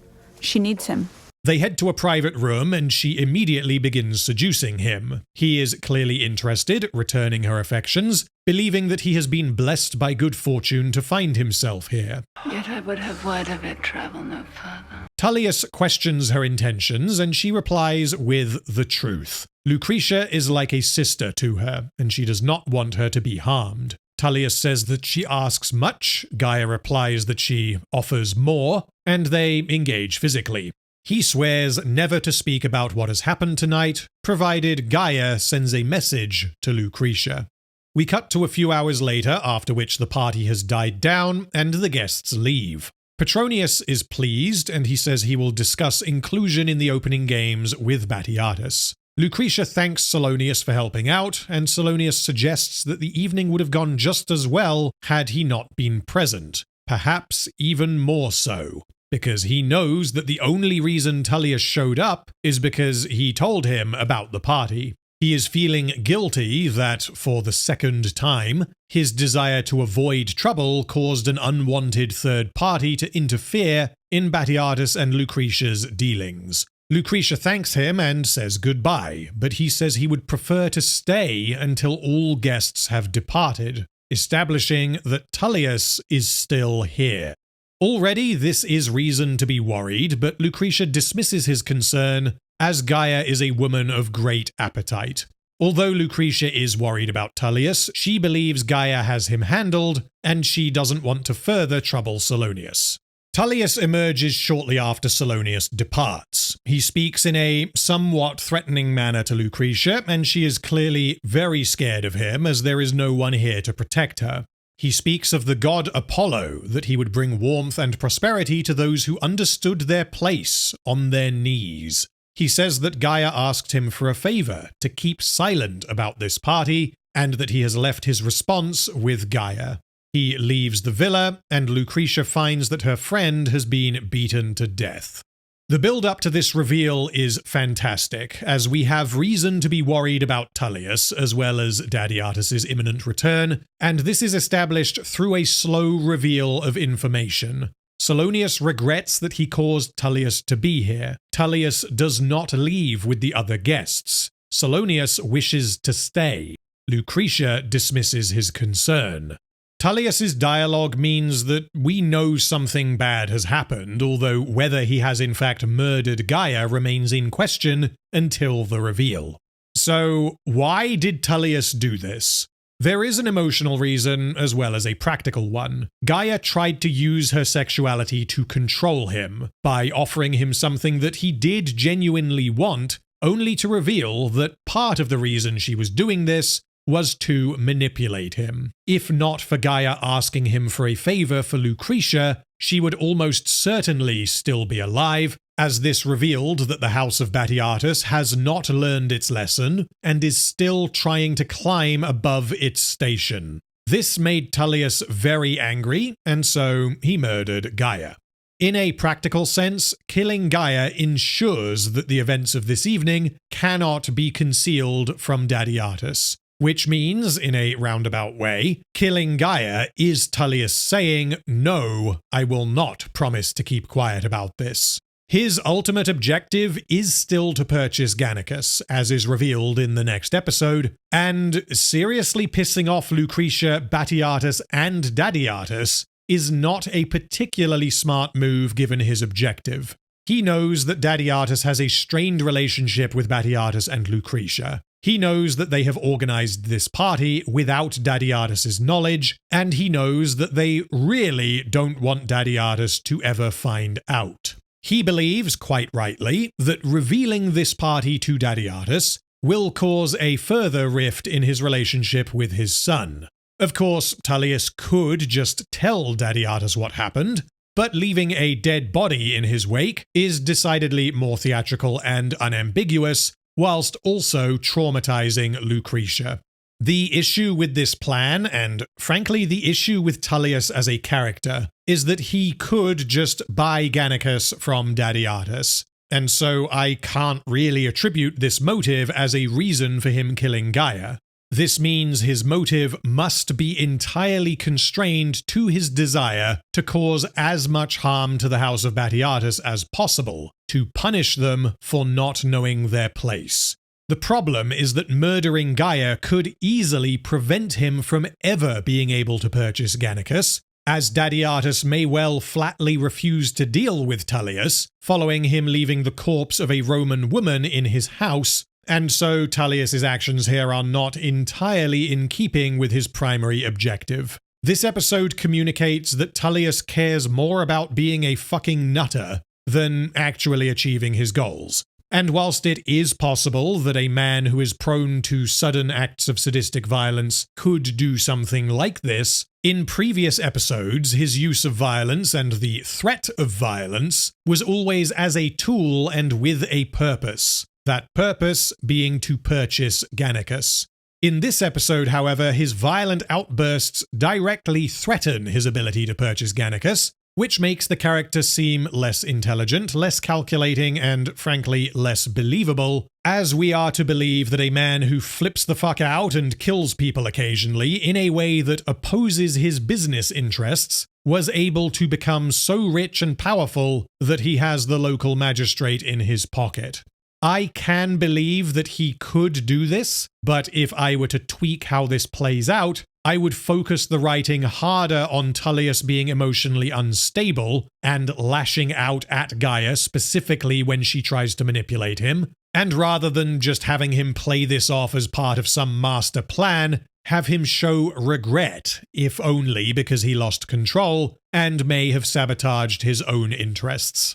She needs him. They head to a private room and she immediately begins seducing him. He is clearly interested, returning her affections, believing that he has been blessed by good fortune to find himself here. Yet I would have word of it travel no further. Tullius questions her intentions and she replies with the truth. Lucretia is like a sister to her, and she does not want her to be harmed. Tullius says that she asks much, Gaia replies that she offers more, and they engage physically. He swears never to speak about what has happened tonight, provided Gaia sends a message to Lucretia. We cut to a few hours later, after which the party has died down and the guests leave. Petronius is pleased, and he says he will discuss inclusion in the opening games with Batiatus. Lucretia thanks Salonius for helping out, and Salonius suggests that the evening would have gone just as well had he not been present. Perhaps even more so, because he knows that the only reason Tullius showed up is because he told him about the party. He is feeling guilty that, for the second time, his desire to avoid trouble caused an unwanted third party to interfere in Batiatus and Lucretia's dealings. Lucretia thanks him and says goodbye, but he says he would prefer to stay until all guests have departed, establishing that Tullius is still here. Already this is reason to be worried, but Lucretia dismisses his concern, as Gaia is a woman of great appetite. Although Lucretia is worried about Tullius, she believes Gaia has him handled, and she doesn't want to further trouble Salonius. Tullius emerges shortly after Salonius departs. He speaks in a somewhat threatening manner to Lucretia, and she is clearly very scared of him, as there is no one here to protect her. He speaks of the god Apollo, that he would bring warmth and prosperity to those who understood their place on their knees. He says that Gaia asked him for a favor, to keep silent about this party, and that he has left his response with Gaia. He leaves the villa, and Lucretia finds that her friend has been beaten to death. The build-up to this reveal is fantastic, as we have reason to be worried about Tullius, as well as Batiatus's imminent return, and this is established through a slow reveal of information. Salonius regrets that he caused Tullius to be here. Tullius does not leave with the other guests. Salonius wishes to stay. Lucretia dismisses his concern. Tullius's dialogue means that we know something bad has happened, although whether he has in fact murdered Gaia remains in question until the reveal. So, why did Tullius do this? There is an emotional reason as well as a practical one. Gaia tried to use her sexuality to control him by offering him something that he did genuinely want, only to reveal that part of the reason she was doing this was to manipulate him. If not for Gaia asking him for a favor for Lucretia, she would almost certainly still be alive, as this revealed that the House of Batiatus has not learned its lesson and is still trying to climb above its station. This made Tullius very angry, and so he murdered Gaia. In a practical sense, killing Gaia ensures that the events of this evening cannot be concealed from Batiatus. Which means, in a roundabout way, killing Gaia is Tullius saying, no, I will not promise to keep quiet about this. His ultimate objective is still to purchase Gannicus, as is revealed in the next episode, and seriously pissing off Lucretia, Batiatus, and Dadiatus is not a particularly smart move given his objective. He knows that Dadiatus has a strained relationship with Batiatus and Lucretia. He knows that they have organized this party without Dadiatus's knowledge, and he knows that they really don't want Dadiatus to ever find out. He believes, quite rightly, that revealing this party to Dadiatus will cause a further rift in his relationship with his son. Of course, Tullius could just tell Dadiatus what happened, but leaving a dead body in his wake is decidedly more theatrical and unambiguous, whilst also traumatizing Lucretia. The issue with this plan, and frankly the issue with Tullius as a character, is that he could just buy Gannicus from Dadiatus, and so I can't really attribute this motive as a reason for him killing Gaia. This means his motive must be entirely constrained to his desire to cause as much harm to the House of Batiatus as possible, to punish them for not knowing their place. The problem is that murdering Gaia could easily prevent him from ever being able to purchase Gannicus, as Dadiatus may well flatly refuse to deal with Tullius, following him leaving the corpse of a Roman woman in his house, and so Tullius's actions here are not entirely in keeping with his primary objective. This episode communicates that Tullius cares more about being a fucking nutter than actually achieving his goals. And whilst it is possible that a man who is prone to sudden acts of sadistic violence could do something like this, in previous episodes his use of violence and the threat of violence was always as a tool and with a purpose. That purpose being to purchase Gannicus. In this episode, however, his violent outbursts directly threaten his ability to purchase Gannicus, which makes the character seem less intelligent, less calculating, and frankly less believable, as we are to believe that a man who flips the fuck out and kills people occasionally in a way that opposes his business interests was able to become so rich and powerful that he has the local magistrate in his pocket. I can believe that he could do this, but if I were to tweak how this plays out, I would focus the writing harder on Tullius being emotionally unstable and lashing out at Gaia specifically when she tries to manipulate him, and rather than just having him play this off as part of some master plan, have him show regret, if only because he lost control and may have sabotaged his own interests.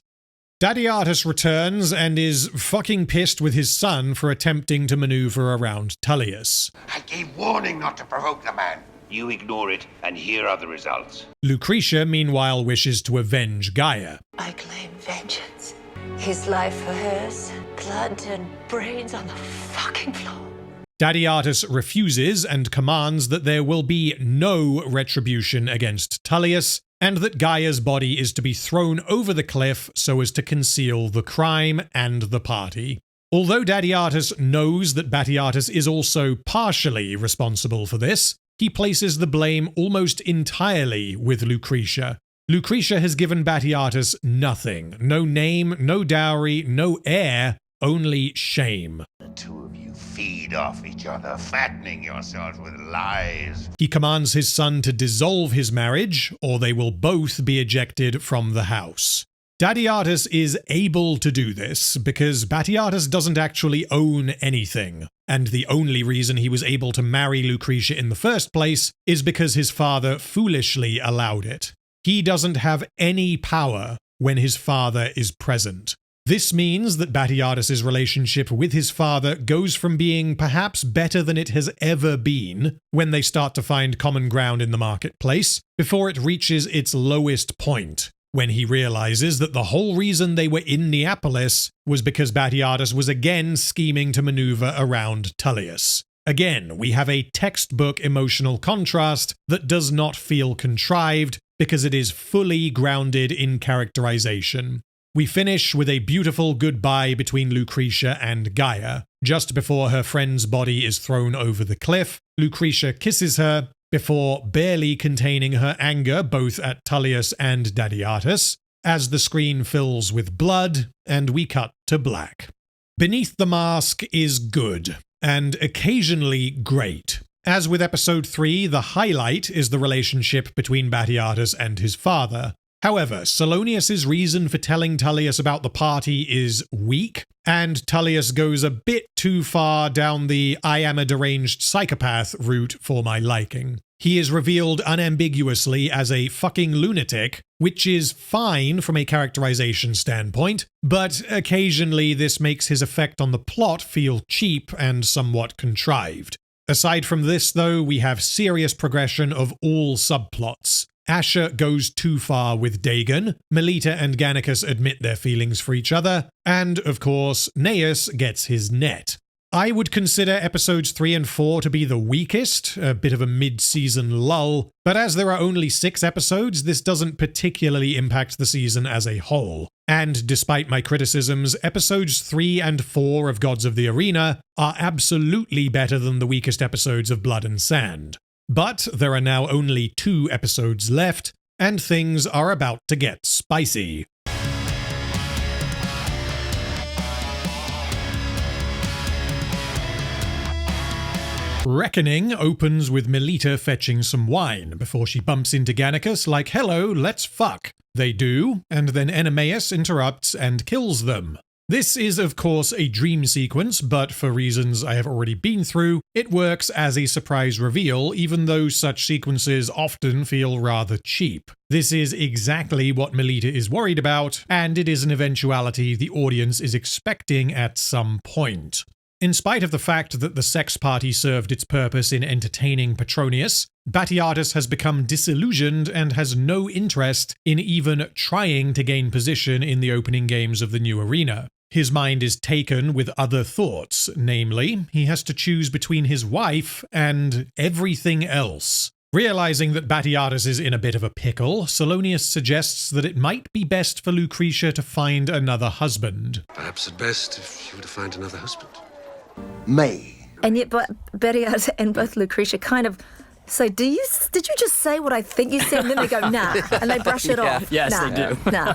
Dadiatus returns and is fucking pissed with his son for attempting to maneuver around Tullius. I gave warning not to provoke the man. You ignore it, and here are the results. Lucretia, meanwhile, wishes to avenge Gaia. I claim vengeance. His life for hers. Blood and brains on the fucking floor. Dadiatus refuses and commands that there will be no retribution against Tullius, and that Gaia's body is to be thrown over the cliff so as to conceal the crime and the party. Although Dadiatus knows that Batiatus is also partially responsible for this, he places the blame almost entirely with Lucretia. Lucretia has given Batiatus nothing. No name, no dowry, no heir, only shame. The two of you feed off each other, fattening yourselves with lies. He commands his son to dissolve his marriage, or they will both be ejected from the house. Dadiatus is able to do this because Batiatus doesn't actually own anything, and the only reason he was able to marry Lucretia in the first place is because his father foolishly allowed it. He doesn't have any power when his father is present. This means that Batiatus's relationship with his father goes from being perhaps better than it has ever been when they start to find common ground in the marketplace, before it reaches its lowest point, when he realizes that the whole reason they were in Neapolis was because Batiatus was again scheming to maneuver around Tullius. Again, we have a textbook emotional contrast that does not feel contrived because it is fully grounded in characterization. We finish with a beautiful goodbye between Lucretia and Gaia. Just before her friend's body is thrown over the cliff, Lucretia kisses her before barely containing her anger both at Tullius and Dadiatus, as the screen fills with blood and we cut to black. Beneath the Mask is good, and occasionally great. As with episode 3, the highlight is the relationship between Batiatus and his father. However, Salonius's reason for telling Tullius about the party is weak, and Tullius goes a bit too far down the I am a deranged psychopath route for my liking. He is revealed unambiguously as a fucking lunatic, which is fine from a characterization standpoint, but occasionally this makes his effect on the plot feel cheap and somewhat contrived. Aside from this, though, we have serious progression of all subplots. Asher goes too far with Dagon, Melita and Gannicus admit their feelings for each other, and, of course, Gnaeus gets his net. I would consider episodes 3 and 4 to be the weakest, a bit of a mid-season lull, but as there are only 6 episodes, this doesn't particularly impact the season as a whole. And despite my criticisms, episodes 3 and 4 of Gods of the Arena are absolutely better than the weakest episodes of Blood and Sand. But there are now only 2 episodes left, and things are about to get spicy. Reckoning opens with Melita fetching some wine before she bumps into Gannicus like, "Hello, let's fuck." They do, and then Enemaeus interrupts and kills them. This is, of course, a dream sequence, but for reasons I have already been through, it works as a surprise reveal, even though such sequences often feel rather cheap. This is exactly what Melita is worried about, and it is an eventuality the audience is expecting at some point. In spite of the fact that the sex party served its purpose in entertaining Petronius, Batiatus has become disillusioned and has no interest in even trying to gain position in the opening games of the new arena. His mind is taken with other thoughts, namely, he has to choose between his wife and everything else. Realizing that Batiatus is in a bit of a pickle, Salonius suggests that it might be best for Lucretia to find another husband. Perhaps at best if you were to find another husband. May. And yet, Batiatus and both Lucretia kind of say, did you just say what I think you said? And then they go, nah, and they brush it off. Yes, nah, they do. Nah.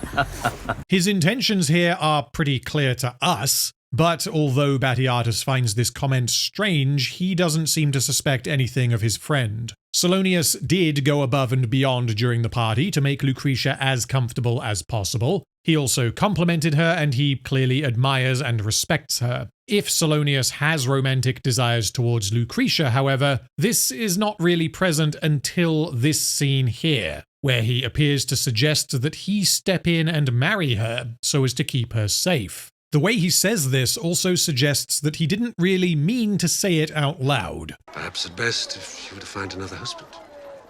His intentions here are pretty clear to us, but although Batiatus finds this comment strange, he doesn't seem to suspect anything of his friend. Salonius did go above and beyond during the party to make Lucretia as comfortable as possible. He also complimented her, and he clearly admires and respects her. If Salonius has romantic desires towards Lucretia, however, this is not really present until this scene here, where he appears to suggest that he step in and marry her so as to keep her safe. The way he says this also suggests that he didn't really mean to say it out loud. Perhaps at best if you were to find another husband.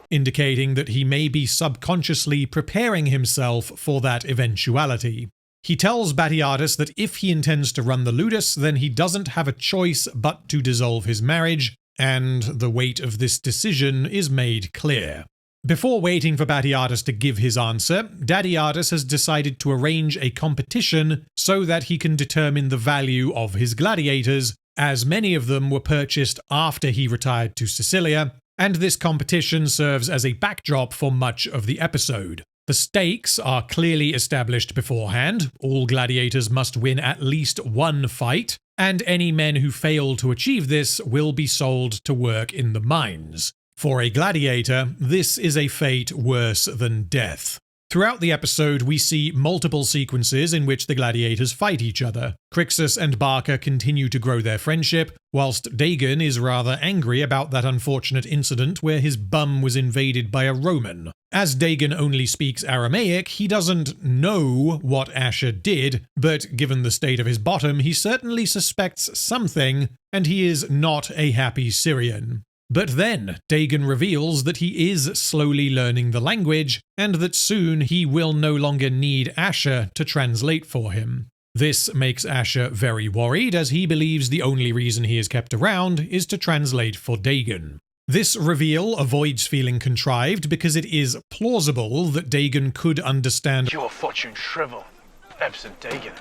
Indicating that he may be subconsciously preparing himself for that eventuality. He tells Batiatus that if he intends to run the Ludus, then he doesn't have a choice but to dissolve his marriage, and the weight of this decision is made clear. Before waiting for Batiatus to give his answer, Dadiatus has decided to arrange a competition so that he can determine the value of his gladiators, as many of them were purchased after he retired to Sicilia, and this competition serves as a backdrop for much of the episode. The stakes are clearly established beforehand. All gladiators must win at least one fight, and any men who fail to achieve this will be sold to work in the mines. For a gladiator, this is a fate worse than death. Throughout the episode, we see multiple sequences in which the gladiators fight each other. Crixus and Barca continue to grow their friendship, whilst Dagon is rather angry about that unfortunate incident where his bum was invaded by a Roman. As Dagon only speaks Aramaic, he doesn't know what Asher did, but given the state of his bottom, he certainly suspects something, and he is not a happy Syrian. But then, Dagon reveals that he is slowly learning the language, and that soon he will no longer need Asher to translate for him. This makes Asher very worried, as he believes the only reason he is kept around is to translate for Dagon. This reveal avoids feeling contrived because it is plausible that Dagon could understand Your fortune shrivel. absent Dagon.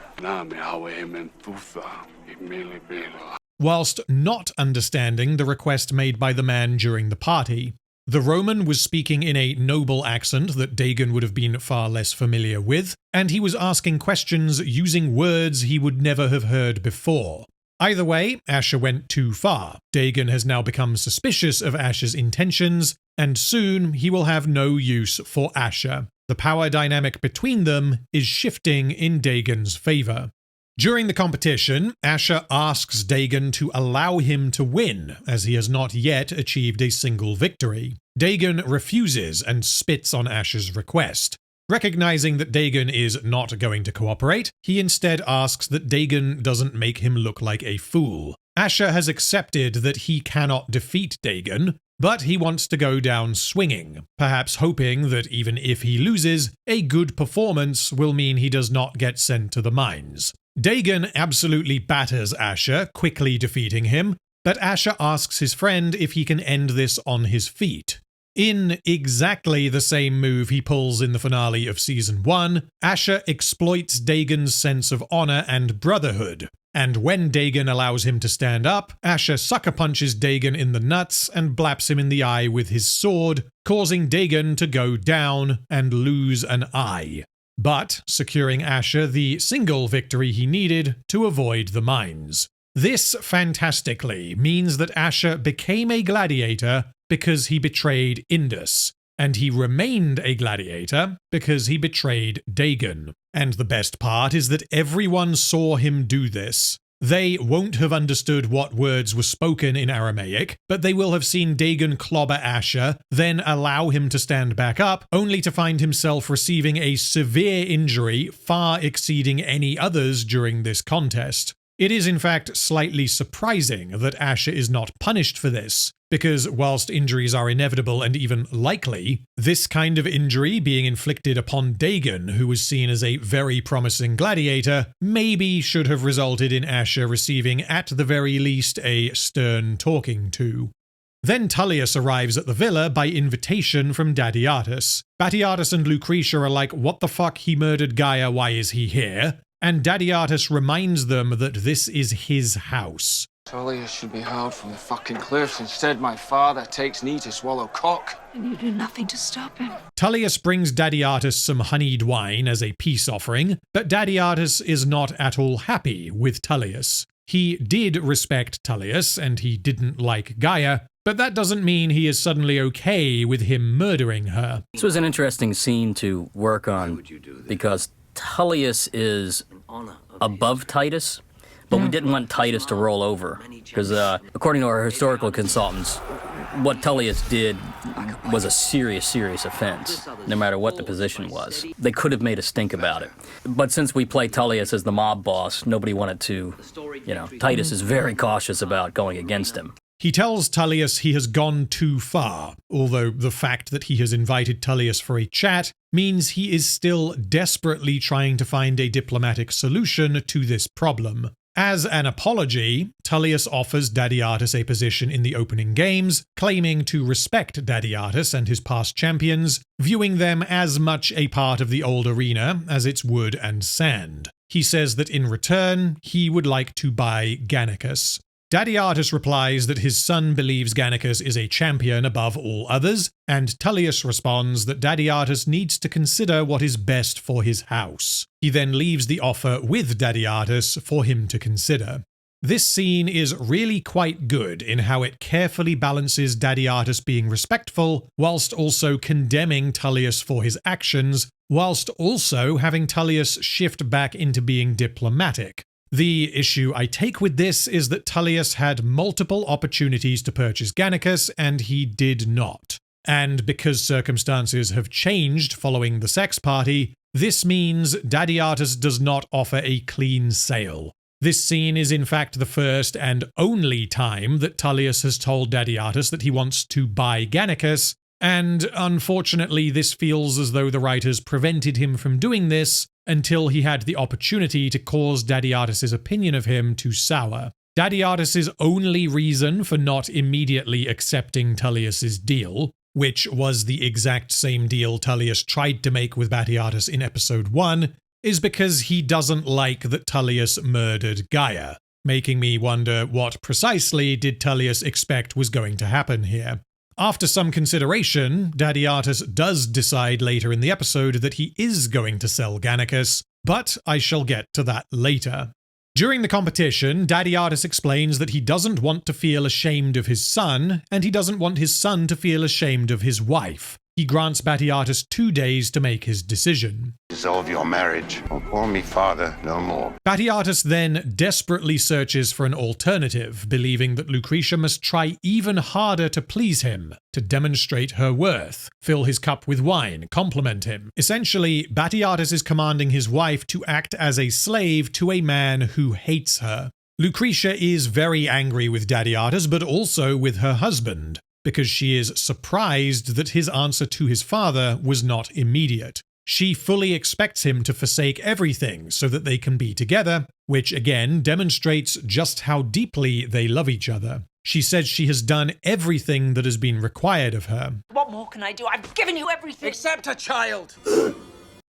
Whilst not understanding the request made by the man during the party. The Roman was speaking in a noble accent that Dagon would have been far less familiar with, and he was asking questions using words he would never have heard before. Either way, Asher went too far. Dagon has now become suspicious of Asher's intentions, and soon he will have no use for Asher. The power dynamic between them is shifting in Dagon's favor. During the competition, Asher asks Dagon to allow him to win, as he has not yet achieved a single victory. Dagon refuses and spits on Asher's request. Recognizing that Dagon is not going to cooperate, he instead asks that Dagon doesn't make him look like a fool. Asher has accepted that he cannot defeat Dagon, but he wants to go down swinging, perhaps hoping that even if he loses, a good performance will mean he does not get sent to the mines. Dagon absolutely batters Asher, quickly defeating him, but Asher asks his friend if he can end this on his feet. In exactly the same move he pulls in the finale of Season 1, Asher exploits Dagon's sense of honor and brotherhood. And when Dagon allows him to stand up, Asher sucker punches Dagon in the nuts and blaps him in the eye with his sword, causing Dagon to go down and lose an eye, but securing Asher the single victory he needed to avoid the mines. This fantastically means that Asher became a gladiator because he betrayed Indus, and he remained a gladiator because he betrayed Dagon. And the best part is that everyone saw him do this. They won't have understood what words were spoken in Aramaic, but they will have seen Dagon clobber Asher, then allow him to stand back up, only to find himself receiving a severe injury far exceeding any others during this contest. It is in fact slightly surprising that Asher is not punished for this, because whilst injuries are inevitable and even likely, this kind of injury being inflicted upon Dagon, who was seen as a very promising gladiator, maybe should have resulted in Asher receiving at the very least a stern talking to. Then Tullius arrives at the villa by invitation from Dadiatus. Batiatus and Lucretia are like, what the fuck, he murdered Gaia, why is he here? And Dadiatus reminds them that this is his house. Tullius should be hurled from the fucking cliffs. Instead, my father takes knee to swallow cock. And you do nothing to stop him. Tullius brings Dadiatus some honeyed wine as a peace offering, but Dadiatus is not at all happy with Tullius. He did respect Tullius, and he didn't like Gaia, but that doesn't mean he is suddenly okay with him murdering her. This was an interesting scene to work on, because Tullius is above Titus, but we didn't want Titus to roll over, because according to our historical consultants, what Tullius did was a serious offense, no matter what the position was. They could have made us think about it. But since we play Tullius as the mob boss, nobody wanted to, Titus is very cautious about going against him. He tells Tullius he has gone too far, although the fact that he has invited Tullius for a chat means he is still desperately trying to find a diplomatic solution to this problem. As an apology, Tullius offers Dadiatus a position in the opening games, claiming to respect Dadiatus and his past champions, viewing them as much a part of the old arena as its wood and sand. He says that in return, he would like to buy Gannicus. Dadiatus replies that his son believes Gannicus is a champion above all others, and Tullius responds that Dadiatus needs to consider what is best for his house. He then leaves the offer with Dadiatus for him to consider. This scene is really quite good in how it carefully balances Dadiatus being respectful, whilst also condemning Tullius for his actions, whilst also having Tullius shift back into being diplomatic. The issue I take with this is that Tullius had multiple opportunities to purchase Gannicus, and he did not. And because circumstances have changed following the sex party, this means Dadiatus does not offer a clean sale. This scene is in fact the first and only time that Tullius has told Dadiatus that he wants to buy Gannicus, and unfortunately this feels as though the writers prevented him from doing this until he had the opportunity to cause Dadiatus's opinion of him to sour. Dadiatus's only reason for not immediately accepting Tullius's deal, which was the exact same deal Tullius tried to make with Batiatus in episode 1, is because he doesn't like that Tullius murdered Gaia, making me wonder what precisely did Tullius expect was going to happen here. After some consideration, Dadiatus does decide later in the episode that he is going to sell Gannicus, but I shall get to that later. During the competition, Dadiatus explains that he doesn't want to feel ashamed of his son, and he doesn't want his son to feel ashamed of his wife. He grants Batiatus 2 days to make his decision. Dissolve your marriage, or call me father no more. Batiatus then desperately searches for an alternative, believing that Lucretia must try even harder to please him, to demonstrate her worth, fill his cup with wine, compliment him. Essentially, Batiatus is commanding his wife to act as a slave to a man who hates her. Lucretia is very angry with Dadiatus, but also with her husband, because she is surprised that his answer to his father was not immediate. She fully expects him to forsake everything so that they can be together, which again demonstrates just how deeply they love each other. She says she has done everything that has been required of her. What more can I do? I've given you everything. Except a child.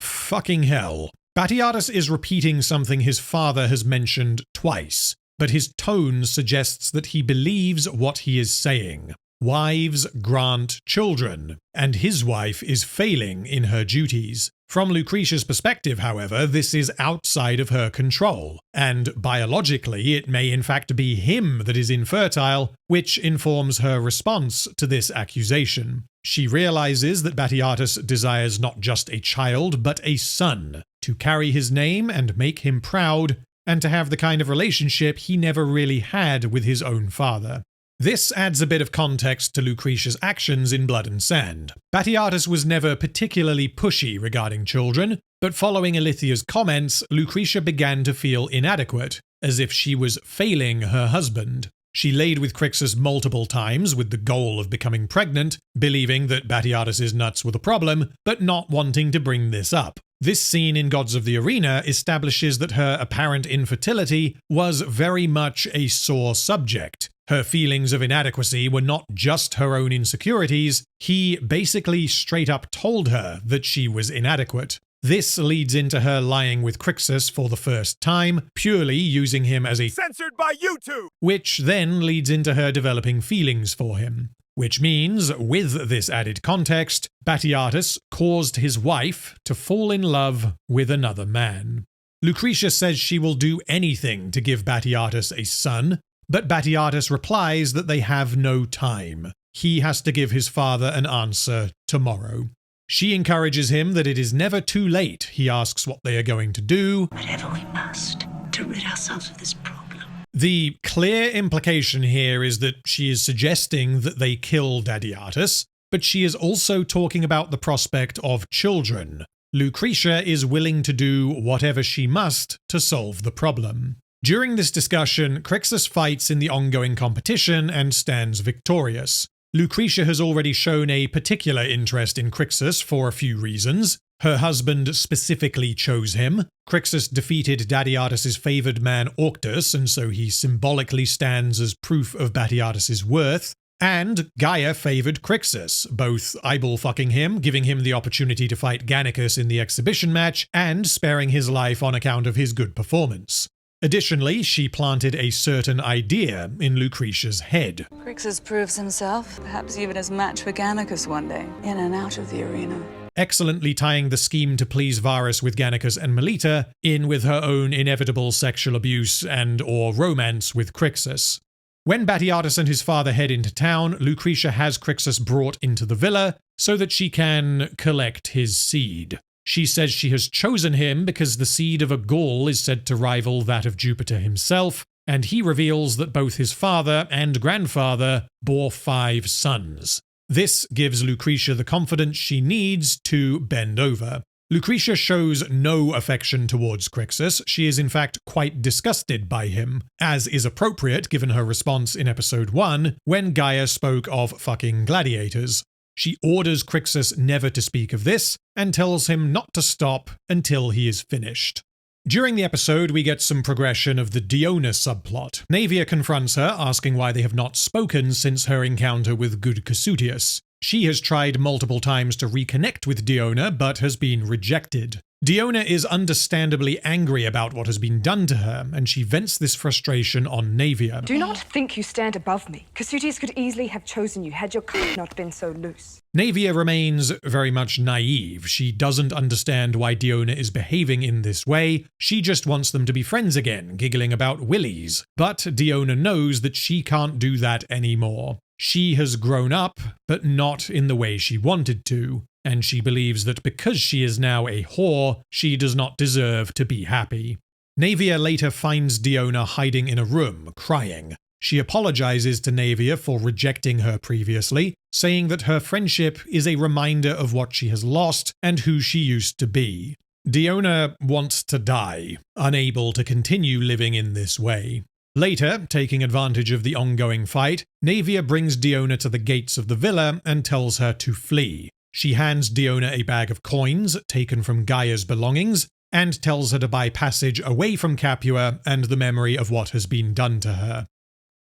Fucking hell. Batiatus is repeating something his father has mentioned twice, but his tone suggests that he believes what he is saying. Wives grant children, and his wife is failing in her duties. From Lucretia's perspective, however, this is outside of her control, and biologically it may in fact be him that is infertile, which informs her response to this accusation. She realizes that Batiatus desires not just a child, but a son, to carry his name and make him proud, and to have the kind of relationship he never really had with his own father. This adds a bit of context to Lucretia's actions in Blood and Sand. Batiatus was never particularly pushy regarding children, but following Ilithia's comments, Lucretia began to feel inadequate, as if she was failing her husband. She laid with Crixus multiple times with the goal of becoming pregnant, believing that Batiatus's nuts were the problem, but not wanting to bring this up. This scene in Gods of the Arena establishes that her apparent infertility was very much a sore subject. Her feelings of inadequacy were not just her own insecurities, he basically straight up told her that she was inadequate. This leads into her lying with Crixus for the first time, purely using him as a censored by YouTube, which then leads into her developing feelings for him. Which means, with this added context, Batiatus caused his wife to fall in love with another man. Lucretia says she will do anything to give Batiatus a son, but Batiatus replies that they have no time. He has to give his father an answer tomorrow. She encourages him that it is never too late. He asks what they are going to do. Whatever we must to rid ourselves of this problem. The clear implication here is that she is suggesting that they kill Dadiatus, but she is also talking about the prospect of children. Lucretia is willing to do whatever she must to solve the problem. During this discussion, Crixus fights in the ongoing competition and stands victorious. Lucretia has already shown a particular interest in Crixus for a few reasons. Her husband specifically chose him. Crixus defeated Dadiatus's favoured man Orctus, and so he symbolically stands as proof of Batiatus's worth. And Gaia favoured Crixus, both eyeball-fucking him, giving him the opportunity to fight Gannicus in the exhibition match, and sparing his life on account of his good performance. Additionally, she planted a certain idea in Lucretia's head. Crixus proves himself, perhaps even as match for Gannicus one day, in and out of the arena. Excellently tying the scheme to please Varus with Gannicus and Melita in with her own inevitable sexual abuse and/or romance with Crixus. When Batiatus and his father head into town, Lucretia has Crixus brought into the villa so that she can collect his seed. She says she has chosen him because the seed of a Gaul is said to rival that of Jupiter himself, and he reveals that both his father and grandfather bore 5 sons. This gives Lucretia the confidence she needs to bend over. Lucretia shows no affection towards Crixus. She is in fact quite disgusted by him, as is appropriate given her response in episode 1 when Gaia spoke of fucking gladiators. She orders Crixus never to speak of this and tells him not to stop until he is finished. During the episode, we get some progression of the Diona subplot. Naevia confronts her, asking why they have not spoken since her encounter with good Casutius. She has tried multiple times to reconnect with Diona, but has been rejected. Diona is understandably angry about what has been done to her, and she vents this frustration on Navia. Do not think you stand above me. Cassutis could easily have chosen you had your not been so loose. Navia remains very much naive. She doesn't understand why Diona is behaving in this way. She just wants them to be friends again, giggling about willies. But Diona knows that she can't do that anymore. She has grown up, but not in the way she wanted to. And she believes that because she is now a whore, she does not deserve to be happy. Navia later finds Diona hiding in a room, crying. She apologizes to Navia for rejecting her previously, saying that her friendship is a reminder of what she has lost and who she used to be. Diona wants to die, unable to continue living in this way. Later, taking advantage of the ongoing fight, Navia brings Diona to the gates of the villa and tells her to flee. She hands Diona a bag of coins taken from Gaia's belongings and tells her to buy passage away from Capua and the memory of what has been done to her.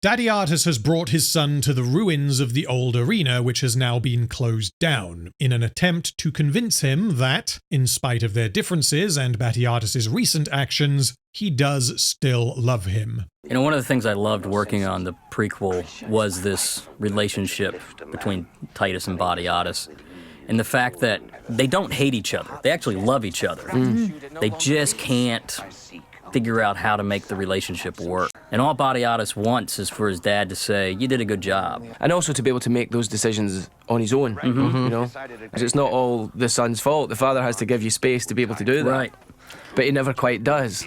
Dadiatus has brought his son to the ruins of the old arena, which has now been closed down, in an attempt to convince him that, in spite of their differences and Batiatus's recent actions, he does still love him. You know, one of the things I loved working on the prequel was this relationship between Titus and Batiatus, and the fact that they don't hate each other. They actually love each other. They just can't figure out how to make the relationship work. And all Batiatus wants is for his dad to say, you did a good job. And also to be able to make those decisions on his own, you know? Because it's not all the son's fault. The father has to give you space to be able to do that. Right. But he never quite does.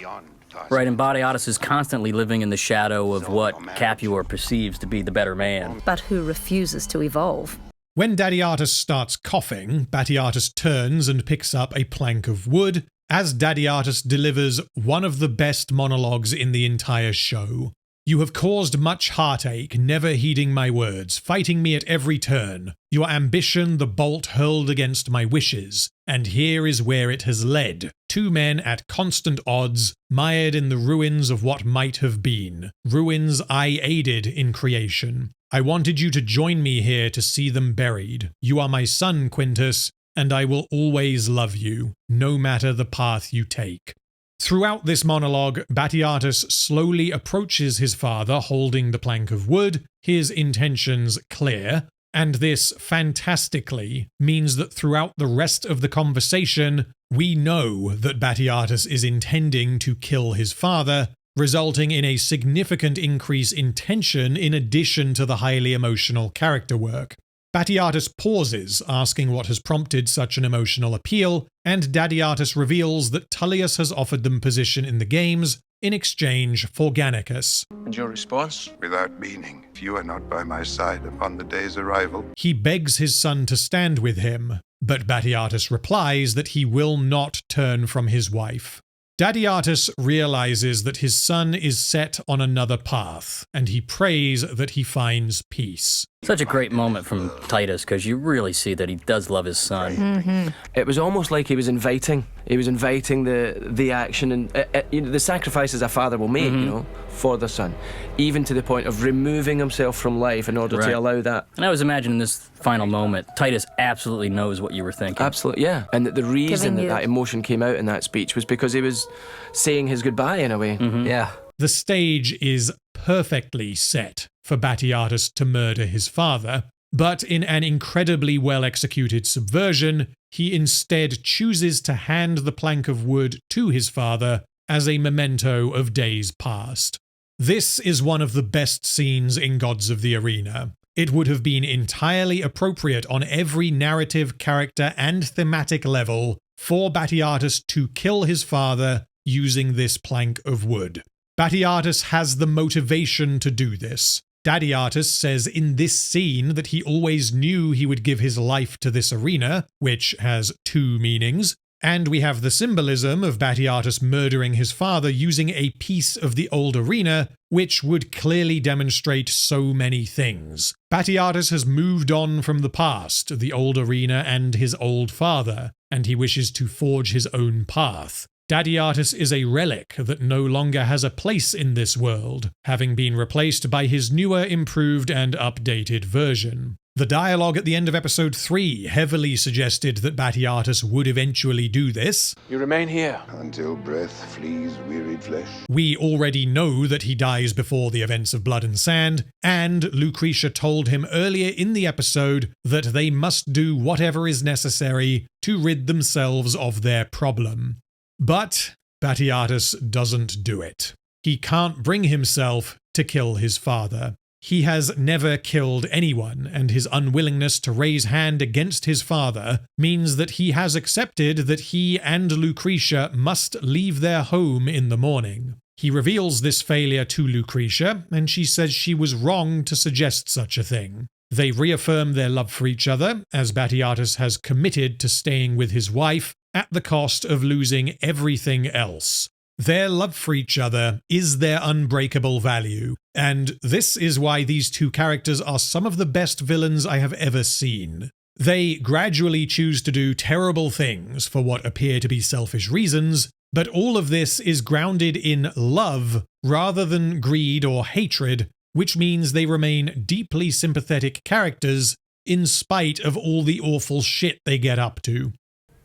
Right, and Batiatus is constantly living in the shadow of what Capua perceives to be the better man. But who refuses to evolve. When Dadiatus starts coughing, Batiatus turns and picks up a plank of wood, as Dadiatus delivers one of the best monologues in the entire show. You have caused much heartache, never heeding my words, fighting me at every turn. Your ambition the bolt hurled against my wishes, and here is where it has led. Two men at constant odds, mired in the ruins of what might have been. Ruins I aided in creation. I wanted you to join me here to see them buried. You are my son, Quintus, and I will always love you, no matter the path you take. Throughout this monologue, Batiatus slowly approaches his father holding the plank of wood, his intentions clear, and this fantastically means that throughout the rest of the conversation, we know that Batiatus is intending to kill his father, resulting in a significant increase in tension in addition to the highly emotional character work. Batiatus pauses, asking what has prompted such an emotional appeal, and Dadiatus reveals that Tullius has offered them position in the games in exchange for Gannicus. And your response? Without meaning, if you are not by my side upon the day's arrival. He begs his son to stand with him, but Batiatus replies that he will not turn from his wife. Dadiatus realizes that his son is set on another path, and he prays that he finds peace. Such a great moment from Titus, because you really see that he does love his son. It was almost like he was inviting. He was inviting the action and you know, the sacrifices a father will make, you know, for the son, even to the point of removing himself from life in order to allow that. And I was imagining this final moment, Titus absolutely knows what you were thinking. Absolutely, yeah. And that the reason that emotion came out in that speech was because he was saying his goodbye in a way. Yeah. The stage is perfectly set for Batiatus to murder his father, but in an incredibly well-executed subversion, he instead chooses to hand the plank of wood to his father as a memento of days past. This is one of the best scenes in Gods of the Arena. It would have been entirely appropriate on every narrative, character, and thematic level for Batiatus to kill his father using this plank of wood. Batiatus has the motivation to do this. Dadiatus says in this scene that he always knew he would give his life to this arena, which has two meanings, and we have the symbolism of Batiatus murdering his father using a piece of the old arena, which would clearly demonstrate so many things. Batiatus has moved on from the past, the old arena and his old father, and he wishes to forge his own path. Dadiatus is a relic that no longer has a place in this world, having been replaced by his newer, improved, and updated version. The dialogue at the end of episode 3 heavily suggested that Batiatus would eventually do this. You remain here until breath flees wearied flesh. We already know that he dies before the events of Blood and Sand, and Lucretia told him earlier in the episode that they must do whatever is necessary to rid themselves of their problem. But Batiatus doesn't do it. He can't bring himself to kill his father. He has never killed anyone, and his unwillingness to raise hand against his father means that he has accepted that he and Lucretia must leave their home in the morning. He reveals this failure to Lucretia, and she says she was wrong to suggest such a thing. They reaffirm their love for each other, as Batiatus has committed to staying with his wife at the cost of losing everything else. Their love for each other is their unbreakable value, and this is why these two characters are some of the best villains I have ever seen. They gradually choose to do terrible things for what appear to be selfish reasons, but all of this is grounded in love rather than greed or hatred, which means they remain deeply sympathetic characters in spite of all the awful shit they get up to.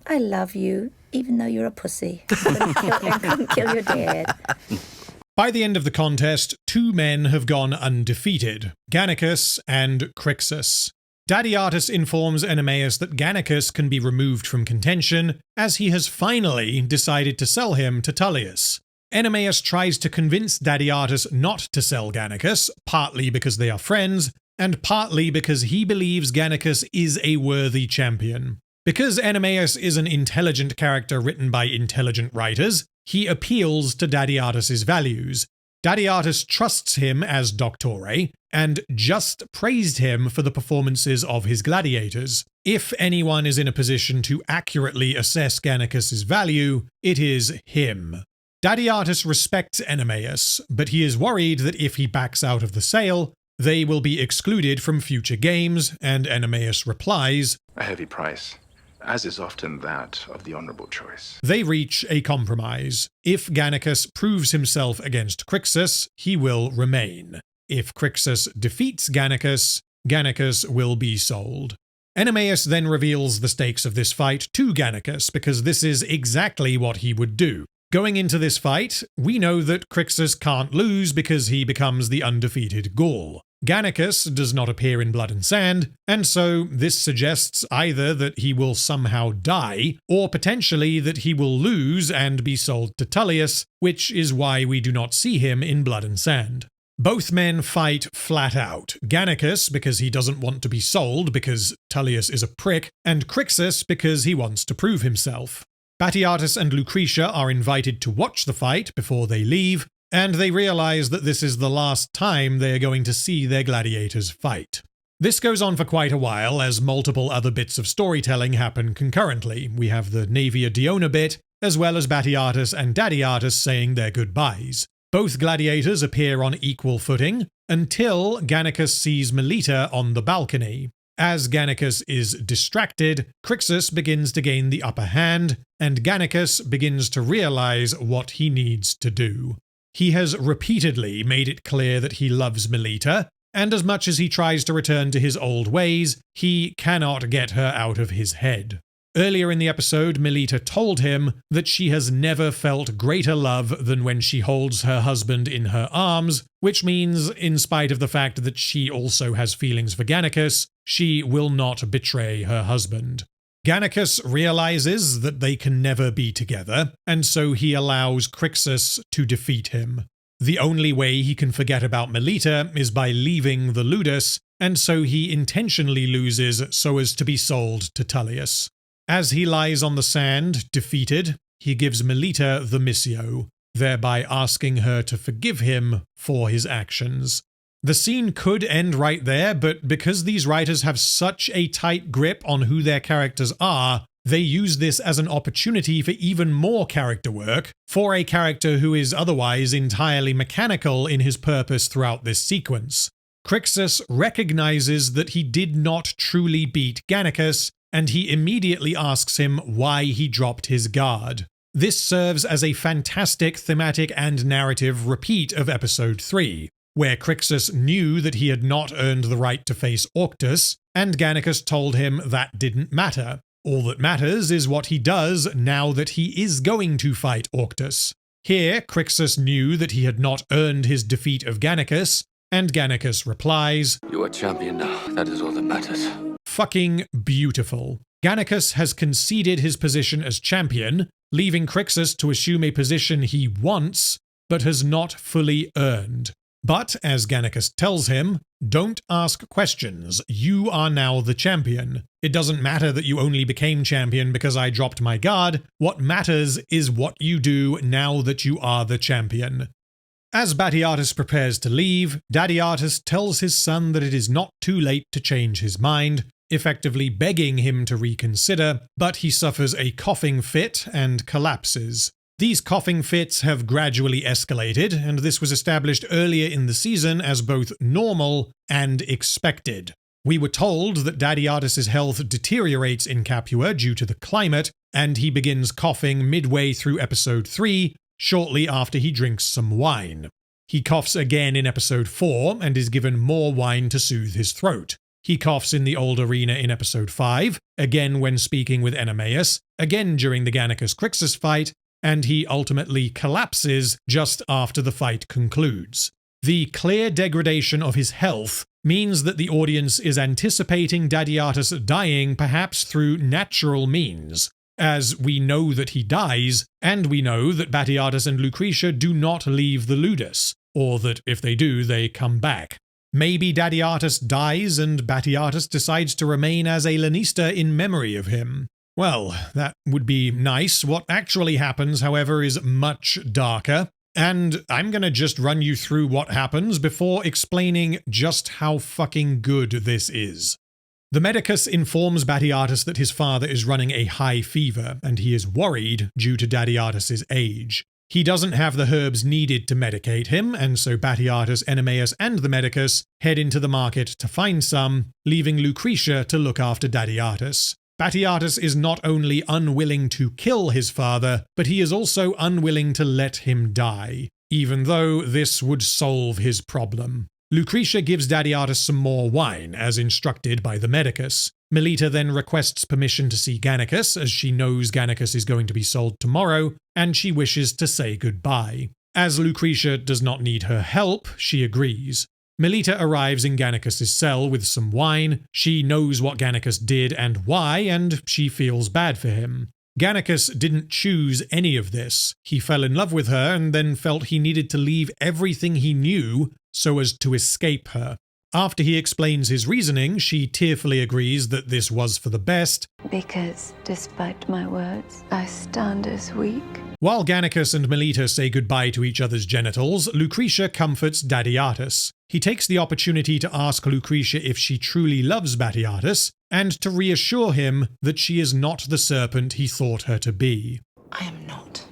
I love you, even though you're a pussy. I couldn't kill your dad. By the end of the contest, 2 men have gone undefeated, Gannicus and Crixus. Batiatus informs Enemeus that Gannicus can be removed from contention, as he has finally decided to sell him to Tullius. Enemeus tries to convince Batiatus not to sell Gannicus, partly because they are friends, and partly because he believes Gannicus is a worthy champion. Because Enemeus is an intelligent character written by intelligent writers, he appeals to Batiatus's values. Batiatus trusts him as Doctore, and just praised him for the performances of his gladiators. If anyone is in a position to accurately assess Gannicus's value, it is him. Batiatus respects Enemeus, but he is worried that if he backs out of the sale, they will be excluded from future games, and Enemeus replies, "A heavy price, as is often that of the honourable choice." They reach a compromise. If Gannicus proves himself against Crixus, he will remain. If Crixus defeats Gannicus, Gannicus will be sold. Enemeus then reveals the stakes of this fight to Gannicus, because this is exactly what he would do. Going into this fight, we know that Crixus can't lose because he becomes the undefeated Gaul. Gannicus does not appear in Blood and Sand, and so this suggests either that he will somehow die, or potentially that he will lose and be sold to Tullius, which is why we do not see him in Blood and Sand. Both men fight flat out. Gannicus because he doesn't want to be sold because Tullius is a prick, and Crixus because he wants to prove himself. Batiatus and Lucretia are invited to watch the fight before they leave, and they realize that this is the last time they are going to see their gladiators fight. This goes on for quite a while, as multiple other bits of storytelling happen concurrently. We have the Navia Diona bit, as well as Batiatus and Batiatus saying their goodbyes. Both gladiators appear on equal footing, until Gannicus sees Melita on the balcony. As Gannicus is distracted, Crixus begins to gain the upper hand, and Gannicus begins to realize what he needs to do. He has repeatedly made it clear that he loves Melita, and as much as he tries to return to his old ways, he cannot get her out of his head. Earlier in the episode, Melita told him that she has never felt greater love than when she holds her husband in her arms, which means, in spite of the fact that she also has feelings for Gannicus, she will not betray her husband. Gannicus realizes that they can never be together, and so he allows Crixus to defeat him. The only way he can forget about Melita is by leaving the Ludus, and so he intentionally loses so as to be sold to Tullius. As he lies on the sand, defeated, he gives Melita the Missio, thereby asking her to forgive him for his actions. The scene could end right there, but because these writers have such a tight grip on who their characters are, they use this as an opportunity for even more character work for a character who is otherwise entirely mechanical in his purpose throughout this sequence. Crixus recognizes that he did not truly beat Gannicus, and he immediately asks him why he dropped his guard. This serves as a fantastic thematic and narrative repeat of episode 3. where Crixus knew that he had not earned the right to face Orctus, and Gannicus told him that didn't matter. All that matters is what he does now that he is going to fight Orctus. Here, Crixus knew that he had not earned his defeat of Gannicus, and Gannicus replies, "You are champion now. That is all that matters." Fucking beautiful. Gannicus has conceded his position as champion, leaving Crixus to assume a position he wants, but has not fully earned. But, as Gannicus tells him, don't ask questions. You are now the champion. It doesn't matter that you only became champion because I dropped my guard. What matters is what you do now that you are the champion. As Batiatus prepares to leave, Dadiatus tells his son that it is not too late to change his mind, effectively begging him to reconsider, but he suffers a coughing fit and collapses. These coughing fits have gradually escalated, and this was established earlier in the season as both normal and expected. We were told that Dadiatus' health deteriorates in Capua due to the climate, and he begins coughing midway through episode 3, shortly after he drinks some wine. He coughs again in episode 4 and is given more wine to soothe his throat. He coughs in the old arena in episode 5, again when speaking with Enemaeus, again during the Gannicus-Crixus fight, and he ultimately collapses just after the fight concludes. The clear degradation of his health means that the audience is anticipating Dadiatus dying perhaps through natural means, as we know that he dies, and we know that Batiatus and Lucretia do not leave the Ludus, or that if they do, they come back. Maybe Dadiatus dies and Batiatus decides to remain as a Lanista in memory of him. Well, that would be nice. What actually happens, however, is much darker, and I'm gonna just run you through what happens before explaining just how fucking good this is. The medicus informs Batiatus that his father is running a high fever, and he is worried due to Dadiatus' age. He doesn't have the herbs needed to medicate him, and so Batiatus, Enemaeus, and the medicus head into the market to find some, leaving Lucretia to look after Dadiatus. Batiatus is not only unwilling to kill his father, but he is also unwilling to let him die, even though this would solve his problem. Lucretia gives Dadiatus some more wine, as instructed by the medicus. Melita then requests permission to see Gannicus, as she knows Gannicus is going to be sold tomorrow, and she wishes to say goodbye. As Lucretia does not need her help, she agrees. Melita arrives in Gannicus' cell with some wine. She knows what Gannicus did and why, and she feels bad for him. Gannicus didn't choose any of this. He fell in love with her and then felt he needed to leave everything he knew so as to escape her. After he explains his reasoning, she tearfully agrees that this was for the best. Because, despite my words, I stand as weak. While Gannicus and Melita say goodbye to each other's genitals, Lucretia comforts Dadiatus. He takes the opportunity to ask Lucretia if she truly loves Batiatus, and to reassure him that she is not the serpent he thought her to be. I am not.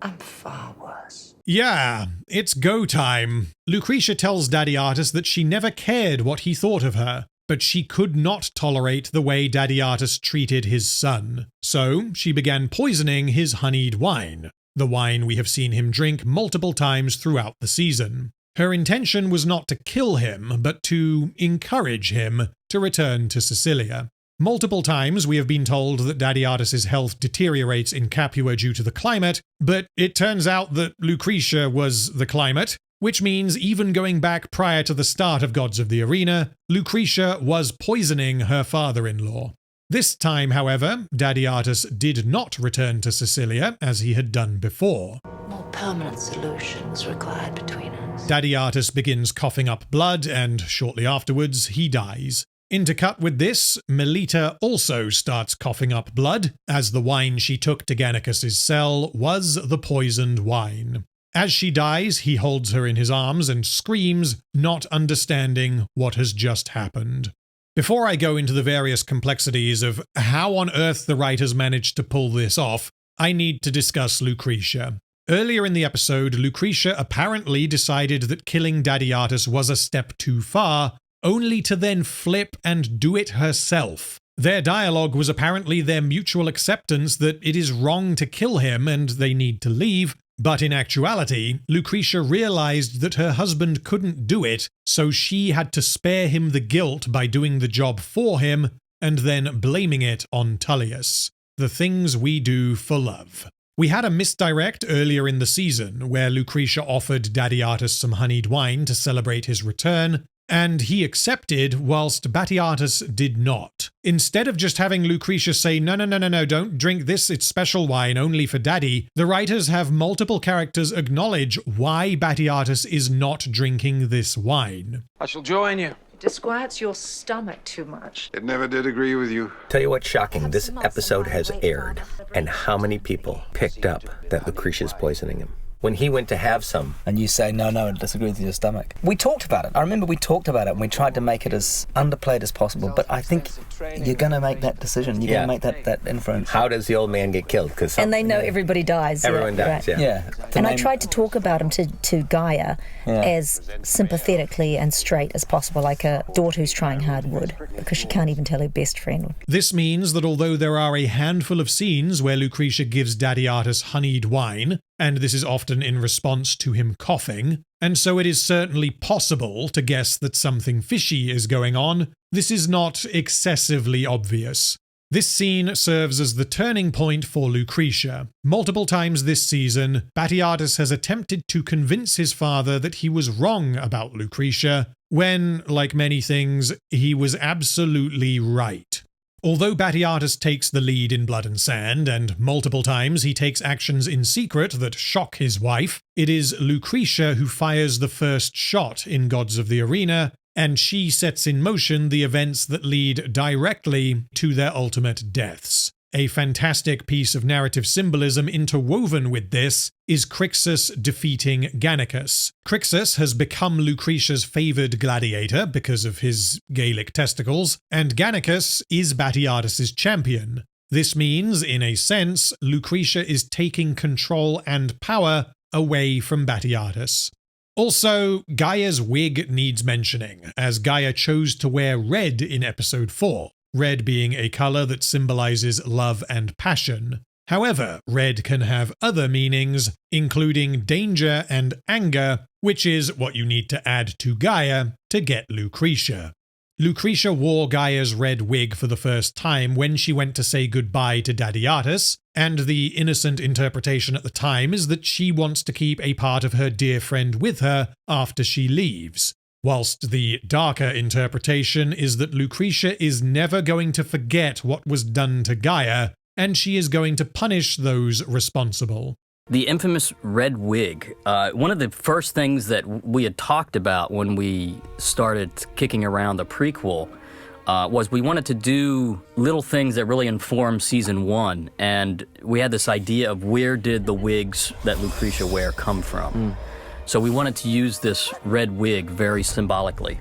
I'm far worse. Yeah, it's go time. Lucretia tells Dadiatus that she never cared what he thought of her, but she could not tolerate the way Dadiatus treated his son. So she began poisoning his honeyed wine, the wine we have seen him drink multiple times throughout the season. Her intention was not to kill him, but to encourage him to return to Sicilia. Multiple times we have been told that Dadiatus' health deteriorates in Capua due to the climate, but it turns out that Lucretia was the climate, which means even going back prior to the start of Gods of the Arena, Lucretia was poisoning her father-in-law. This time, however, Dadiatus did not return to Sicilia as he had done before. More permanent solutions required between us. Dadiatus begins coughing up blood, and shortly afterwards, he dies. Intercut with this, Melita also starts coughing up blood, as the wine she took to Gannicus' cell was the poisoned wine. As she dies, he holds her in his arms and screams, not understanding what has just happened. Before I go into the various complexities of how on earth the writers managed to pull this off, I need to discuss Lucretia. Earlier in the episode, Lucretia apparently decided that killing Dadiatus was a step too far, only to then flip and do it herself. Their dialogue was apparently their mutual acceptance that it is wrong to kill him and they need to leave, But in actuality, Lucretia realized that her husband couldn't do it, so she had to spare him the guilt by doing the job for him and then blaming it on Tullius. The things we do for love. We had a misdirect earlier in the season where Lucretia offered Batiatus some honeyed wine to celebrate his return, and he accepted whilst Batiatus did not. Instead of just having Lucretia say, no, don't drink this, it's special wine only for Daddy, the writers have multiple characters acknowledge why Batiatus is not drinking this wine. I shall join you. It disquiets your stomach too much. It never did agree with you. Tell you what's shocking, this episode has aired, and how many people picked up that Lucretia's poisoning him? When he went to have some. And you say, no, it disagrees with your stomach. We talked about it. I remember we talked about it and we tried to make it as underplayed as possible, but I think you're going to make that decision. You're going to make that inference. How does the old man get killed? And they know everybody dies. Everyone dies, right. yeah. And I tried to talk about him to Gaia as sympathetically and straight as possible, like a daughter who's trying hard would, because she can't even tell her best friend. This means that although there are a handful of scenes where Lucretia gives Batiatus honeyed wine, and this is often in response to him coughing, and so it is certainly possible to guess that something fishy is going on, this is not excessively obvious. This scene serves as the turning point for Lucretia. Multiple times this season, Batiatus has attempted to convince his father that he was wrong about Lucretia, when, like many things, he was absolutely right. Although Batiatus takes the lead in Blood and Sand, and multiple times he takes actions in secret that shock his wife, it is Lucretia who fires the first shot in Gods of the Arena, and she sets in motion the events that lead directly to their ultimate deaths. A fantastic piece of narrative symbolism interwoven with this is Crixus defeating Gannicus. Crixus has become Lucretia's favoured gladiator because of his Gaelic testicles, and Gannicus is Batiatus's champion. This means, in a sense, Lucretia is taking control and power away from Batiatus. Also, Gaia's wig needs mentioning, as Gaia chose to wear red in episode 4. Red being a colour that symbolises love and passion. However, red can have other meanings, including danger and anger, which is what you need to add to Gaia to get Lucretia. Lucretia wore Gaia's red wig for the first time when she went to say goodbye to Batiatus, and the innocent interpretation at the time is that she wants to keep a part of her dear friend with her after she leaves. Whilst the darker interpretation is that Lucretia is never going to forget what was done to Gaia, and she is going to punish those responsible. The infamous red wig. One of the first things that we had talked about when we started kicking around the prequel was we wanted to do little things that really inform season 1, and we had this idea of where did the wigs that Lucretia wear come from. So we wanted to use this red wig very symbolically,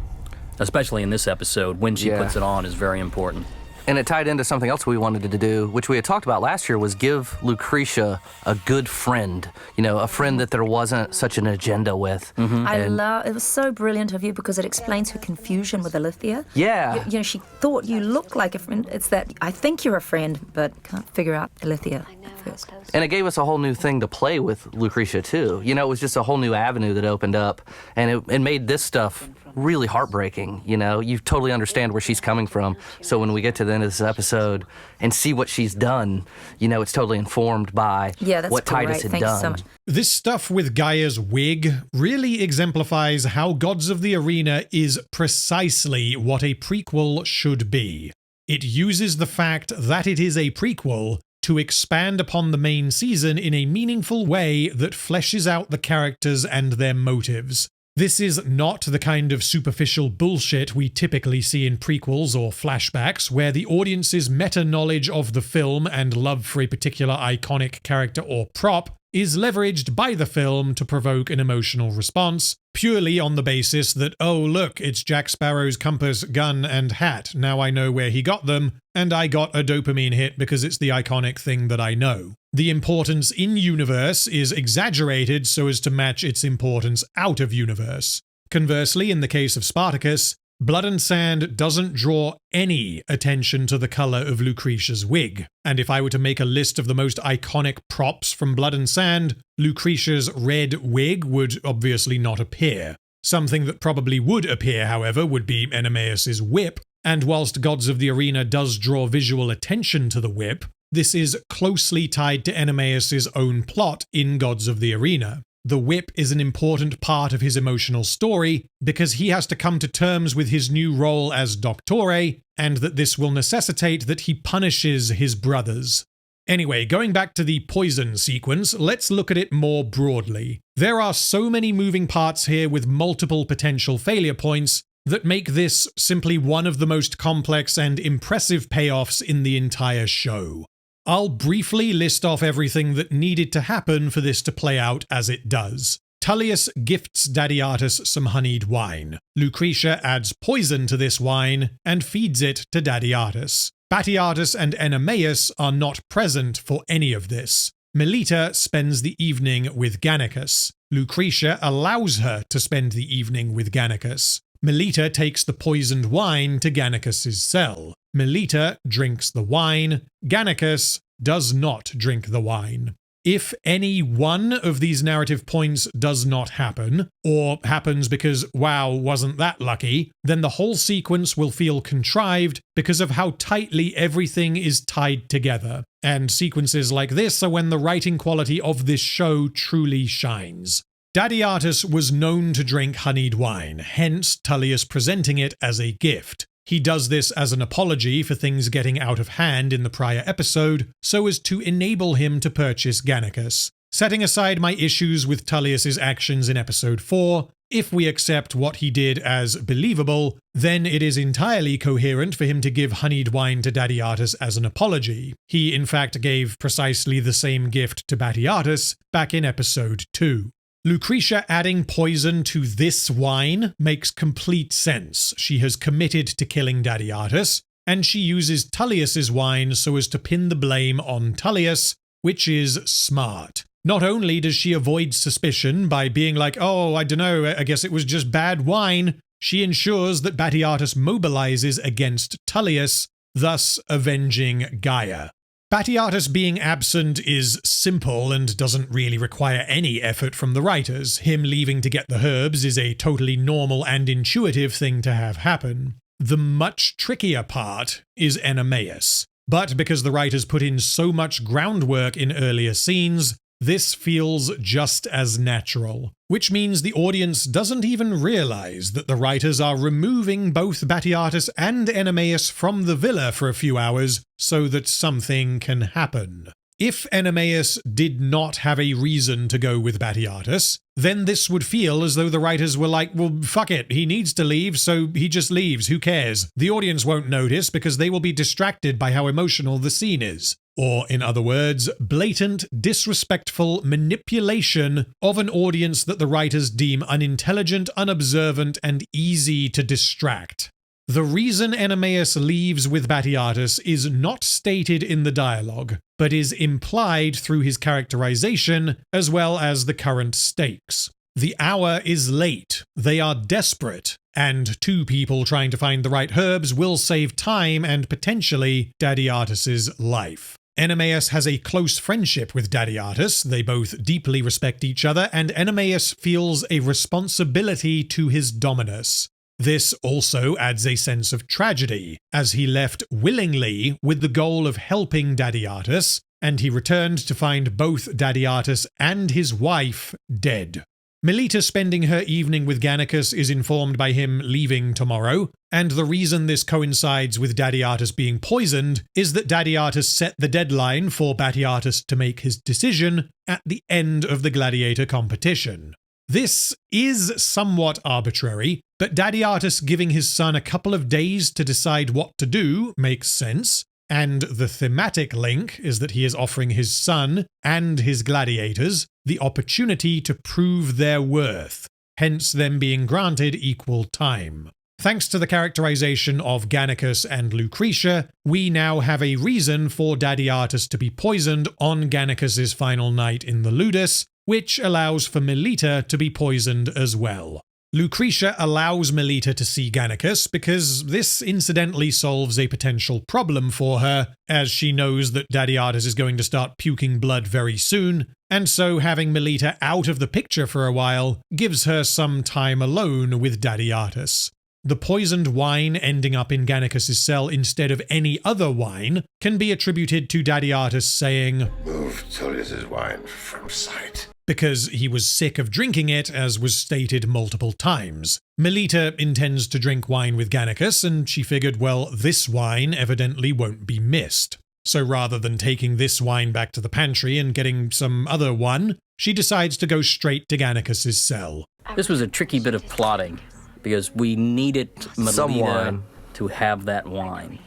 especially in this episode. When she puts it on is very important. And it tied into something else we wanted to do, which we had talked about last year, was give Lucretia a good friend. You know, a friend that there wasn't such an agenda with. It was so brilliant of you because it explains her confusion with Alithia. Yeah. You know, she thought you looked like a friend. It's that I think you're a friend, but can't figure out Alithia at first. And it gave us a whole new thing to play with Lucretia, too. You know, it was just a whole new avenue that opened up, and it made this stuff really heartbreaking. You know, you totally understand where she's coming from. So when we get to the end of this episode and see what she's done, you know, it's totally informed by what Titus had done. So much. This stuff with Gaia's wig really exemplifies how Gods of the Arena is precisely what a prequel should be. It uses the fact that it is a prequel to expand upon the main season in a meaningful way that fleshes out the characters and their motives. This is not the kind of superficial bullshit we typically see in prequels or flashbacks, where the audience's meta-knowledge of the film and love for a particular iconic character or prop is leveraged by the film to provoke an emotional response, purely on the basis that, oh look, it's Jack Sparrow's compass, gun, and hat, now I know where he got them, and I got a dopamine hit because it's the iconic thing that I know. The importance in-universe is exaggerated so as to match its importance out of universe. Conversely, in the case of Spartacus, Blood and Sand doesn't draw any attention to the color of Lucretia's wig, and if I were to make a list of the most iconic props from Blood and Sand, Lucretia's red wig would obviously not appear. Something that probably would appear, however, would be Enemeus's whip, and whilst Gods of the Arena does draw visual attention to the whip, this is closely tied to Enemeus's own plot in Gods of the Arena. The whip is an important part of his emotional story because he has to come to terms with his new role as Doctore, and that this will necessitate that he punishes his brothers. Anyway, going back to the poison sequence, let's look at it more broadly. There are so many moving parts here with multiple potential failure points that make this simply one of the most complex and impressive payoffs in the entire show. I'll briefly list off everything that needed to happen for this to play out as it does. Tullius gifts Dadiatus some honeyed wine. Lucretia adds poison to this wine and feeds it to Dadiatus. Batiatus and Enemeus are not present for any of this. Melita spends the evening with Gannicus. Lucretia allows her to spend the evening with Gannicus. Melita takes the poisoned wine to Gannicus's cell. Melita drinks the wine. Gannicus does not drink the wine. If any one of these narrative points does not happen, or happens because, wow, wasn't that lucky, then the whole sequence will feel contrived because of how tightly everything is tied together. And sequences like this are when the writing quality of this show truly shines. Dadiatus was known to drink honeyed wine, hence Tullius presenting it as a gift. He does this as an apology for things getting out of hand in the prior episode, so as to enable him to purchase Gannicus. Setting aside my issues with Tullius's actions in episode 4, if we accept what he did as believable, then it is entirely coherent for him to give honeyed wine to Dadiatus as an apology. He in fact gave precisely the same gift to Batiatus back in episode 2. Lucretia adding poison to this wine makes complete sense. She has committed to killing Dadiatus, and she uses Tullius's wine so as to pin the blame on Tullius, which is smart. Not only does she avoid suspicion by being like, oh, I dunno, I guess it was just bad wine, she ensures that Batiatus mobilizes against Tullius, thus avenging Gaia. Batiatus being absent is simple and doesn't really require any effort from the writers. Him leaving to get the herbs is a totally normal and intuitive thing to have happen. The much trickier part is Enemeus. But because the writers put in so much groundwork in earlier scenes, this feels just as natural. Which means the audience doesn't even realize that the writers are removing both Batiatus and Enemeus from the villa for a few hours so that something can happen. If Enemeus did not have a reason to go with Batiatus, then this would feel as though the writers were like, well, fuck it, he needs to leave, so he just leaves, who cares? The audience won't notice because they will be distracted by how emotional the scene is. Or, in other words, blatant, disrespectful manipulation of an audience that the writers deem unintelligent, unobservant, and easy to distract. The reason Enemeus leaves with Batiatus is not stated in the dialogue, but is implied through his characterization as well as the current stakes. The hour is late, they are desperate, and two people trying to find the right herbs will save time and potentially Dadiatus's life. Enemeus has a close friendship with Dadiatus, they both deeply respect each other, and Enemeus feels a responsibility to his dominus. This also adds a sense of tragedy, as he left willingly with the goal of helping Dadiatus, and he returned to find both Dadiatus and his wife dead. Melita spending her evening with Gannicus is informed by him leaving tomorrow, and the reason this coincides with Dadiatus being poisoned is that Dadiatus set the deadline for Batiatus to make his decision at the end of the gladiator competition. This is somewhat arbitrary, but Dadiatus giving his son a couple of days to decide what to do makes sense, and the thematic link is that he is offering his son and his gladiators the opportunity to prove their worth, hence them being granted equal time. Thanks to the characterization of Gannicus and Lucretia, we now have a reason for Dadiatus to be poisoned on Gannicus's final night in the Ludus, which allows for Melita to be poisoned as well. Lucretia allows Melita to see Gannicus because this incidentally solves a potential problem for her, as she knows that Daddy Artis is going to start puking blood very soon, and so having Melita out of the picture for a while gives her some time alone with Daddy Artis. The poisoned wine ending up in Gannicus' cell instead of any other wine can be attributed to Daddy Artis saying, "Move Tullius's wine from sight," because he was sick of drinking it, as was stated multiple times. Melita intends to drink wine with Gannicus, and she figured, well, this wine evidently won't be missed. So rather than taking this wine back to the pantry and getting some other one, she decides to go straight to Gannicus' cell. This was a tricky bit of plotting, because we needed Melita to have that wine.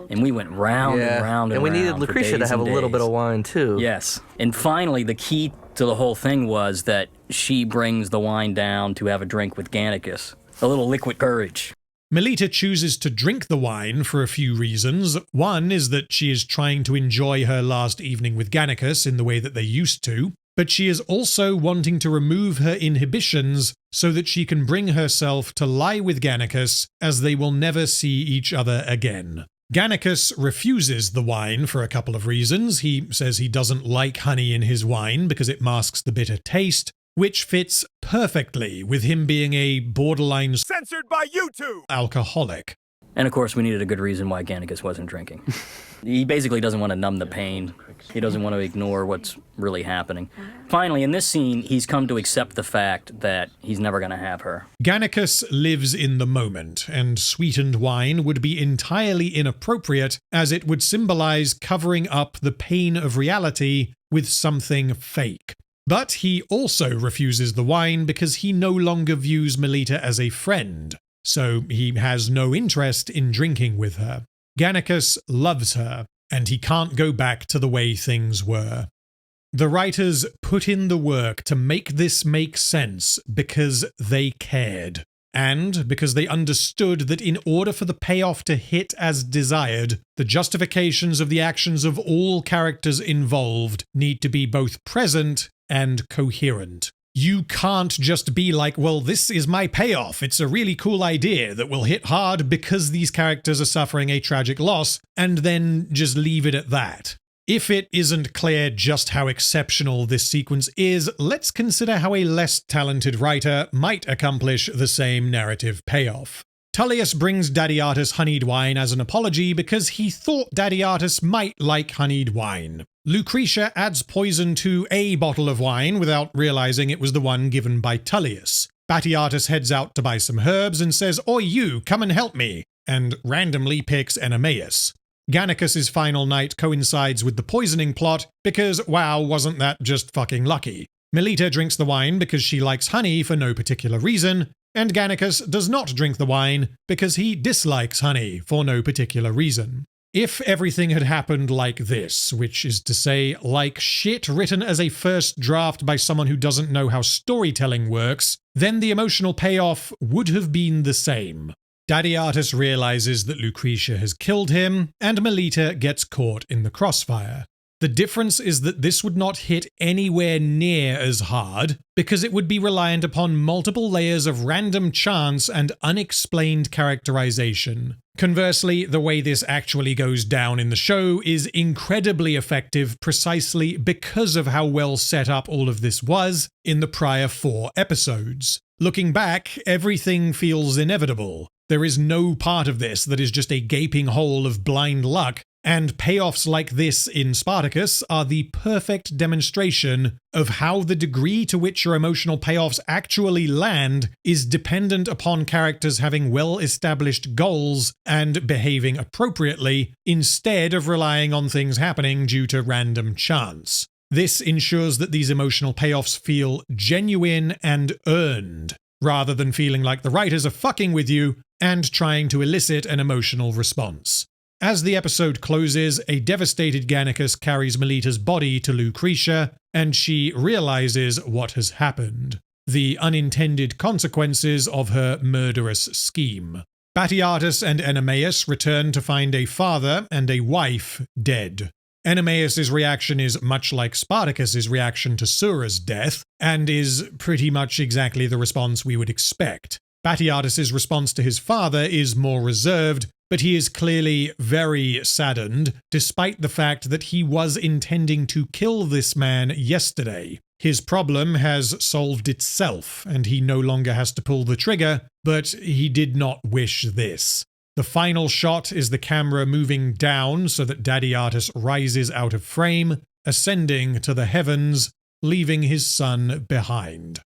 And we went round and round and we round needed Lucretia to have a little bit of wine, too. Yes. And finally, the key to the whole thing was that she brings the wine down to have a drink with Gannicus. A little liquid courage. Melita chooses to drink the wine for a few reasons. One is that she is trying to enjoy her last evening with Gannicus in the way that they used to, but she is also wanting to remove her inhibitions so that she can bring herself to lie with Gannicus, as they will never see each other again. Gannicus refuses the wine for a couple of reasons. He says he doesn't like honey in his wine because it masks the bitter taste, which fits perfectly with him being a borderline censored by YouTube alcoholic. And of course, we needed a good reason why Gannicus wasn't drinking. He basically doesn't want to numb the pain. He doesn't want to ignore what's really happening. Finally, in this scene, he's come to accept the fact that he's never going to have her. Gannicus lives in the moment, and sweetened wine would be entirely inappropriate, as it would symbolize covering up the pain of reality with something fake. But he also refuses the wine because he no longer views Melita as a friend, so he has no interest in drinking with her. Gannicus loves her, and he can't go back to the way things were. The writers put in the work to make this make sense because they cared, and because they understood that in order for the payoff to hit as desired, the justifications of the actions of all characters involved need to be both present and coherent. You can't just be like, well, this is my payoff. It's a really cool idea that will hit hard because these characters are suffering a tragic loss, and then just leave it at that. If it isn't clear just how exceptional this sequence is, let's consider how a less talented writer might accomplish the same narrative payoff. Tullius brings Daddy Artis honeyed wine as an apology because he thought Daddy Artis might like honeyed wine. Lucretia adds poison to a bottle of wine without realizing it was the one given by Tullius. Daddy Artis heads out to buy some herbs and says, "Oi you, come and help me," and randomly picks Enemeus. Gannicus' final night coincides with the poisoning plot because, wow, wasn't that just fucking lucky. Melita drinks the wine because she likes honey for no particular reason, and Gannicus does not drink the wine because he dislikes honey for no particular reason. If everything had happened like this, which is to say, like shit written as a first draft by someone who doesn't know how storytelling works, then the emotional payoff would have been the same. Daddy Artis realizes that Lucretia has killed him, and Melita gets caught in the crossfire. The difference is that this would not hit anywhere near as hard, because it would be reliant upon multiple layers of random chance and unexplained characterization. Conversely, the way this actually goes down in the show is incredibly effective precisely because of how well set up all of this was in the prior 4 episodes. Looking back, everything feels inevitable. There is no part of this that is just a gaping hole of blind luck, and payoffs like this in Spartacus are the perfect demonstration of how the degree to which your emotional payoffs actually land is dependent upon characters having well-established goals and behaving appropriately, instead of relying on things happening due to random chance. This ensures that these emotional payoffs feel genuine and earned, rather than feeling like the writers are fucking with you and trying to elicit an emotional response. As the episode closes, a devastated Gannicus carries Melita's body to Lucretia, and she realizes what has happened. The unintended consequences of her murderous scheme. Batiatus and Enemeus return to find a father and a wife dead. Enemaeus' reaction is much like Spartacus' reaction to Sura's death, and is pretty much exactly the response we would expect. Batiatus' response to his father is more reserved, but he is clearly very saddened, despite the fact that he was intending to kill this man yesterday. His problem has solved itself, and he no longer has to pull the trigger, but he did not wish this. The final shot is the camera moving down so that Dadiatus rises out of frame, ascending to the heavens, leaving his son behind.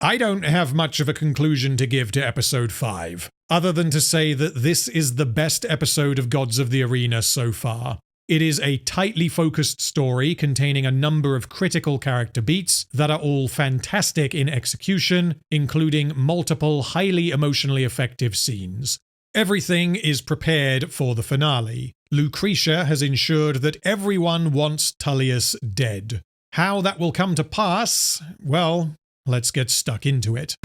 I don't have much of a conclusion to give to episode 5, other than to say that this is the best episode of Gods of the Arena so far. It is a tightly focused story containing a number of critical character beats that are all fantastic in execution, including multiple highly emotionally effective scenes. Everything is prepared for the finale. Lucretia has ensured that everyone wants Tullius dead. How that will come to pass? Well, let's get stuck into it.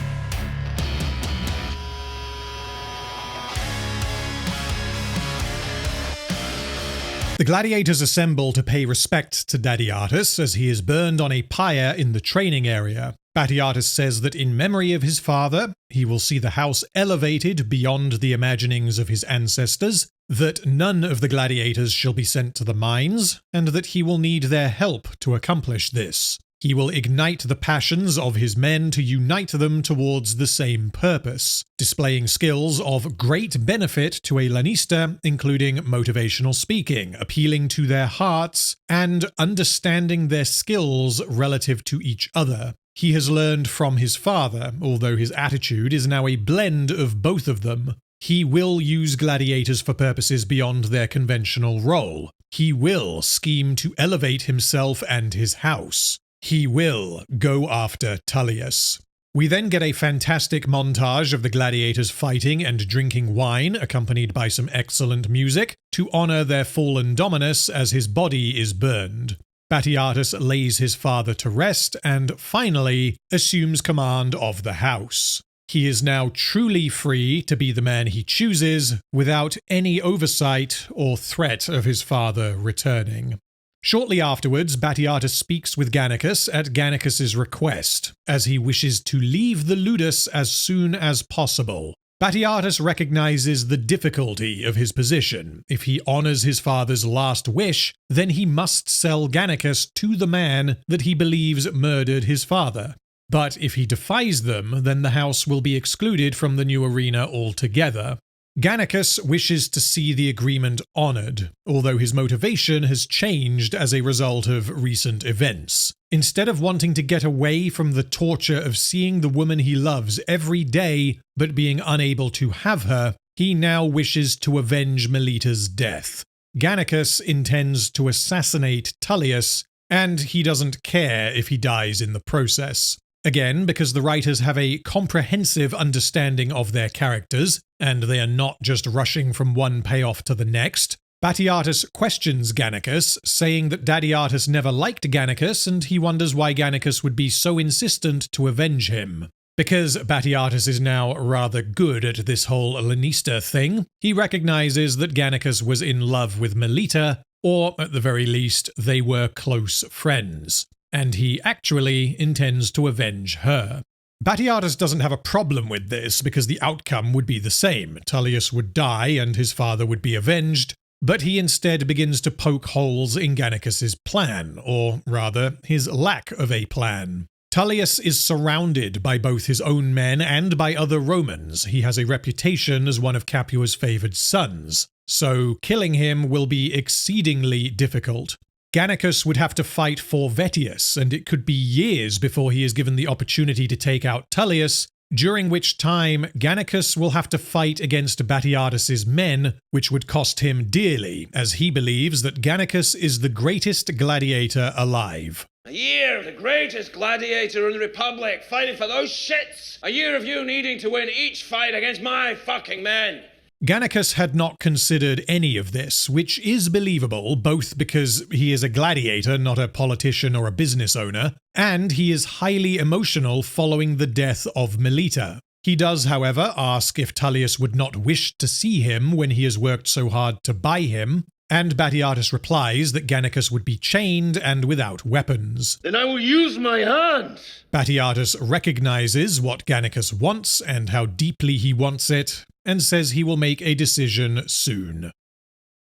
The gladiators assemble to pay respect to Dadiatus as he is burned on a pyre in the training area. Batiatus says that in memory of his father, he will see the house elevated beyond the imaginings of his ancestors, that none of the gladiators shall be sent to the mines, and that he will need their help to accomplish this. He will ignite the passions of his men to unite them towards the same purpose, displaying skills of great benefit to a Lanista, including motivational speaking, appealing to their hearts, and understanding their skills relative to each other. He has learned from his father, although his attitude is now a blend of both of them. He will use gladiators for purposes beyond their conventional role. He will scheme to elevate himself and his house. He will go after Tullius. We then get a fantastic montage of the gladiators fighting and drinking wine, accompanied by some excellent music, to honor their fallen dominus as his body is burned. Batiatus lays his father to rest and, finally, assumes command of the house. He is now truly free to be the man he chooses, without any oversight or threat of his father returning. Shortly afterwards, Batiatus speaks with Gannicus at Gannicus's request, as he wishes to leave the Ludus as soon as possible. Batiatus recognizes the difficulty of his position. If he honors his father's last wish, then he must sell Gannicus to the man that he believes murdered his father. But if he defies them, then the house will be excluded from the new arena altogether. Gannicus wishes to see the agreement honored, although his motivation has changed as a result of recent events. Instead of wanting to get away from the torture of seeing the woman he loves every day but being unable to have her, he now wishes to avenge Melita's death. Gannicus intends to assassinate Tullius, and he doesn't care if he dies in the process. Again, because the writers have a comprehensive understanding of their characters, and they are not just rushing from one payoff to the next, Batiatus questions Gannicus, saying that Dadiatus never liked Gannicus and he wonders why Gannicus would be so insistent to avenge him. Because Batiatus is now rather good at this whole Lanista thing, he recognizes that Gannicus was in love with Melita, or at the very least, they were close friends, and he actually intends to avenge her. Batiatus doesn't have a problem with this because the outcome would be the same. Tullius would die and his father would be avenged, but he instead begins to poke holes in Gannicus's plan, or rather, his lack of a plan. Tullius is surrounded by both his own men and by other Romans. He has a reputation as one of Capua's favored sons, so killing him will be exceedingly difficult. Gannicus would have to fight for Vettius, and it could be years before he is given the opportunity to take out Tullius, during which time Gannicus will have to fight against Batiatus's men, which would cost him dearly, as he believes that Gannicus is the greatest gladiator alive. A year of the greatest gladiator in the Republic fighting for those shits! A year of you needing to win each fight against my fucking men! Gannicus had not considered any of this, which is believable, both because he is a gladiator, not a politician or a business owner, and he is highly emotional following the death of Melita. He does, however, ask if Tullius would not wish to see him when he has worked so hard to buy him, and Batiatus replies that Gannicus would be chained and without weapons. Then I will use my hands. Batiatus recognizes what Gannicus wants and how deeply he wants it, and says he will make a decision soon.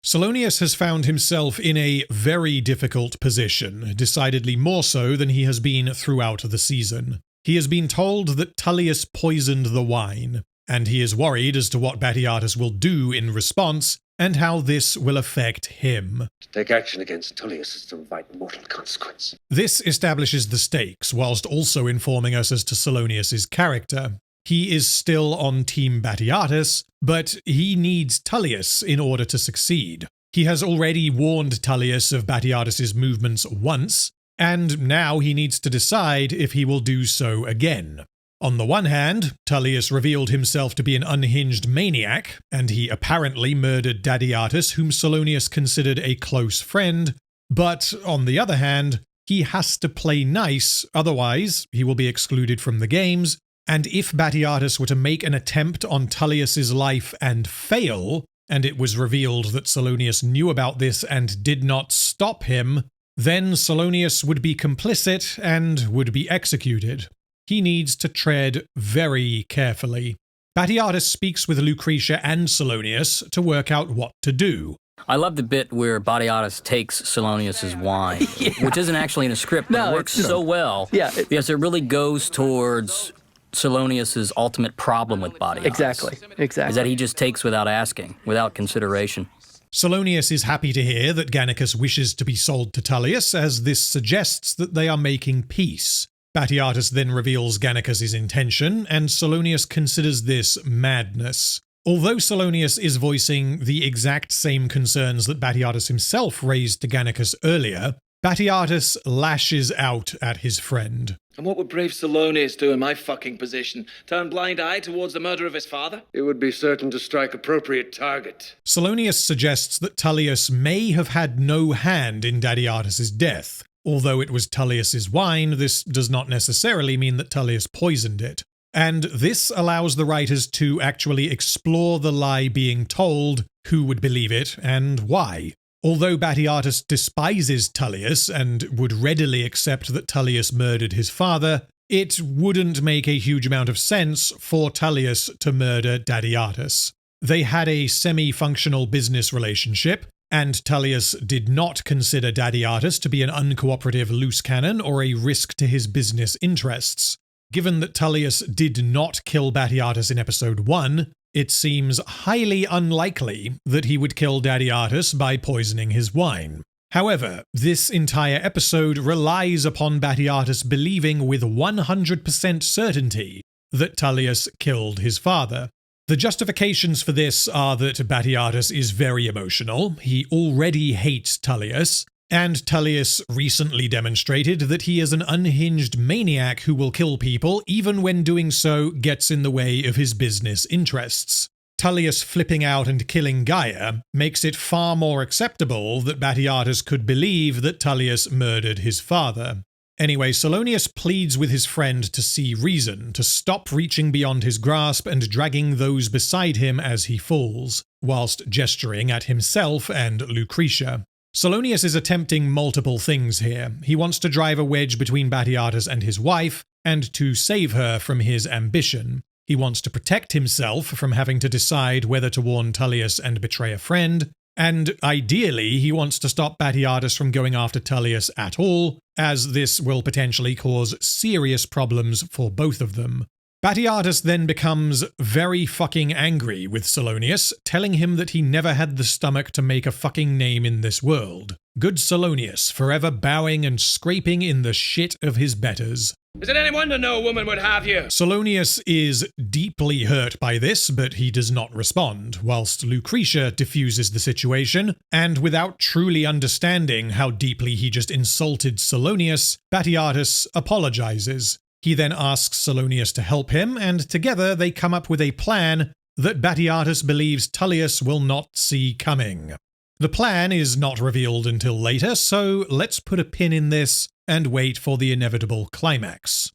Solonius has found himself in a very difficult position, decidedly more so than he has been throughout the season. He has been told that Tullius poisoned the wine, and he is worried as to what Batiatus will do in response, and how this will affect him. To take action against Tullius is to invite mortal consequence. This establishes the stakes, whilst also informing us as to Solonius's character. He is still on Team Batiatus, but he needs Tullius in order to succeed. He has already warned Tullius of Batiatus's movements once, and now he needs to decide if he will do so again. On the one hand, Tullius revealed himself to be an unhinged maniac, and he apparently murdered Batiatus, whom Solonius considered a close friend, but on the other hand, he has to play nice, otherwise he will be excluded from the games, and if Batiatus were to make an attempt on Tullius's life and fail, and it was revealed that Solonius knew about this and did not stop him, then Solonius would be complicit and would be executed. He needs to tread very carefully. Batiatus speaks with Lucretia and Solonius to work out what to do. I love the bit where Batiatus takes Solonius's wine, which isn't actually in a script, but it works so well because it really goes towards Solonius's ultimate problem with Batiatus. Exactly. Is that he just takes without asking, without consideration. Solonius is happy to hear that Gannicus wishes to be sold to Tullius, as this suggests that they are making peace. Batiatus then reveals Gannicus's intention, and Solonius considers this madness. Although Solonius is voicing the exact same concerns that Batiatus himself raised to Gannicus earlier, Batiatus lashes out at his friend. And what would brave Solonius do in my fucking position? Turn blind eye towards the murder of his father? It would be certain to strike appropriate target. Solonius suggests that Tullius may have had no hand in Batiatus's death. Although it was Tullius's wine, this does not necessarily mean that Tullius poisoned it. And this allows the writers to actually explore the lie being told, who would believe it, and why. Although Batiatus despises Tullius and would readily accept that Tullius murdered his father, it wouldn't make a huge amount of sense for Tullius to murder Batiatus. They had a semi-functional business relationship, and Tullius did not consider Batiatus to be an uncooperative loose cannon or a risk to his business interests. Given that Tullius did not kill Batiatus in episode 1, it seems highly unlikely that he would kill Batiatus by poisoning his wine. However, this entire episode relies upon Batiatus believing with 100% certainty that Tullius killed his father. The justifications for this are that Batiatus is very emotional, he already hates Tullius, and Tullius recently demonstrated that he is an unhinged maniac who will kill people even when doing so gets in the way of his business interests. Tullius flipping out and killing Gaia makes it far more acceptable that Batiatus could believe that Tullius murdered his father. Anyway, Solonius pleads with his friend to see reason, to stop reaching beyond his grasp and dragging those beside him as he falls, whilst gesturing at himself and Lucretia. Solonius is attempting multiple things here. He wants to drive a wedge between Batiatus and his wife, and to save her from his ambition. He wants to protect himself from having to decide whether to warn Tullius and betray a friend, and ideally he wants to stop Batiatus from going after Tullius at all, as this will potentially cause serious problems for both of them. Batiatus then becomes very fucking angry with Solonius, telling him that he never had the stomach to make a fucking name in this world. Good Solonius, forever bowing and scraping in the shit of his betters. Is it any wonder no woman would have you? Solonius is deeply hurt by this, but he does not respond, whilst Lucretia diffuses the situation, and without truly understanding how deeply he just insulted Solonius, Batiatus apologizes. He then asks Solonius to help him, and together they come up with a plan that Batiatus believes Tullius will not see coming. The plan is not revealed until later, so let's put a pin in this and wait for the inevitable climax.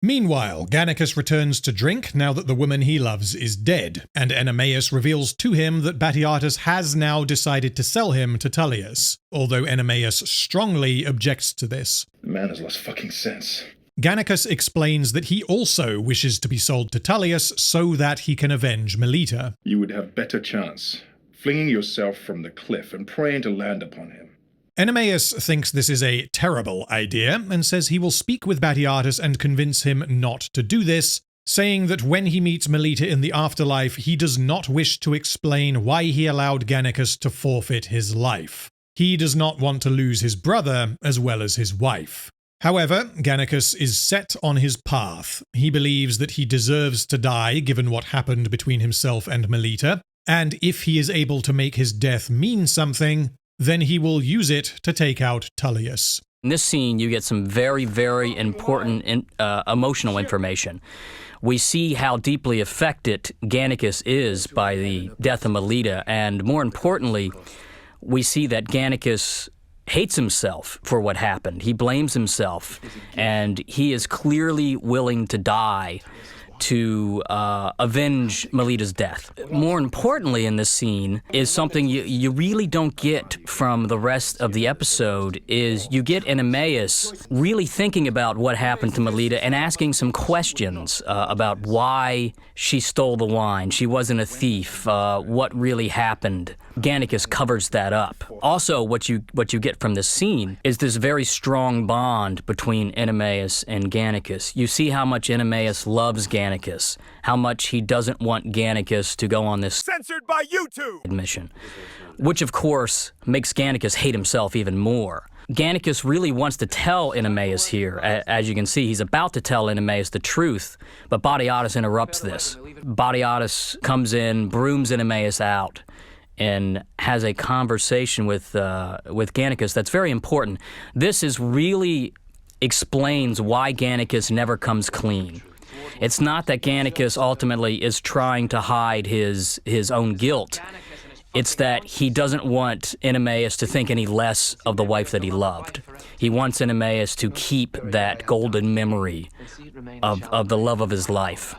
Meanwhile, Gannicus returns to drink now that the woman he loves is dead, and Enemaeus reveals to him that Batiatus has now decided to sell him to Tullius, although Enemaeus strongly objects to this. The man has lost fucking sense. Gannicus explains that he also wishes to be sold to Tullius so that he can avenge Melita. You would have better chance flinging yourself from the cliff and praying to land upon him. Enemaeus thinks this is a terrible idea and says he will speak with Batiatus and convince him not to do this, saying that when he meets Melita in the afterlife, he does not wish to explain why he allowed Gannicus to forfeit his life. He does not want to lose his brother as well as his wife. However, Gannicus is set on his path. He believes that he deserves to die given what happened between himself and Melita, and if he is able to make his death mean something, then he will use it to take out Tullius. In this scene, you get some very, very important emotional information. We see how deeply affected Gannicus is by the death of Melita, and more importantly, we see that Gannicus hates himself for what happened. He blames himself, and he is clearly willing to die to avenge Melita's death. More importantly in this scene is something you really don't get from the rest of the episode, is you get Enemaeus really thinking about what happened to Melita and asking some questions about why she stole the wine. She wasn't a thief. What really happened? Gannicus covers that up. Also, what you get from this scene is this very strong bond between Enemaeus and Gannicus. You see how much Enemaeus loves Gannicus, how much he doesn't want Gannicus to go on this censored by YouTube mission, which of course makes Gannicus hate himself even more. Gannicus really wants to tell Enemaeus here. As you can see, he's about to tell Enemaeus the truth, but Batiatus interrupts this. Batiatus comes in, brooms Enemaeus out, and has a conversation with Gannicus that's very important. This is really explains why Gannicus never comes clean. It's not that Gannicus ultimately is trying to hide his own guilt. It's that he doesn't want Enemaeus to think any less of the wife that he loved. He wants Enemaeus to keep that golden memory of the love of his life.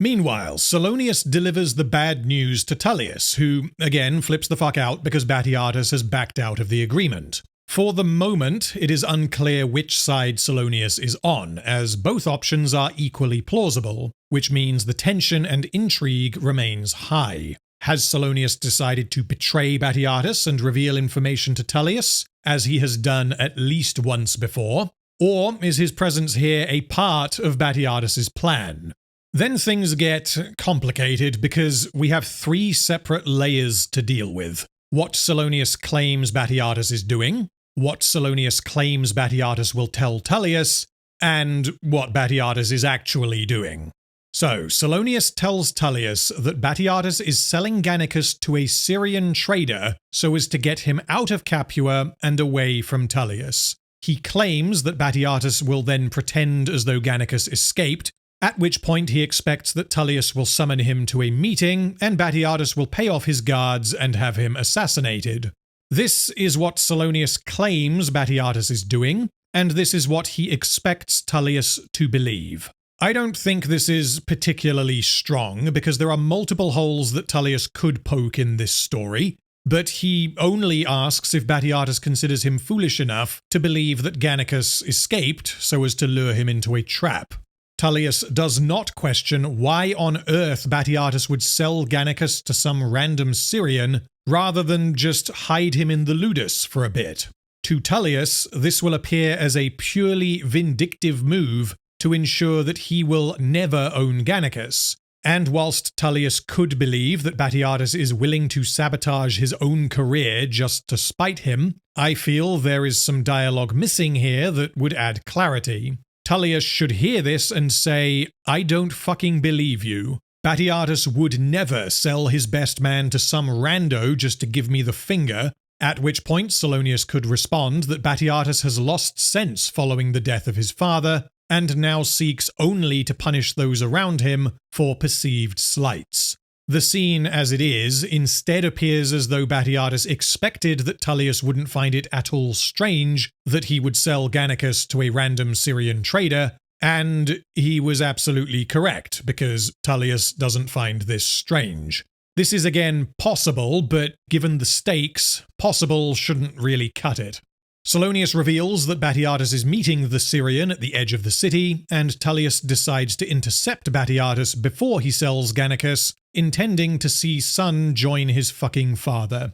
Meanwhile, Salonius delivers the bad news to Tullius, who, again, flips the fuck out because Batiatus has backed out of the agreement. For the moment, it is unclear which side Salonius is on, as both options are equally plausible, which means the tension and intrigue remains high. Has Salonius decided to betray Batiatus and reveal information to Tullius, as he has done at least once before? Or is his presence here a part of Batiatus's plan? Then things get complicated because we have three separate layers to deal with. What Salonius claims Batiatus is doing, what Salonius claims Batiatus will tell Tullius, and what Batiatus is actually doing. So, Salonius tells Tullius that Batiatus is selling Gannicus to a Syrian trader so as to get him out of Capua and away from Tullius. He claims that Batiatus will then pretend as though Gannicus escaped, at which point he expects that Tullius will summon him to a meeting and Batiatus will pay off his guards and have him assassinated. This is what Salonius claims Batiatus is doing, and this is what he expects Tullius to believe. I don't think this is particularly strong because there are multiple holes that Tullius could poke in this story, but he only asks if Batiatus considers him foolish enough to believe that Gannicus escaped so as to lure him into a trap. Tullius does not question why on earth Batiatus would sell Gannicus to some random Syrian rather than just hide him in the Ludus for a bit. To Tullius, this will appear as a purely vindictive move to ensure that he will never own Gannicus. And whilst Tullius could believe that Batiatus is willing to sabotage his own career just to spite him, I feel there is some dialogue missing here that would add clarity. Tullius should hear this and say, I don't fucking believe you. Batiatus would never sell his best man to some rando just to give me the finger, at which point Salonius could respond that Batiatus has lost sense following the death of his father, and now seeks only to punish those around him for perceived slights. The scene, as it is, instead appears as though Batiatus expected that Tullius wouldn't find it at all strange that he would sell Gannicus to a random Syrian trader, And he was absolutely correct, because Tullius doesn't find this strange. This is again possible, but given the stakes, possible shouldn't really cut it. Solonius reveals that Batiatus is meeting the Syrian at the edge of the city, and Tullius decides to intercept Batiatus before he sells Gannicus, intending to see son join his fucking father.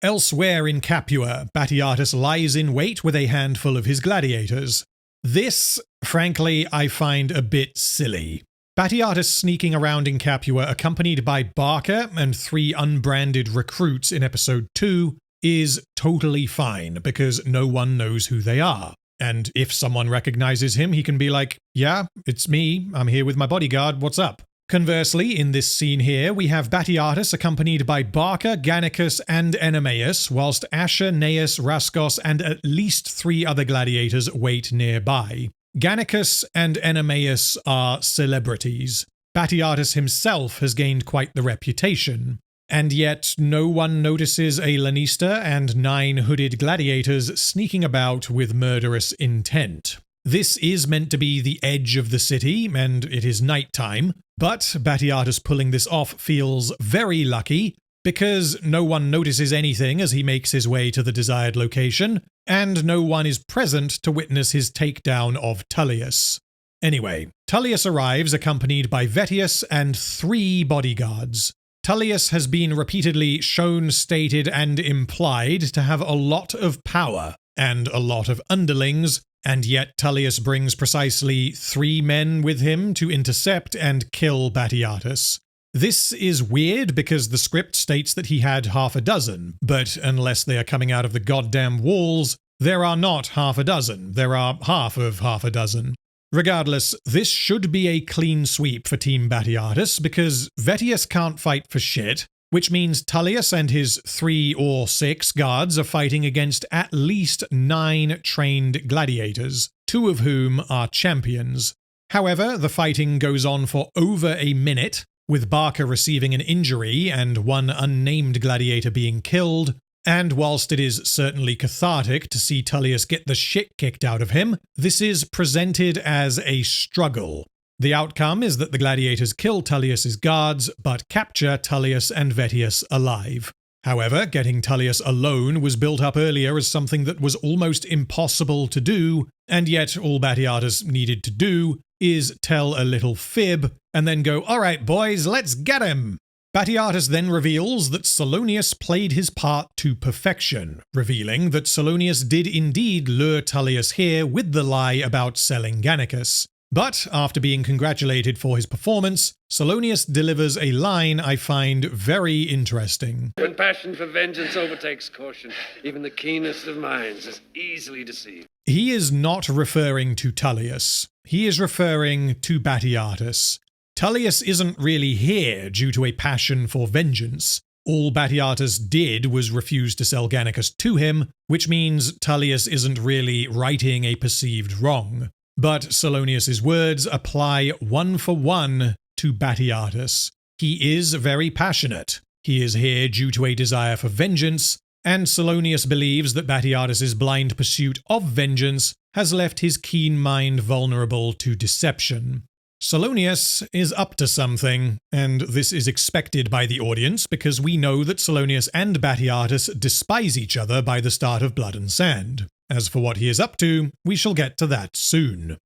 Elsewhere in Capua, Batiatus lies in wait with a handful of his gladiators. This, frankly, I find a bit silly. Batiatus sneaking around in Capua accompanied by Barca and 3 unbranded recruits in episode 2 is totally fine, because no one knows who they are. And if someone recognizes him, he can be like, yeah, it's me, I'm here with my bodyguard, what's up? Conversely, in this scene here, we have Batiatus accompanied by Barca, Gannicus, and Enemaeus, whilst Asher, Gnaeus, Raskos, and at least 3 other gladiators wait nearby. Gannicus and Enemaeus are celebrities. Batiatus himself has gained quite the reputation. And yet no one notices a lanista and 9 hooded gladiators sneaking about with murderous intent. This is meant to be the edge of the city, and it is nighttime, but Batiatus pulling this off feels very lucky, because no one notices anything as he makes his way to the desired location, and no one is present to witness his takedown of Tullius. Anyway, Tullius arrives accompanied by Vettius and 3 bodyguards. Tullius has been repeatedly shown, stated, and implied to have a lot of power, and a lot of underlings, and yet Tullius brings precisely 3 men with him to intercept and kill Batiatus. This is weird because the script states that he had half a dozen, but unless they are coming out of the goddamn walls, there are not half a dozen, there are half of half a dozen. Regardless, this should be a clean sweep for Team Batiatus because Vettius can't fight for shit, which means Tullius and his 3 or 6 guards are fighting against at least 9 trained gladiators, 2 of whom are champions. However, the fighting goes on for over a minute, with Barca receiving an injury and 1 unnamed gladiator being killed, and whilst it is certainly cathartic to see Tullius get the shit kicked out of him, this is presented as a struggle. The outcome is that the gladiators kill Tullius's guards, but capture Tullius and Vettius alive. However, getting Tullius alone was built up earlier as something that was almost impossible to do, and yet all Batiatus needed to do is tell a little fib, and then go, alright boys, let's get him! Batiatus then reveals that Solonius played his part to perfection, revealing that Solonius did indeed lure Tullius here with the lie about selling Gannicus. But after being congratulated for his performance, Solonius delivers a line I find very interesting. When passion for vengeance overtakes caution, even the keenest of minds is easily deceived. He is not referring to Tullius. He is referring to Batiatus. Tullius isn't really here due to a passion for vengeance. All Batiatus did was refuse to sell Gannicus to him, which means Tullius isn't really righting a perceived wrong. But Solonius's words apply 1 for 1 to Batiatus. He is very passionate. He is here due to a desire for vengeance, and Solonius believes that Batiatus's blind pursuit of vengeance has left his keen mind vulnerable to deception. Solonius is up to something, and this is expected by the audience because we know that Solonius and Batiatus despise each other by the start of Blood and Sand. As for what he is up to, we shall get to that soon.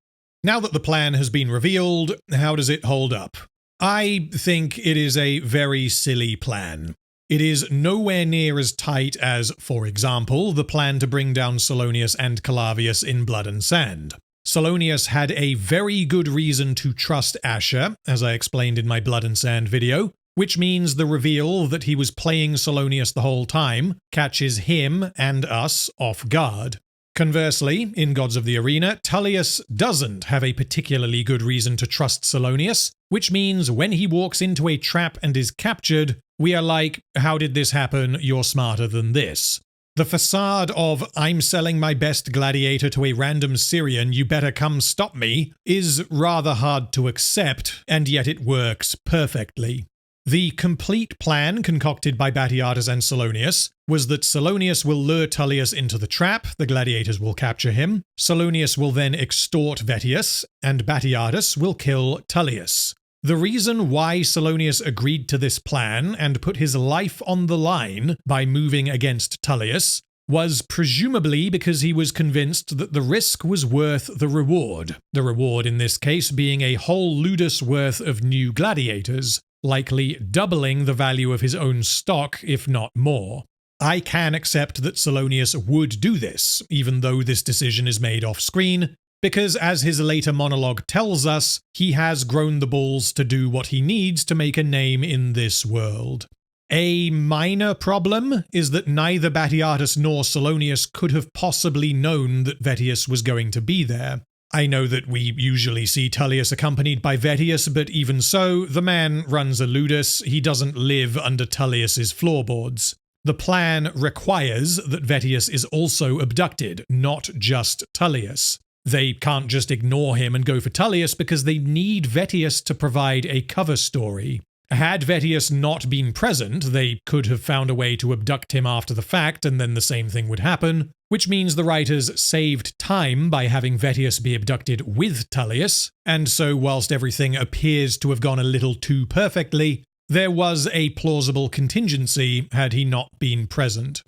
Now that the plan has been revealed, how does it hold up? I think it is a very silly plan. It is nowhere near as tight as, for example, the plan to bring down Solonius and Calavius in Blood and Sand. Solonius had a very good reason to trust Asher, as I explained in my Blood and Sand video, which means the reveal that he was playing Solonius the whole time catches him and us off guard. Conversely, in Gods of the Arena, Tullius doesn't have a particularly good reason to trust Solonius, which means when he walks into a trap and is captured, we are like, how did this happen? You're smarter than this. The facade of, I'm selling my best gladiator to a random Syrian, you better come stop me, is rather hard to accept, and yet it works perfectly. The complete plan concocted by Batiatus and Salonius was that Salonius will lure Tullius into the trap, the gladiators will capture him, Salonius will then extort Vettius, and Batiatus will kill Tullius. The reason why Salonius agreed to this plan and put his life on the line by moving against Tullius was presumably because he was convinced that the risk was worth the reward in this case being a whole ludus worth of new gladiators, likely doubling the value of his own stock, if not more. I can accept that Salonius would do this, even though this decision is made off-screen, because as his later monologue tells us, he has grown the balls to do what he needs to make a name in this world. A minor problem is that neither Batiatus nor Salonius could have possibly known that Vettius was going to be there. I know that we usually see Tullius accompanied by Vettius, but even so, the man runs a ludus, he doesn't live under Tullius's floorboards. The plan requires that Vettius is also abducted, not just Tullius. They can't just ignore him and go for Tullius because they need Vettius to provide a cover story. Had Vettius not been present, they could have found a way to abduct him after the fact and then the same thing would happen, which means the writers saved time by having Vettius be abducted with Tullius, and so whilst everything appears to have gone a little too perfectly, there was a plausible contingency had he not been present.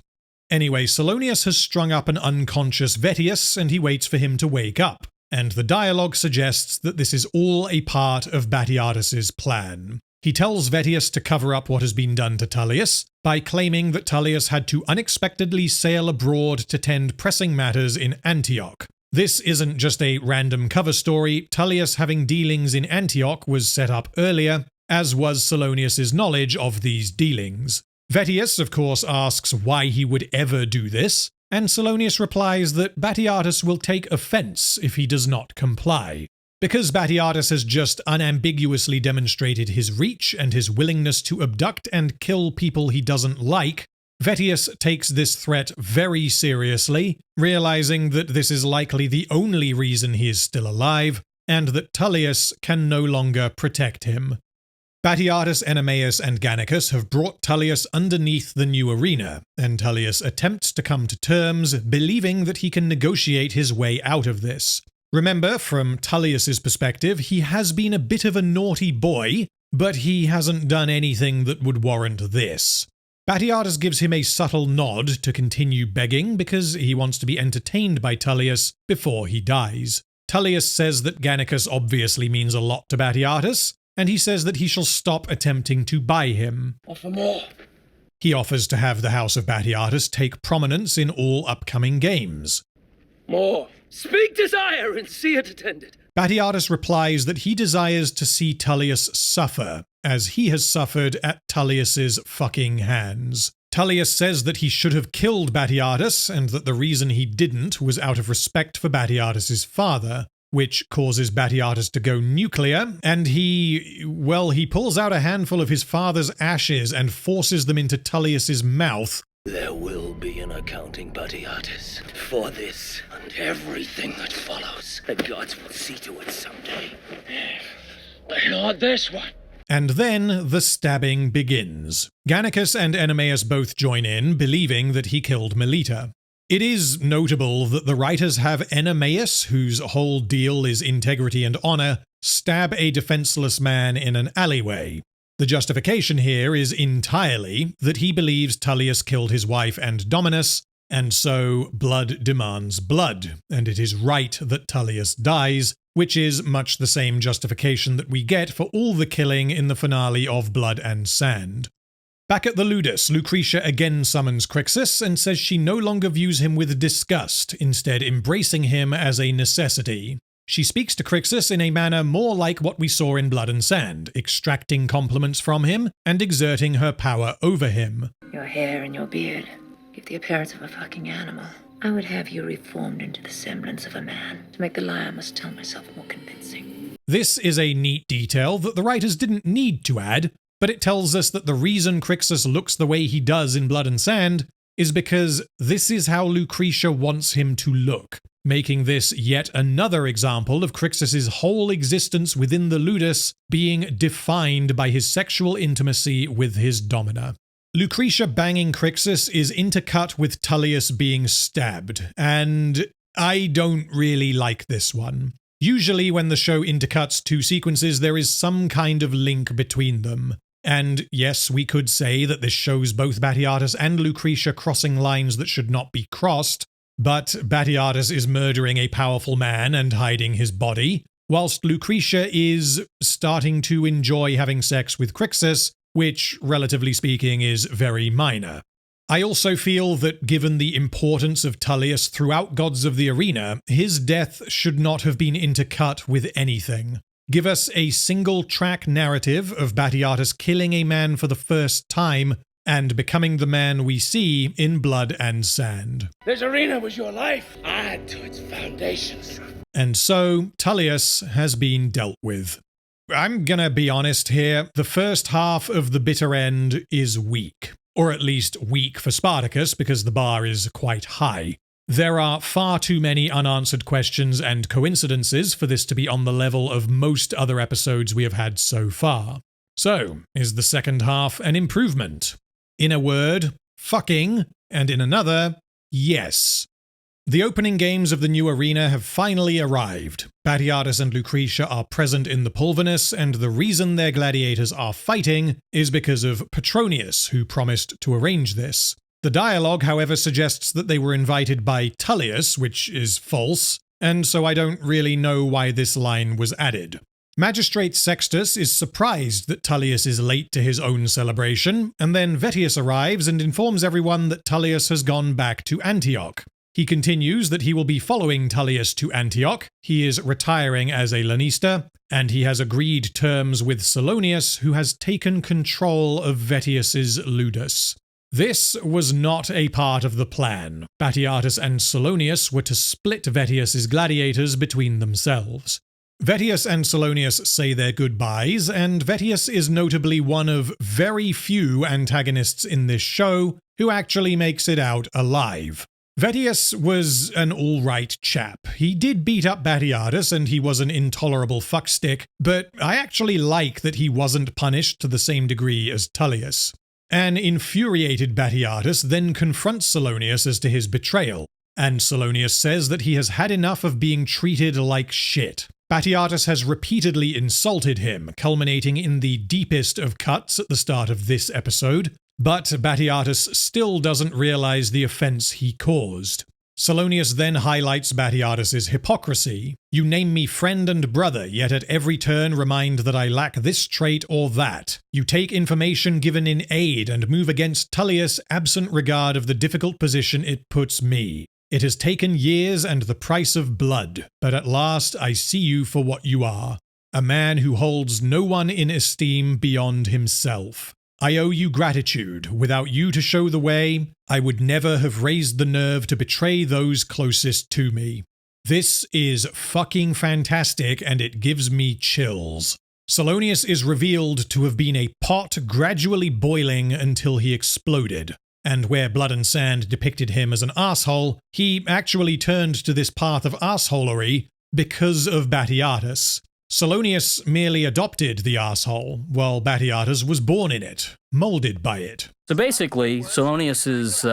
Anyway, Salonius has strung up an unconscious Vettius and he waits for him to wake up, and the dialogue suggests that this is all a part of Batiatus's plan. He tells Vettius to cover up what has been done to Tullius by claiming that Tullius had to unexpectedly sail abroad to tend pressing matters in Antioch. This isn't just a random cover story. Tullius having dealings in Antioch was set up earlier, as was Salonius's knowledge of these dealings. Vettius, of course, asks why he would ever do this, and Salonius replies that Batiatus will take offense if he does not comply. Because Batiatus has just unambiguously demonstrated his reach and his willingness to abduct and kill people he doesn't like, Vettius takes this threat very seriously, realizing that this is likely the only reason he is still alive, and that Tullius can no longer protect him. Batiatus, Enemaeus, and Gannicus have brought Tullius underneath the new arena, and Tullius attempts to come to terms, believing that he can negotiate his way out of this. Remember, from Tullius's perspective, he has been a bit of a naughty boy, but he hasn't done anything that would warrant this. Batiatus gives him a subtle nod to continue begging because he wants to be entertained by Tullius before he dies. Tullius says that Gannicus obviously means a lot to Batiatus, and he says that he shall stop attempting to buy him. Offer more. He offers to have the House of Batiatus take prominence in all upcoming games. More. Speak desire and see it attended. Batiatus replies that he desires to see Tullius suffer, as he has suffered at Tullius's fucking hands. Tullius says that he should have killed Batiatus, and that the reason he didn't was out of respect for Batiatus's father, which causes Batiatus to go nuclear, and he pulls out a handful of his father's ashes and forces them into Tullius's mouth. There will be an accounting, Batiatus, for this and everything that follows. The gods will see to it someday. But not this one. And then the stabbing begins. Gannicus and Enemaeus both join in, believing that he killed Melita. It is notable that the writers have Enemaeus, whose whole deal is integrity and honor, stab a defenseless man in an alleyway. The justification here is entirely that he believes Tullius killed his wife and Dominus, and so blood demands blood, and it is right that Tullius dies, which is much the same justification that we get for all the killing in the finale of Blood and Sand. Back at the Ludus, Lucretia again summons Crixus and says she no longer views him with disgust, instead embracing him as a necessity. She speaks to Crixus in a manner more like what we saw in Blood and Sand, extracting compliments from him and exerting her power over him. Your hair and your beard give the appearance of a fucking animal. I would have you reformed into the semblance of a man to make the lie I must tell myself more convincing. This is a neat detail that the writers didn't need to add, but it tells us that the reason Crixus looks the way he does in Blood and Sand is because this is how Lucretia wants him to look. making this yet another example of Crixus's whole existence within the ludus being defined by his sexual intimacy with his domina. Lucretia banging Crixus is intercut with Tullius being stabbed, and I don't really like this one. Usually when the show intercuts two sequences, there is some kind of link between them. And yes, we could say that this shows both Batiatus and Lucretia crossing lines that should not be crossed, but Batiatus is murdering a powerful man and hiding his body, whilst Lucretia is starting to enjoy having sex with Crixus, which, relatively speaking, is very minor. I also feel that given the importance of Tullius throughout Gods of the Arena, his death should not have been intercut with anything. Give us a single-track narrative of Batiatus killing a man for the first time and becoming the man we see in Blood and Sand. This arena was your life. Add to its foundations. And so, Tullius has been dealt with. I'm gonna be honest here, the first half of the bitter end is weak. Or at least weak for Spartacus, because the bar is quite high. There are far too many unanswered questions and coincidences for this to be on the level of most other episodes we have had so far. So, is the second half an improvement? In a word, fucking, and in another, yes. The opening games of the new arena have finally arrived. Batiatus and Lucretia are present in the Pulvinus, and the reason their gladiators are fighting is because of Petronius, who promised to arrange this. The dialogue, however, suggests that they were invited by Tullius, which is false, and so I don't really know why this line was added. Magistrate Sextus is surprised that Tullius is late to his own celebration, and then Vettius arrives and informs everyone that Tullius has gone back to Antioch. He continues that he will be following Tullius to Antioch, he is retiring as a lanista, and he has agreed terms with Salonius, who has taken control of Vettius's ludus. This was not a part of the plan. Batiatus and Salonius were to split Vettius's gladiators between themselves. Vettius and Salonius say their goodbyes, and Vettius is notably one of very few antagonists in this show who actually makes it out alive. Vettius was an alright chap. He did beat up Batiatus and he was an intolerable fuckstick, but I actually like that he wasn't punished to the same degree as Tullius. An infuriated Batiatus then confronts Salonius as to his betrayal, and Salonius says that he has had enough of being treated like shit. Batiatus has repeatedly insulted him, culminating in the deepest of cuts at the start of this episode, but Batiatus still doesn't realize the offense he caused. Salonius then highlights Batiatus's hypocrisy. You name me friend and brother, yet at every turn remind that I lack this trait or that. You take information given in aid and move against Tullius absent regard of the difficult position it puts me. It has taken years and the price of blood, but at last I see you for what you are. A man who holds no one in esteem beyond himself. I owe you gratitude. Without you to show the way, I would never have raised the nerve to betray those closest to me. This is fucking fantastic, and it gives me chills. Salonius is revealed to have been a pot gradually boiling until he exploded, and where Blood and Sand depicted him as an arsehole, he actually turned to this path of arseholery because of Batiatus. Salonius merely adopted the arsehole, while Batiatus was born in it, molded by it. So basically, Salonius's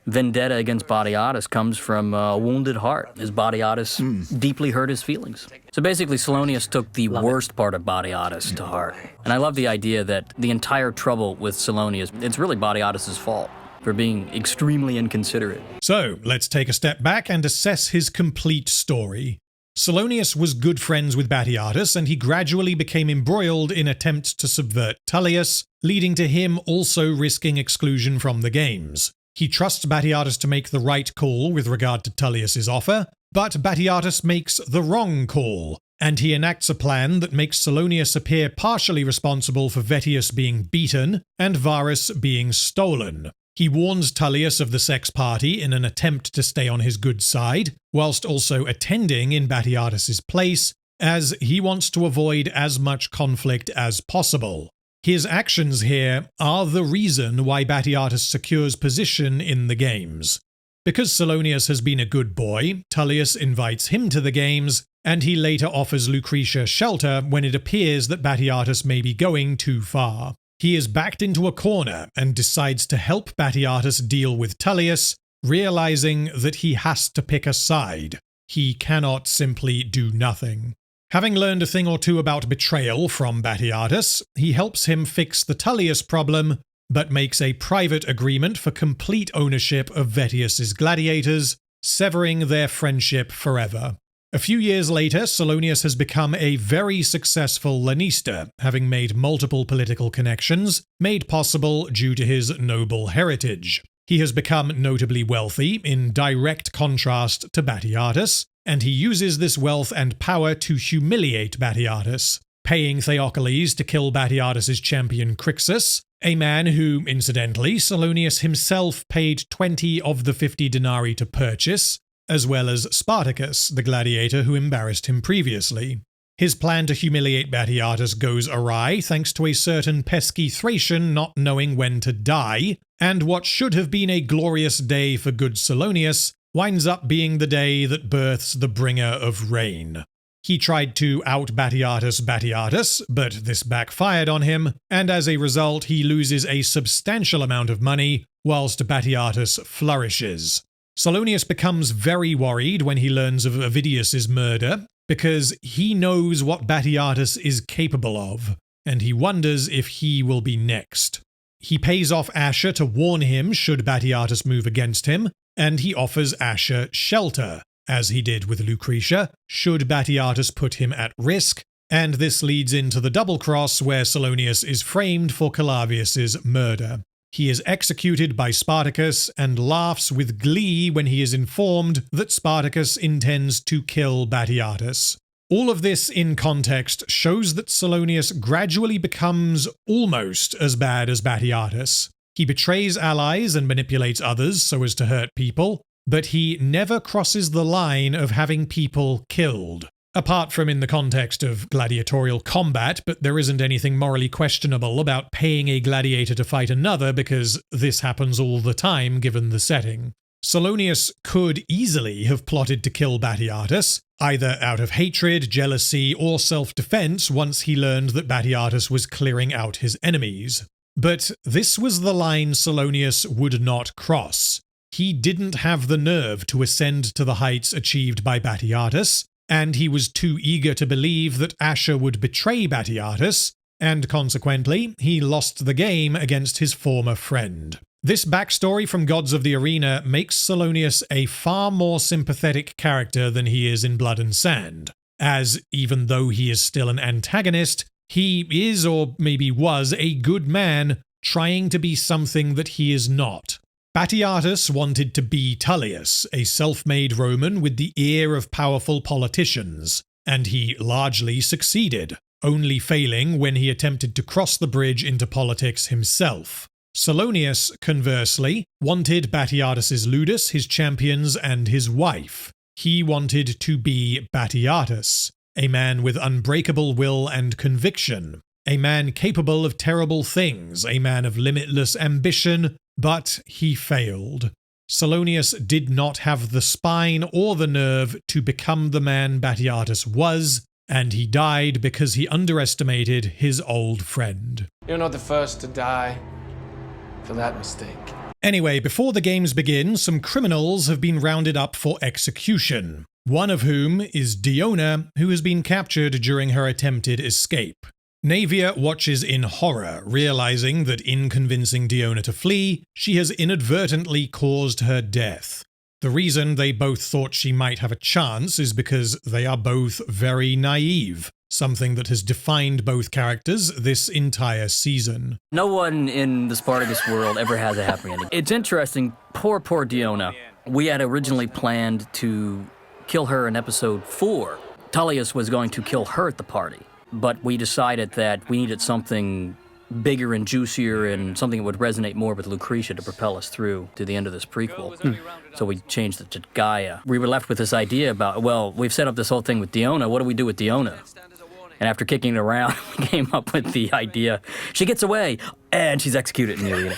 vendetta against Batiatus comes from a wounded heart. His Batiatus deeply hurt his feelings. So basically, Salonius took the worst part of Batiatus to heart. And I love the idea that the entire trouble with Salonius, it's really Batiatus's fault for being extremely inconsiderate. So, let's take a step back and assess his complete story. Salonius was good friends with Batiatus, and he gradually became embroiled in attempts to subvert Tullius, leading to him also risking exclusion from the games. He trusts Batiatus to make the right call with regard to Tullius's offer, but Batiatus makes the wrong call, and he enacts a plan that makes Salonius appear partially responsible for Vettius being beaten and Varus being stolen. He warns Tullius of the sex party in an attempt to stay on his good side, whilst also attending in Batiatus's place, as he wants to avoid as much conflict as possible. His actions here are the reason why Batiatus secures position in the games. Because Salonius has been a good boy, Tullius invites him to the games, and he later offers Lucretia shelter when it appears that Batiatus may be going too far. He is backed into a corner and decides to help Batiatus deal with Tullius, realizing that he has to pick a side. He cannot simply do nothing. Having learned a thing or two about betrayal from Batiatus, he helps him fix the Tullius problem, but makes a private agreement for complete ownership of Vettius's gladiators, severing their friendship forever. A few years later, Salonius has become a very successful Lanista, having made multiple political connections, made possible due to his noble heritage. He has become notably wealthy, in direct contrast to Batiatus, and he uses this wealth and power to humiliate Batiatus, paying Theocles to kill Batiatus's champion Crixus, a man who, incidentally, Salonius himself paid 20 of the 50 denarii to purchase, as well as Spartacus, the gladiator who embarrassed him previously. His plan to humiliate Batiatus goes awry thanks to a certain pesky Thracian not knowing when to die, and what should have been a glorious day for good Salonius winds up being the day that births the bringer of rain. He tried to out Batiatus, but this backfired on him, and as a result he loses a substantial amount of money, whilst Batiatus flourishes. Salonius becomes very worried when he learns of Ovidius's murder, because he knows what Batiatus is capable of, and he wonders if he will be next. He pays off Asher to warn him should Batiatus move against him, and he offers Asher shelter, as he did with Lucretia, should Batiatus put him at risk, and this leads into the double cross where Salonius is framed for Calavius's murder. He is executed by Spartacus and laughs with glee when he is informed that Spartacus intends to kill Batiatus. All of this in context shows that Salonius gradually becomes almost as bad as Batiatus. He betrays allies and manipulates others so as to hurt people, but he never crosses the line of having people killed. Apart from in the context of gladiatorial combat, but there isn't anything morally questionable about paying a gladiator to fight another because this happens all the time given the setting. Salonius could easily have plotted to kill Batiatus, either out of hatred, jealousy, or self-defense once he learned that Batiatus was clearing out his enemies. But this was the line Salonius would not cross. He didn't have the nerve to ascend to the heights achieved by Batiatus, and he was too eager to believe that Asher would betray Batiatus, and consequently, he lost the game against his former friend. This backstory from Gods of the Arena makes Salonius a far more sympathetic character than he is in Blood and Sand, as, even though he is still an antagonist, he is, or maybe was, a good man trying to be something that he is not. Batiatus wanted to be Tullius, a self-made Roman with the ear of powerful politicians, and he largely succeeded, only failing when he attempted to cross the bridge into politics himself. Salonius, conversely, wanted Batiatus's ludus, his champions, and his wife. He wanted to be Batiatus, a man with unbreakable will and conviction, a man capable of terrible things, a man of limitless ambition, but he failed. Salonius did not have the spine or the nerve to become the man Batiatus was, and he died because he underestimated his old friend. You're not the first to die for that mistake. Anyway, before the games begin, some criminals have been rounded up for execution, one of whom is Diona, who has been captured during her attempted escape. Naevia watches in horror, realizing that in convincing Diona to flee, she has inadvertently caused her death. The reason they both thought she might have a chance is because they are both very naive, something that has defined both characters this entire season. No one in the Spartacus world ever has a happy ending. It's interesting, poor Diona. We had originally planned to kill her in episode 4. Tullius was going to kill her at the party. But we decided that we needed something bigger and juicier and something that would resonate more with Lucretia to propel us through to the end of this prequel. So we changed it to Gaia. We were left with this idea about, well, we've set up this whole thing with Diona. What do we do with Diona? And after kicking it around, we came up with the idea, she gets away, and she's executed in the arena.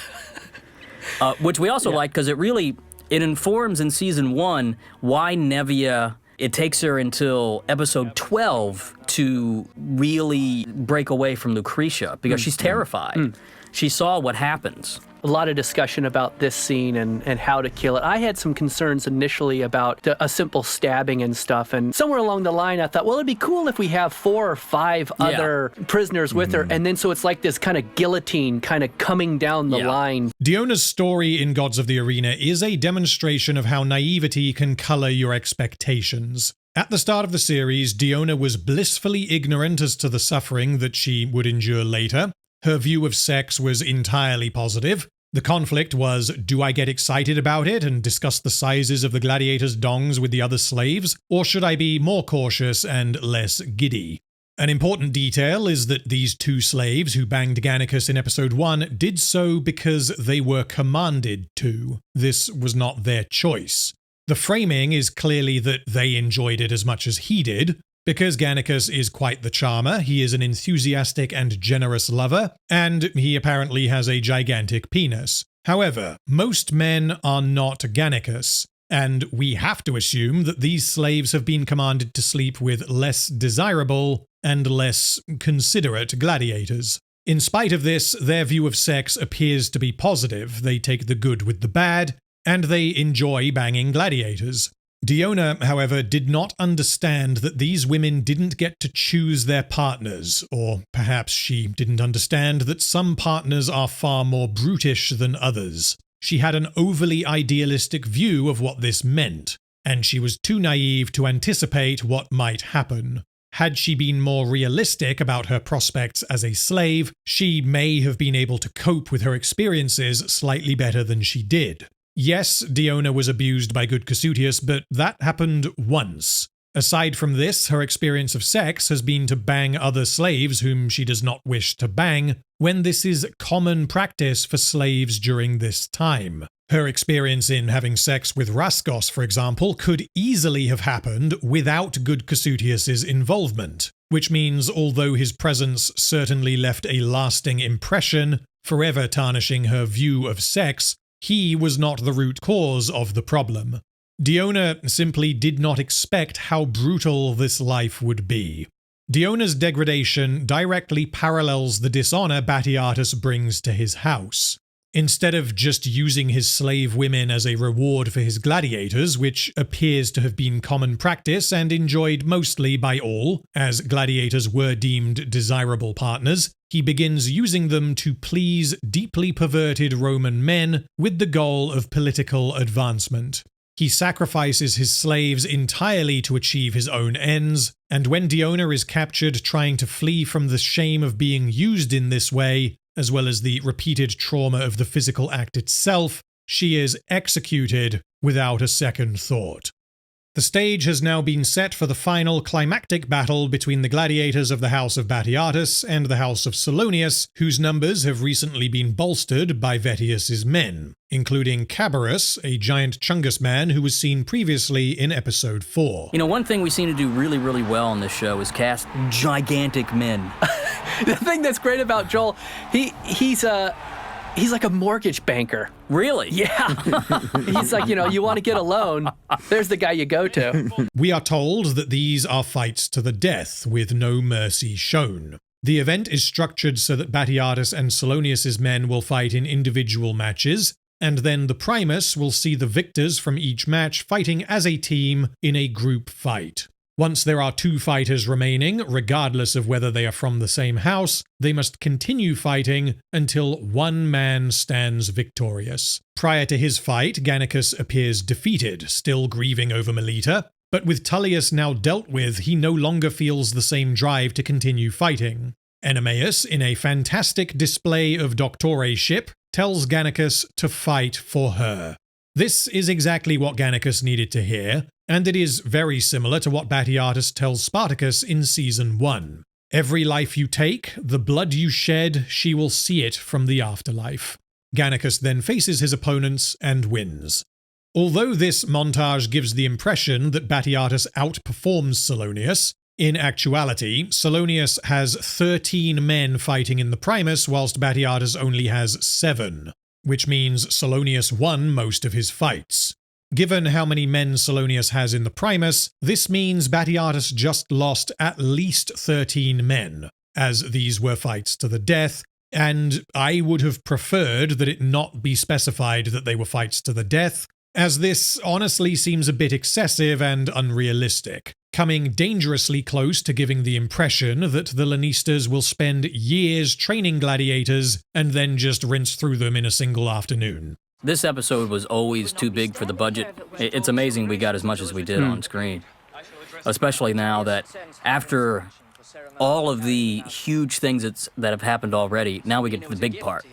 Which we also like because it really It informs in season 1 why Nevia, it takes her until episode 12 to really break away from Lucretia because she's terrified. She saw what happens. A lot of discussion about this scene and how to kill it. I had some concerns initially about a simple stabbing and stuff, and somewhere along the line I thought, well, it'd be cool if we have 4 or 5 other prisoners with her, and then so it's like this kind of guillotine kind of coming down the line. Diona's story in Gods of the Arena is a demonstration of how naivety can color your expectations. At the start of the series, Diona was blissfully ignorant as to the suffering that she would endure later. Her view of sex was entirely positive. The conflict was, do I get excited about it and discuss the sizes of the gladiators' dongs with the other slaves, or should I be more cautious and less giddy? An important detail is that these 2 slaves who banged Gannicus in episode 1 did so because they were commanded to. This was not their choice. The framing is clearly that they enjoyed it as much as he did. Because Gannicus is quite the charmer, he is an enthusiastic and generous lover, and he apparently has a gigantic penis. However, most men are not Gannicus, and we have to assume that these slaves have been commanded to sleep with less desirable and less considerate gladiators. In spite of this, their view of sex appears to be positive. They take the good with the bad, and they enjoy banging gladiators. Diona, however, did not understand that these women didn't get to choose their partners, or perhaps she didn't understand that some partners are far more brutish than others. She had an overly idealistic view of what this meant, and she was too naive to anticipate what might happen. Had she been more realistic about her prospects as a slave, she may have been able to cope with her experiences slightly better than she did. Yes, Diona was abused by good Casutius, but that happened once. Aside from this, her experience of sex has been to bang other slaves whom she does not wish to bang, when this is common practice for slaves during this time. Her experience in having sex with Raskos, for example, could easily have happened without good Casutius's involvement, which means although his presence certainly left a lasting impression, forever tarnishing her view of sex, he was not the root cause of the problem. Diona simply did not expect how brutal this life would be. Diona's degradation directly parallels the dishonor Batiatus brings to his house. Instead of just using his slave women as a reward for his gladiators, which appears to have been common practice and enjoyed mostly by all, as gladiators were deemed desirable partners, he begins using them to please deeply perverted Roman men with the goal of political advancement. He sacrifices his slaves entirely to achieve his own ends, and when Diona is captured trying to flee from the shame of being used in this way, as well as the repeated trauma of the physical act itself, she is executed without a second thought. The stage has now been set for the final climactic battle between the gladiators of the House of Batiatus and the House of Salonius, whose numbers have recently been bolstered by Vettius's men, including Cabarus, a giant Chungus man who was seen previously in episode 4. You know, one thing we seem to do really, really well on this show is cast gigantic men. The thing that's great about Joel, he's like a mortgage banker. Really? Yeah. He's like, you want to get a loan, there's the guy you go to. We are told that these are fights to the death, with no mercy shown. The event is structured so that Batiatus and Salonius's men will fight in individual matches, and then the Primus will see the victors from each match fighting as a team in a group fight. Once there are 2 fighters remaining, regardless of whether they are from the same house, they must continue fighting until one man stands victorious. Prior to his fight, Gannicus appears defeated, still grieving over Melita, but with Tullius now dealt with, he no longer feels the same drive to continue fighting. Enemaeus, in a fantastic display of doctoreship, tells Gannicus to fight for her. This is exactly what Gannicus needed to hear, and it is very similar to what Batiatus tells Spartacus in Season 1. Every life you take, the blood you shed, she will see it from the afterlife. Gannicus then faces his opponents and wins. Although this montage gives the impression that Batiatus outperforms Salonius, in actuality, Salonius has 13 men fighting in the Primus, whilst Batiatus only has 7. Which means Salonius won most of his fights. Given how many men Salonius has in the Primus, this means Batiatus just lost at least 13 men, as these were fights to the death, and I would have preferred that it not be specified that they were fights to the death, as this honestly seems a bit excessive and unrealistic, coming dangerously close to giving the impression that the Lannistas will spend years training gladiators and then just rinse through them in a single afternoon. This episode was always too big for the budget. It's amazing we got as much as we did on screen. Especially now that after all of the huge things that have happened already, now we get to the big part.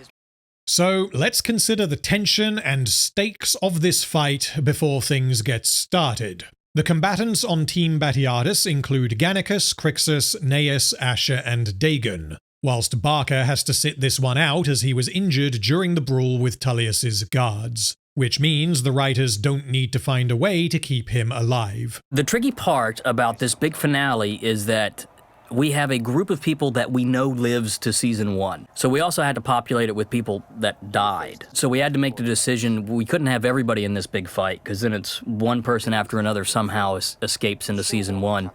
So let's consider the tension and stakes of this fight before things get started. The combatants on Team Batiatus include Gannicus, Crixus, Gnaeus, Asher, and Dagon, whilst Barca has to sit this one out as he was injured during the brawl with Tullius's guards, which means the writers don't need to find a way to keep him alive. The tricky part about this big finale is that we have a group of people that we know lives to season 1. So we also had to populate it with people that died. So we had to make the decision, we couldn't have everybody in this big fight, because then it's one person after another somehow escapes into season 1.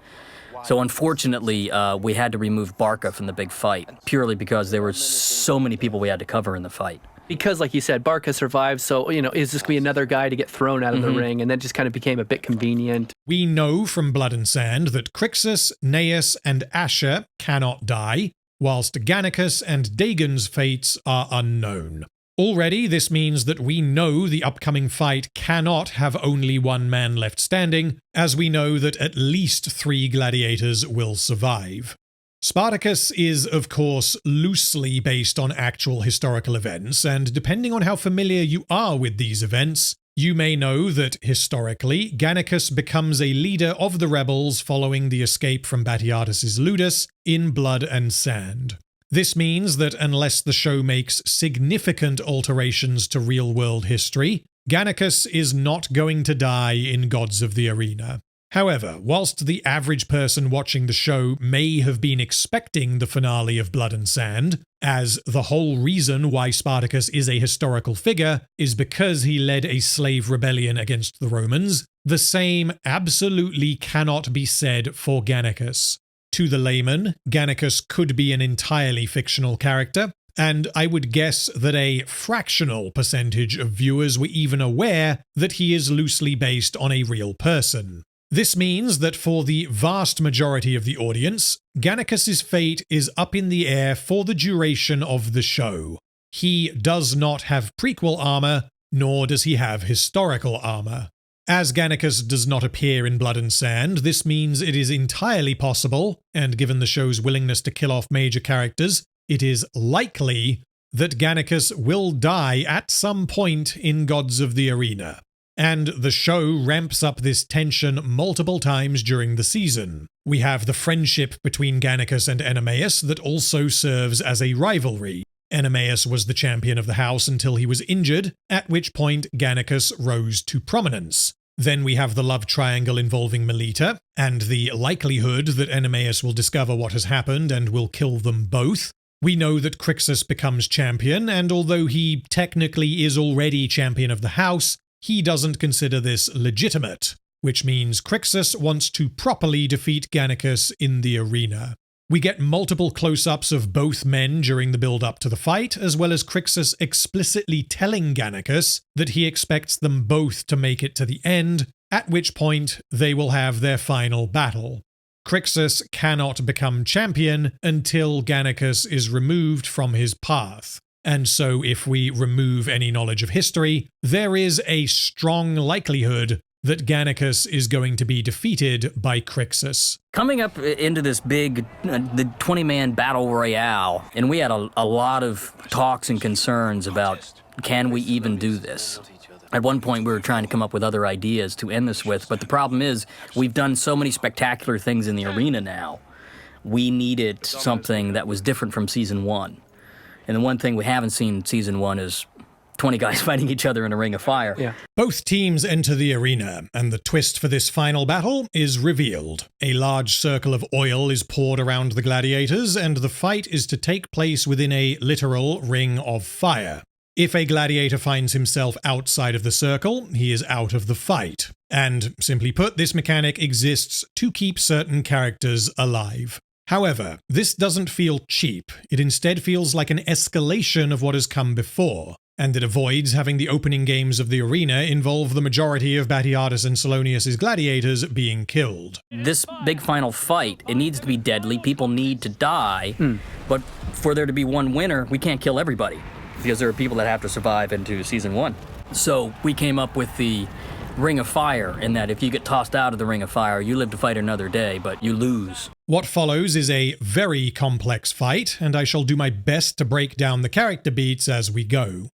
So unfortunately, we had to remove Barca from the big fight, purely because there were so many people we had to cover in the fight. Because, like you said, Barca survived, so, is this going to be another guy to get thrown out of the ring? And that just kind of became a bit convenient. We know from Blood and Sand that Crixus, Gnaeus, and Asher cannot die, whilst Gannicus and Dagon's fates are unknown. Already, this means that we know the upcoming fight cannot have only one man left standing, as we know that at least 3 gladiators will survive. Spartacus is, of course, loosely based on actual historical events, and depending on how familiar you are with these events, you may know that, historically, Gannicus becomes a leader of the rebels following the escape from Batiatus's Ludus in Blood and Sand. This means that unless the show makes significant alterations to real-world history, Gannicus is not going to die in Gods of the Arena. However, whilst the average person watching the show may have been expecting the finale of Blood and Sand, as the whole reason why Spartacus is a historical figure is because he led a slave rebellion against the Romans, the same absolutely cannot be said for Gannicus. To the layman, Gannicus could be an entirely fictional character, and I would guess that a fractional percentage of viewers were even aware that he is loosely based on a real person. This means that for the vast majority of the audience, Gannicus's fate is up in the air for the duration of the show. He does not have prequel armor, nor does he have historical armor. As Gannicus does not appear in Blood and Sand, this means it is entirely possible, and given the show's willingness to kill off major characters, it is likely that Gannicus will die at some point in Gods of the Arena. And the show ramps up this tension multiple times during the season. We have the friendship between Gannicus and Enemaeus that also serves as a rivalry. Enemaeus was the champion of the house until he was injured, at which point Gannicus rose to prominence. Then we have the love triangle involving Melita, and the likelihood that Enemaeus will discover what has happened and will kill them both. We know that Crixus becomes champion, and although he technically is already champion of the house, he doesn't consider this legitimate, which means Crixus wants to properly defeat Gannicus in the arena. We get multiple close-ups of both men during the build-up to the fight, as well as Crixus explicitly telling Gannicus that he expects them both to make it to the end, at which point they will have their final battle. Crixus cannot become champion until Gannicus is removed from his path. And so if we remove any knowledge of history, there is a strong likelihood that Gannicus is going to be defeated by Crixus. Coming up into this big, the 20-man battle royale, and we had a lot of talks and concerns about, can we even do this? At one point, we were trying to come up with other ideas to end this with, but the problem is, we've done so many spectacular things in the arena now. We needed something that was different from Season 1. And the one thing we haven't seen in Season 1 is 20 guys fighting each other in a ring of fire. Yeah. Both teams enter the arena, and the twist for this final battle is revealed. A large circle of oil is poured around the gladiators, and the fight is to take place within a literal ring of fire. If a gladiator finds himself outside of the circle, he is out of the fight. And, simply put, this mechanic exists to keep certain characters alive. However, this doesn't feel cheap. It instead feels like an escalation of what has come before, and it avoids having the opening games of the arena involve the majority of Batiatus and Salonius' gladiators being killed. This big final fight, it needs to be deadly, people need to die, but for there to be one winner, we can't kill everybody, because there are people that have to survive into Season 1. So we came up with the Ring of Fire, in that if you get tossed out of the Ring of Fire, you live to fight another day, but you lose. What follows is a very complex fight, and I shall do my best to break down the character beats as we go.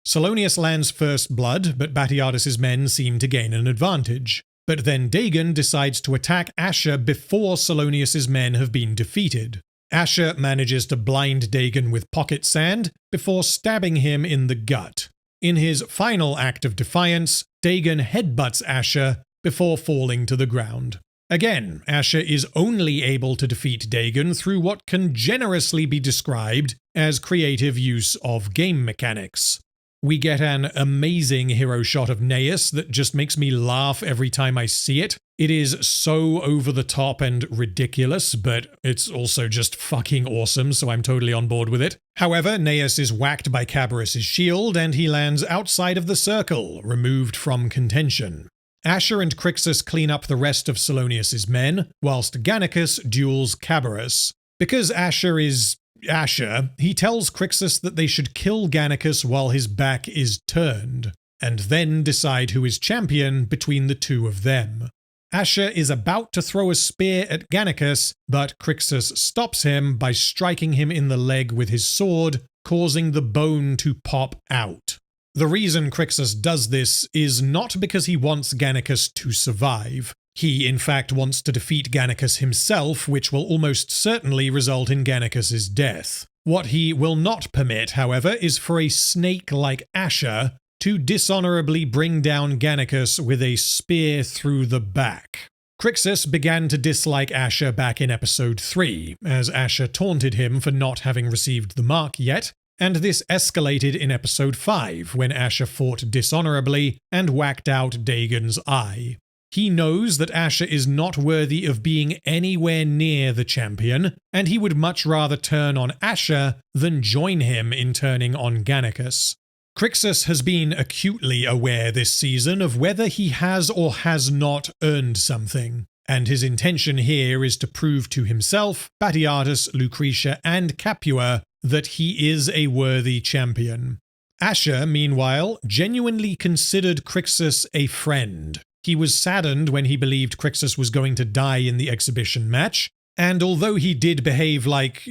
Salonius lands first blood, but Batiatus' men seem to gain an advantage. But then Dagon decides to attack Asher before Salonius' men have been defeated. Asher manages to blind Dagon with pocket sand before stabbing him in the gut. In his final act of defiance, Dagon headbutts Asher before falling to the ground. Again, Asher is only able to defeat Dagon through what can generously be described as creative use of game mechanics. We get an amazing hero shot of Gnaeus that just makes me laugh every time I see it. It is so over the top and ridiculous, but it's also just fucking awesome, so I'm totally on board with it. However, Gnaeus is whacked by Cabarrus' shield, and he lands outside of the circle, removed from contention. Asher and Crixus clean up the rest of Salonius' men, whilst Gannicus duels Cabarrus. Because Asher is Asher, he tells Crixus that they should kill Gannicus while his back is turned, and then decide who is champion between the two of them. Asher is about to throw a spear at Gannicus, but Crixus stops him by striking him in the leg with his sword, causing the bone to pop out. The reason Crixus does this is not because he wants Gannicus to survive. He, in fact, wants to defeat Gannicus himself, which will almost certainly result in Gannicus' death. What he will not permit, however, is for a snake like Asher to dishonorably bring down Gannicus with a spear through the back. Crixus began to dislike Asher back in episode 3, as Asher taunted him for not having received the mark yet, and this escalated in episode 5, when Asher fought dishonorably and whacked out Dagon's eye. He knows that Asher is not worthy of being anywhere near the champion, and he would much rather turn on Asher than join him in turning on Gannicus. Crixus has been acutely aware this season of whether he has or has not earned something, and his intention here is to prove to himself, Batiatus, Lucretia, and Capua that he is a worthy champion. Asher, meanwhile, genuinely considered Crixus a friend. He was saddened when he believed Crixus was going to die in the exhibition match, and although he did behave like,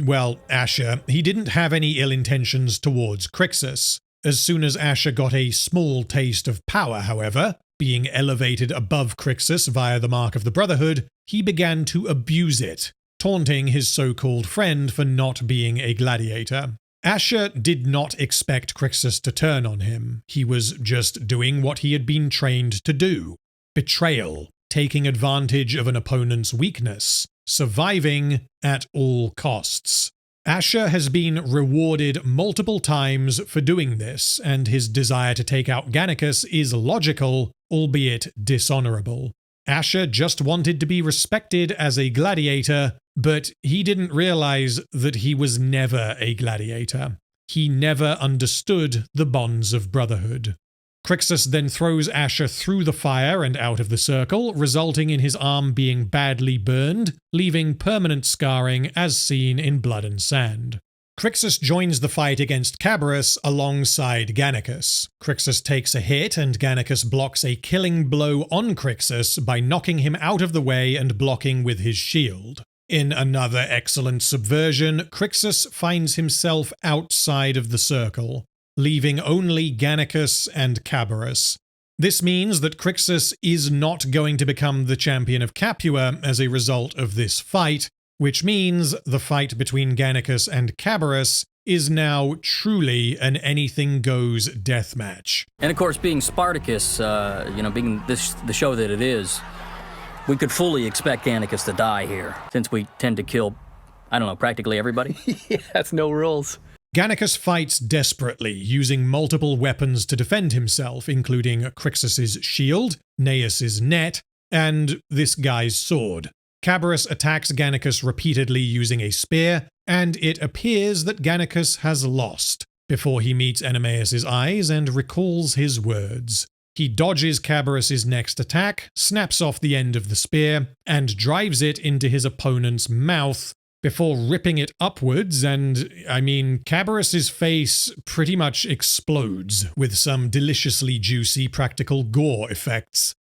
well, Asher, he didn't have any ill intentions towards Crixus. As soon as Asher got a small taste of power, however, being elevated above Crixus via the Mark of the Brotherhood, he began to abuse it, taunting his so-called friend for not being a gladiator. Asher did not expect Crixus to turn on him. He was just doing what he had been trained to do. Betrayal, taking advantage of an opponent's weakness, surviving at all costs. Asher has been rewarded multiple times for doing this, and his desire to take out Gannicus is logical, albeit dishonorable. Asher just wanted to be respected as a gladiator, but he didn't realize that he was never a gladiator. He never understood the bonds of brotherhood. Crixus then throws Asher through the fire and out of the circle, resulting in his arm being badly burned, leaving permanent scarring as seen in Blood and Sand. Crixus joins the fight against Cabarrus alongside Gannicus. Crixus takes a hit, and Gannicus blocks a killing blow on Crixus by knocking him out of the way and blocking with his shield. In another excellent subversion, Crixus finds himself outside of the circle, leaving only Gannicus and Cabarrus. This means that Crixus is not going to become the champion of Capua as a result of this fight, which means the fight between Gannicus and Cabarrus is now truly an anything-goes deathmatch. And of course, being Spartacus, being the show that it is, we could fully expect Gannicus to die here, since we tend to kill, practically everybody. Yeah, that's no rules. Gannicus fights desperately, using multiple weapons to defend himself, including Crixus's shield, Gnaeus's net, and this guy's sword. Cabarrus attacks Gannicus repeatedly using a spear, and it appears that Gannicus has lost, before he meets Enemeus's eyes and recalls his words. He dodges Cabarrus's next attack, snaps off the end of the spear, and drives it into his opponent's mouth, before ripping it upwards, and, Cabarrus's face pretty much explodes, with some deliciously juicy practical gore effects.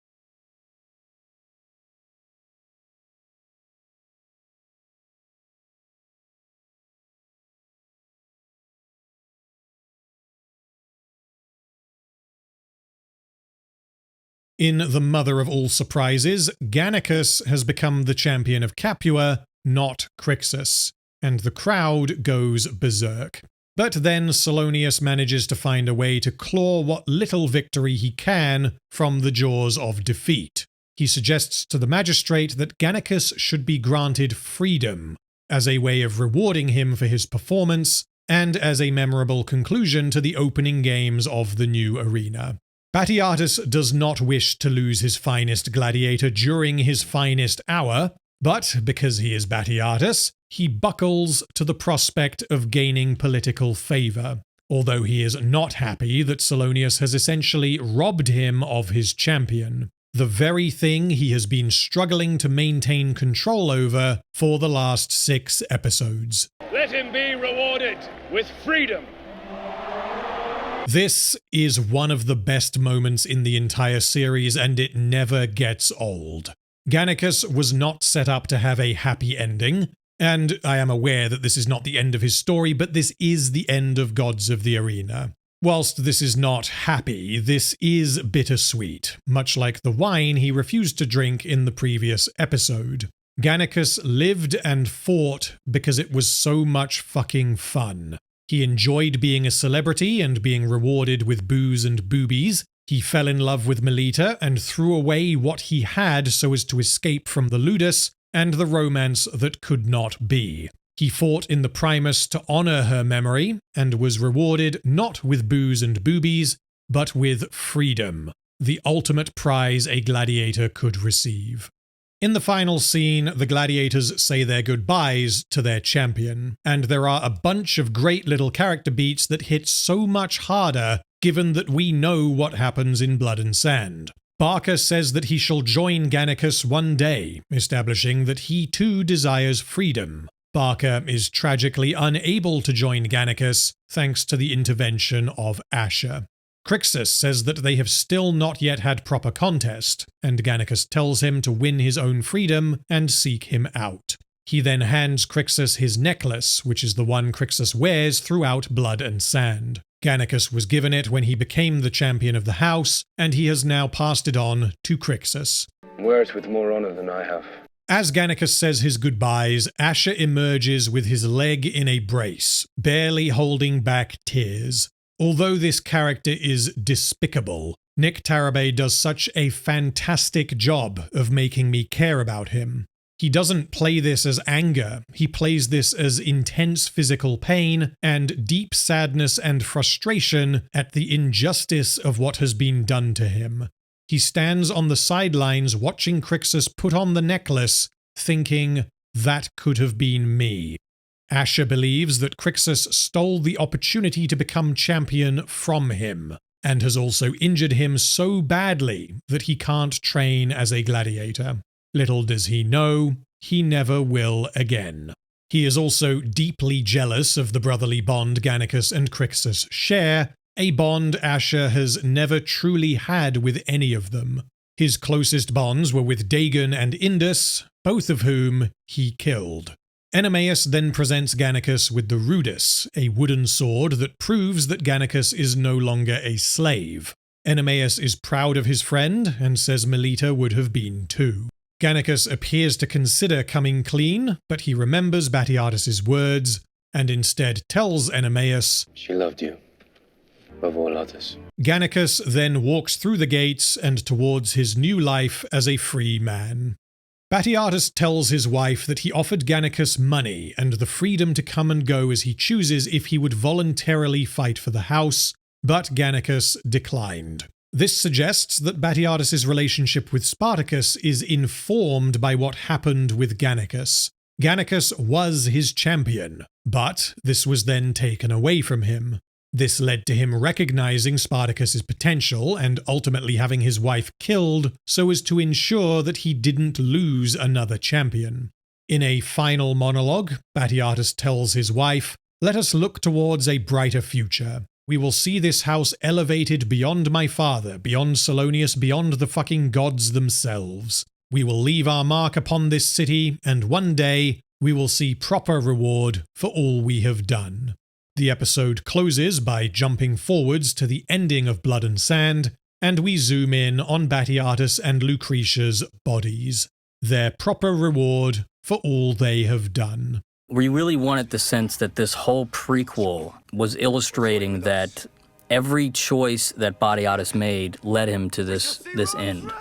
In the mother of all surprises, Gannicus has become the champion of Capua, not Crixus, and the crowd goes berserk. But then Salonius manages to find a way to claw what little victory he can from the jaws of defeat. He suggests to the magistrate that Gannicus should be granted freedom, as a way of rewarding him for his performance, and as a memorable conclusion to the opening games of the new arena. Batiatus does not wish to lose his finest gladiator during his finest hour, but because he is Batiatus, he buckles to the prospect of gaining political favour, although he is not happy that Salonius has essentially robbed him of his champion, the very thing he has been struggling to maintain control over for the last 6 episodes. Let him be rewarded with freedom. This is one of the best moments in the entire series, and it never gets old. Gannicus was not set up to have a happy ending, and I am aware that this is not the end of his story, but this is the end of Gods of the Arena. Whilst this is not happy, this is bittersweet, much like the wine he refused to drink in the previous episode. Gannicus lived and fought because it was so much fucking fun. He enjoyed being a celebrity and being rewarded with booze and boobies. He fell in love with Melita and threw away what he had so as to escape from the ludus and the romance that could not be. He fought in the Primus to honour her memory and was rewarded not with booze and boobies, but with freedom, the ultimate prize a gladiator could receive. In the final scene, the gladiators say their goodbyes to their champion, and there are a bunch of great little character beats that hit so much harder given that we know what happens in Blood and Sand. Barca says that he shall join Gannicus one day, establishing that he too desires freedom. Barca is tragically unable to join Gannicus thanks to the intervention of Asher. Crixus says that they have still not yet had proper contest, and Gannicus tells him to win his own freedom and seek him out. He then hands Crixus his necklace, which is the one Crixus wears throughout Blood and Sand. Gannicus was given it when he became the champion of the house, and he has now passed it on to Crixus. Wear it with more honor than I have. As Gannicus says his goodbyes, Asher emerges with his leg in a brace, barely holding back tears. Although this character is despicable, Nick Tarabay does such a fantastic job of making me care about him. He doesn't play this as anger, he plays this as intense physical pain and deep sadness and frustration at the injustice of what has been done to him. He stands on the sidelines watching Crixus put on the necklace, thinking, that could have been me. Asher believes that Crixus stole the opportunity to become champion from him, and has also injured him so badly that he can't train as a gladiator. Little does he know, he never will again. He is also deeply jealous of the brotherly bond Gannicus and Crixus share, a bond Asher has never truly had with any of them. His closest bonds were with Dagon and Indus, both of whom he killed. Enemeus then presents Gannicus with the Rudis, a wooden sword that proves that Gannicus is no longer a slave. Enemeus is proud of his friend and says Melita would have been too. Gannicus appears to consider coming clean, but he remembers Batiatus's words and instead tells Enemeus, "She loved you, above all others." Gannicus then walks through the gates and towards his new life as a free man. Batiatus tells his wife that he offered Gannicus money and the freedom to come and go as he chooses if he would voluntarily fight for the house, but Gannicus declined. This suggests that Batiatus's relationship with Spartacus is informed by what happened with Gannicus. Gannicus was his champion, but this was then taken away from him. This led to him recognizing Spartacus's potential and ultimately having his wife killed so as to ensure that he didn't lose another champion. In a final monologue, Batiatus tells his wife, "Let us look towards a brighter future. We will see this house elevated beyond my father, beyond Salonius, beyond the fucking gods themselves. We will leave our mark upon this city, and one day we will see proper reward for all we have done." The episode closes by jumping forwards to the ending of Blood and Sand, and we zoom in on Batiatus and Lucretia's bodies, their proper reward for all they have done. We really wanted the sense that this whole prequel was illustrating that every choice that Batiatus made led him to this end.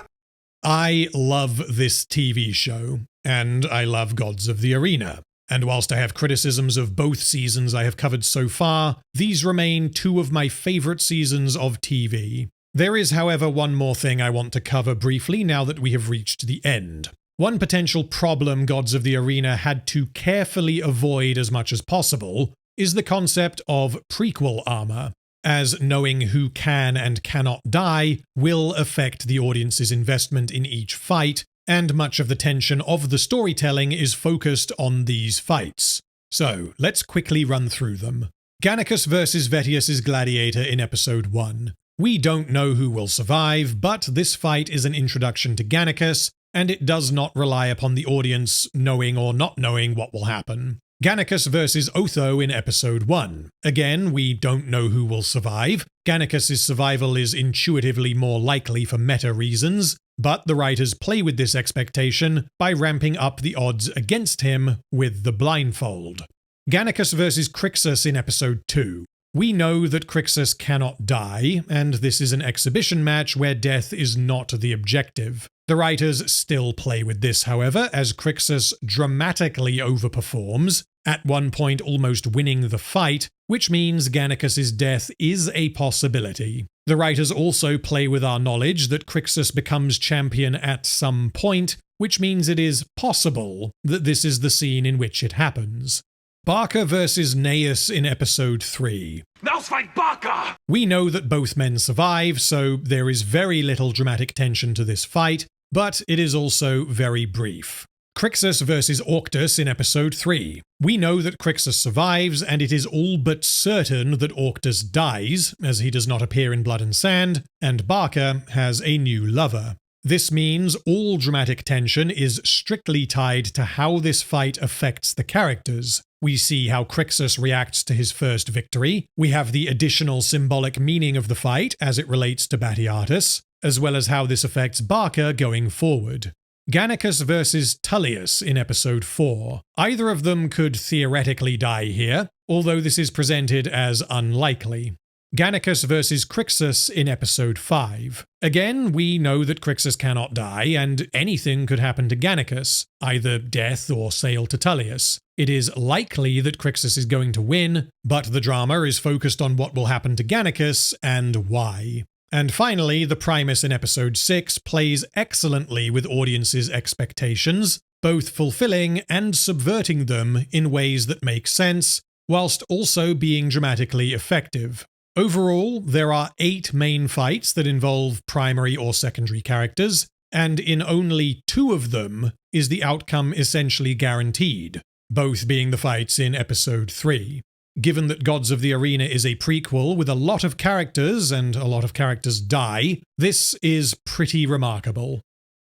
I love this TV show, and I love Gods of the Arena. And whilst I have criticisms of both seasons I have covered so far, these remain two of my favourite seasons of TV. There is, however, one more thing I want to cover briefly now that we have reached the end. One potential problem Gods of the Arena had to carefully avoid as much as possible is the concept of prequel armor, as knowing who can and cannot die will affect the audience's investment in each fight, and much of the tension of the storytelling is focused on these fights. So, let's quickly run through them. Gannicus versus Vettius's gladiator in episode 1. We don't know who will survive, but this fight is an introduction to Gannicus, and it does not rely upon the audience knowing or not knowing what will happen. Gannicus versus Otho in episode 1. Again, we don't know who will survive. Gannicus's survival is intuitively more likely for meta reasons, but the writers play with this expectation by ramping up the odds against him with the blindfold. Gannicus versus Crixus in episode 2. We know that Crixus cannot die, and this is an exhibition match where death is not the objective. The writers still play with this, however, as Crixus dramatically overperforms, at one point almost winning the fight, which means Gannicus's death is a possibility. The writers also play with our knowledge that Crixus becomes champion at some point, which means it is possible that this is the scene in which it happens. Barca versus Gnaeus in episode 3. Now fight Barca! We know that both men survive, so there is very little dramatic tension to this fight, but it is also very brief. Crixus versus Orctus in episode 3. We know that Crixus survives, and it is all but certain that Orctus dies, as he does not appear in Blood and Sand, and Barca has a new lover. This means all dramatic tension is strictly tied to how this fight affects the characters. We see how Crixus reacts to his first victory. We have the additional symbolic meaning of the fight as it relates to Batiatus, as well as how this affects Barca going forward. Gannicus versus Tullius in episode 4. Either of them could theoretically die here, although this is presented as unlikely. Gannicus versus Crixus in episode 5. Again, we know that Crixus cannot die, and anything could happen to Gannicus, either death or sale to Tullius. It is likely that Crixus is going to win, but the drama is focused on what will happen to Gannicus and why. And finally, the Primus in episode 6 plays excellently with audiences' expectations, both fulfilling and subverting them in ways that make sense, whilst also being dramatically effective. Overall, there are 8 main fights that involve primary or secondary characters, and in only 2 of them is the outcome essentially guaranteed, both being the fights in episode 3. Given that Gods of the Arena is a prequel with a lot of characters and a lot of characters die, this is pretty remarkable.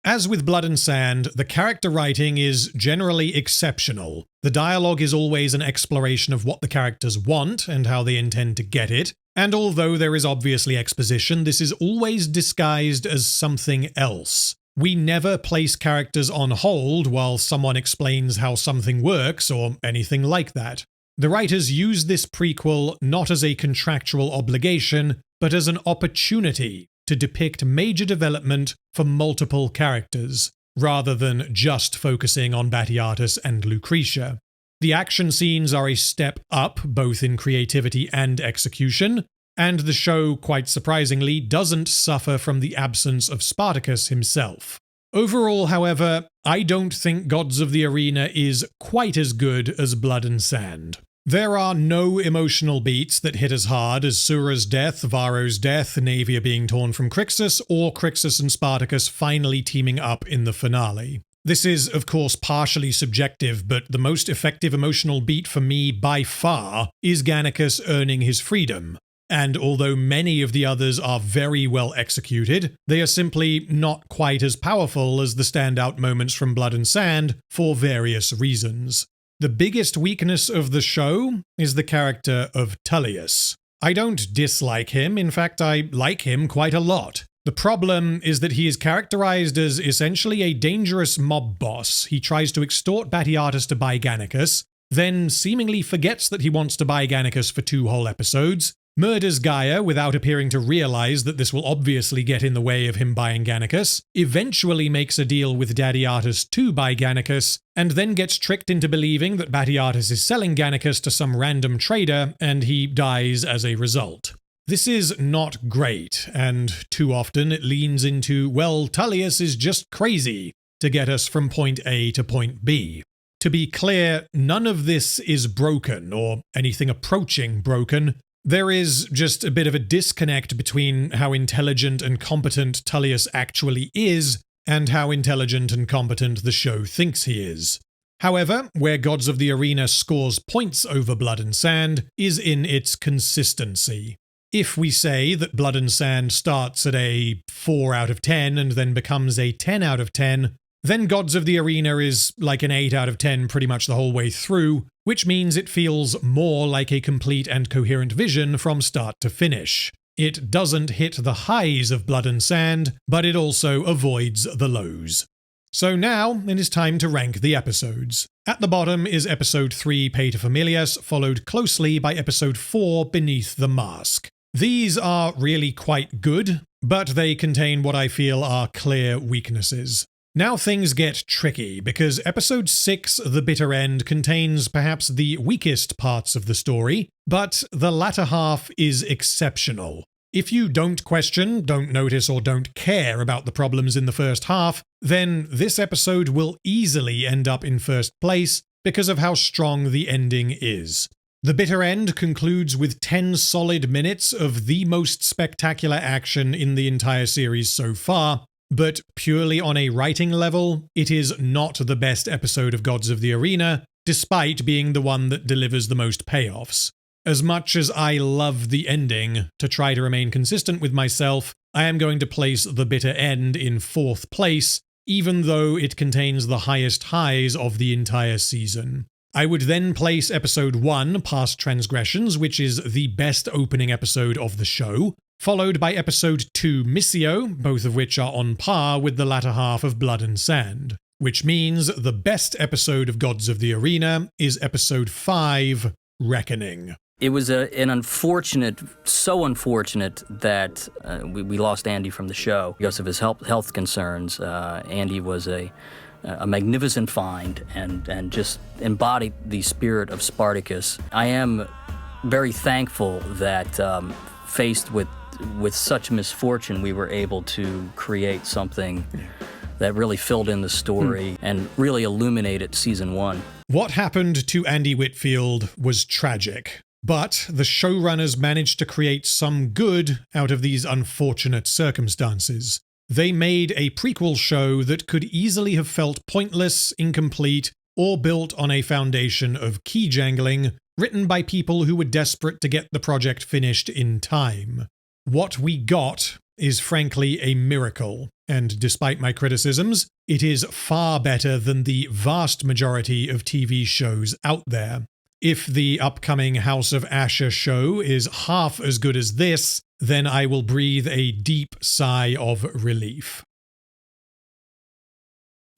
As with Blood and Sand, the character writing is generally exceptional. The dialogue is always an exploration of what the characters want and how they intend to get it, and although there is obviously exposition, this is always disguised as something else. We never place characters on hold while someone explains how something works or anything like that. The writers use this prequel not as a contractual obligation, but as an opportunity to depict major development for multiple characters. rather than just focusing on Batiatus and Lucretia. The action scenes are a step up, both in creativity and execution, and the show, quite surprisingly, doesn't suffer from the absence of Spartacus himself. Overall, however, I don't think Gods of the Arena is quite as good as Blood and Sand. There are no emotional beats that hit as hard as Sura's death, Varro's death, Naevia being torn from Crixus, or Crixus and Spartacus finally teaming up in the finale. This is, of course, partially subjective, but the most effective emotional beat for me by far is Gannicus earning his freedom. And although many of the others are very well executed, they are simply not quite as powerful as the standout moments from Blood and Sand for various reasons. The biggest weakness of the show is the character of Tullius. I don't dislike him, in fact I like him quite a lot. The problem is that he is characterized as essentially a dangerous mob boss. He tries to extort Batiatus to buy Gannicus, then seemingly forgets that he wants to buy Gannicus for 2 whole episodes, murders Gaia without appearing to realize that this will obviously get in the way of him buying Gannicus, eventually makes a deal with Dadiatus to buy Gannicus, and then gets tricked into believing that Batiatus is selling Gannicus to some random trader, and he dies as a result. This is not great, and too often it leans into, well, Tullius is just crazy to get us from point A to point B. To be clear, none of this is broken, or anything approaching broken. There is just a bit of a disconnect between how intelligent and competent Tullius actually is and how intelligent and competent the show thinks he is. However, where Gods of the Arena scores points over Blood and Sand is in its consistency. If we say that Blood and Sand starts at a 4 out of 10 and then becomes a 10 out of 10, then Gods of the Arena is like an 8 out of 10 pretty much the whole way through, which means it feels more like a complete and coherent vision from start to finish. It doesn't hit the highs of Blood and Sand, but it also avoids the lows. So now it is time to rank the episodes. At the bottom is episode 3, Paterfamilias, followed closely by episode 4, Beneath the Mask. These are really quite good, but they contain what I feel are clear weaknesses. Now things get tricky, because episode 6, The Bitter End, contains perhaps the weakest parts of the story, but the latter half is exceptional. If you don't question, don't notice, or don't care about the problems in the first half, then this episode will easily end up in first place because of how strong the ending is. The Bitter End concludes with 10 solid minutes of the most spectacular action in the entire series so far, but purely on a writing level, it is not the best episode of Gods of the Arena, despite being the one that delivers the most payoffs. As much as I love the ending, to try to remain consistent with myself, I am going to place The Bitter End in 4th place, even though it contains the highest highs of the entire season. I would then place episode 1, Past Transgressions, which is the best opening episode of the show, followed by episode 2, Missio, both of which are on par with the latter half of Blood and Sand. Which means the best episode of Gods of the Arena is episode 5, Reckoning. It was an unfortunate, so unfortunate that we lost Andy from the show because of his health concerns. Andy was a magnificent find and just embodied the spirit of Spartacus. I am very thankful that faced with such misfortune, we were able to create something that really filled in the story and really illuminated season 1. What happened to Andy Whitfield was tragic, but the showrunners managed to create some good out of these unfortunate circumstances. They made a prequel show that could easily have felt pointless, incomplete, or built on a foundation of key jangling, written by people who were desperate to get the project finished in time. What we got is frankly a miracle, and despite my criticisms, it is far better than the vast majority of TV shows out there. If the upcoming House of Asher show is half as good as this, then I will breathe a deep sigh of relief.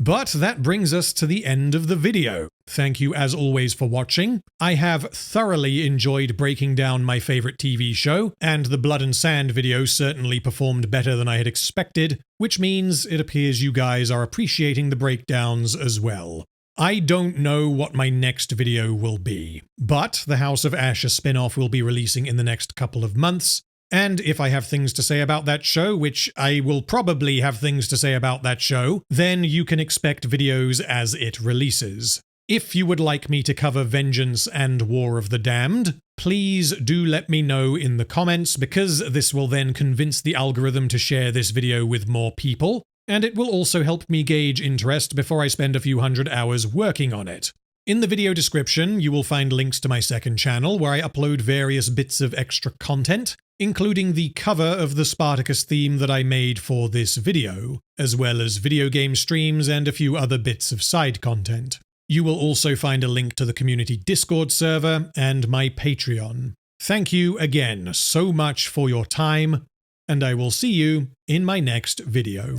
But that brings us to the end of the video. Thank you as always for watching. I have thoroughly enjoyed breaking down my favorite TV show, and the Blood and Sand video certainly performed better than I had expected, which means it appears you guys are appreciating the breakdowns as well. I don't know what my next video will be, but the House of Asher spin-off will be releasing in the next couple of months, and if I have things to say about that show, which I will probably have things to say about that show, then you can expect videos as it releases. If you would like me to cover Vengeance and War of the Damned, please do let me know in the comments, because this will then convince the algorithm to share this video with more people, and it will also help me gauge interest before I spend a few hundred hours working on it. In the video description, you will find links to my second channel where I upload various bits of extra content, including the cover of the Spartacus theme that I made for this video, as well as video game streams and a few other bits of side content. You will also find a link to the community Discord server and my Patreon. Thank you again so much for your time, and I will see you in my next video.